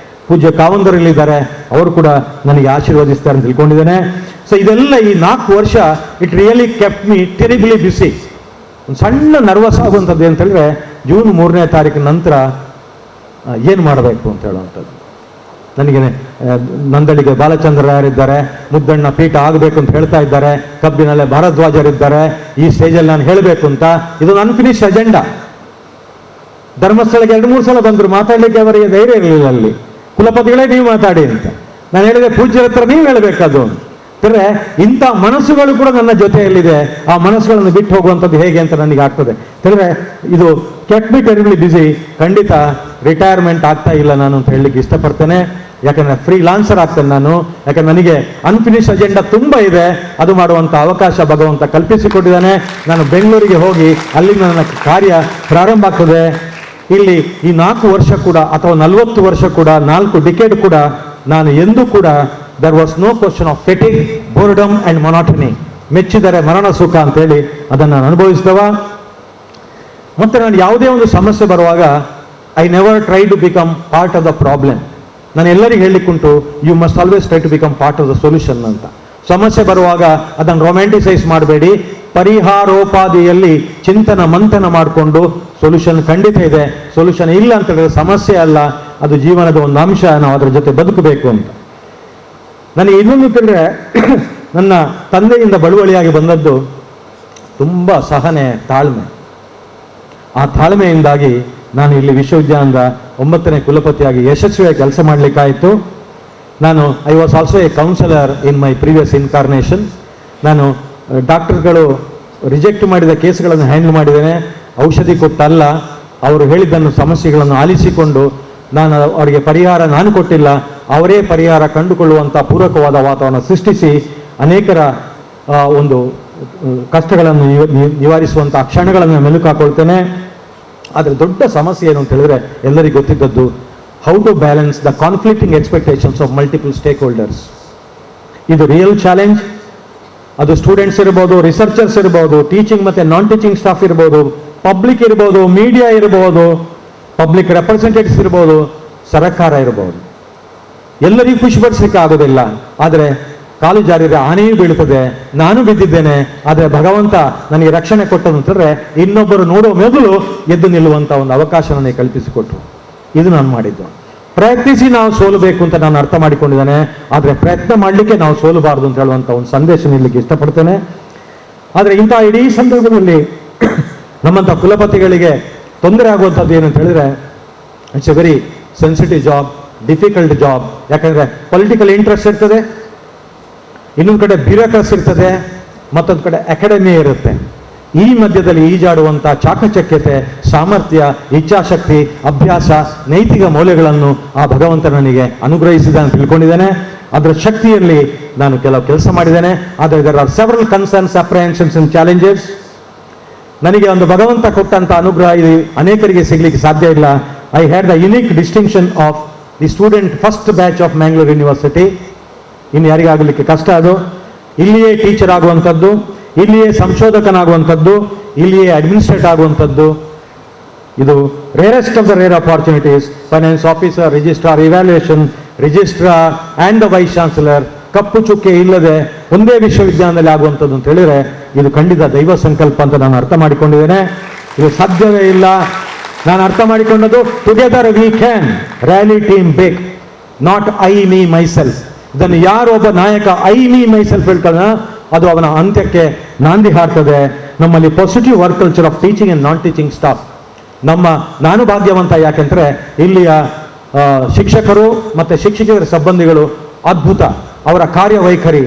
ಪೂಜ್ಯ ಕಾವಂದರಲ್ಲಿದ್ದಾರೆ, ಅವರು ಕೂಡ ನನಗೆ ಆಶೀರ್ವದಿಸ್ತಾರೆ ಅಂತ ತಿಳ್ಕೊಂಡಿದ್ದೇನೆ. ಸೊ ಇದೆಲ್ಲ ಈ 4 ವರ್ಷ it really kept me terribly busy. ಒಂದು ಸಣ್ಣ ನರ್ವಸ್ ಆಗುವಂಥದ್ದು ಅಂತ ಹೇಳಿದ್ರೆ ಜೂನ್ 3ನೇ ತಾರೀಕಿನ ನಂತರ ಏನು ಮಾಡಬೇಕು ಅಂತ ಹೇಳುವಂಥದ್ದು. ನನಗೆ ನಂದಳಿಗೆ ಬಾಲಚಂದ್ರರಾಯರಿದ್ದಾರೆ, ಮುದ್ದಣ್ಣ ಪೀಠ ಆಗಬೇಕು ಅಂತ ಹೇಳ್ತಾ ಇದ್ದಾರೆ, ಕಬ್ಬಿನಲ್ಲೇ ಭಾರದ್ವಾಜರಿದ್ದಾರೆ. ಈ ಸ್ಟೇಜಲ್ಲಿ ನಾನು ಹೇಳಬೇಕು ಅಂತ, ಇದು ಅನ್ಫಿನಿಶ್ ಅಜೆಂಡಾ. ಧರ್ಮಸ್ಥಳಕ್ಕೆ 2-3 ಸಲ ಬಂದರು, ಮಾತಾಡಲಿಕ್ಕೆ ಅವರಿಗೆ ಧೈರ್ಯ ಇರಲಿಲ್ಲ. ಅಲ್ಲಿ ಕುಲಪತಿಗಳೇ ನೀವು ಮಾತಾಡಿ ಅಂತ ನಾನು ಹೇಳಿದೆ, ಪೂಜ್ಯರ ಹತ್ರ ನೀವು ಹೇಳಬೇಕದು ಅಂದರೆ ಇಂಥ ಮನಸ್ಸುಗಳು ಕೂಡ ನನ್ನ ಜೊತೆಯಲ್ಲಿದೆ. ಆ ಮನಸ್ಸುಗಳನ್ನು ಬಿಟ್ಟು ಹೋಗುವಂಥದ್ದು ಹೇಗೆ ಅಂತ ನನಗೆ ಆಗ್ತದೆ ಅಂದರೆ ಇದು ಕೆಟ್ ಬಿ ಟೆರಿಬ್ಲಿ ಬಿಸಿ. ಖಂಡಿತ ರಿಟೈರ್ಮೆಂಟ್ ಆಗ್ತಾ ಇಲ್ಲ ನಾನು ಅಂತ ಹೇಳಲಿಕ್ಕೆ ಇಷ್ಟಪಡ್ತೇನೆ. ಯಾಕಂದರೆ ಫ್ರೀ ಲಾನ್ಸರ್ ಆಗ್ತೇನೆ ನಾನು. ಯಾಕಂದ್ರೆ ನನಗೆ ಅನ್ಫಿನಿಶ್ ಅಜೆಂಡಾ ತುಂಬ ಇದೆ. ಅದು ಮಾಡುವಂಥ ಅವಕಾಶ ಭಗವಂತ ಕಲ್ಪಿಸಿಕೊಟ್ಟಿದ್ದಾನೆ. ನಾನು ಬೆಂಗಳೂರಿಗೆ ಹೋಗಿ ಅಲ್ಲಿಂದ ನನ್ನ ಕಾರ್ಯ ಪ್ರಾರಂಭ ಆಗ್ತದೆ. ಇಲ್ಲಿ ಈ 4 ವರ್ಷ ಕೂಡ ಅಥವಾ 40 ವರ್ಷ ಕೂಡ 4 ಡಿಕೇಡ್ ಕೂಡ ನಾನು ಎಂದೂ ಕೂಡ there was no question of fatigue, boredom and monotony. ಮೆಚ್ಚಿದರೆ ಮರಣ ಸುಖ ಅಂತೇಳಿ ಅದನ್ನು ನಾನು ಅನುಭವಿಸಿದವ. ಮತ್ತೆ ನಾನು ಯಾವುದೇ ಒಂದು ಸಮಸ್ಯೆ ಬರುವಾಗ I never try to become part of the problem. ನಾನು ಎಲ್ಲರಿಗೂ ಹೇಳಲಿಕ್ಕುಂಟು, you must always try to become part of the solution ಅಂತ. ಸಮಸ್ಯೆ ಬರುವಾಗ ಅದನ್ನು ರೊಮ್ಯಾಂಟಿಸೈಸ್ ಮಾಡಬೇಡಿ. ಪರಿಹಾರೋಪಾದಿಯಲ್ಲಿ ಚಿಂತನ ಮಂಥನ ಮಾಡಿಕೊಂಡು ಸೊಲ್ಯೂಷನ್ ಖಂಡಿತ ಇದೆ. ಸೊಲ್ಯೂಷನ್ ಇಲ್ಲ ಅಂತ ಹೇಳಿದ್ರೆ ಸಮಸ್ಯೆ ಅಲ್ಲ, ಅದು ಜೀವನದ ಒಂದು ಅಂಶ. ನಾವು ಅದರ ಜೊತೆ ಬದುಕಬೇಕು ಅಂತ. ನನಗೆ ಇನ್ನೊಂದು ತಿಳಿದ್ರೆ ನನ್ನ ತಂದೆಯಿಂದ ಬಳುವಳಿಯಾಗಿ ಬಂದದ್ದು ತುಂಬ ಸಹನೆ, ತಾಳ್ಮೆ. ಆ ತಾಳ್ಮೆಯಿಂದಾಗಿ ನಾನು ಇಲ್ಲಿ ವಿಶ್ವವಿದ್ಯಾಲಯದ 9ನೇ ಕುಲಪತಿಯಾಗಿ ಯಶಸ್ವಿಯಾಗಿ ಕೆಲಸ ಮಾಡಲಿಕ್ಕಾಯಿತು. ನಾನು I was also a counsellor in my previous incarnation. ನಾನು ಡಾಕ್ಟರ್ಗಳು ರಿಜೆಕ್ಟ್ ಮಾಡಿದ ಕೇಸ್ಗಳನ್ನು ಹ್ಯಾಂಡಲ್ ಮಾಡಿದ್ದೇನೆ. ಔಷಧಿ ಕೊಟ್ಟಲ್ಲ, ಅವರು ಹೇಳಿದ್ದನ್ನು ಸಮಸ್ಯೆಗಳನ್ನು ಆಲಿಸಿಕೊಂಡು ನಾನು ಅವರಿಗೆ ಪರಿಹಾರ ನಾನು ಕೊಟ್ಟಿಲ್ಲ, ಅವರೇ ಪರಿಹಾರ ಕಂಡುಕೊಳ್ಳುವಂಥ ಪೂರಕವಾದ ವಾತಾವರಣ ಸೃಷ್ಟಿಸಿ ಅನೇಕರ ಒಂದು ಕಷ್ಟಗಳನ್ನು ನಿವಾರಿಸುವಂಥ ಕ್ಷಣಗಳನ್ನು ಮೆಲುಕು ಹಾಕೊಳ್ತೇನೆ. ಆದರೆ ದೊಡ್ಡ ಸಮಸ್ಯೆ ಏನು ಅಂತ ಹೇಳಿದ್ರೆ ಎಲ್ಲರಿಗೂ ಗೊತ್ತಿದ್ದದ್ದು, how to balance the conflicting expectations of multiple stakeholders. ಇದು ರಿಯಲ್ ಚಾಲೆಂಜ್. ಅದು ಸ್ಟೂಡೆಂಟ್ಸ್ ಇರ್ಬೋದು, ರಿಸರ್ಚರ್ಸ್ ಇರ್ಬೋದು, ಟೀಚಿಂಗ್ ಮತ್ತು ನಾನ್ ಟೀಚಿಂಗ್ ಸ್ಟಾಫ್ ಇರ್ಬೋದು, ಪಬ್ಲಿಕ್ ಇರ್ಬೋದು, ಮೀಡಿಯಾ ಇರ್ಬೋದು, ಪಬ್ಲಿಕ್ ರೆಪ್ರೆಸೆಂಟೇಟಿವ್ಸ್ ಇರ್ಬೋದು, ಸರ್ಕಾರ ಇರ್ಬೋದು. ಎಲ್ಲರಿಗೂ ಖುಷಿ ಪಡಿಸಲಿಕ್ಕೆ ಆಗೋದಿಲ್ಲ. ಆದರೆ ಕಾಲು ಜಾರಿದ್ರೆ ಆನೆಯೂ ಬೀಳುತ್ತದೆ. ನಾನು ಬಿದ್ದಿದ್ದೇನೆ, ಆದರೆ ಭಗವಂತ ನನಗೆ ರಕ್ಷಣೆ ಕೊಟ್ಟನು ಅಂತಂದ್ರೆ ಇನ್ನೊಬ್ಬರು ನೋಡೋ ಮೊದಲು ಎದ್ದು ನಿಲ್ಲುವಂಥ ಒಂದು ಅವಕಾಶ ನನಗೆ ಕಲ್ಪಿಸಿಕೊಟ್ರು. ಇದು ನಾನು ಮಾಡಿದ್ದು. ಪ್ರಯತ್ನಿಸಿ ನಾವು ಸೋಲಬೇಕು ಅಂತ ನಾನು ಅರ್ಥ ಮಾಡಿಕೊಂಡಿದ್ದೇನೆ. ಆದರೆ ಪ್ರಯತ್ನ ಮಾಡಲಿಕ್ಕೆ ನಾವು ಸೋಲಬಾರದು ಅಂತ ಹೇಳುವಂಥ ಒಂದು ಸಂದೇಶ ನೀಡಲಿಕ್ಕೆ ಇಷ್ಟಪಡ್ತೇನೆ. ಆದರೆ ಇಂಥ ಇಡೀ ಸಂದರ್ಭದಲ್ಲಿ ನಮ್ಮಂಥ ಕುಲಪತಿಗಳಿಗೆ ತೊಂದರೆ ಆಗುವಂಥದ್ದು ಏನು ಅಂತ ಹೇಳಿದ್ರೆ, it's A very sensitive job, difficult job. ಯಾಕಂದರೆ ಪೊಲಿಟಿಕಲ್ ಇಂಟ್ರೆಸ್ಟ್ ಇರ್ತದೆ, ಇನ್ನೊಂದು ಕಡೆ ಬ್ಯೂರೋಕ್ರಸಿ ಇರ್ತದೆ, ಮತ್ತೊಂದು ಕಡೆ ಅಕಾಡೆಮಿ ಇರುತ್ತೆ. ಈ ಮಧ್ಯದಲ್ಲಿ ಈಜಾಡುವಂಥ ಚಾಕಚಕ್ಯತೆ, ಸಾಮರ್ಥ್ಯ, ಇಚ್ಛಾಶಕ್ತಿ, ಅಭ್ಯಾಸ, ನೈತಿಕ ಮೌಲ್ಯಗಳನ್ನು ಆ ಭಗವಂತ ನನಗೆ ಅನುಗ್ರಹಿಸಿದ ಅಂತ ತಿಳ್ಕೊಂಡಿದ್ದೇನೆ. ಅದರ ಶಕ್ತಿಯಲ್ಲಿ ನಾನು ಕೆಲವು ಕೆಲಸ ಮಾಡಿದ್ದೇನೆ. ಆದರೆ there are several concerns, apprehensions and challenges. ನನಗೆ ಒಂದು ಭಗವಂತ ಕೊಟ್ಟಂಥ ಅನುಗ್ರಹ ಇದು ಅನೇಕರಿಗೆ ಸಿಗಲಿಕ್ಕೆ ಸಾಧ್ಯ ಇಲ್ಲ. I had the unique distinction of the student first batch of Mangalore university. ಇನ್ನು ಯಾರಿಗಾಗಲಿಕ್ಕೆ ಕಷ್ಟ ಅದು. ಇಲ್ಲಿಯೇ ಟೀಚರ್ ಆಗುವಂಥದ್ದು, ಇಲ್ಲಿಯೇ ಸಂಶೋಧಕನಾಗುವಂಥದ್ದು, ಇಲ್ಲಿಯೇ ಅಡ್ಮಿನಿಸ್ಟ್ರೇಟ್ ಆಗುವಂಥದ್ದು. ಇದು rarest of the rare opportunities. Finance officer, registrar, evaluation registrar and the vice chancellor, ಕಪ್ಪು ಚುಕ್ಕೆ ಇಲ್ಲದೆ ಒಂದೇ ವಿಶ್ವವಿದ್ಯಾಲಯದಲ್ಲಿ ಆಗುವಂಥದ್ದು ಅಂತ ಹೇಳಿದರೆ ಇದು ಖಂಡಿತ ದೈವ ಸಂಕಲ್ಪ ಅಂತ ನಾನು ಅರ್ಥ ಮಾಡಿಕೊಂಡಿದ್ದೇನೆ. ಇದು ಸಾಧ್ಯವೇ ಇಲ್ಲ. ನಾನು ಅರ್ಥ ಮಾಡಿಕೊಂಡದ್ದು, together we can rally team back, not I me myself. ಇದನ್ನು ಯಾರೊಬ್ಬ ನಾಯಕ ಐ ಮೀ ಮೈಸೆಲ್ಫ್ ಹೇಳ್ಕೊಳ್ಳೋಣ, ಅದು ಅವನ ಅಂತ್ಯಕ್ಕೆ ನಾಂದಿ ಹಾಡ್ತದೆ. ನಮ್ಮಲ್ಲಿ positive work culture of teaching and non teaching staff. ನಾನು ಭಾಗ್ಯವಂತ. ಯಾಕೆಂದರೆ ಇಲ್ಲಿಯ ಶಿಕ್ಷಕರು ಮತ್ತು ಶಿಕ್ಷಕರ ಸಿಬ್ಬಂದಿಗಳು ಅದ್ಭುತ. ಅವರ ಕಾರ್ಯವೈಖರಿ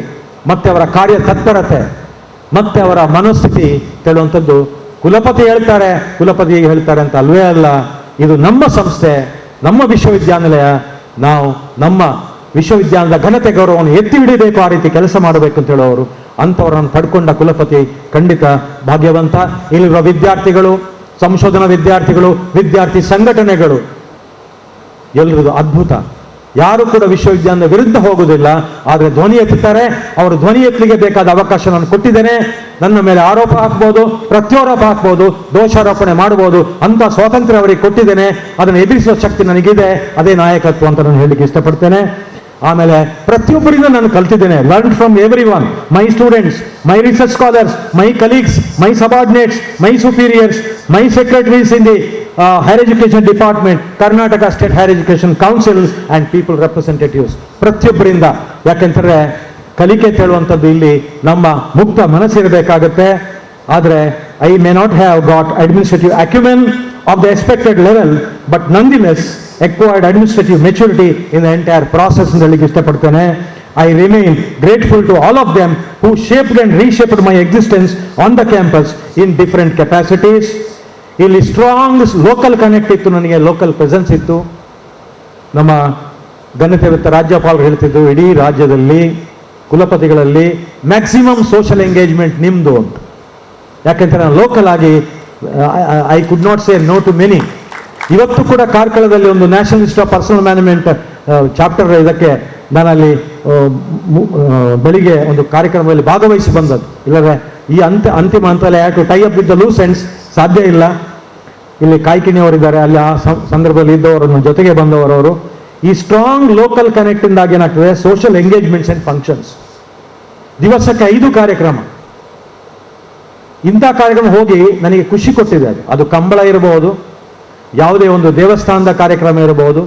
ಮತ್ತು ಅವರ ಕಾರ್ಯ ತತ್ಪರತೆ ಮತ್ತು ಅವರ ಮನಸ್ಥಿತಿ ಹೇಳುವಂಥದ್ದು ಕುಲಪತಿ ಹೇಳ್ತಾರೆ ಅಂತ ಅಲ್ವೇ ಅಲ್ಲ. ಇದು ನಮ್ಮ ಸಂಸ್ಥೆ, ನಮ್ಮ ವಿಶ್ವವಿದ್ಯಾನಿಲಯ, ನಾವು ನಮ್ಮ ವಿಶ್ವವಿದ್ಯಾಲಯದ ಘನತೆ ಗೌರವವನ್ನು ಎತ್ತಿ ಹಿಡಿಬೇಕು, ಆ ರೀತಿ ಕೆಲಸ ಮಾಡಬೇಕು ಅಂತ ಹೇಳುವವರು. ಅಂಥವರನ್ನು ಪಡ್ಕೊಂಡ ಕುಲಪತಿ ಖಂಡಿತ ಭಾಗ್ಯವಂತ. ಇಲ್ಲಿರುವ ವಿದ್ಯಾರ್ಥಿಗಳು, ಸಂಶೋಧನಾ ವಿದ್ಯಾರ್ಥಿಗಳು, ವಿದ್ಯಾರ್ಥಿ ಸಂಘಟನೆಗಳು ಎಲ್ರಿಗೂ ಅದ್ಭುತ. ಯಾರು ಕೂಡ ವಿಶ್ವವಿದ್ಯಾಲಯದ ವಿರುದ್ಧ ಹೋಗುವುದಿಲ್ಲ, ಆದರೆ ಧ್ವನಿ ಎತ್ತುತ್ತಾರೆ. ಅವರು ಧ್ವನಿ ಎತ್ತಲಿಕ್ಕೆ ಬೇಕಾದ ಅವಕಾಶ ನಾನು ಕೊಟ್ಟಿದ್ದೇನೆ. ನನ್ನ ಮೇಲೆ ಆರೋಪ ಹಾಕ್ಬೋದು, ಪ್ರತ್ಯಾರೋಪ ಹಾಕ್ಬೋದು, ದೋಷಾರೋಪಣೆ ಮಾಡಬಹುದು, ಅಂತ ಸ್ವಾತಂತ್ರ್ಯ ಅವರಿಗೆ ಕೊಟ್ಟಿದ್ದೇನೆ. ಅದನ್ನು ಎದುರಿಸುವ ಶಕ್ತಿ ನನಗಿದೆ. ಅದೇ ನಾಯಕತ್ವ ಅಂತ ನಾನು ಹೇಳಲಿಕ್ಕೆ ಇಷ್ಟಪಡ್ತೇನೆ. ಆಮೇಲೆ ಪ್ರತಿಯೊಬ್ಬರಿಂದ ನಾನು ಕಲ್ತಿದ್ದೇನೆ. Learn from everyone, my students, my research scholars, my colleagues, my subordinates, my superiors, my secretaries in the higher education department, Karnataka state higher education council and people representatives. ಪ್ರತಿಯೊಬ್ಬರಿಂದ. ಯಾಕೆಂತಂದ್ರೆ ಕಲಿಕೆ ಹೇಳುವಂಥದ್ದು ಇಲ್ಲಿ ನಮ್ಮ ಮುಕ್ತ ಮನಸ್ಸಿರಬೇಕಾಗುತ್ತೆ. ಆದರೆ I may not have got administrative acumen of the expected level, but nonetheless acquired administrative maturity in the entire process in the ಇಷ್ಟಪಡ್ತೇನೆ. I remain grateful to all of them who shaped and reshaped my existence on the campus in different capacities. ಇಲ್ಲಿ strong local connect ಇತ್ತು, ನನಗೆ local presence ಇತ್ತು. ನಮ್ಮ ಘನತೆಯುತ ರಾಜ್ಯಪಾಲರು ಹೇಳ್ತಿದ್ರು, ಇಡೀ ರಾಜ್ಯದಲ್ಲಿ ಕುಲಪತಿಗಳಲ್ಲಿ ಮ್ಯಾಕ್ಸಿಮಮ್ ಸೋಷಿಯಲ್ ಎಂಗೇಜ್ಮೆಂಟ್ ನಿಮ್ದು ಅಂತ. ಯಾಕೆಂದ್ರೆ ನಾನು ಲೋಕಲ್ ಆಗಿ I could not say no to many. ಇವತ್ತು ಕೂಡ ಕಾರ್ಕಳದಲ್ಲಿ ಒಂದು national institute of personnel management chapter ಇದಕ್ಕೆ ನಾನಲ್ಲಿ ಬೆಳಿಗ್ಗೆ ಒಂದು ಕಾರ್ಯಕ್ರಮದಲ್ಲಿ ಭಾಗವಹಿಸಿ ಬಂದದ್ದು. ಇಲ್ಲವೇ ಈ ಅಂತಿಮ ಹಂತದಲ್ಲಿ to tie up with the loose ends ಸಾಧ್ಯ ಇಲ್ಲ. ಇಲ್ಲಿ ಕಾಯ್ಕಿಣಿಯವರಿದ್ದಾರೆ, ಅಲ್ಲಿ ಆ ಸಂದರ್ಭದಲ್ಲಿ ಇದ್ದವರನ್ನು ಜೊತೆಗೆ ಬಂದವರವರು. ಈ ಸ್ಟ್ರಾಂಗ್ ಲೋಕಲ್ ಕನೆಕ್ಟ್ ಇಂದಾಗಿ ಏನಾಗ್ತದೆ, ಸೋಷಿಯಲ್ ಎಂಗೇಜ್ಮೆಂಟ್ಸ್ ಅಂಡ್ ಫಂಕ್ಷನ್ಸ್. ದಿವಸಕ್ಕೆ 5 ಕಾರ್ಯಕ್ರಮ. ಇಂಥ ಕಾರ್ಯಕ್ರಮ ಹೋಗಿ ನನಗೆ ಖುಷಿ ಕೊಟ್ಟಿದೆ. ಅದು ಕಂಬಳ ಇರಬಹುದು, ಯಾವುದೇ ಒಂದು ದೇವಸ್ಥಾನದ ಕಾರ್ಯಕ್ರಮ ಇರಬಹುದು,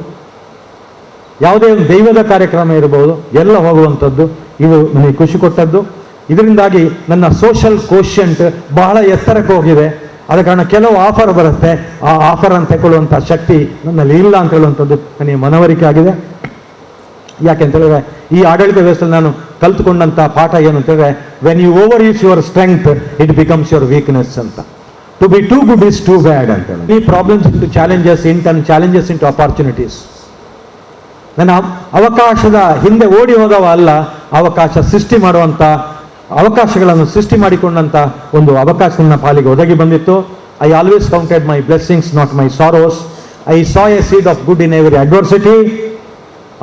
ಯಾವುದೇ ಒಂದು ದೈವದ ಕಾರ್ಯಕ್ರಮ ಇರಬಹುದು, ಎಲ್ಲ ಹೋಗುವಂಥದ್ದು. ಇದು ನನಗೆ ಖುಷಿ ಕೊಟ್ಟದ್ದು. ಇದರಿಂದಾಗಿ ನನ್ನ ಸೋಷಿಯಲ್ ಕೋಶಂಟ್ ಬಹಳ ಎತ್ತರಕ್ಕೆ ಹೋಗಿದೆ. ಆದ ಕಾರಣ ಕೆಲವು ಆಫರ್ ಬರುತ್ತೆ, ಆ ಆಫರ್ ಅನ್ನು ತಗೊಳ್ಳುವಂಥ ಶಕ್ತಿ ನನ್ನಲ್ಲಿ ಇಲ್ಲ ಅಂತ ಹೇಳುವಂಥದ್ದು ನನಗೆ ಮನವರಿಕೆ ಆಗಿದೆ. ಯಾಕೆಂತ ಹೇಳಿದ್ರೆ ಈ ಆಡಳಿತ ವ್ಯವಸ್ಥೆಯಲ್ಲಿ ನಾನು ಕಲ್ತುಕೊಂಡಂತ ಪಾಠ ಏನು ಅಂತ ಹೇಳಿದ್ರೆ, when you overuse your strength it becomes your weakness ಅಂತ. To be too good is too bad ಅಂತ ಹೇಳಿ. ಈ problems into challenges, challenges into opportunities. ನನ್ನ ಅವಕಾಶದ ಹಿಂದೆ ಓಡಿ ಹೋದವ ಅಲ್ಲ, ಅವಕಾಶ ಸೃಷ್ಟಿ ಮಾಡುವಂತ, ಅವಕಾಶಗಳನ್ನು ಸೃಷ್ಟಿ ಮಾಡಿಕೊಂಡಂತ ಒಂದು ಅವಕಾಶ ನನ್ನ ಪಾಲಿಗೆ ಒದಗಿ ಬಂದಿತ್ತು. I always counted my blessings, not my sorrows. I saw A seed of good in every adversity.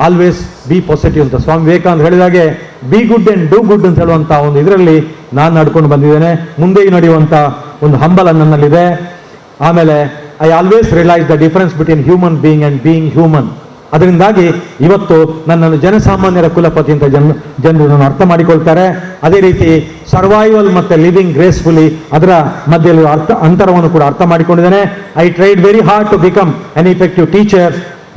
Always B positive ಅಂತ ಸ್ವಾಮಿ ವಿವೇಕಾನಂದ ಹೇಳಿದಾಗೆ, be good and do good ಅಂತ ಹೇಳುವಂತ ಒಂದು ಇದರಲ್ಲಿ ನಾನು ನಡ್ಕೊಂಡು ಬಂದಿದ್ದೇನೆ. ಮುಂದೆಯೂ ನಡೆಯುವಂತ ಒಂದು ಹಂಬಲ ನನ್ನಲ್ಲಿದೆ. ಆಮೇಲೆ I always realise the difference between human being and being human. ಅದರಿಂದಾಗಿ ಇವತ್ತು ನನ್ನನ್ನು ಜನಸಾಮಾನ್ಯರ ಕುಲಪತಿ ಅಂತ ಜನರು ನನ್ನ ಅರ್ಥ ಮಾಡಿಕೊಳ್ತಾರೆ. ಅದೇ ರೀತಿ ಸರ್ವೈವಲ್ ಮತ್ತೆ ಲಿವಿಂಗ್ ಗ್ರೇಸ್ಫುಲಿ, ಅದರ ಮಧ್ಯದಲ್ಲಿ ಅಂತರವನ್ನು ಕೂಡ ಅರ್ಥ ಮಾಡಿಕೊಂಡಿದ್ದೇನೆ. I tried very hard to become an effective teacher,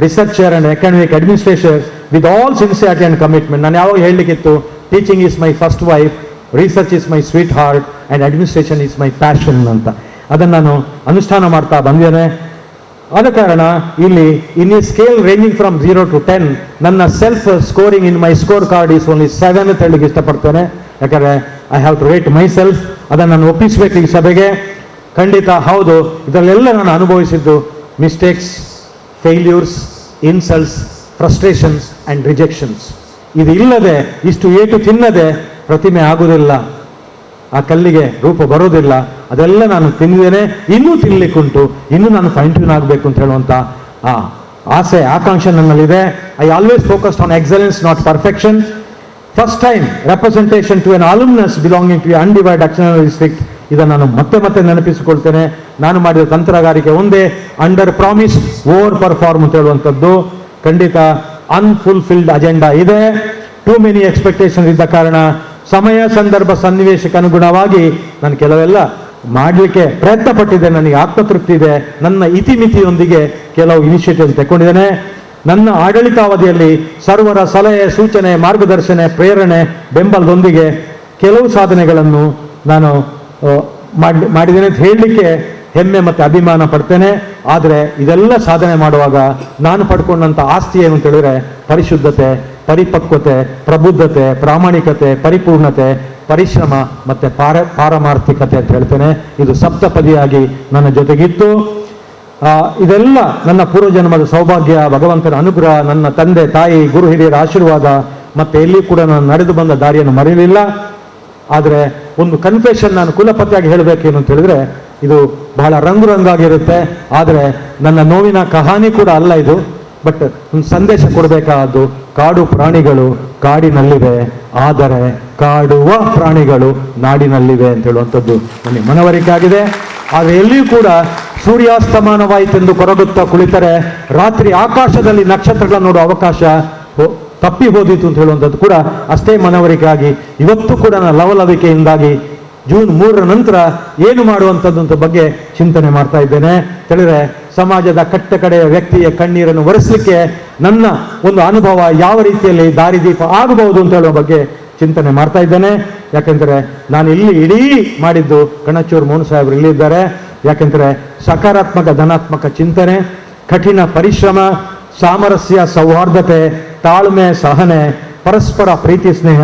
researcher and academic administration with all sincerity and commitment. ನಾನು ಯಾವಾಗ ಹೇಳಲಿಕ್ಕಿತ್ತು, teaching is my first wife, research is my sweetheart and administration is my passion ಅಂತ. ಅದನ್ನು ನಾನು ಅನುಷ್ಠಾನ ಮಾಡ್ತಾ ಬಂದಿದ್ದೇನೆ. ಆದ ಕಾರಣ ಇಲ್ಲಿ in a scale ranging from 0 to 10, ನನ್ನ self scoring in my scorecard is only 7 ಅಂತ ಹೇಳಲಿಕ್ಕೆ ಇಷ್ಟಪಡ್ತೇನೆ. ಯಾಕಂದ್ರೆ I have to rate myself. ಅದನ್ನು ನಾನು ಒಪ್ಪಿಸಬೇಕು ಈ ಸಭೆಗೆ. ಖಂಡಿತ ಹೌದು, ಇದರಲ್ಲೆಲ್ಲ ನಾನು ಅನುಭವಿಸಿದ್ದು mistakes, failures, insults, frustrations and rejections. ಇದು ಇಲ್ಲದೆ, ಇಷ್ಟು ಏಟು ತಿನ್ನದೆ ಪ್ರತಿಮೆ ಆಗುವುದಿಲ್ಲ, ಆ ಕಲ್ಲಿಗೆ ರೂಪ ಬರೋದಿಲ್ಲ. ಅದೆಲ್ಲ ನಾನು ತಿಂದಿದ್ದೇನೆ, ಇನ್ನೂ ತಿನ್ಲಿಕ್ಕುಂಟು, ಇನ್ನೂ ನಾನು ಫೈನ್ ಟ್ಯೂನ್ ಆಗಬೇಕು ಅಂತ ಹೇಳುವಂತ ಆಸೆ, ಆಕಾಂಕ್ಷೆ ನನ್ನಲ್ಲಿದೆ. I always focused on excellence, not perfection. First time representation to an alumnus belonging to undivided ಅಕ್ಷನಲ್ ಡಿಸ್ಟ್ರಿಕ್ಟ್. ಇದನ್ನು ನಾನು ಮತ್ತೆ ನೆನಪಿಸಿಕೊಳ್ತೇನೆ. ನಾನು ಮಾಡಿದ ತಂತ್ರಗಾರಿಕೆ ಒಂದೇ, ಅಂಡರ್ ಪ್ರಾಮಿಸ್ ಓವರ್ ಪರ್ಫಾರ್ಮ್ ಅಂತ ಹೇಳುವಂಥದ್ದು. ಖಂಡಿತ ಅನ್ಫುಲ್ಫಿಲ್ಡ್ ಅಜೆಂಡಾ ಇದೆ. ಟೂ ಮೆನಿ ಎಕ್ಸ್ಪೆಕ್ಟೇಷನ್ ಇದ್ದ ಕಾರಣ ಸಮಯ, ಸಂದರ್ಭ, ಸನ್ನಿವೇಶಕ್ಕೆ ಅನುಗುಣವಾಗಿ ನಾನು ಕೆಲವೆಲ್ಲ ಮಾಡಲಿಕ್ಕೆ ಪ್ರಯತ್ನ ಪಟ್ಟಿದ್ದೆ. ನನಗೆ ಆತ್ಮತೃಪ್ತಿ ಇದೆ. ನನ್ನ ಇತಿಮಿತಿಯೊಂದಿಗೆ ಕೆಲವು ಇನಿಷಿಯೇಟಿವ್ ತಗೊಂಡಿದ್ದೇನೆ. ನನ್ನ ಆಡಳಿತಾವಧಿಯಲ್ಲಿ ಸರ್ವರ ಸಲಹೆ, ಸೂಚನೆ, ಮಾರ್ಗದರ್ಶನ, ಪ್ರೇರಣೆ, ಬೆಂಬಲದೊಂದಿಗೆ ಕೆಲವು ಸಾಧನೆಗಳನ್ನು ನಾನು ಮಾಡಿದ್ದೇನೆ ಅಂತ ಹೇಳಲಿಕ್ಕೆ ಹೆಮ್ಮೆ ಮತ್ತು ಅಭಿಮಾನ ಪಡ್ತೇನೆ. ಆದರೆ ಇದೆಲ್ಲ ಸಾಧನೆ ಮಾಡುವಾಗ ನಾನು ಪಡ್ಕೊಂಡಂಥ ಆಸ್ತಿ ಏನು ಅಂತ ಹೇಳಿದ್ರೆ, ಪರಿಶುದ್ಧತೆ, ಪರಿಪಕ್ವತೆ, ಪ್ರಬುದ್ಧತೆ, ಪ್ರಾಮಾಣಿಕತೆ, ಪರಿಪೂರ್ಣತೆ, ಪರಿಶ್ರಮ ಮತ್ತೆ ಪಾರಮಾರ್ಥಿಕತೆ ಅಂತ ಹೇಳ್ತೇನೆ. ಇದು ಸಪ್ತಪದಿಯಾಗಿ ನನ್ನ ಜೊತೆಗಿತ್ತು. ಇದೆಲ್ಲ ನನ್ನ ಪೂರ್ವಜನ್ಮದ ಸೌಭಾಗ್ಯ, ಭಗವಂತನ ಅನುಗ್ರಹ, ನನ್ನ ತಂದೆ ತಾಯಿ ಗುರು ಹಿರಿಯರ ಆಶೀರ್ವಾದ, ಮತ್ತೆ ಎಲ್ಲಿ ಕೂಡ ನಾನು ನಡೆದು ಬಂದ ದಾರಿಯನ್ನು ಮರೆಯಲಿಲ್ಲ. ಆದರೆ ಒಂದು ಕನ್ಫೆಷನ್ ನಾನು ಕುಲಪತಿಯಾಗಿ ಹೇಳಬೇಕೇನು ಅಂತ ಹೇಳಿದ್ರೆ, ಇದು ಬಹಳ ರಂಗಾಗಿರುತ್ತೆ. ಆದರೆ ನನ್ನ ನೋವಿನ ಕಹಾನಿ ಕೂಡ ಅಲ್ಲ ಇದು. ಬಟ್ ಒಂದು ಸಂದೇಶ ಕೊಡಬೇಕಾದ್ದು, ಕಾಡು ಪ್ರಾಣಿಗಳು ಕಾಡಿನಲ್ಲಿವೆ, ಆದರೆ ಕಾಡುವ ಪ್ರಾಣಿಗಳು ನಾಡಿನಲ್ಲಿವೆ ಅಂತ ಹೇಳುವಂಥದ್ದು ನನಗೆ ಮನವರಿಕೆ ಆಗಿದೆ. ಆದರೆ ಎಲ್ಲಿಯೂ ಕೂಡ ಸೂರ್ಯಾಸ್ತಮಾನವಾಯಿತೆಂದು ಕೊರಗುತ್ತಾ ಕುಳಿತರೆ ರಾತ್ರಿ ಆಕಾಶದಲ್ಲಿ ನಕ್ಷತ್ರಗಳನ್ನು ನೋಡುವ ಅವಕಾಶ ತಪ್ಪಿ ಹೋದಿತು ಅಂತ ಹೇಳುವಂಥದ್ದು ಕೂಡ ಅಷ್ಟೇ ಮನವರಿಕೆ ಆಗಿ, ಇವತ್ತು ಕೂಡ ನಾನು ಲವಲವಿಕೆಯಿಂದಾಗಿ ಜೂನ್ 3ರ ನಂತರ ಏನು ಮಾಡುವಂಥದ್ದು ಬಗ್ಗೆ ಚಿಂತನೆ ಮಾಡ್ತಾ ಇದ್ದೇನೆ. ತಿಳಿದ್ರೆ ಸಮಾಜದ ಕಟ್ಟ ಕಡೆಯ ವ್ಯಕ್ತಿಯ ಕಣ್ಣೀರನ್ನು ಒರೆಸಲಿಕ್ಕೆ ನನ್ನ ಒಂದು ಅನುಭವ ಯಾವ ರೀತಿಯಲ್ಲಿ ದಾರಿದೀಪ ಆಗಬಹುದು ಅಂತ ಹೇಳುವ ಬಗ್ಗೆ ಚಿಂತನೆ ಮಾಡ್ತಾ ಇದ್ದೇನೆ. ಯಾಕೆಂದರೆ ನಾನು ಇಲ್ಲಿ ಇಡೀ ಮಾಡಿದ್ದು ಕಣಚೂರು ಮೋಹನ್ ಸಾಹೇಬರು ಇಲ್ಲಿದ್ದಾರೆ. ಯಾಕೆಂದರೆ ಸಕಾರಾತ್ಮಕ ಧನಾತ್ಮಕ ಚಿಂತನೆ, ಕಠಿಣ ಪರಿಶ್ರಮ, ಸಾಮರಸ್ಯ, ಸೌಹಾರ್ದತೆ, ತಾಳ್ಮೆ, ಸಹನೆ, ಪರಸ್ಪರ ಪ್ರೀತಿ ಸ್ನೇಹ,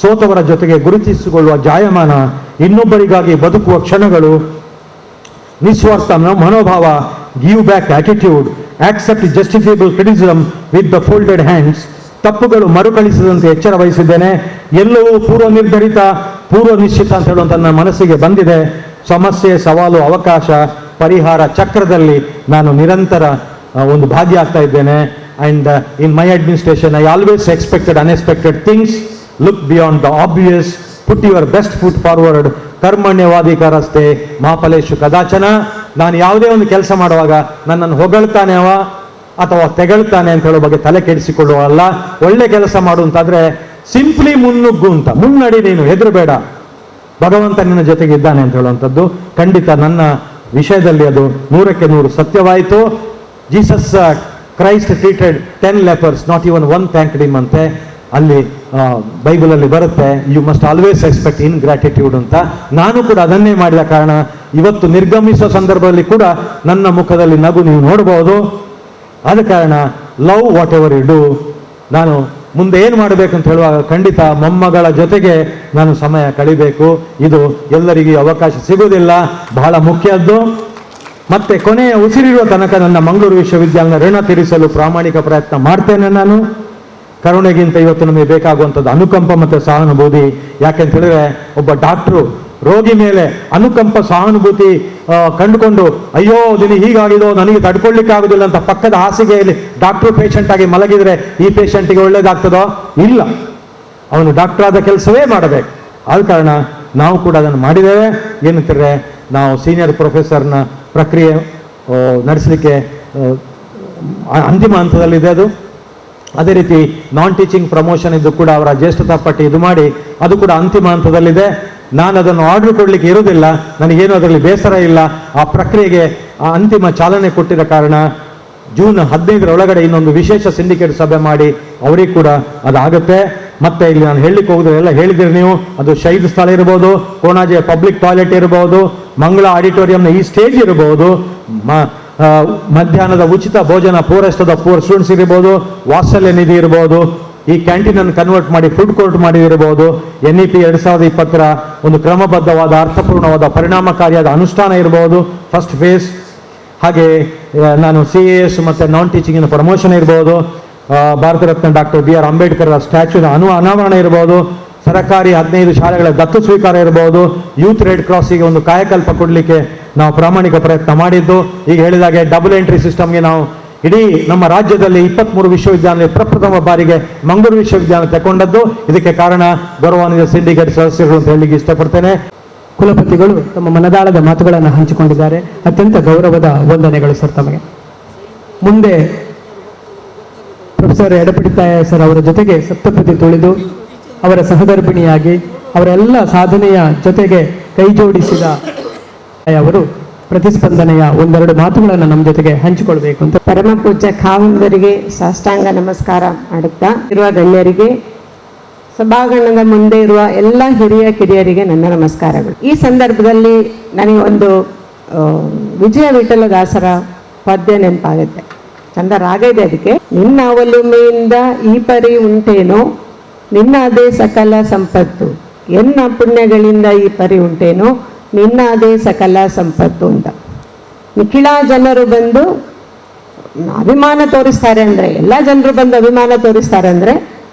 ಸೋತವರ ಜೊತೆಗೆ ಗುರುತಿಸಿಕೊಳ್ಳುವ ಜಾಯಮಾನ, ಇನ್ನೊಬ್ಬರಿಗಾಗಿ ಬದುಕುವ ಕ್ಷಣಗಳು, ನಿಸ್ವಾರ್ಥ ಮನೋಭಾವ, give back attitude, accept justifiable criticism with the folded hands, ತಪ್ಪುಗಳು ಮರುಕಳಿಸದಂತೆ ಎಚ್ಚರ ವಹಿಸಿದ್ದೇನೆ. ಎಲ್ಲವೂ ಪೂರ್ವ ನಿರ್ಧರಿತ, ಪೂರ್ವ ನಿಶ್ಚಿತ ಅಂತ ಹೇಳುವಂತ ನನ್ನ ಮನಸ್ಸಿಗೆ ಬಂದಿದೆ. ಸಮಸ್ಯೆ, ಸವಾಲು, ಅವಕಾಶ, ಪರಿಹಾರ ಚಕ್ರದಲ್ಲಿ ನಾನು ನಿರಂತರ ಒಂದು ಭಾಗಿಯಾಗ್ತಾ ಇದ್ದೇನೆ. And in my administration I always expected unexpected things. Look beyond the obvious, put your best foot forward, ಕರ್ಮಣ್ಯವಾಧಿಕಾರಸ್ತೆ ಮಾ ಫಲೇಷು ಕದಾಚನ. ನಾನು ಯಾವುದೇ ಒಂದು ಕೆಲಸ ಮಾಡುವಾಗ ನನ್ನನ್ನು ಹೊಗಳ್ತಾನೆ ಅಥವಾ ತೆಗಳ್ತಾನೆ ಅಂತ ಹೇಳೋ ಬಗ್ಗೆ ತಲೆ ಕೆಡಿಸಿಕೊಳ್ಳುವಲ್ಲ. ಒಳ್ಳೆ ಕೆಲಸ ಮಾಡುವಂತಾದ್ರೆ ಸಿಂಪ್ಲಿ ಮುನ್ನುಗ್ಗು ಅಂತ, ಮುನ್ನಡಿ, ನೀನು ಹೆದರಬೇಡ, ಭಗವಂತ ನಿನ್ನ ಜೊತೆಗೆ ಇದ್ದಾನೆ ಅಂತ ಹೇಳುವಂಥದ್ದು ಖಂಡಿತ ನನ್ನ ವಿಷಯದಲ್ಲಿ ಅದು 100ಕ್ಕೆ 100 ಸತ್ಯವಾಯಿತು. Jesus Christ treated 10 lepers, not even 1 thanked him ಅಂತೆ. ಅಲ್ಲಿ ಬೈಬಲಲ್ಲಿ ಬರುತ್ತೆ, you must always expect in gratitude ಅಂತ. ನಾನು ಕೂಡ ಅದನ್ನೇ ಮಾಡಿದ ಕಾರಣ ಇವತ್ತು ನಿರ್ಗಮಿಸುವ ಸಂದರ್ಭದಲ್ಲಿ ಕೂಡ ನನ್ನ ಮುಖದಲ್ಲಿ ನಗು ನೀವು ನೋಡಬಹುದು. ಆದ ಕಾರಣ love what you do. ನಾನು ಮುಂದೆ ಏನು ಮಾಡಬೇಕಂತ ಹೇಳುವಾಗ ಖಂಡಿತ ಮೊಮ್ಮಗಳ ಜೊತೆಗೆ ನಾನು ಸಮಯ ಕಳಿಬೇಕು. ಇದು ಎಲ್ಲರಿಗೂ ಅವಕಾಶ ಸಿಗುವುದಿಲ್ಲ, ಬಹಳ ಮುಖ್ಯದ್ದು. ಮತ್ತೆ ಕೊನೆಯ ಉಸಿರಿರುವ ತನಕ ನನ್ನ ಮಂಗಳೂರು ವಿಶ್ವವಿದ್ಯಾಲಯ ಋಣ ತೀರಿಸಲು ಪ್ರಾಮಾಣಿಕ ಪ್ರಯತ್ನ ಮಾಡ್ತೇನೆ ನಾನು. ಕರುಣೆಗಿಂತ ಇವತ್ತು ನಮಗೆ ಬೇಕಾಗುವಂಥದ್ದು ಅನುಕಂಪ ಮತ್ತು ಸಹಾನುಭೂತಿ. ಯಾಕೆಂತ ಹೇಳಿದ್ರೆ ಒಬ್ಬ ಡಾಕ್ಟ್ರು ರೋಗಿ ಮೇಲೆ ಅನುಕಂಪ ಸಹಾನುಭೂತಿ ಕಂಡುಕೊಂಡು, ಅಯ್ಯೋ ನಿನಗೆ ಹೀಗಾಗಿದೋ, ನನಗೆ ತಡ್ಕೊಳ್ಳಿಕ್ಕೆ ಆಗುದಿಲ್ಲ ಅಂತ ಪಕ್ಕದ ಹಾಸಿಗೆಯಲ್ಲಿ ಡಾಕ್ಟ್ರು ಪೇಷಂಟ್ ಆಗಿ ಮಲಗಿದ್ರೆ ಈ ಪೇಷಂಟ್ಗೆ ಒಳ್ಳೇದಾಗ್ತದೋ? ಇಲ್ಲ, ಅವನು ಡಾಕ್ಟರ್ ಆದ ಕೆಲಸವೇ ಮಾಡಬೇಕು. ಆದ ಕಾರಣ ನಾವು ಕೂಡ ಅದನ್ನು ಮಾಡಿದ್ದೇವೆ. ಏನಂತಾರೆ, ನಾವು ಸೀನಿಯರ್ ಪ್ರೊಫೆಸರ್ನ ಪ್ರಕ್ರಿಯೆ ನಡೆಸಲಿಕ್ಕೆ ಅಂತಿಮ ಹಂತದಲ್ಲಿದೆ ಅದು. ಅದೇ ರೀತಿ ನಾನ್ ಟೀಚಿಂಗ್ ಪ್ರಮೋಷನ್ ಇದ್ದು ಕೂಡ ಅವರ ಜ್ಯೇಷ್ಠತಾ ಪಟ್ಟಿ ಇದು ಮಾಡಿ ಅದು ಕೂಡ ಅಂತಿಮ ಹಂತದಲ್ಲಿದೆ. ನಾನು ಅದನ್ನು ಆರ್ಡರ್ ಕೊಡಲಿಕ್ಕೆ ಇರುವುದಿಲ್ಲ, ನನಗೇನು ಅದರಲ್ಲಿ ಬೇಸರ ಇಲ್ಲ. ಆ ಪ್ರಕ್ರಿಯೆಗೆ ಅಂತಿಮ ಚಾಲನೆ ಕೊಟ್ಟಿದ ಕಾರಣ ಜೂನ್ 15ರ ಒಳಗಡೆ ಇನ್ನೊಂದು ವಿಶೇಷ ಸಿಂಡಿಕೇಟ್ ಸಭೆ ಮಾಡಿ ಅವರಿಗೆ ಕೂಡ ಅದಾಗುತ್ತೆ. ಮತ್ತೆ ಇಲ್ಲಿ ನಾನು ಹೇಳಲಿಕ್ಕೆ ಹೋಗಿದ್ರೆ ಎಲ್ಲ ಹೇಳಿದಿರಿ ನೀವು, ಅದು ಶಹೀದ್ ಸ್ಥಳ ಇರಬಹುದು, ಕೋಣಾಜೆ ಪಬ್ಲಿಕ್ ಟಾಯ್ಲೆಟ್ ಇರಬಹುದು, ಮಂಗಳ ಆಡಿಟೋರಿಯಂನ ಈ ಸ್ಟೇಜ್ ಇರಬಹುದು, ಮಧ್ಯಾಹ್ನದ ಉಚಿತ ಭೋಜನ forest of the poor students ಇರಬಹುದು, ವಾತ್ಸಲ್ಯ ನಿಧಿ ಇರಬಹುದು, ಈ ಕ್ಯಾಂಟೀನ್ ಅನ್ನು ಕನ್ವರ್ಟ್ ಮಾಡಿ ಫುಡ್ ಕೋರ್ಟ್ ಮಾಡಿರಬಹುದು, NEP 2020ರ ಒಂದು ಕ್ರಮಬದ್ಧವಾದ ಅರ್ಥಪೂರ್ಣವಾದ ಪರಿಣಾಮಕಾರಿಯಾದ ಅನುಷ್ಠಾನ ಇರಬಹುದು ಫಸ್ಟ್ ಫೇಸ್. ಹಾಗೆ ನಾನು CAS ಮತ್ತು ನಾನ್ ಟೀಚಿಂಗಿನ ಪ್ರಮೋಷನ್ ಇರಬಹುದು, ಭಾರತ ರತ್ನ ಡಾಕ್ಟರ್ BR ಅಂಬೇಡ್ಕರ್ ಸ್ಟ್ಯಾಚ್ಯೂನ ಅನಾವರಣ ಇರಬಹುದು, ಸರ್ಕಾರಿ 15 ಶಾಲೆಗಳ ದತ್ತು ಸ್ವೀಕಾರ ಇರಬಹುದು, ಯೂತ್ ರೆಡ್ ಕ್ರಾಸಿಗೆ ಒಂದು ಕಾಯಕಲ್ಪ ಕೊಡಲಿಕ್ಕೆ ನಾವು ಪ್ರಾಮಾಣಿಕ ಪ್ರಯತ್ನ ಮಾಡಿದ್ದು. ಈಗ ಹೇಳಿದಾಗೆ ಡಬಲ್ ಎಂಟ್ರಿ ಸಿಸ್ಟಮ್ಗೆ ನಾವು ಇಡೀ ನಮ್ಮ ರಾಜ್ಯದಲ್ಲಿ 23 ವಿಶ್ವವಿದ್ಯಾಲಯ ಪ್ರಪ್ರಥಮ ಬಾರಿಗೆ ಮಂಗಳೂರು ವಿಶ್ವವಿದ್ಯಾಲಯ ತಗೊಂಡದ್ದು. ಇದಕ್ಕೆ ಕಾರಣ ಗೌರವಾನ್ವಿತ ಸಿಂಡಿಕೇಟ್ ಸದಸ್ಯರು ಅಂತ ಹೇಳಲಿಕ್ಕೆ ಇಷ್ಟಪಡ್ತೇನೆ. ಕುಲಪತಿಗಳು ತಮ್ಮ ಮನದಾಳದ ಮಾತುಗಳನ್ನು ಹಂಚಿಕೊಂಡಿದ್ದಾರೆ. ಅತ್ಯಂತ ಗೌರವದ ವಂದನೆಗಳು ಸರ್ ತಮಗೆ. ಮುಂದೆ ಪ್ರೊಫೆಸರ್ ಯಡಪಡಿತಾಯ ಸರ್ ಅವರ ಜೊತೆಗೆ ಸಪ್ತಪದಿ ತುಳಿದು ಅವರ ಸಹಗರ್ಭಿಣಿಯಾಗಿ ಅವರೆಲ್ಲ ಸಾಧನೆಯ ಜೊತೆಗೆ ಕೈ ಜೋಡಿಸಿದ ಅವರು ಪ್ರತಿಸ್ಪಂದನೆಯ ಒಂದೆರಡು ಮಾತುಗಳನ್ನು ನಮ್ಮ ಜೊತೆಗೆ ಹಂಚಿಕೊಳ್ಬೇಕು ಅಂತ. ಪರಮ ಪೂಜ್ಯ ಖಾವಂದರಿಗೆ ಸಾಷ್ಟಾಂಗ ನಮಸ್ಕಾರ ಮಾಡುತ್ತಾ ಇರುವ ಗಣ್ಯರಿಗೆ, ಸಭಾಂಗಣದ ಮುಂದೆ ಇರುವ ಎಲ್ಲ ಹಿರಿಯ ಕಿರಿಯರಿಗೆ ನನ್ನ ನಮಸ್ಕಾರಗಳು. ಈ ಸಂದರ್ಭದಲ್ಲಿ ನನಗೆ ಒಂದು ವಿಜಯ ವಿಠಲದಾಸರ ಪದ್ಯ ನೆನಪಾಗುತ್ತೆ. ಚಂದ ರಾಗ ಇದೆ ಅದಕ್ಕೆ. ನಿನ್ನ ಒಲುಮೆಯಿಂದ ಈ ಪರಿ ಉಂಟೇನೋ, ನಿನ್ನ ಅದೇ ಸಕಲ ಸಂಪತ್ತು, ಎನ್ನ ಪುಣ್ಯಗಳಿಂದ ಈ ಪರಿ ಉಂಟೇನೋ, ನಿನ್ನ ಅದೇ ಸಕಲ ಸಂಪತ್ತು ಅಂತ. ನಿಖಿಳ ಜನರು ಬಂದು ಅಭಿಮಾನ ತೋರಿಸ್ತಾರೆ ಅಂದರೆ, ಎಲ್ಲ ಜನರು ಬಂದು ಅಭಿಮಾನ ತೋರಿಸ್ತಾರೆ ಅಂದರೆ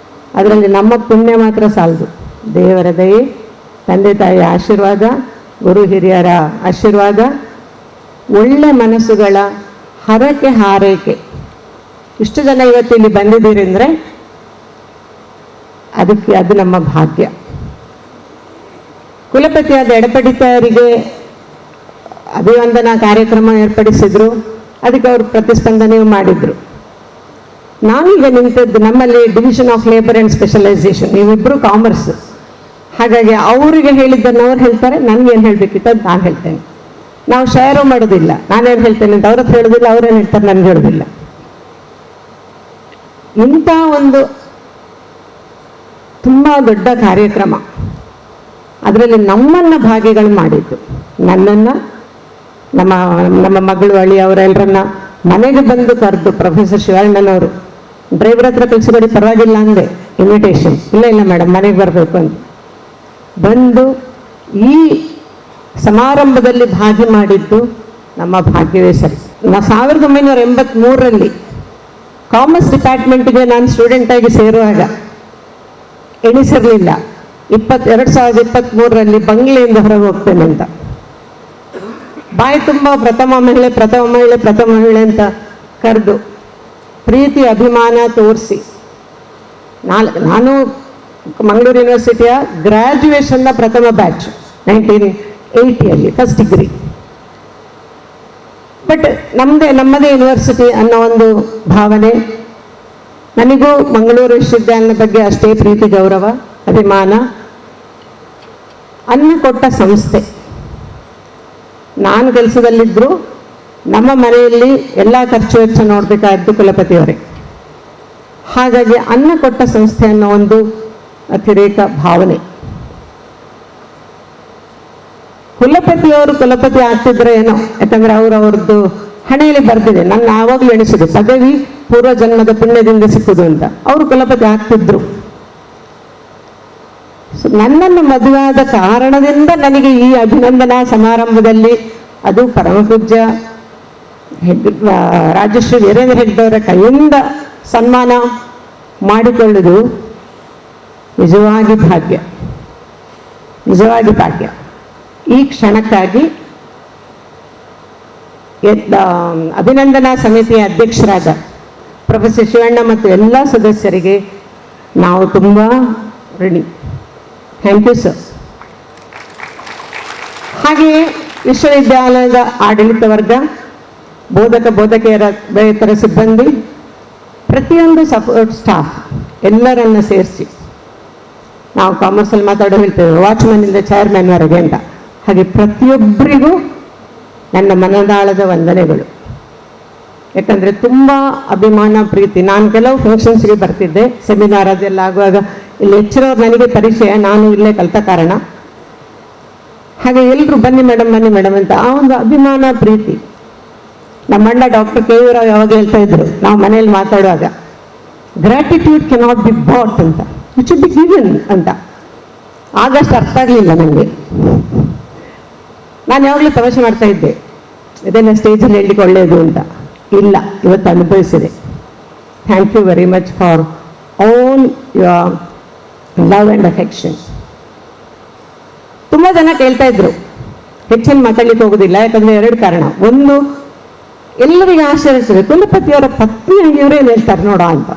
ಅದರಲ್ಲಿ ನಮ್ಮ ಪುಣ್ಯ ಮಾತ್ರ ಸಾಲದು. ದೇವರ ದಯೆ, ತಂದೆ ತಾಯಿಯ ಆಶೀರ್ವಾದ, ಗುರು ಹಿರಿಯರ ಆಶೀರ್ವಾದ, ಒಳ್ಳೆ ಮನಸ್ಸುಗಳ ಹರಕೆ ಹಾರೈಕೆ. ಇಷ್ಟು ಜನ ಇವತ್ತು ಇಲ್ಲಿ ಬಂದಿದ್ದೀರಿ ಅಂದರೆ ಅದು ನಮ್ಮ ಭಾಗ್ಯ. ಕುಲಪತಿಯಾದ ಯಡಪಡಿತರಿಗೆ ಅಭಿವಂದನಾ ಕಾರ್ಯಕ್ರಮ ಏರ್ಪಡಿಸಿದ್ರು, ಅದಕ್ಕೆ ಅವರು ಪ್ರತಿಸ್ಪಂದನೆಯೂ ಮಾಡಿದ್ರು. ನಾನೀಗ ನಿಂತದ್ದು ನಮ್ಮಲ್ಲಿ division of labour and specialisation, ನೀವಿಬ್ಬರು ಕಾಮರ್ಸ್, ಹಾಗಾಗಿ ಅವರಿಗೆ ಹೇಳಿದ್ದನ್ನು ಅವ್ರು ಹೇಳ್ತಾರೆ, ನನಗೇನು ಹೇಳಬೇಕಿತ್ತು ಅದು ನಾನು ಹೇಳ್ತೇನೆ. ನಾವು ಶೇರು ಮಾಡೋದಿಲ್ಲ, ನಾನೇನು ಹೇಳ್ತೇನೆ ಅಂತ ಅವ್ರ ಹತ್ರ ಹೇಳೋದಿಲ್ಲ, ಅವ್ರೇನು ಹೇಳ್ತಾರೆ ನನಗೆ ಹೇಳೋದಿಲ್ಲ. ಇಂಥ ಒಂದು ತುಂಬ ದೊಡ್ಡ ಕಾರ್ಯಕ್ರಮ, ಅದರಲ್ಲಿ ನಮ್ಮನ್ನು ಭಾಗಿಗಳು ಮಾಡಿದ್ದು, ನನ್ನನ್ನು, ನಮ್ಮ ಮಗಳು ಅಳಿ ಅವರೆಲ್ಲರನ್ನ ಮನೆಗೆ ಬಂದು ಕರೆದು, ಪ್ರೊಫೆಸರ್ ಶಿವಣ್ಣನವರು ಡ್ರೈವರ್ ಹತ್ರ ಕಳಿಸಿಕೊಡಿ ಪರವಾಗಿಲ್ಲ ಅಂದೆ, ಇನ್ವಿಟೇಷನ್, ಇಲ್ಲ ಮೇಡಮ್ ಮನೆಗೆ ಬರಬೇಕು ಅಂತ ಬಂದು ಈ ಸಮಾರಂಭದಲ್ಲಿ ಭಾಗಿ ಮಾಡಿದ್ದು ನಮ್ಮ ಭಾಗ್ಯವೇ ಸರಿ. 1983ರಲ್ಲಿ ಕಾಮರ್ಸ್ ಡಿಪಾರ್ಟ್ಮೆಂಟ್ಗೆ ನಾನು ಸ್ಟೂಡೆಂಟಾಗಿ ಸೇರುವಾಗ ಎಣಿಸಿರಲಿಲ್ಲ 2023ರಲ್ಲಿ ಬಂಗ್ಲೆಯಿಂದ ಹೊರಗೆ ಹೋಗ್ತೇನೆ ಅಂತ. ಬಾಯಿ ತುಂಬ ಪ್ರಥಮ ಮಹಿಳೆ ಅಂತ ಕರೆದು ಪ್ರೀತಿ ಅಭಿಮಾನ ತೋರಿಸಿ, ನಾನು ಮಂಗಳೂರು ಯೂನಿವರ್ಸಿಟಿಯ ಗ್ರ್ಯಾಜುಯೇಷನ್ನ ಪ್ರಥಮ ಬ್ಯಾಚ್ 1980ಯಲ್ಲಿ ಫಸ್ಟ್ ಡಿಗ್ರಿ. ಬಟ್ ನಮ್ಮದೇ ಯೂನಿವರ್ಸಿಟಿ ಅನ್ನೋ ಒಂದು ಭಾವನೆ, ನನಗೂ ಮಂಗಳೂರು ವಿಶ್ವವಿದ್ಯಾಲಯದ ಬಗ್ಗೆ ಅಷ್ಟೇ ಪ್ರೀತಿ ಗೌರವ ಅಭಿಮಾನ. ಅನ್ನ ಕೊಟ್ಟ ಸಂಸ್ಥೆ, ನಾನು ಕೆಲಸದಲ್ಲಿದ್ದರೂ ನಮ್ಮ ಮನೆಯಲ್ಲಿ ಎಲ್ಲ ಖರ್ಚು ವೆಚ್ಚ ನೋಡಬೇಕಾದ್ದು ಕುಲಪತಿಯವರೇ. ಹಾಗಾಗಿ ಅನ್ನ ಕೊಟ್ಟ ಸಂಸ್ಥೆ ಅನ್ನೋ ಒಂದು ಅತಿರೇಕ ಭಾವನೆ. ಕುಲಪತಿಯವರು ಕುಲಪತಿ ಆಗ್ತಿದ್ರೆ ಏನೋ, ಯಾಕಂದ್ರೆ ಅವ್ರದ್ದು ಹಣೆಯಲ್ಲಿ ಬರ್ದಿದೆ, ನನ್ನ ಯಾವಾಗಲೂ ಎಣಿಸಿದೆ ಪದವಿ ಪೂರ್ವ ಜನ್ಮದ ಪುಣ್ಯದಿಂದ ಸಿಕ್ಕುದು ಅಂತ. ಅವರು ಕುಲಪತಿ ಆಗ್ತಿದ್ರು. ನನ್ನನ್ನು ಮದುವಾದ ಕಾರಣದಿಂದ ನನಗೆ ಈ ಅಭಿನಂದನಾ ಸಮಾರಂಭದಲ್ಲಿ, ಅದು ಪರಮಪೂಜ್ಯ ರಾಜಶ್ರೀ ವೀರೇಂದ್ರ ಹೆಗ್ಡೆಯವರ ಕೈಯಿಂದ ಸನ್ಮಾನ ಮಾಡಿಕೊಳ್ಳುವುದು ನಿಜವಾಗಿ ಭಾಗ್ಯ, ನಿಜವಾಗಿ ಭಾಗ್ಯ. ಈ ಕ್ಷಣಕ್ಕಾಗಿ ಅಭಿನಂದನಾ ಸಮಿತಿಯ ಅಧ್ಯಕ್ಷರಾದ ಪ್ರೊಫೆಸರ್ ಶಿವಣ್ಣ ಮತ್ತು ಎಲ್ಲ ಸದಸ್ಯರಿಗೆ ನಾವು ತುಂಬ ಋಣಿ. Thank you sir. ಹಾಗೆಯೇ ವಿಶ್ವವಿದ್ಯಾಲಯದ ಆಡಳಿತ ವರ್ಗ, ಬೋಧಕೇತರ ಸಿಬ್ಬಂದಿ, ಪ್ರತಿಯೊಂದು ಸಪೋರ್ಟ್ ಸ್ಟಾಫ್ ಎಲ್ಲರನ್ನ ಸೇರಿಸಿ, ನಾವು ಕಾಮರ್ಸಲ್ಲಿ ಮಾತಾಡೋ ಹೇಳ್ತೇವೆ ವಾಚ್ಮನ್ನಿಂದ ಚೇರ್ಮನ್ವರೆಗೆ ಅಂತ, ಹಾಗೆ ಪ್ರತಿಯೊಬ್ಬರಿಗೂ ನನ್ನ ಮನದಾಳದ ವಂದನೆಗಳು. ಯಾಕಂದರೆ ತುಂಬ ಅಭಿಮಾನ ಪ್ರೀತಿ. ನಾನು ಕೆಲವು ಫಂಕ್ಷನ್ಸ್ಗೆ ಬರ್ತಿದ್ದೆ, ಸೆಮಿನಾರ್ ಅದೆಲ್ಲ ಆಗುವಾಗ ಇಲ್ಲಿ ಹೆಚ್ಚಿನವ್ರು ನನಗೆ ಪರಿಚಯ, ನಾನು ಇಲ್ಲೇ ಕಲಿತ ಕಾರಣ. ಹಾಗೆ ಎಲ್ಲರೂ ಬನ್ನಿ ಮೇಡಮ್ ಅಂತ ಆ ಒಂದು ಅಭಿಮಾನ ಪ್ರೀತಿ. ನಮ್ಮಣ್ಣ ಡಾಕ್ಟರ್ ಕೆ ರಾವ್ ಯಾವಾಗ ಹೇಳ್ತಾ ಇದ್ರು ನಾವು ಮನೆಯಲ್ಲಿ ಮಾತಾಡುವಾಗ, ಗ್ರಾಟಿಟ್ಯೂಡ್ ಕೆನಾಟ್ ಬಿ ಬಾಟ್ ಅಂತ, ಇಟ್ ಶುಡ್ ಬಿ ಗಿವನ್ ಅಂತ. ಆಗಷ್ಟು ಅರ್ಥ ಆಗಲಿಲ್ಲ ನನಗೆ. ನಾನು ಯಾವಾಗಲೂ ತಮಾಷೆ ಮಾಡ್ತಾ ಇದ್ದೆ, ಇದನ್ನು ಸ್ಟೇಜಲ್ಲಿ ಹೇಳಲಿಕ್ಕೆ ಒಳ್ಳೆಯದು ಅಂತ. ಇಲ್ಲ, ಇವತ್ತು ಅನುಭವಿಸಿದೆ. Thank you very much for all your love and affection. ತುಂಬ ಜನ ಕೇಳ್ತಾ ಇದ್ರು, ಹೆಚ್ಚಿನ ಮಾತಾಡ್ಲಿಕ್ಕೆ ಹೋಗೋದಿಲ್ಲ, ಯಾಕಂದರೆ 2 ಕಾರಣ. ಒಂದು, ಎಲ್ಲರಿಗೂ ಆಶ್ಚರ್ಯಿಸಿದೆ, ಕುಲಪತಿಯವರ ಪತ್ನಿಯಾಗಿ ಇವರೇನು ಹೇಳ್ತಾರೆ ನೋಡೋ ಅಂತ.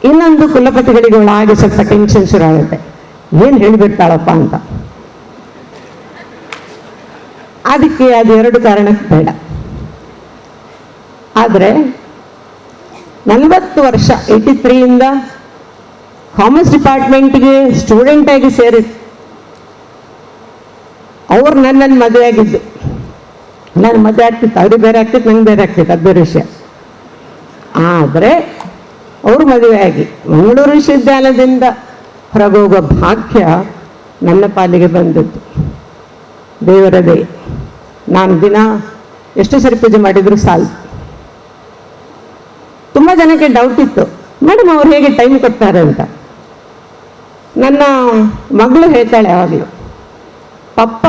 ಇನ್ನೊಂದು, ಕುಲಪತಿಗಳಿಗೆ ಒಳಗೆ ಸ್ವಲ್ಪ ಟೆನ್ಷನ್ ಶುರು ಆಗುತ್ತೆ, ಏನು ಹೇಳಿಬಿಡ್ತಾಳಪ್ಪ ಅಂತ. ಅದಕ್ಕೆ ಅದು 2 ಕಾರಣಕ್ಕೆ ಬೇಡ. ಆದರೆ 40 ವರ್ಷ 83ಯಿಂದ ಕಾಮರ್ಸ್ ಡಿಪಾರ್ಟ್ಮೆಂಟ್ಗೆ ಸ್ಟೂಡೆಂಟಾಗಿ ಸೇರಿ ಅವ್ರು ನನ್ನನ್ನು ಮದುವೆ ಆಗಿದ್ದು. ನಾನು ಮದುವೆ ಆಗ್ತಿತ್ತು, ಅವ್ರಿಗೆ ಬೇರೆ ಆಗ್ತಿತ್ತು, ನಂಗೆ ಬೇರೆ ಆಗ್ತಿತ್ತು, ಅದು ಬೇರೆ ವಿಷಯ. ಆದರೆ ಅವರು ಮದುವೆ ಆಗಿ ಮಂಗಳೂರು ವಿಶ್ವವಿದ್ಯಾಲಯದಿಂದ ಹೊರಗೋಗೋ ಭಾಗ್ಯ ನನ್ನ ಪಾಲಿಗೆ ಬಂದದ್ದು. ದೇವರದೇ. ನಾನು ದಿನ ಎಷ್ಟು ಸರಿ ಪೂಜೆ ಮಾಡಿದ್ರು ಸಾಲು. ತುಂಬ ಜನಕ್ಕೆ ಡೌಟ್ ಇತ್ತು, ಮೇಡಮ್ ಅವ್ರು ಹೇಗೆ ಟೈಮ್ ಕೊಡ್ತಾರೆ ಅಂತ. ನನ್ನ ಮಗಳು ಹೇಳ್ತಾಳೆ ಯಾವಾಗಲೂ, ಪಪ್ಪ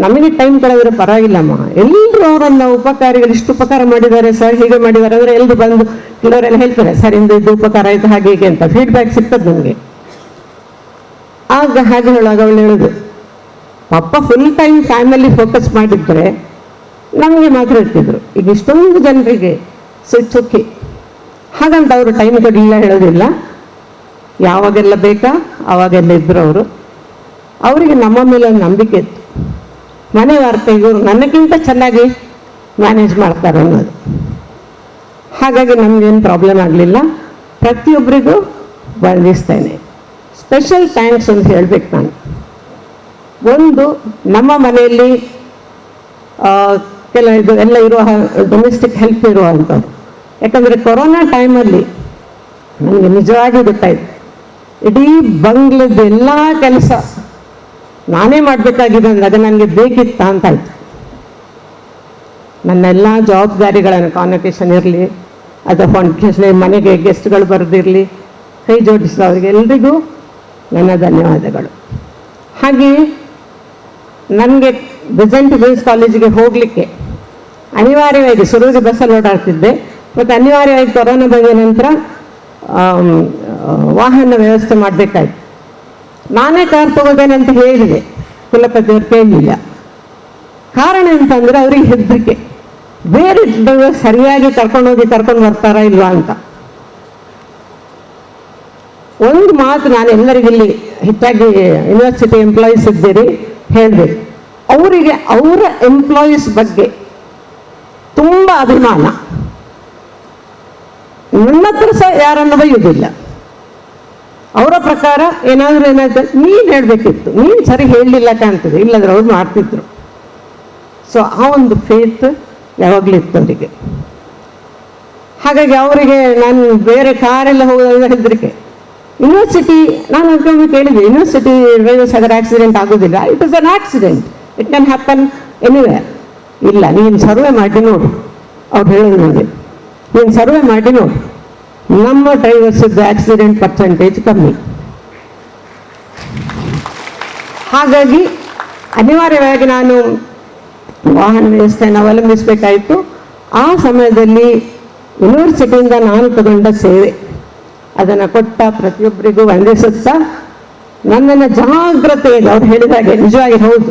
ನಮಗೆ ಟೈಮ್ ಕಳೆದ್ರೆ ಪರವಾಗಿಲ್ಲಮ್ಮ, ಎಲ್ಲರೂ ಅವರನ್ನ ಉಪಕಾರಿಗಳು ಇಷ್ಟು ಉಪಕಾರ ಮಾಡಿದ್ದಾರೆ ಸರ್, ಹೀಗೆ ಮಾಡಿದ್ದಾರೆ ಅಂದರೆ ಎಲ್ಲರೂ ಬಂದು ಕೆಲವರೆಲ್ಲ ಹೇಳ್ತಾರೆ ಸರ್ ಇದು ಉಪಕಾರ ಆಯಿತು ಹಾಗೆ ಹೀಗೆ ಅಂತ ಫೀಡ್ಬ್ಯಾಕ್ ಸಿಗ್ತದೆ ನಮಗೆ. ಆಗ ಹಾಗೆ ಹೇಳುವಾಗ ಅವಳು ಹೇಳೋದು, ಪಾಪ ಫುಲ್ ಟೈಮ್ ಫ್ಯಾಮಿಲಿ ಫೋಕಸ್ ಮಾಡಿದ್ರೆ ನಮಗೆ ಮಾತ್ರ ಇರ್ತಿದ್ರು, ಈಗ ಇಷ್ಟೊಂದು ಜನರಿಗೆ ಸುಚ್ಚುಕ್ಕಿ ಹಾಗಂತ ಅವರು ಟೈಮ್ ಕೊಡಲಿಲ್ಲ ಹೇಳೋದಿಲ್ಲ. ಯಾವಾಗೆಲ್ಲ ಬೇಕಾ ಆವಾಗೆಲ್ಲ ಇದ್ರು ಅವರು. ಅವರಿಗೆ ನಮ್ಮ ಮೇಲೆ ಒಂದು ನಂಬಿಕೆ ಇತ್ತು, ಮನೆ ವಾರ್ತೆ ಇವರು ನನಗಿಂತ ಚೆನ್ನಾಗಿ ಮ್ಯಾನೇಜ್ ಮಾಡ್ತಾರೆ ಅನ್ನೋದು. ಹಾಗಾಗಿ ನಮಗೇನು ಪ್ರಾಬ್ಲಮ್ ಆಗಲಿಲ್ಲ. ಪ್ರತಿಯೊಬ್ಬರಿಗೂ ವಂದಿಸ್ತೇನೆ. ಸ್ಪೆಷಲ್ ಥ್ಯಾಂಕ್ಸ್ ಅಂತ ಹೇಳ್ಬೇಕು ನಾನು. ಒಂದು, ನಮ್ಮ ಮನೆಯಲ್ಲಿ ಇದು ಎಲ್ಲ ಇರುವ ಡೊಮೆಸ್ಟಿಕ್ ಹೆಲ್ಪ್ ಇರುವಂಥದ್ದು. ಯಾಕಂದರೆ ಕೊರೋನಾ ಟೈಮಲ್ಲಿ ನನಗೆ ನಿಜವಾಗಿ ಗೊತ್ತಾಯಿತು, ಇಡೀ ಬಂಗ್ಲದ ಎಲ್ಲ ಕೆಲಸ ನಾನೇ ಮಾಡಬೇಕಾಗಿದೆ ಅಂದಾಗ ನನಗೆ ಬೇಕಿತ್ತ ಅಂತ ಆಯಿತು. ನನ್ನೆಲ್ಲ ಜವಾಬ್ದಾರಿಗಳನ್ನು ಕಾನ್ವೊಕೇಶನ್ ಇರಲಿ ಅಥವಾ ಫಂಕ್ಷನ್ ಮನೆಗೆ ಗೆಸ್ಟ್ಗಳು ಬರೆದಿರಲಿ ಕೈ ಜೋಡಿಸಿದವರಿಗೆ ಎಲ್ರಿಗೂ ನನ್ನ ಧನ್ಯವಾದಗಳು. ಹಾಗೆಯೇ ನನಗೆ ಬೆಸೆಂಟ್ ಬಾಯ್ಸ್ ಕಾಲೇಜಿಗೆ ಹೋಗಲಿಕ್ಕೆ ಅನಿವಾರ್ಯವಾಗಿ ಶುರುವಿಗೆ ಬಸ್ಸಲ್ಲಿ ಓಡಾಡ್ತಿದ್ದೆ, ಮತ್ತು ಅನಿವಾರ್ಯವಾಗಿ ಕೊರೋನಾ ಬಂದ ನಂತರ ವಾಹನ ವ್ಯವಸ್ಥೆ ಮಾಡಬೇಕಾಯ್ತು. ನಾನೇ ಕಾರ್ ತಗೋದೇನೆ ಅಂತ ಹೇಳಿದೆ, ಕುಲಪತಿಯವರು ಕೇಳಲಿಲ್ಲ. ಕಾರಣ ಎಂತಂದರೆ ಅವರಿಗೆ ಹೆದರಿಕೆ, ಬೇರೆ ಡ್ರೈವರ್ ಸರಿಯಾಗಿ ಕರ್ಕೊಂಡು ಬರ್ತಾರಾ ಇಲ್ವಾ ಅಂತ. ಒಂದು ಮಾತು ನಾನು ಎಲ್ಲರಿಗೂ ಇಲ್ಲಿ ಹೆಚ್ಚಾಗಿ ಯೂನಿವರ್ಸಿಟಿ ಎಂಪ್ಲಾಯೀಸ್ ಇದ್ದೀರಿ ಹೇಳಬೇಕು, ಅವರಿಗೆ ಅವರ ಎಂಪ್ಲಾಯೀಸ್ ಬಗ್ಗೆ ತುಂಬ ಅಭಿಮಾನ. ನನ್ನ ಹತ್ರ ಸಹ ಯಾರನ್ನು ಬೈಯುವುದಿಲ್ಲ. ಅವರ ಪ್ರಕಾರ ಏನಾದರೂ ನೀನು ಹೇಳಬೇಕಿತ್ತು, ನೀನು ಸರಿ ಹೇಳಲಿಲ್ಲ ಕಾಣ್ತದೆ, ಇಲ್ಲದ್ರೆ ಅವ್ರು ಮಾಡ್ತಿದ್ರು. ಸೊ ಆ ಒಂದು ಫೇತ್ ಯಾವಾಗಲೂ ಇತ್ತು ಅವರಿಗೆ. ಹಾಗಾಗಿ ಅವರಿಗೆ ನಾನು ಬೇರೆ ಕಾರೆಲ್ಲ ಹೋಗೋದಾಗ ಹೆದರಿಕೆ. ಯೂನಿವರ್ಸಿಟಿ ನಾನು ಅನ್ಕೊಂಡು ಕೇಳಿದೆ, ಯೂನಿವರ್ಸಿಟಿ ಡ್ರೈವರ್ಸ್ ಅದರ ಆಕ್ಸಿಡೆಂಟ್ ಆಗೋದಿಲ್ಲ. It is an accident, it can happen anywhere. ಇಲ್ಲ, ನೀನು ಸರ್ವೆ ಮಾಡಿ ನೋಡು. ಅವ್ರು ಹೇಳೋದು ನನಗೆ, ನೀನು ಸರ್ವೆ ಮಾಡಿ ನೋಡು, ನಮ್ಮ ಡ್ರೈವರ್ಸಿದ್ದು ಆಕ್ಸಿಡೆಂಟ್ ಪರ್ಸೆಂಟೇಜ್ ಕಮ್ಮಿ. ಹಾಗಾಗಿ ಅನಿವಾರ್ಯವಾಗಿ ನಾನು ವಾಹನ ವ್ಯವಸ್ಥೆಯನ್ನು ಅವಲಂಬಿಸಬೇಕಾಯಿತು. ಆ ಸಮಯದಲ್ಲಿ ಯೂನಿವರ್ಸಿಟಿಯಿಂದ ನಾನು ತಗೊಂಡ ಸೇವೆ, ಅದನ್ನು ಕೊಟ್ಟ ಪ್ರತಿಯೊಬ್ಬರಿಗೂ ವಂದಿಸುತ್ತಾ, ನನ್ನನ್ನು ಜಾಗ್ರತೆಯಿಂದ ಅವ್ರು ಹೇಳಿದಾಗೆ ನಿಜವಾಗಿ ಹೌದು,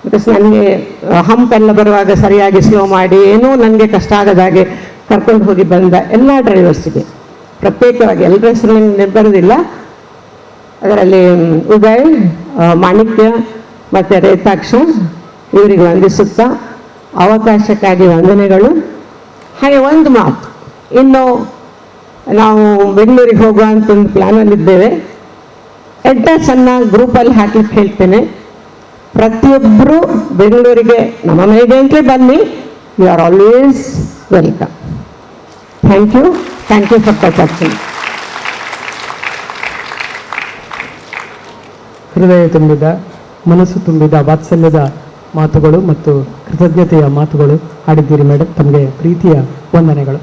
ಬಿಕಾಸ್ ನನಗೆ ಹಂಪ್ ಎಲ್ಲ ಬರುವಾಗ ಸರಿಯಾಗಿ ಸ್ಲೋ ಮಾಡಿ ಏನೂ ನನಗೆ ಕಷ್ಟ ಆಗದಾಗೆ ಕರ್ಕೊಂಡು ಹೋಗಿ ಬಂದ ಎಲ್ಲ ಡ್ರೈವರ್ಸಿಗೆ ಪ್ರತ್ಯೇಕವಾಗಿ ಎಲ್ಲರ ಹೆಸರು ಬರೋದಿಲ್ಲ, ಅದರಲ್ಲಿ ಉದಯ್, ಮಾಣಿಕ್ಯ ಮತ್ತು ರೇತಾಕ್ಷ ಇವರಿಗೆ ವಂದಿಸುತ್ತಾ ಅವಕಾಶಕ್ಕಾಗಿ ವಂದನೆಗಳು. ಹಾಗೆ ಒಂದು ಮಾತು, ಇನ್ನು ನಾವು ಬೆಂಗಳೂರಿಗೆ ಹೋಗುವಂಥ ಒಂದು ಪ್ಲ್ಯಾನಲ್ಲಿದ್ದೇವೆ. ಅಡ್ರೆಸ್ಸನ್ನು ಗ್ರೂಪಲ್ಲಿ ಹಾಕ್ಲಿಕ್ಕೆ ಹೇಳ್ತೇನೆ. ಪ್ರತಿಯೊಬ್ಬರು ಬೆಂಗಳೂರಿಗೆ ನಮ್ಮ ಮನೆಗೆ ಅಂತಲೇ ಬನ್ನಿ, you are always welcome. Thank you for that option. ಹೃದಯ ತುಂಬಿದ, ಮನಸ್ಸು ತುಂಬಿದ ವಾತ್ಸಲ್ಯದ ಮಾತುಗಳು ಮತ್ತು ಕೃತಜ್ಞತೆಯ ಮಾತುಗಳು ಆಡಿದ್ದೀರಿ ಮೇಡಮ್. ತಮಗೆ ಪ್ರೀತಿಯ ವಂದನೆಗಳು.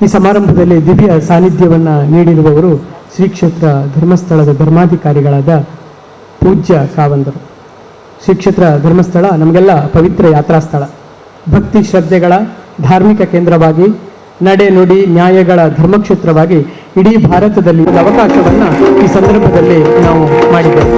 ಈ ಸಮಾರಂಭದಲ್ಲಿ ದಿವ್ಯ ಸಾನ್ನಿಧ್ಯವನ್ನು ನೀಡಿರುವವರು ಶ್ರೀ ಕ್ಷೇತ್ರ ಧರ್ಮಸ್ಥಳದ ಧರ್ಮಾಧಿಕಾರಿಗಳಾದ ಪೂಜ್ಯ ಕಾವಂದರು. ಶ್ರೀ ಕ್ಷೇತ್ರ ಧರ್ಮಸ್ಥಳ ನಮಗೆಲ್ಲ ಪವಿತ್ರ ಯಾತ್ರಾ ಸ್ಥಳ, ಭಕ್ತಿ ಶ್ರದ್ಧೆಗಳ ಧಾರ್ಮಿಕ ಕೇಂದ್ರವಾಗಿ, ನಡೆ ನುಡಿ ನ್ಯಾಯಗಳ ಧರ್ಮಕ್ಷೇತ್ರವಾಗಿ ಇಡೀ ಭಾರತದಲ್ಲಿ ಅವಕಾಶವನ್ನು ಈ ಸಂದರ್ಭದಲ್ಲಿ ನಾವು ಮಾಡಿದ್ದೇವೆ.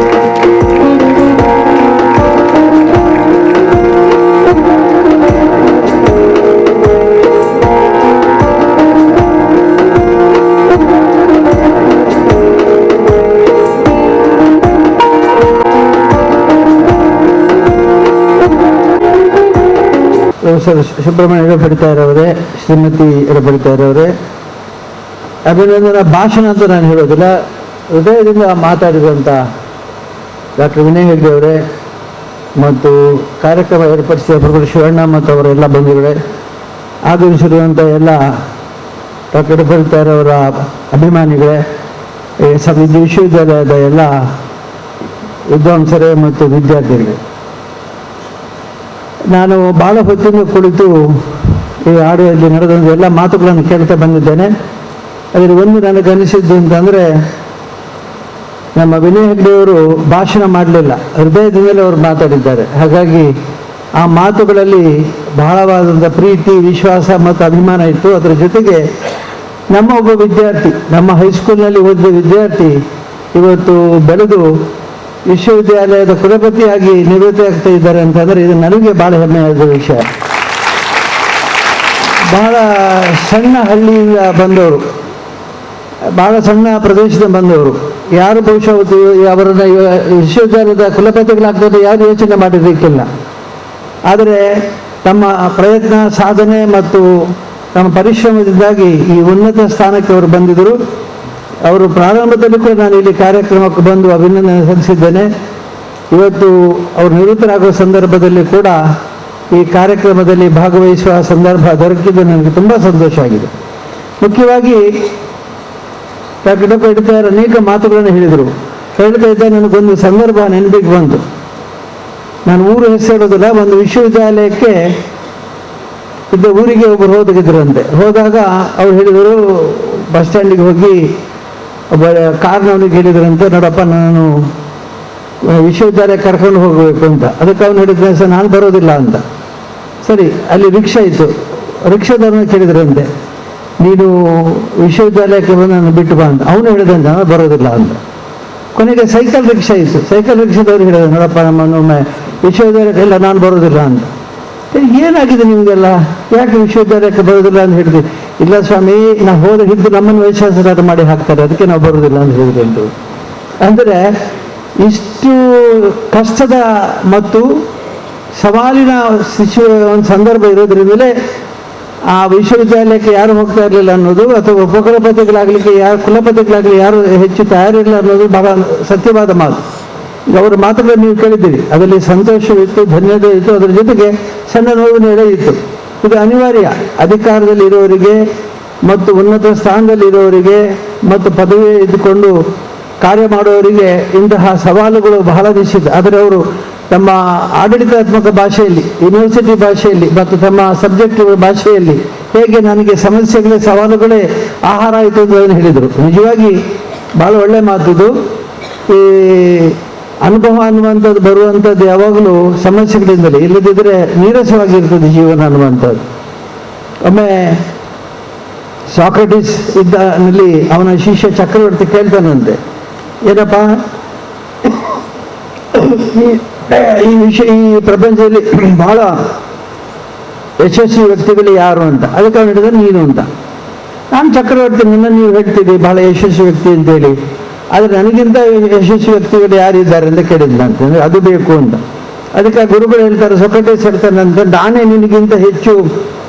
ಪ್ರೊಫೆಸರ್ ಸುಬ್ರಹ್ಮಣ್ಯ ಎಡಪಡಿತಾ ಇರೋರೇ, ಶ್ರೀಮತಿ ಎಡಪಡಿತಾ ಇರೋರೇ, ಅಭಿನಂದನಾ ಭಾಷಣ ಅಂತ ನಾನು ಹೇಳೋದಿಲ್ಲ, ಹೃದಯದಿಂದ ಮಾತಾಡಿರುವಂಥ ಡಾಕ್ಟರ್ ವಿನಯ್ ಹೆಗ್ಡೆ ಅವರೇ ಮತ್ತು ಕಾರ್ಯಕ್ರಮ ಏರ್ಪಡಿಸಿದ ಪ್ರೊಫೆಸರ್ ಶಿವಣ್ಣ ಮತ್ತು ಅವರೆಲ್ಲ ಬಂಧುಗಳೇ, ಆಗಮಿಸಿರುವಂಥ ಎಲ್ಲ ಡಾಕ್ಟರ್ ಎಡಪಡಿತಾ ಇರೋರ ಅಭಿಮಾನಿಗಳೇ, ವಿಶ್ವವಿದ್ಯಾಲಯದ ಎಲ್ಲ ವಿದ್ವಾಂಸರೇ ಮತ್ತು ವಿದ್ಯಾರ್ಥಿಗಳೇ, ನಾನು ಭಾಳ ಹೊತ್ತಿನ ಕುಳಿತು ಈ ಆಡಿಯೋದಲ್ಲಿ ನಡೆದ ಎಲ್ಲ ಮಾತುಗಳನ್ನು ಕೇಳ್ತಾ ಬಂದಿದ್ದೇನೆ. ಅದರಲ್ಲಿ ಒಂದು ನನಗನ್ನಿಸಿದ್ದು ಅಂತಂದರೆ, ನಮ್ಮ ವಿನಯ್ ಹೆಗ್ಡೆಯವರು ಭಾಷಣ ಮಾಡಲಿಲ್ಲ, ಹೃದಯದಿಂದಲೇ ಅವರು ಮಾತಾಡಿದ್ದಾರೆ. ಹಾಗಾಗಿ ಆ ಮಾತುಗಳಲ್ಲಿ ಬಹಳವಾದಂಥ ಪ್ರೀತಿ, ವಿಶ್ವಾಸ ಮತ್ತು ಅಭಿಮಾನ ಇತ್ತು. ಅದರ ಜೊತೆಗೆ ನಮ್ಮ ಒಬ್ಬ ವಿದ್ಯಾರ್ಥಿ, ನಮ್ಮ ಹೈಸ್ಕೂಲ್ನಲ್ಲಿ ಓದಿದ ವಿದ್ಯಾರ್ಥಿ ಇವತ್ತು ಬೆಳೆದು ವಿಶ್ವವಿದ್ಯಾಲಯದ ಕುಲಪತಿಯಾಗಿ ನಿವೃತ್ತಿ ಆಗ್ತಾ ಇದ್ದಾರೆ ಅಂತಂದರೆ ಇದು ನನಗೆ ಭಾಳ ಹೆಮ್ಮೆಯಾದ ವಿಷಯ. ಬಹಳ ಸಣ್ಣ ಹಳ್ಳಿಯಿಂದ ಬಂದವರು, ಬಹಳ ಸಣ್ಣ ಪ್ರದೇಶದಿಂದ ಬಂದವರು, ಯಾರು ಬಹುಶಃ ಅವರನ್ನು ವಿಶ್ವವಿದ್ಯಾಲಯದ ಕುಲಪತಿಗಳಾಗ್ತದೆ ಯಾರು ಯೋಚನೆ ಮಾಡಿರಲಿಕ್ಕಿಲ್ಲ. ಆದರೆ ತಮ್ಮ ಪ್ರಯತ್ನ, ಸಾಧನೆ ಮತ್ತು ತಮ್ಮ ಪರಿಶ್ರಮದಿಂದಾಗಿ ಈ ಉನ್ನತ ಸ್ಥಾನಕ್ಕೆ ಅವರು ಬಂದಿದ್ದರು. ಅವರು ಪ್ರಾರಂಭದಲ್ಲಿ ಕೂಡ ನಾನು ಇಲ್ಲಿ ಕಾರ್ಯಕ್ರಮಕ್ಕೆ ಬಂದು ಅಭಿನಂದನೆ ಸಲ್ಲಿಸಿದ್ದೇನೆ. ಇವತ್ತು ಅವರು ನಿವೃತ್ತರಾಗುವ ಸಂದರ್ಭದಲ್ಲಿ ಕೂಡ ಈ ಕಾರ್ಯಕ್ರಮದಲ್ಲಿ ಭಾಗವಹಿಸುವ ಸಂದರ್ಭ ದೊರಕಿದ್ದು ನನಗೆ ತುಂಬ ಸಂತೋಷ ಆಗಿದೆ. ಮುಖ್ಯವಾಗಿ ಡಾಕ್ಟರ್ ಯಡಪಡ ಇಡ್ತಾರೆ ಅನೇಕ ಮಾತುಗಳನ್ನು ಹೇಳಿದರು. ಹೇಳ್ತಾ ಇದ್ದ ನನಗೊಂದು ಸಂದರ್ಭ ನೆನಪಿಗೆ ಬಂತು. ನಾನು ಊರು ಹೆಸರಿಡೋದಿಲ್ಲ, ಒಂದು ವಿಶ್ವವಿದ್ಯಾಲಯಕ್ಕೆ ಇದ್ದ ಊರಿಗೆ ಒಬ್ಬರು ಹೋಗಿದ್ರಂತೆ. ಹೋದಾಗ ಅವ್ರು ಹೇಳಿದರು, ಬಸ್ ಸ್ಟ್ಯಾಂಡಿಗೆ ಹೋಗಿ ಒಬ್ಬ ಕಾರ್ನವನಿಗೆ ಹೇಳಿದ್ರಂತೆ, ನೋಡಪ್ಪ ನಾನು ವಿಶ್ವವಿದ್ಯಾಲಯಕ್ಕೆ ಕರ್ಕೊಂಡು ಹೋಗಬೇಕು ಅಂತ. ಅದಕ್ಕೆ ಅವನು ಹೇಳಿದ್ರೆ ಸರ್ ನಾನು ಬರೋದಿಲ್ಲ ಅಂತ. ಸರಿ, ಅಲ್ಲಿ ರಿಕ್ಷಾ ಇತ್ತು, ರಿಕ್ಷಾದವ್ರನ್ನ ಕೇಳಿದ್ರಂತೆ, ನೀನು ವಿಶ್ವವಿದ್ಯಾಲಯಕ್ಕೆ ಬಂದು ನಾನು ಬಿಟ್ಟು ಬಾ ಅಂತ. ಅವನು ಹೇಳಿದಂತೆ ನಾನು ಬರೋದಿಲ್ಲ ಅಂತ. ಕೊನೆಗೆ ಸೈಕಲ್ ರಿಕ್ಷಾ ಇತ್ತು, ಸೈಕಲ್ ರಿಕ್ಷಾದವ್ರು ಹೇಳಿದ್ರು, ನೋಡಪ್ಪ ನಮ್ಮನ್ನೊಮ್ಮೆ ವಿಶ್ವವಿದ್ಯಾಲಯಕ್ಕೆ ಇಲ್ಲ ನಾನು ಬರೋದಿಲ್ಲ ಅಂತ. ಏನಾಗಿದೆ ನಿಮಗೆಲ್ಲ, ಯಾಕೆ ವಿಶ್ವವಿದ್ಯಾಲಯಕ್ಕೆ ಬರೋದಿಲ್ಲ ಅಂತ ಹೇಳಿದ್ವಿ. ಇಲ್ಲ ಸ್ವಾಮಿ, ನಾವು ಹೋದ ಹಿಡಿದು ನಮ್ಮನ್ನು ವೈಶಾಸ್ತ್ರ ಮಾಡಿ ಹಾಕ್ತಾರೆ, ಅದಕ್ಕೆ ನಾವು ಬರೋದಿಲ್ಲ ಅಂತ ಹೇಳಿದ್ರು. ಅಂದರೆ ಇಷ್ಟು ಕಷ್ಟದ ಮತ್ತು ಸವಾಲಿನ ಒಂದು ಸಂದರ್ಭ ಇರೋದ್ರಿಂದಲೇ ಆ ವಿಶ್ವವಿದ್ಯಾಲಯಕ್ಕೆ ಯಾರು ಹೋಗ್ತಾ ಇರಲಿಲ್ಲ ಅನ್ನೋದು, ಅಥವಾ ಉಪಕುಲಪತಿಗಳಾಗಲಿಕ್ಕೆ ಯಾರು, ಕುಲಪತಿಗಳಾಗಲಿ ಯಾರು ಹೆಚ್ಚು ತಯಾರಿಲ್ಲ ಅನ್ನೋದು ಬಹಳ ಸತ್ಯವಾದ ಮಾತು. ಅವರ ಮಾತುಗಳನ್ನು ನೀವು ಕೇಳಿದ್ದೀರಿ, ಅದರಲ್ಲಿ ಸಂತೋಷವಿತ್ತು, ಧನ್ಯತೆ ಇತ್ತು, ಅದರ ಜೊತೆಗೆ ಸಣ್ಣ ನೋವಿನ ಎಳೆ ಇತ್ತು. ಇದು ಅನಿವಾರ್ಯ. ಅಧಿಕಾರದಲ್ಲಿ ಇರೋರಿಗೆ ಮತ್ತು ಉನ್ನತ ಸ್ಥಾನದಲ್ಲಿ ಇರೋರಿಗೆ ಮತ್ತು ಪದವಿ ಇದ್ದುಕೊಂಡು ಕಾರ್ಯ ಮಾಡುವವರಿಗೆ ಇಂತಹ ಸವಾಲುಗಳು ಬಹಳ ನಿಶ್ಚಿತ. ಆದರೆ ಅವರು ತಮ್ಮ ಆಡಳಿತಾತ್ಮಕ ಭಾಷೆಯಲ್ಲಿ, ಯೂನಿವರ್ಸಿಟಿ ಭಾಷೆಯಲ್ಲಿ ಮತ್ತು ತಮ್ಮ ಸಬ್ಜೆಕ್ಟ್ ಭಾಷೆಯಲ್ಲಿ ಹೇಗೆ ನನಗೆ ಸಮಸ್ಯೆಗಳೇ, ಸವಾಲುಗಳೇ ಆಹಾರ ಆಯಿತು ಅಂತ ಹೇಳಿದರು. ನಿಜವಾಗಿ ಭಾಳ ಒಳ್ಳೆಯ ಮಾತಿದು. ಈ ಅನುಭವ ಅನ್ನುವಂಥದ್ದು ಬರುವಂಥದ್ದು ಯಾವಾಗಲೂ ಸಮಸ್ಯೆಗಳಿಂದಲೇ, ಇಲ್ಲದಿದ್ದರೆ ನೀರಸವಾಗಿರ್ತದೆ ಜೀವನ ಅನ್ನುವಂಥದ್ದು. ಒಮ್ಮೆ ಸಾಕ್ರೆಟಿಸ್ ಇದ್ದನಲ್ಲಿ ಅವನ ಶಿಷ್ಯ ಚಕ್ರವರ್ತಿ ಕೇಳ್ತಾನಂತೆ, ಏನಪ್ಪ ಈ ಪ್ರಪಂಚದಲ್ಲಿ ಬಹಳ ಯಶಸ್ವಿ ವ್ಯಕ್ತಿಗಳು ಯಾರು ಅಂತ. ಅದಕ್ಕೆ ಅವನು ಹೇಳಿದ್ರೆ ನೀನು ಅಂತ. ನಾನು ಚಕ್ರವರ್ತಿ, ನನ್ನ ನೀವು ಹೇಳ್ತೀರಿ ಬಹಳ ಯಶಸ್ವಿ ವ್ಯಕ್ತಿ ಅಂತೇಳಿ, ಆದರೆ ನನಗಿಂತ ಯಶಸ್ವಿ ವ್ಯಕ್ತಿಗಳು ಯಾರಿದ್ದಾರೆ ಅಂತ ಕೇಳಿದ್ದಂತಂದ್ರೆ ಅದು ಬೇಕು ಅಂತ. ಅದಕ್ಕೆ ಆ ಗುರುಗಳು ಹೇಳ್ತಾರೆ, ಸೊಕ್ರಟೀಸ್ ಹೇಳ್ತಾರಂತ, ನಾನೇ ನಿನಗಿಂತ ಹೆಚ್ಚು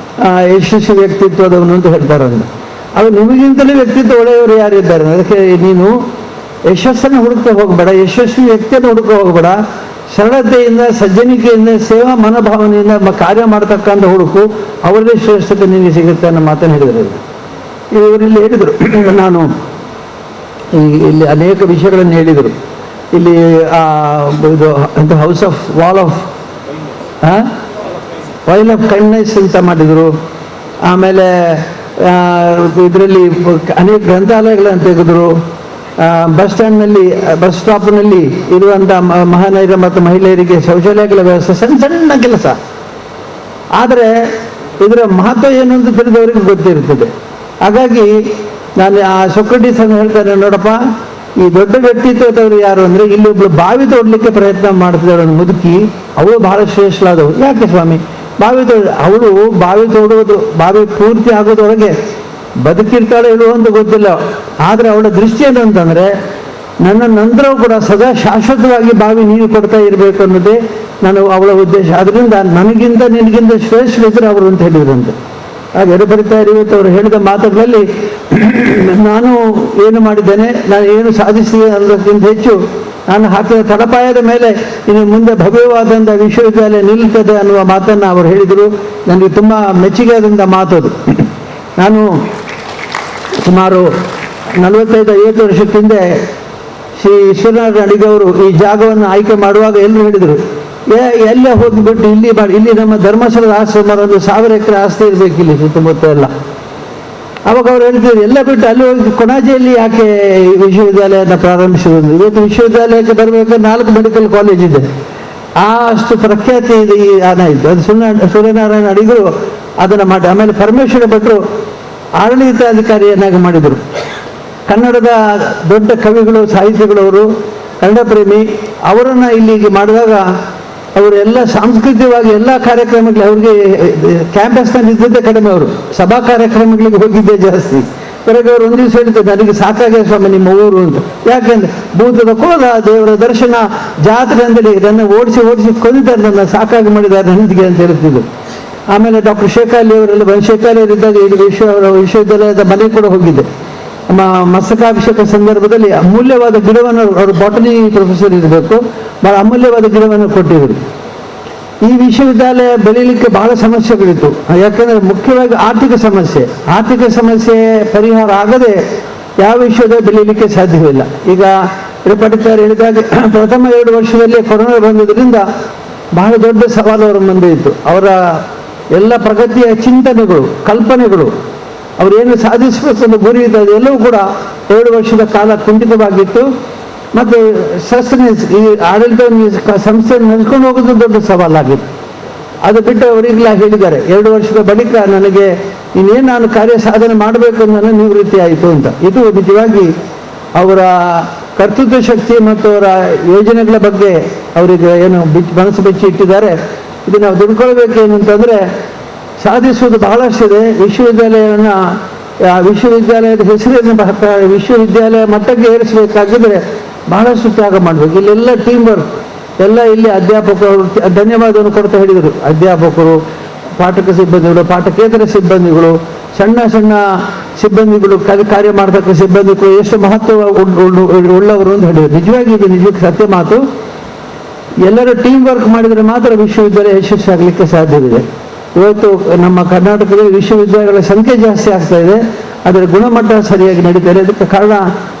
ಯಶಸ್ವಿ ವ್ಯಕ್ತಿತ್ವದವನು ಅಂತ ಹೇಳ್ತಾರಂತ. ಅದು ನಿಮಗಿಂತಲೂ ವ್ಯಕ್ತಿತ್ವ ಒಳ್ಳೆಯವರು ಯಾರಿದ್ದಾರೆ, ಅದಕ್ಕೆ ನೀನು ಯಶಸ್ಸನ್ನು ಹುಡುಕ್ತಾ ಹೋಗಬೇಡ, ಯಶಸ್ವಿ ವ್ಯಕ್ತಿಯನ್ನು ಹುಡುಕ ಹೋಗಬೇಡ, ಸರಳತೆಯಿಂದ, ಸಜ್ಜನಿಕೆಯಿಂದ, ಸೇವಾ ಮನೋಭಾವನೆಯಿಂದ ಕಾರ್ಯ ಮಾಡ್ತಕ್ಕಂಥ ಹುಡುಕು, ಅವರದೇ ಶ್ರೇಷ್ಠತೆ ನಿನಗೆ ಸಿಗುತ್ತೆ ಅನ್ನೋ ಮಾತನ್ನು ಹೇಳಿದರು. ಇವರಿಲ್ಲಿ ಹೇಳಿದರು, ನಾನು ಇಲ್ಲಿ ಅನೇಕ ವಿಷಯಗಳನ್ನು ಹೇಳಿದರು. ಇಲ್ಲಿ ಇದು house of wall of kindness ಅಂತ ಮಾಡಿದರು. ಆಮೇಲೆ ಇದರಲ್ಲಿ ಅನೇಕ ಗ್ರಂಥಾಲಯಗಳನ್ನು ತೆಗೆದರು. ಬಸ್ ಸ್ಟ್ಯಾಂಡ್ನಲ್ಲಿ, ಬಸ್ ಸ್ಟಾಪ್ನಲ್ಲಿ ಇರುವಂಥ ಮಹಾನಗರ ಮತ್ತು ಮಹಿಳೆಯರಿಗೆ ಶೌಚಾಲಯಗಳ ವ್ಯವಸ್ಥೆ, ಸಣ್ಣ ಸಣ್ಣ ಕೆಲಸ. ಆದರೆ ಇದರ ಮಹತ್ವ ಏನು ಅಂತ ತಿಳಿದವರಿಗೆ ಗೊತ್ತಿರ್ತದೆ. ಹಾಗಾಗಿ ನಾನು ಆ ಸೊಕ್ರಟೀಸ್ ಅನ್ನು ಹೇಳ್ತಾರೆ, ನೋಡಪ್ಪ ಈ ದೊಡ್ಡ ವ್ಯಕ್ತಿತ್ವದವರು ಯಾರು ಅಂದರೆ, ಇಲ್ಲಿ ಒಬ್ಳು ಬಾವಿ ತೋಡಲಿಕ್ಕೆ ಪ್ರಯತ್ನ ಮಾಡ್ತಿದ್ದಾಳೆ ಒಂದು ಮುದುಕಿ, ಅವಳು ಬಹಳ ಶ್ರೇಷ್ಠವಾದವಳು. ಯಾಕೆ ಸ್ವಾಮಿ ಅವಳು ಬಾವಿ ತೋಡುವುದು, ಬಾವಿ ಪೂರ್ತಿ ಆಗೋದೊಳಗೆ ಬದುಕಿರ್ತಾಳೆ ಇಲ್ಲವೋ ಅಂತ ಗೊತ್ತಿಲ್ಲ. ಆದರೆ ಅವಳ ದೃಷ್ಟಿ ಏನಂತಂದರೆ, ನನ್ನ ನಂತರವೂ ಕೂಡ ಸದಾ ಶಾಶ್ವತವಾಗಿ ಬಾವಿ ನೀರು ಕೊಡ್ತಾ ಇರಬೇಕು ಅನ್ನೋದೇ ಅವಳ ಉದ್ದೇಶ. ಅದರಿಂದ ನನಗಿಂತ ನಿನಗಿಂತ ಶ್ರೇಷ್ಠರಿದ್ದರೆ ಅವರು ಅಂತ ಹೇಳಿದ್ರಂತೆ. ಹಾಗೆ ಎಡಬರಿತಾ ಇವತ್ತು ಅವರು ಹೇಳಿದ ಮಾತುಗಳಲ್ಲಿ ನಾನು ಏನು ಮಾಡಿದ್ದೇನೆ, ನಾನು ಏನು ಸಾಧಿಸಿದೆ ಅನ್ನೋದಕ್ಕಿಂತ ಹೆಚ್ಚು ನಾನು ಹಾಕಿದ ತಳಪಾಯದ ಮೇಲೆ ಇನ್ನು ಮುಂದೆ ಭವ್ಯವಾದಂಥ ವಿಶ್ವವಿದ್ಯಾಲಯ ನಿಲ್ಲುತ್ತದೆ ಅನ್ನುವ ಮಾತನ್ನು ಅವರು ಹೇಳಿದರು. ನನಗೆ ತುಂಬ ಮೆಚ್ಚುಗೆಯಾದಂಥ ಮಾತದು. ನಾನು ಸುಮಾರು 45-50 ವರ್ಷಕ್ಕಿಂತ ಶ್ರೀ ಈಶ್ವರನಾರಾಯಣ ಅಡಿಗವರು ಈ ಜಾಗವನ್ನು ಆಯ್ಕೆ ಮಾಡುವಾಗ ಎಲ್ಲರೂ ಹೇಳಿದರು, ಎಲ್ಲೇ ಹೋಗಿಬಿಟ್ಟು ಇಲ್ಲಿ ನಮ್ಮ ಧರ್ಮಸ್ಥಳದ ಆಶ್ರಮ 1,000 ಎಕರೆ ಆಸ್ತಿ ಇರಬೇಕು ಇಲ್ಲಿ ಸುತ್ತಮುತ್ತ ಎಲ್ಲ. ಅವಾಗ ಅವ್ರು ಹೇಳ್ತಿದ್ರು ಎಲ್ಲ ಬಿಟ್ಟು ಅಲ್ಲಿ ಹೋಗಿ ಕೊಣಾಜೆಯಲ್ಲಿ ಯಾಕೆ ವಿಶ್ವವಿದ್ಯಾಲಯನ ಪ್ರಾರಂಭಿಸಿದ್ರು. ಇವತ್ತು ವಿಶ್ವವಿದ್ಯಾಲಯಕ್ಕೆ ಬರಬೇಕಾದ್ರೆ 4 ಮೆಡಿಕಲ್ ಕಾಲೇಜ್ ಇದೆ. ಅಷ್ಟು ಪ್ರಖ್ಯಾತಿ ಇದೆ ಈ ಆನ ಇದ್ದು. ಅದು ಸೂರ್ಯನಾರಾಯಣ ಅಡಿಗರು ಅದನ್ನು ಮಾಡಿ ಆಮೇಲೆ ಪರಮೇಶ್ವರ ಭಟ್ರು ಆಡಳಿತಾಧಿಕಾರಿಯನ್ನಾಗಿ ಮಾಡಿದರು. ಕನ್ನಡದ ದೊಡ್ಡ ಕವಿಗಳು ಸಾಹಿತಿಗಳವರು ಕನ್ನಡ ಪ್ರೇಮಿ ಅವರನ್ನು ಇಲ್ಲಿಗೆ ಮಾಡಿದಾಗ ಅವರು ಎಲ್ಲ ಸಾಂಸ್ಕೃತಿಕವಾಗಿ ಎಲ್ಲ ಕಾರ್ಯಕ್ರಮಗಳು ಅವ್ರಿಗೆ ಕ್ಯಾಂಪಸ್ನಲ್ಲಿ ಇದ್ದದ್ದೇ ಕಡಿಮೆ. ಅವರು ಸಭಾ ಕಾರ್ಯಕ್ರಮಗಳಿಗೆ ಹೋಗಿದ್ದೇ ಜಾಸ್ತಿ. ಹೊರಗೆ ಅವರು ಒಂದು ದಿವಸ ಹೇಳ್ತಾರೆ ನನಗೆ ಸಾಕಾಗಿದೆ ಸ್ವಾಮಿ ನಿಮ್ಮ ಊರು ಅಂತ. ಯಾಕೆಂದ್ರೆ ಭೂತದ ಕೋಲ ದೇವರ ದರ್ಶನ ಜಾತ್ರೆ ಅಂತೇಳಿ ನನ್ನ ಓಡಿಸಿ ಕೊಂದಿದ್ದಾರೆ, ನನ್ನ ಸಾಕಾಗಿ ಮಾಡಿದ್ದಾರೆ ನನಗೆ ಅಂತ ಹೇಳ್ತಿದ್ರು. ಆಮೇಲೆ ಡಾಕ್ಟರ್ ಶೇಖಾಲಿ ಅವರೆಲ್ಲ ಶೇಖಾಲಿ ಅವರಿದ್ದಾಗ ಇಲ್ಲಿ ವಿಶ್ವವಿದ್ಯಾಲಯದ ಮನೆ ಕೂಡ ಹೋಗಿದ್ದೆ. ಮಸ್ತಕಾಭಿಷೇಕ ಸಂದರ್ಭದಲ್ಲಿ ಅಮೂಲ್ಯವಾದ ಗಿಡವನ್ನು ಅವರು ಬಾಟನಿ ಪ್ರೊಫೆಸರ್ ಇರಬೇಕು, ಬಹಳ ಅಮೂಲ್ಯವಾದ ಗಿಡವನ್ನು ಕೊಟ್ಟಿದ್ರು. ಈ ವಿಶ್ವವಿದ್ಯಾಲಯ ಬೆಳೀಲಿಕ್ಕೆ ಬಹಳ ಸಮಸ್ಯೆಗಳಿತ್ತು. ಯಾಕೆಂದ್ರೆ ಮುಖ್ಯವಾಗಿ ಆರ್ಥಿಕ ಸಮಸ್ಯೆ ಪರಿಹಾರ ಆಗದೆ ಯಾವ ವಿಶ್ವವಿದ್ಯಾಲಯ ಬೆಳೀಲಿಕ್ಕೆ ಸಾಧ್ಯವಿಲ್ಲ. ಈಗ ಪಡಿತಾರೆ ಹೇಳಿದಾಗ ಪ್ರಥಮ 2 ವರ್ಷದಲ್ಲಿ ಕೊರೋನಾ ಬಂದಿದ್ದರಿಂದ ಬಹಳ ದೊಡ್ಡ ಸವಾಲು ಅವರ ಮುಂದೆ ಇತ್ತು. ಅವರ ಎಲ್ಲ ಪ್ರಗತಿಯ ಚಿಂತನೆಗಳು, ಕಲ್ಪನೆಗಳು, ಅವರೇನು ಸಾಧಿಸಬೇಕು ಅನ್ನೋ ಗುರಿ ಇದೆ, ಅದೆಲ್ಲವೂ ಕೂಡ 2 ವರ್ಷದ ಕಾಲ ಕುಂಠಿತವಾಗಿತ್ತು. ಮತ್ತು ಈ ಆಡಳಿತ ಸಂಸ್ಥೆಯನ್ನು ನಡೆಸ್ಕೊಂಡು ಹೋಗೋದು ದೊಡ್ಡ ಸವಾಲಾಗಿತ್ತು. ಅದು ಬಿಟ್ಟು ಅವರಿಗೆಲ್ಲ ಹೇಳಿದ್ದಾರೆ 2 ವರ್ಷದ ಬಳಿಕ ನನಗೆ ಇನ್ನೇನು ನಾನು ಕಾರ್ಯ ಸಾಧನೆ ಮಾಡಬೇಕು ಅನ್ನೋ ನಿವೃತ್ತಿ ಆಯಿತು ಅಂತ. ಇದು ನಿಜವಾಗಿ ಅವರ ಕರ್ತೃತ್ವ ಶಕ್ತಿ ಮತ್ತು ಅವರ ಯೋಜನೆಗಳ ಬಗ್ಗೆ ಅವರಿಗೆ ಏನು ಮನಸ್ಸು ಬೆಚ್ಚಿ ಇಟ್ಟಿದ್ದಾರೆ. ಇದು ನಾವು ತಿಳ್ಕೊಳ್ಬೇಕೇನು ಅಂತಂದರೆ ಸಾಧಿಸುವುದು ಬಹಳಷ್ಟಿದೆ. ವಿಶ್ವವಿದ್ಯಾಲಯದ ಹೆಸರನ್ನು ವಿಶ್ವವಿದ್ಯಾಲಯ ಮಟ್ಟಕ್ಕೆ ಏರಿಸಬೇಕಾಗಿದ್ರೆ ಬಹಳಷ್ಟು ತ್ಯಾಗ ಮಾಡಬೇಕು. ಇಲ್ಲೆಲ್ಲ ಟೀಮ್ ವರ್ಕ್, ಎಲ್ಲ ಇಲ್ಲಿ ಅಧ್ಯಾಪಕರು ಧನ್ಯವಾದವನ್ನು ಕೊಡ್ತಾ ಹೇಳಿದರು. ಅಧ್ಯಾಪಕರು, ಪಾಠಕ ಸಿಬ್ಬಂದಿಗಳು, ಪಾಠಕೇತರ ಸಿಬ್ಬಂದಿಗಳು, ಸಣ್ಣ ಸಿಬ್ಬಂದಿಗಳು, ಕಾರ್ಯ ಮಾಡತಕ್ಕ ಸಿಬ್ಬಂದಿಗಳು ಎಷ್ಟು ಮಹತ್ವ ಉಳ್ಳವರು ಅಂತ ಹೇಳಿದರು. ನಿಜವಾಗಿ ಇದು ನಿಜಕ್ಕೆ ಸತ್ಯ ಮಾತು. ಎಲ್ಲರೂ ಟೀಮ್ ವರ್ಕ್ ಮಾಡಿದರೆ ಮಾತ್ರ ವಿಶ್ವವಿದ್ಯಾಲಯ ಯಶಸ್ಸಾಗಲಿಕ್ಕೆ ಸಾಧ್ಯವಿದೆ. ಇವತ್ತು ನಮ್ಮ ಕರ್ನಾಟಕದಲ್ಲಿ ವಿಶ್ವವಿದ್ಯಾಲಯಗಳ ಸಂಖ್ಯೆ ಜಾಸ್ತಿ ಆಗ್ತಾ ಇದೆ, ಅದರ ಗುಣಮಟ್ಟ ಸರಿಯಾಗಿ ನಡೀತಾ ಇದೆ. ಅದಕ್ಕೆ ಕಾರಣ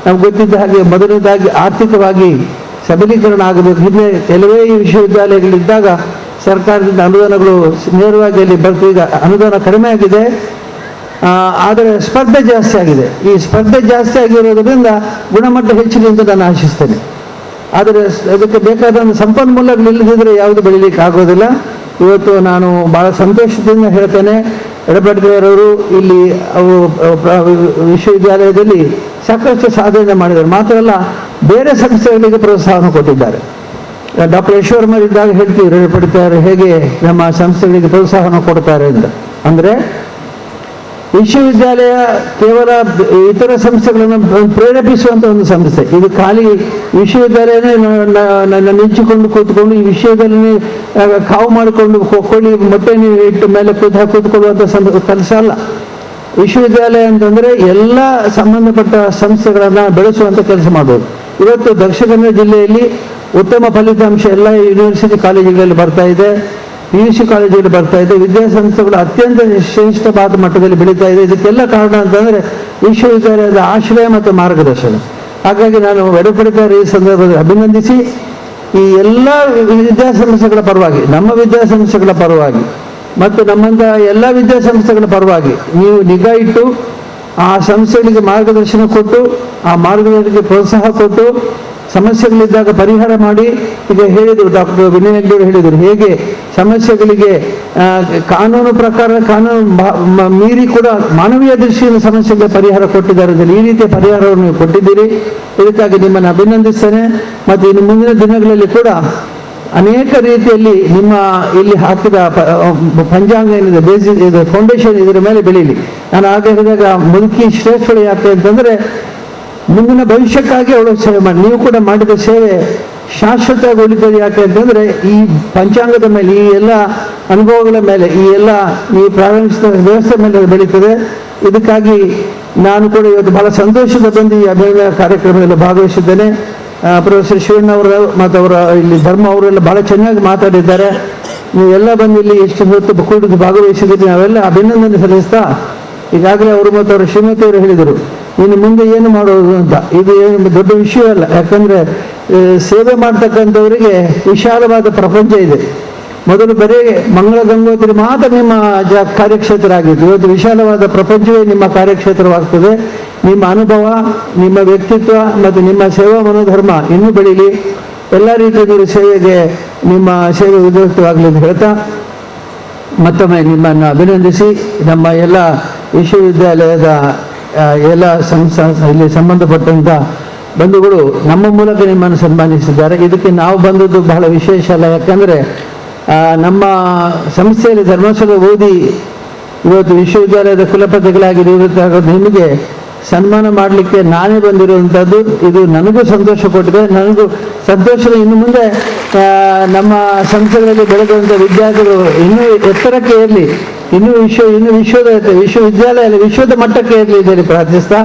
ನಮ್ಗೆ ಗೊತ್ತಿದ್ದ ಹಾಗೆ ಮೊದಲನೇದಾಗಿ ಆರ್ಥಿಕವಾಗಿ ಸಬಲೀಕರಣ ಆಗಬೇಕು. ಹಿಂದೆ ಕೆಲವೇ ಈ ವಿಶ್ವವಿದ್ಯಾಲಯಗಳಿದ್ದಾಗ ಸರ್ಕಾರದಿಂದ ಅನುದಾನಗಳು ನೇರವಾಗಿ ಅಲ್ಲಿ ಬರ್ತೀವಿ. ಈಗ ಅನುದಾನ ಕಡಿಮೆ ಆಗಿದೆ, ಆದರೆ ಸ್ಪರ್ಧೆ ಜಾಸ್ತಿ ಆಗಿದೆ. ಈ ಸ್ಪರ್ಧೆ ಜಾಸ್ತಿ ಆಗಿರೋದ್ರಿಂದ ಗುಣಮಟ್ಟ ಹೆಚ್ಚಿದೆ ಅಂತ ನಾನು ಆಶಿಸ್ತೇನೆ. ಆದರೆ ಅದಕ್ಕೆ ಬೇಕಾದ ಸಂಪನ್ಮೂಲಗಳು ಇಲ್ಲದಿದ್ದರೆ ಯಾವುದು ಬೆಳೀಲಿಕ್ಕೆ ಆಗೋದಿಲ್ಲ. ಇವತ್ತು ನಾನು ಬಹಳ ಸಂತೋಷದಿಂದ ಹೇಳ್ತೇನೆ, ಯಡಪಡದೇವರವರು ಇಲ್ಲಿ ವಿಶ್ವವಿದ್ಯಾಲಯದಲ್ಲಿ ಸಾಕಷ್ಟು ಸಾಧನೆ ಮಾಡಿದ್ದಾರೆ. ಮಾತ್ರ ಅಲ್ಲ, ಬೇರೆ ಸಂಸ್ಥೆಗಳಿಗೆ ಪ್ರೋತ್ಸಾಹವನ್ನು ಕೊಟ್ಟಿದ್ದಾರೆ. ಡಾಕ್ಟರ್ ಯಶೋವರ್ಮರ್ ಇದ್ದಾಗ ಹೇಳ್ತೀವಿ ಯಡಪಡದೇವರು ಹೇಗೆ ನಮ್ಮ ಸಂಸ್ಥೆಗಳಿಗೆ ಪ್ರೋತ್ಸಾಹವನ್ನು ಕೊಡ್ತಾರೆ ಅಂತ. ಅಂದರೆ ವಿಶ್ವವಿದ್ಯಾಲಯ ಕೇವಲ ಇತರ ಸಂಸ್ಥೆಗಳನ್ನು ಪ್ರೇರೇಪಿಸುವಂಥ ಒಂದು ಸಂಸ್ಥೆ. ಇದು ಖಾಲಿ ವಿಶ್ವವಿದ್ಯಾಲಯನೇ ನಿಂಚಿಕೊಂಡು ಕೂತ್ಕೊಂಡು ಈ ವಿಶ್ವವಿದ್ಯಾಲಯನೇ ಕಾವು ಮಾಡಿಕೊಂಡು ಕೋಳಿ ಮೊಟ್ಟೆ ಇಟ್ಟು ಮೇಲೆ ಕೂತ್ಕೊಳ್ಳುವಂಥ ಕೆಲಸ ಅಲ್ಲ. ವಿಶ್ವವಿದ್ಯಾಲಯ ಅಂತಂದರೆ ಎಲ್ಲ ಸಂಬಂಧಪಟ್ಟ ಸಂಸ್ಥೆಗಳನ್ನು ಬೆಳೆಸುವಂಥ ಕೆಲಸ ಮಾಡ್ಬೋದು. ಇವತ್ತು ದಕ್ಷಿಣ ಕನ್ನಡ ಜಿಲ್ಲೆಯಲ್ಲಿ ಉತ್ತಮ ಫಲಿತಾಂಶ ಎಲ್ಲ ಯೂನಿವರ್ಸಿಟಿ ಕಾಲೇಜುಗಳಲ್ಲಿ ಬರ್ತಾ ಇದೆ, PUC ಕಾಲೇಜುಗಳು ಬರ್ತಾ ಇದೆ, ವಿದ್ಯಾಸಂಸ್ಥೆಗಳು ಅತ್ಯಂತ ಶ್ರೇಷ್ಠವಾದ ಮಟ್ಟದಲ್ಲಿ ಬೆಳೀತಾ ಇದೆ. ಇದಕ್ಕೆಲ್ಲ ಕಾರಣ ಅಂತಂದರೆ ವಿಶ್ವವಿದ್ಯಾಲಯದ ಆಶ್ರಯ ಮತ್ತು ಮಾರ್ಗದರ್ಶನ. ಹಾಗಾಗಿ ನಾನು ಯಡಪಡದೇವರ ಈ ಸಂದರ್ಭದಲ್ಲಿ ಅಭಿನಂದಿಸಿ ಈ ಎಲ್ಲ ವಿದ್ಯಾಸಂಸ್ಥೆಗಳ ಪರವಾಗಿ, ನಮ್ಮ ವಿದ್ಯಾಸಂಸ್ಥೆಗಳ ಪರವಾಗಿ ಮತ್ತು ನಮ್ಮಂಥ ಎಲ್ಲ ವಿದ್ಯಾಸಂಸ್ಥೆಗಳ ಪರವಾಗಿ ನೀವು ನಿಗಾ ಇಟ್ಟು ಆ ಸಂಸ್ಥೆಗಳಿಗೆ ಮಾರ್ಗದರ್ಶನ ಕೊಟ್ಟು, ಆ ಮಾರ್ಗದರ್ಶನಕ್ಕೆ ಪ್ರೋತ್ಸಾಹ ಕೊಟ್ಟು, ಸಮಸ್ಯೆಗಳಿದ್ದಾಗ ಪರಿಹಾರ ಮಾಡಿ. ಈಗ ಹೇಳಿದರು ಡಾಕ್ಟರ್ ವಿನಯ್ ಹೆಗ್ಡೆ ಹೇಳಿದರು, ಹೇಗೆ ಸಮಸ್ಯೆಗಳಿಗೆ ಕಾನೂನು ಪ್ರಕಾರ ಕಾನೂನು ಮೀರಿ ಕೂಡ ಮಾನವೀಯ ದೃಷ್ಟಿಯಿಂದ ಸಮಸ್ಯೆಗೆ ಪರಿಹಾರ ಕೊಟ್ಟಿದ್ದಾರೆ ಅಂತ. ಈ ರೀತಿಯ ಪರಿಹಾರವನ್ನು ನೀವು ಕೊಟ್ಟಿದ್ದೀರಿ, ಇದಕ್ಕಾಗಿ ನಿಮ್ಮನ್ನು ಅಭಿನಂದಿಸ್ತೇನೆ. ಮತ್ತು ಇನ್ನು ಮುಂದಿನ ದಿನಗಳಲ್ಲಿ ಕೂಡ ಅನೇಕ ರೀತಿಯಲ್ಲಿ ನಿಮ್ಮ ಇಲ್ಲಿ ಹಾಕಿದ ಪಂಚಾಂಗ ಏನಿದೆ, ಬೇಸಿಸ್ ಇದೆ, ಫೌಂಡೇಶನ್ ಇದರ ಮೇಲೆ ಬೆಳೀಲಿ. ನಾನು ಆಗ ಹೇಳಿದಾಗ ಮುದುಕಿ ಶ್ರೇಷ್ಠಳು ಯಾಕೆ ಅಂತಂದರೆ ಮುಂದಿನ ಭವಿಷ್ಯಕ್ಕಾಗಿ ಅವಳು ಸೇವೆ ಮಾಡಿ, ನೀವು ಕೂಡ ಮಾಡಿದ ಸೇವೆ ಶಾಶ್ವತವಾಗಿ ಉಳಿತದೆ. ಯಾಕೆ ಅಂತಂದರೆ ಈ ಪಂಚಾಂಗದ ಮೇಲೆ, ಈ ಎಲ್ಲ ಅನುಭವಗಳ ಮೇಲೆ, ಈ ಎಲ್ಲ ನೀವು ಪ್ರಾರಂಭಿಸಿದ ವ್ಯವಸ್ಥೆ ಮೇಲೆ ಬೆಳೀತದೆ. ಇದಕ್ಕಾಗಿ ನಾನು ಕೂಡ ಇವತ್ತು ಬಹಳ ಸಂತೋಷದ ಬಂದು ಈ ಅಭಿನಂದನಾ ಕಾರ್ಯಕ್ರಮದಲ್ಲಿ ಭಾಗವಹಿಸಿದ್ದೇನೆ. ಪ್ರೊಫೆಸರ್ ಶಿವಣ್ಣ ಅವರು ಮತ್ತು ಅವರ ಇಲ್ಲಿ ಧರ್ಮ ಅವರೆಲ್ಲ ಬಹಳ ಚೆನ್ನಾಗಿ ಮಾತಾಡಿದ್ದಾರೆ. ನೀವೆಲ್ಲ ಬಂದು ಇಲ್ಲಿ ಇಷ್ಟು ಹೊತ್ತು ಕೂಡಿದ್ದು ಭಾಗವಹಿಸಿದ್ದೀರಿ, ನಾವೆಲ್ಲ ಅಭಿನಂದನೆ ಸಲ್ಲಿಸ್ತಾ ಈಗಾಗಲೇ ಅವರು ಮತ್ತು ಅವರ ಶ್ರೀಮತಿಯವರು ಹೇಳಿದರು ಇನ್ನು ಮುಂದೆ ಏನು ಮಾಡೋದು ಅಂತ. ಇದು ಏನು ದೊಡ್ಡ ವಿಷಯವಲ್ಲ, ಯಾಕಂದರೆ ಸೇವೆ ಮಾಡ್ತಕ್ಕಂಥವರಿಗೆ ವಿಶಾಲವಾದ ಪ್ರಪಂಚ ಇದೆ. ಮೊದಲು ಬರೀ ಮಂಗಳ ಗಂಗೋತ್ರಿ ಮಾತ್ರ ನಿಮ್ಮ ಕಾರ್ಯಕ್ಷೇತ್ರ ಆಗಿತ್ತು. ಇವತ್ತು ವಿಶಾಲವಾದ ಪ್ರಪಂಚವೇ ನಿಮ್ಮ ಕಾರ್ಯಕ್ಷೇತ್ರವಾಗ್ತದೆ. ನಿಮ್ಮ ಅನುಭವ, ನಿಮ್ಮ ವ್ಯಕ್ತಿತ್ವ ಮತ್ತು ನಿಮ್ಮ ಸೇವಾ ಮನೋಧರ್ಮ ಇನ್ನೂ ಬೆಳೀಲಿ. ಎಲ್ಲ ರೀತಿಯ ಸೇವೆಗೆ ನಿಮ್ಮ ಸೇವೆ ಉದ್ಯುಕ್ತವಾಗಲಿ ಅಂತ ಹೇಳ್ತಾ ಮತ್ತೊಮ್ಮೆ ನಿಮ್ಮನ್ನು ಅಭಿನಂದಿಸಿ ನಮ್ಮ ಎಲ್ಲ ವಿಶ್ವವಿದ್ಯಾಲಯದ ಎಲ್ಲ ಇಲ್ಲಿ ಸಂಬಂಧಪಟ್ಟಂಥ ಬಂಧುಗಳು ನಮ್ಮ ಮೂಲಕ ನಿಮ್ಮನ್ನು ಸನ್ಮಾನಿಸಿದ್ದಾರೆ. ಇದಕ್ಕೆ ನಾವು ಬಂದದ್ದು ಬಹಳ ವಿಶೇಷ ಅಲ್ಲ, ಯಾಕಂದರೆ ನಮ್ಮ ಸಂಸ್ಥೆಯಲ್ಲಿ ಧರ್ಮಸ್ಥಳ ಓದಿ ಇವತ್ತು ವಿಶ್ವವಿದ್ಯಾಲಯದ ಕುಲಪತಿಗಳಾಗಿ ನಿವೃತ್ತಿ ಆಗೋದು ನಿಮಗೆ ಸನ್ಮಾನ ಮಾಡಲಿಕ್ಕೆ ನಾನೇ ಬಂದಿರುವಂಥದ್ದು. ಇದು ನನಗೂ ಸಂತೋಷ ಕೊಟ್ಟಿದೆ. ನನಗೂ ಸಂತೋಷದ ಇನ್ನು ಮುಂದೆ ನಮ್ಮ ಸಂಸ್ಥೆಗಳಲ್ಲಿ ಬೆಳೆದಂಥ ವಿದ್ಯಾರ್ಥಿಗಳು ಇನ್ನೂ ಎತ್ತರಕ್ಕೆ ಇರಲಿ, ಇನ್ನೂ ವಿಶ್ವವಿದ್ಯಾಲಯ ವಿಶ್ವದ ಮಟ್ಟಕ್ಕೆ ಇರಲಿ ಇದರಲ್ಲಿ ಪ್ರಾರ್ಥಿಸ್ತಾ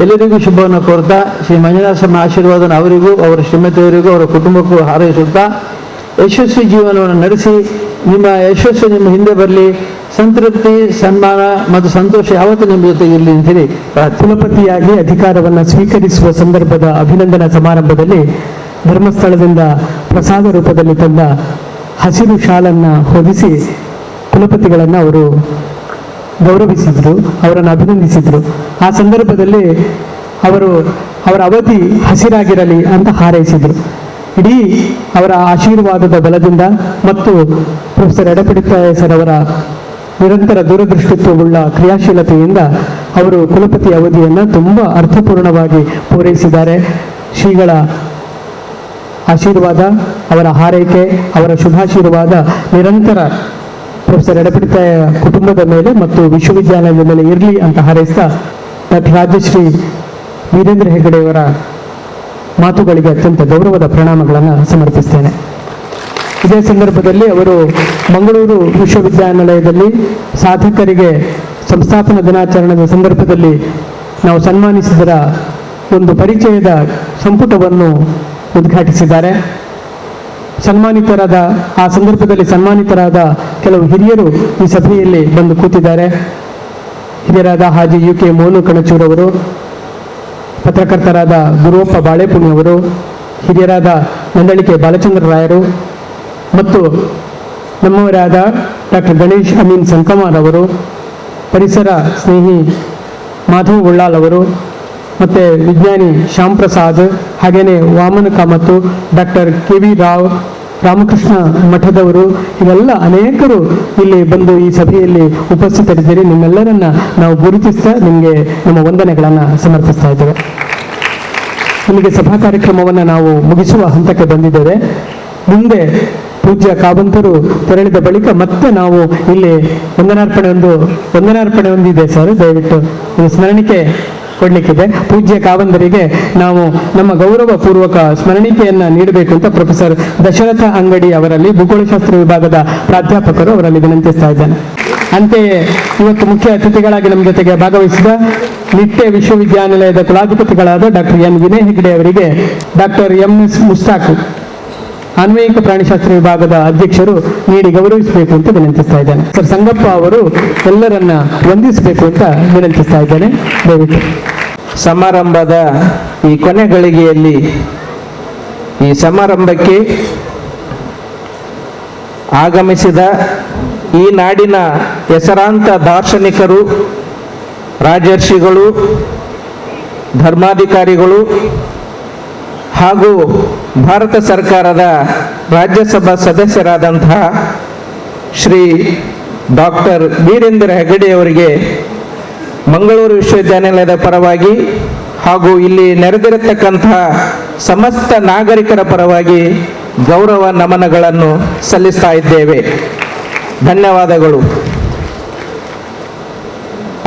ಎಲ್ಲರಿಗೂ ಶುಭವನ್ನು ಕೋರ್ತಾ ಶ್ರೀ ಮಂಜುನಾಥನ ಆಶೀರ್ವಾದನ ಅವರಿಗೂ ಅವರ ಶ್ರೀಮತಿಯವರಿಗೂ ಅವರ ಕುಟುಂಬಕ್ಕೂ ಹಾರೈಸುತ್ತಾ ಯಶಸ್ವಿ ಜೀವನವನ್ನು ನಡೆಸಿ ನಿಮ್ಮ ಯಶಸ್ಸು ನಿಮ್ಮ ಹಿಂದೆ ಬರಲಿ. ಸಂತೃಪ್ತಿ, ಸನ್ಮಾನ ಮತ್ತು ಸಂತೋಷ ಯಾವತ್ತೂ ನಿಮ್ಮ ಜೊತೆಗೆ ಇರಲಿ ಅಂತ ಹೇಳಿ ಕುಲಪತಿಯಾಗಿ ಅಧಿಕಾರವನ್ನು ಸ್ವೀಕರಿಸುವ ಸಂದರ್ಭದ ಅಭಿನಂದನಾ ಸಮಾರಂಭದಲ್ಲಿ ಧರ್ಮಸ್ಥಳದಿಂದ ಪ್ರಸಾದ ರೂಪದಲ್ಲಿ ತಂದ ಹಸಿರು ಶಾಲನ್ನು ಹೊದಿಸಿ ಕುಲಪತಿಗಳನ್ನು ಅವರು ಗೌರವಿಸಿದರು, ಅವರನ್ನು ಅಭಿನಂದಿಸಿದರು. ಆ ಸಂದರ್ಭದಲ್ಲಿ ಅವರ ಅವಧಿ ಹಸಿರಾಗಿರಲಿ ಅಂತ ಹಾರೈಸಿದರು. ಇಡೀ ಅವರ ಆಶೀರ್ವಾದದ ಬಲದಿಂದ ಮತ್ತು ಪ್ರೊಫೆಸರ್ ಯಡಪಡಿ ಸರ್ ಅವರ ನಿರಂತರ ದೂರದೃಷ್ಟಿತ್ವವುಳ್ಳ ಕ್ರಿಯಾಶೀಲತೆಯಿಂದ ಅವರು ಕುಲಪತಿ ಅವಧಿಯನ್ನು ತುಂಬ ಅರ್ಥಪೂರ್ಣವಾಗಿ ಪೂರೈಸಿದ್ದಾರೆ. ಶ್ರೀಗಳ ಆಶೀರ್ವಾದ, ಅವರ ಹಾರೈಕೆ, ಅವರ ಶುಭಾಶೀರ್ವಾದ ನಿರಂತರ ಪ್ರೊಫೆಸರ್ ಯಡಪಡಿ ಕುಟುಂಬದ ಮೇಲೆ ಮತ್ತು ವಿಶ್ವವಿದ್ಯಾಲಯದ ಮೇಲೆ ಇರಲಿ ಅಂತ ಹಾರೈಸ್ತಾ ಡಾಕ್ಟರ್ ರಾಜಶ್ರೀ ವೀರೇಂದ್ರ ಹೆಗಡೆಯವರ ಮಾತುಗಳಿಗೆ ಅತ್ಯಂತ ಗೌರವದ ಪ್ರಣಾಮಗಳನ್ನು ಸಮರ್ಪಿಸ್ತೇನೆ. ಇದೇ ಸಂದರ್ಭದಲ್ಲಿ ಅವರು ಮಂಗಳೂರು ವಿಶ್ವವಿದ್ಯಾನಿಲಯದಲ್ಲಿ ಸಾಧಕರಿಗೆ ಸಂಸ್ಥಾಪನಾ ದಿನಾಚರಣೆಯ ಸಂದರ್ಭದಲ್ಲಿ ನಾವು ಸನ್ಮಾನಿಸಿದರ ಒಂದು ಪರಿಚಯದ ಸಂಪುಟವನ್ನು ಉದ್ಘಾಟಿಸಿದ್ದಾರೆ. ಆ ಸಂದರ್ಭದಲ್ಲಿ ಸನ್ಮಾನಿತರಾದ ಕೆಲವು ಹಿರಿಯರು ಈ ಸಭೆಯಲ್ಲಿ ಬಂದು ಕೂತಿದ್ದಾರೆ. ಹಿರಿಯರಾದ ಹಾಜಿ UK ಮೋನು ಕಣಚೂರವರು, ಪತ್ರಕರ್ತರಾದ ಗುರುವಪ್ಪ ಬಾಳೆಪುಣಿಯವರು, ಹಿರಿಯರಾದ ನಂದಳಿಕೆ ಬಾಲಚಂದ್ರ ರಾಯರು ಮತ್ತು ನಮ್ಮವರಾದ ಡಾಕ್ಟರ್ ಗಣೇಶ್ ಅಮೀನ್ ಸಂಕಮಾರ್ ಅವರು, ಪರಿಸರ ಸ್ನೇಹಿ ಮಾಧವ್ ಉಳ್ಳಾಲ್ ಅವರು ಮತ್ತು ವಿಜ್ಞಾನಿ ಶ್ಯಾಮ್ ಪ್ರಸಾದ್, ಹಾಗೆಯೇ ವಾಮನ ಕಾಮತ್ತು, ಡಾಕ್ಟರ್ KV ರಾವ್, ರಾಮಕೃಷ್ಣ ಮಠದವರು, ಇವೆಲ್ಲ ಅನೇಕರು ಇಲ್ಲಿ ಬಂದು ಈ ಸಭೆಯಲ್ಲಿ ಉಪಸ್ಥಿತರಿದ್ದೀರಿ. ನಿಮ್ಮೆಲ್ಲರನ್ನ ನಾವು ಗುರುತಿಸ್ತಾ ನಿಮಗೆ ನಮ್ಮ ವಂದನೆಗಳನ್ನು ಸಮರ್ಪಿಸ್ತಾ ಇದ್ದೇವೆ. ಇಲ್ಲಿಗೆ ಸಭಾ ಕಾರ್ಯಕ್ರಮವನ್ನು ನಾವು ಮುಗಿಸುವ ಹಂತಕ್ಕೆ ಬಂದಿದ್ದೇವೆ. ಮುಂದೆ ಪೂಜ್ಯ ಕಾವಂತರು ತೆರಳಿದ ಬಳಿಕ ಮತ್ತೆ ನಾವು ಇಲ್ಲಿ ವಂದನಾರ್ಪಣೆ ಒಂದಿದೆ ಸರ್, ದಯವಿಟ್ಟು ಇದು ಸ್ಮರಣಿಕೆ ಕೊಡ್ಲಿಕ್ಕಿದೆ. ಪೂಜ್ಯ ಕಾವಂತರಿಗೆ ನಾವು ನಮ್ಮ ಗೌರವ ಪೂರ್ವಕ ಸ್ಮರಣಿಕೆಯನ್ನ ನೀಡಬೇಕು ಅಂತ ಪ್ರೊಫೆಸರ್ ದಶರಥ ಅಂಗಡಿ ಅವರಲ್ಲಿ, ಭೂಗೋಳಶಾಸ್ತ್ರ ವಿಭಾಗದ ಪ್ರಾಧ್ಯಾಪಕರು, ಅವರಲ್ಲಿ ವಿನಂತಿಸ್ತಾ ಇದ್ದೇನೆ. ಅಂತೆಯೇ ಇವತ್ತು ಮುಖ್ಯ ಅತಿಥಿಗಳಾಗಿ ನಮ್ಮ ಜೊತೆಗೆ ಭಾಗವಹಿಸಿದ ನಿಟ್ಟೆ ವಿಶ್ವವಿದ್ಯಾನಿಲಯದ ಕುಲಾಧಿಪತಿಗಳಾದ ಡಾಕ್ಟರ್ N ವಿನಯ್ ಹೆಗ್ಡೆ ಅವರಿಗೆ ಡಾಕ್ಟರ್ MS ಮುಸ್ತಾಕ್, ಅನ್ವಯಿಕ ಪ್ರಾಣಿಶಾಸ್ತ್ರ ವಿಭಾಗದ ಅಧ್ಯಕ್ಷರು, ನೀಡಿ ಗೌರವಿಸಬೇಕು ಅಂತ ವಿನಂತಿಸ್ತಾ ಇದ್ದೇನೆ. ಸರ್ ಸಂಗಪ್ಪ ಅವರು ಎಲ್ಲರನ್ನ ವಂದಿಸಬೇಕು ಅಂತ ವಿನಂತಿಸ್ತಾ ಇದ್ದೇನೆ. ದಯವಿಟ್ಟು ಸಮಾರಂಭದ ಈ ಕೊನೆ ಗಳಿಗೆಯಲ್ಲಿ ಈ ಸಮಾರಂಭಕ್ಕೆ ಆಗಮಿಸಿದ ಈ ನಾಡಿನ ಹೆಸರಾಂತ ದಾರ್ಶನಿಕರು, ರಾಜರ್ಷಿಗಳು, ಧರ್ಮಾಧಿಕಾರಿಗಳು ಹಾಗೂ ಭಾರತ ಸರ್ಕಾರದ ರಾಜ್ಯಸಭಾ ಸದಸ್ಯರಾದಂತಹ ಶ್ರೀ ಡಾಕ್ಟರ್ ವೀರೇಂದ್ರ ಹೆಗಡೆಯವರಿಗೆ ಮಂಗಳೂರು ವಿಶ್ವವಿದ್ಯಾನಿಲಯದ ಪರವಾಗಿ ಹಾಗೂ ಇಲ್ಲಿ ನೆರೆದಿರತಕ್ಕಂತಹ ಸಮಸ್ತ ನಾಗರಿಕರ ಪರವಾಗಿ ಗೌರವ ನಮನಗಳನ್ನು ಸಲ್ಲಿಸ್ತಾ ಇದ್ದೇವೆ. ಧನ್ಯವಾದಗಳು.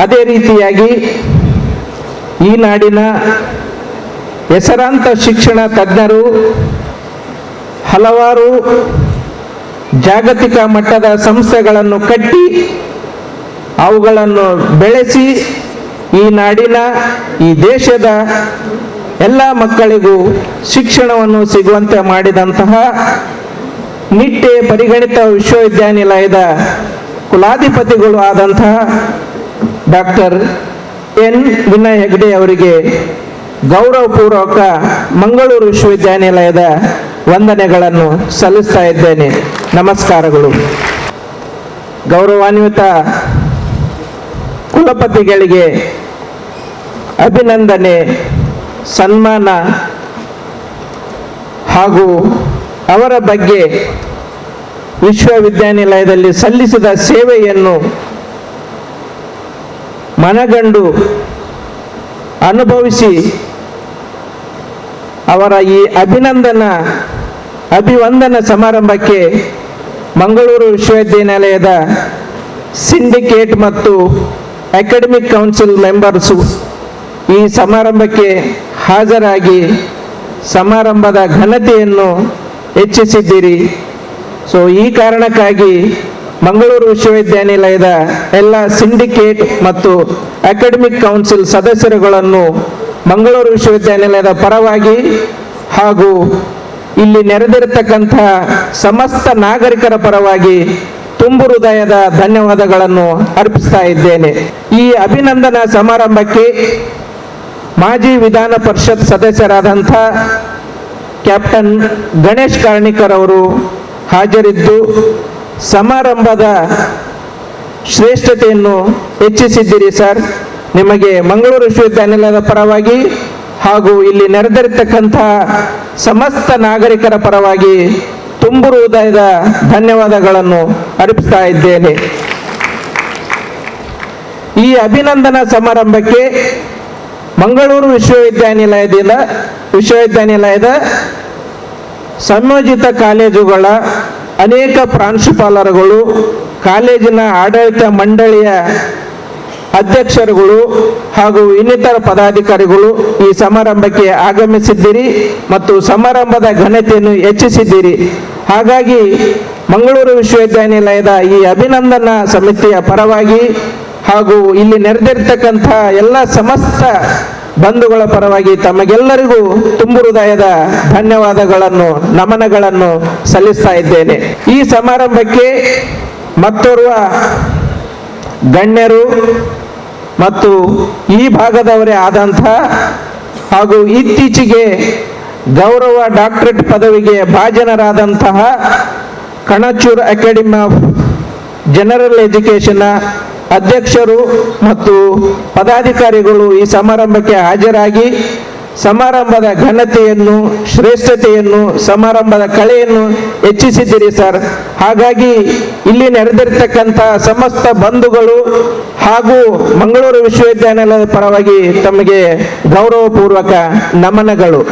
ಅದೇ ರೀತಿಯಾಗಿ ಈ ನಾಡಿನ ಹೆಸರಾಂತ ಶಿಕ್ಷಣ ತಜ್ಞರು, ಹಲವಾರು ಜಾಗತಿಕ ಮಟ್ಟದ ಸಂಸ್ಥೆಗಳನ್ನು ಕಟ್ಟಿ ಅವುಗಳನ್ನು ಬೆಳೆಸಿ ಈ ನಾಡಿನ, ಈ ದೇಶದ ಎಲ್ಲ ಮಕ್ಕಳಿಗೂ ಶಿಕ್ಷಣವನ್ನು ಸಿಗುವಂತೆ ಮಾಡಿದಂತಹ ನಿಟ್ಟೆ ಪರಿಗಣಿತ ವಿಶ್ವವಿದ್ಯಾನಿಲಯದ ಕುಲಾಧಿಪತಿಗಳು ಆದಂತಹ ಡಾಕ್ಟರ್ N ವಿನಯ್ ಹೆಗ್ಡೆ ಅವರಿಗೆ ಗೌರವಪೂರ್ವಕ ಮಂಗಳೂರು ವಿಶ್ವವಿದ್ಯಾನಿಲಯದ ವಂದನೆಗಳನ್ನು ಸಲ್ಲಿಸ್ತಾ ಇದ್ದೇನೆ. ನಮಸ್ಕಾರಗಳು. ಗೌರವಾನ್ವಿತ ಕುಲಪತಿಗಳಿಗೆ ಅಭಿನಂದನೆ, ಸನ್ಮಾನ ಹಾಗೂ ಅವರ ಬಗ್ಗೆ ವಿಶ್ವವಿದ್ಯಾನಿಲಯದಲ್ಲಿ ಸಲ್ಲಿಸಿದ ಸೇವೆಯನ್ನು ಮನಗಂಡು ಅನುಭವಿಸಿ ಅವರ ಈ ಅಭಿವಂದನಾ ಸಮಾರಂಭಕ್ಕೆ ಮಂಗಳೂರು ವಿಶ್ವವಿದ್ಯಾನಿಲಯದ ಸಿಂಡಿಕೇಟ್ ಮತ್ತು ಅಕಾಡೆಮಿಕ್ ಕೌನ್ಸಿಲ್ ಮೆಂಬರ್ಸು ಈ ಸಮಾರಂಭಕ್ಕೆ ಹಾಜರಾಗಿ ಸಮಾರಂಭದ ಘನತೆಯನ್ನು ಹೆಚ್ಚಿಸಿದ್ದೀರಿ. ಸೊ ಈ ಕಾರಣಕ್ಕಾಗಿ ಮಂಗಳೂರು ವಿಶ್ವವಿದ್ಯಾನಿಲಯದ ಎಲ್ಲ ಸಿಂಡಿಕೇಟ್ ಮತ್ತು ಅಕಾಡೆಮಿಕ್ ಕೌನ್ಸಿಲ್ ಸದಸ್ಯರುಗಳನ್ನು ಮಂಗಳೂರು ವಿಶ್ವವಿದ್ಯಾನಿಲಯದ ಪರವಾಗಿ ಹಾಗೂ ಇಲ್ಲಿ ನೆರೆದಿರತಕ್ಕಂಥ ಸಮಸ್ತ ನಾಗರಿಕರ ಪರವಾಗಿ ತುಂಬು ಹೃದಯದ ಧನ್ಯವಾದಗಳನ್ನು ಅರ್ಪಿಸ್ತಾ ಇದ್ದೇನೆ. ಈ ಅಭಿನಂದನಾ ಸಮಾರಂಭಕ್ಕೆ ಮಾಜಿ ವಿಧಾನ ಪರಿಷತ್ ಸದಸ್ಯರಾದಂಥ ಕ್ಯಾಪ್ಟನ್ ಗಣೇಶ್ ಕಾರ್ಣಿಕರ್ ಅವರು ಹಾಜರಿದ್ದು ಸಮಾರಂಭದ ಶ್ರೇಷ್ಠತೆಯನ್ನು ಹೆಚ್ಚಿಸಿದ್ದೀರಿ ಸರ್. ನಿಮಗೆ ಮಂಗಳೂರು ವಿಶ್ವವಿದ್ಯಾನಿಲಯದ ಪರವಾಗಿ ಹಾಗೂ ಇಲ್ಲಿ ನೆರೆದಿರತಕ್ಕಂಥ ಸಮಸ್ತ ನಾಗರಿಕರ ಪರವಾಗಿ ತುಂಬು ಹೃದಯದ ಧನ್ಯವಾದಗಳನ್ನು ಅರ್ಪಿಸ್ತಾ ಇದ್ದೇನೆ. ಈ ಅಭಿನಂದನಾ ಸಮಾರಂಭಕ್ಕೆ ಮಂಗಳೂರು ವಿಶ್ವವಿದ್ಯಾನಿಲಯದ ಸಂಯೋಜಿತ ಕಾಲೇಜುಗಳ ಅನೇಕ ಪ್ರಾಂಶುಪಾಲರುಗಳು, ಕಾಲೇಜಿನ ಆಡಳಿತ ಮಂಡಳಿಯ ಅಧ್ಯಕ್ಷರುಗಳು ಹಾಗೂ ಇನ್ನಿತರ ಪದಾಧಿಕಾರಿಗಳು ಈ ಸಮಾರಂಭಕ್ಕೆ ಆಗಮಿಸಿದ್ದೀರಿ ಮತ್ತು ಸಮಾರಂಭದ ಘನತೆಯನ್ನು ಹೆಚ್ಚಿಸಿದ್ದೀರಿ. ಹಾಗಾಗಿ ಮಂಗಳೂರು ವಿಶ್ವವಿದ್ಯಾನಿಲಯದ ಈ ಅಭಿನಂದನಾ ಸಮಿತಿಯ ಪರವಾಗಿ ಹಾಗೂ ಇಲ್ಲಿ ನೆರೆದಿರ್ತಕ್ಕಂಥ ಎಲ್ಲ ಸಮಸ್ತ ಬಂಧುಗಳ ಪರವಾಗಿ ತಮಗೆಲ್ಲರಿಗೂ ತುಂಬು ಹೃದಯದ ಧನ್ಯವಾದಗಳನ್ನು, ನಮನಗಳನ್ನು ಸಲ್ಲಿಸ್ತಾ ಇದ್ದೇನೆ. ಈ ಸಮಾರಂಭಕ್ಕೆ ಮತ್ತೋರ್ವ ಗಣ್ಯರು ಮತ್ತು ಈ ಭಾಗದವರೇ ಆದಂಥ ಹಾಗೂ ಇತ್ತೀಚೆಗೆ ಗೌರವ ಡಾಕ್ಟರೇಟ್ ಪದವಿಗೆ ಭಾಜನರಾದಂತಹ Kanachur academy of general education ಅಧ್ಯಕ್ಷರು ಮತ್ತು ಪದಾಧಿಕಾರಿಗಳು ಈ ಸಮಾರಂಭಕ್ಕೆ ಹಾಜರಾಗಿ ಸಮಾರಂಭದ ಘನತೆಯನ್ನು, ಶ್ರೇಷ್ಠತೆಯನ್ನು, ಸಮಾರಂಭದ ಕಳೆಯನ್ನು ಹೆಚ್ಚಿಸಿದ್ದೀರಿ ಸರ್. ಹಾಗಾಗಿ ಇಲ್ಲಿ ನೆರೆದಿರ್ತಕ್ಕಂಥ ಸಮಸ್ತ ಬಂಧುಗಳು ಹಾಗೂ ಮಂಗಳೂರು ವಿಶ್ವವಿದ್ಯಾನಿಲಯದ ಪರವಾಗಿ ತಮಗೆ ಗೌರವಪೂರ್ವಕ ನಮನಗಳು.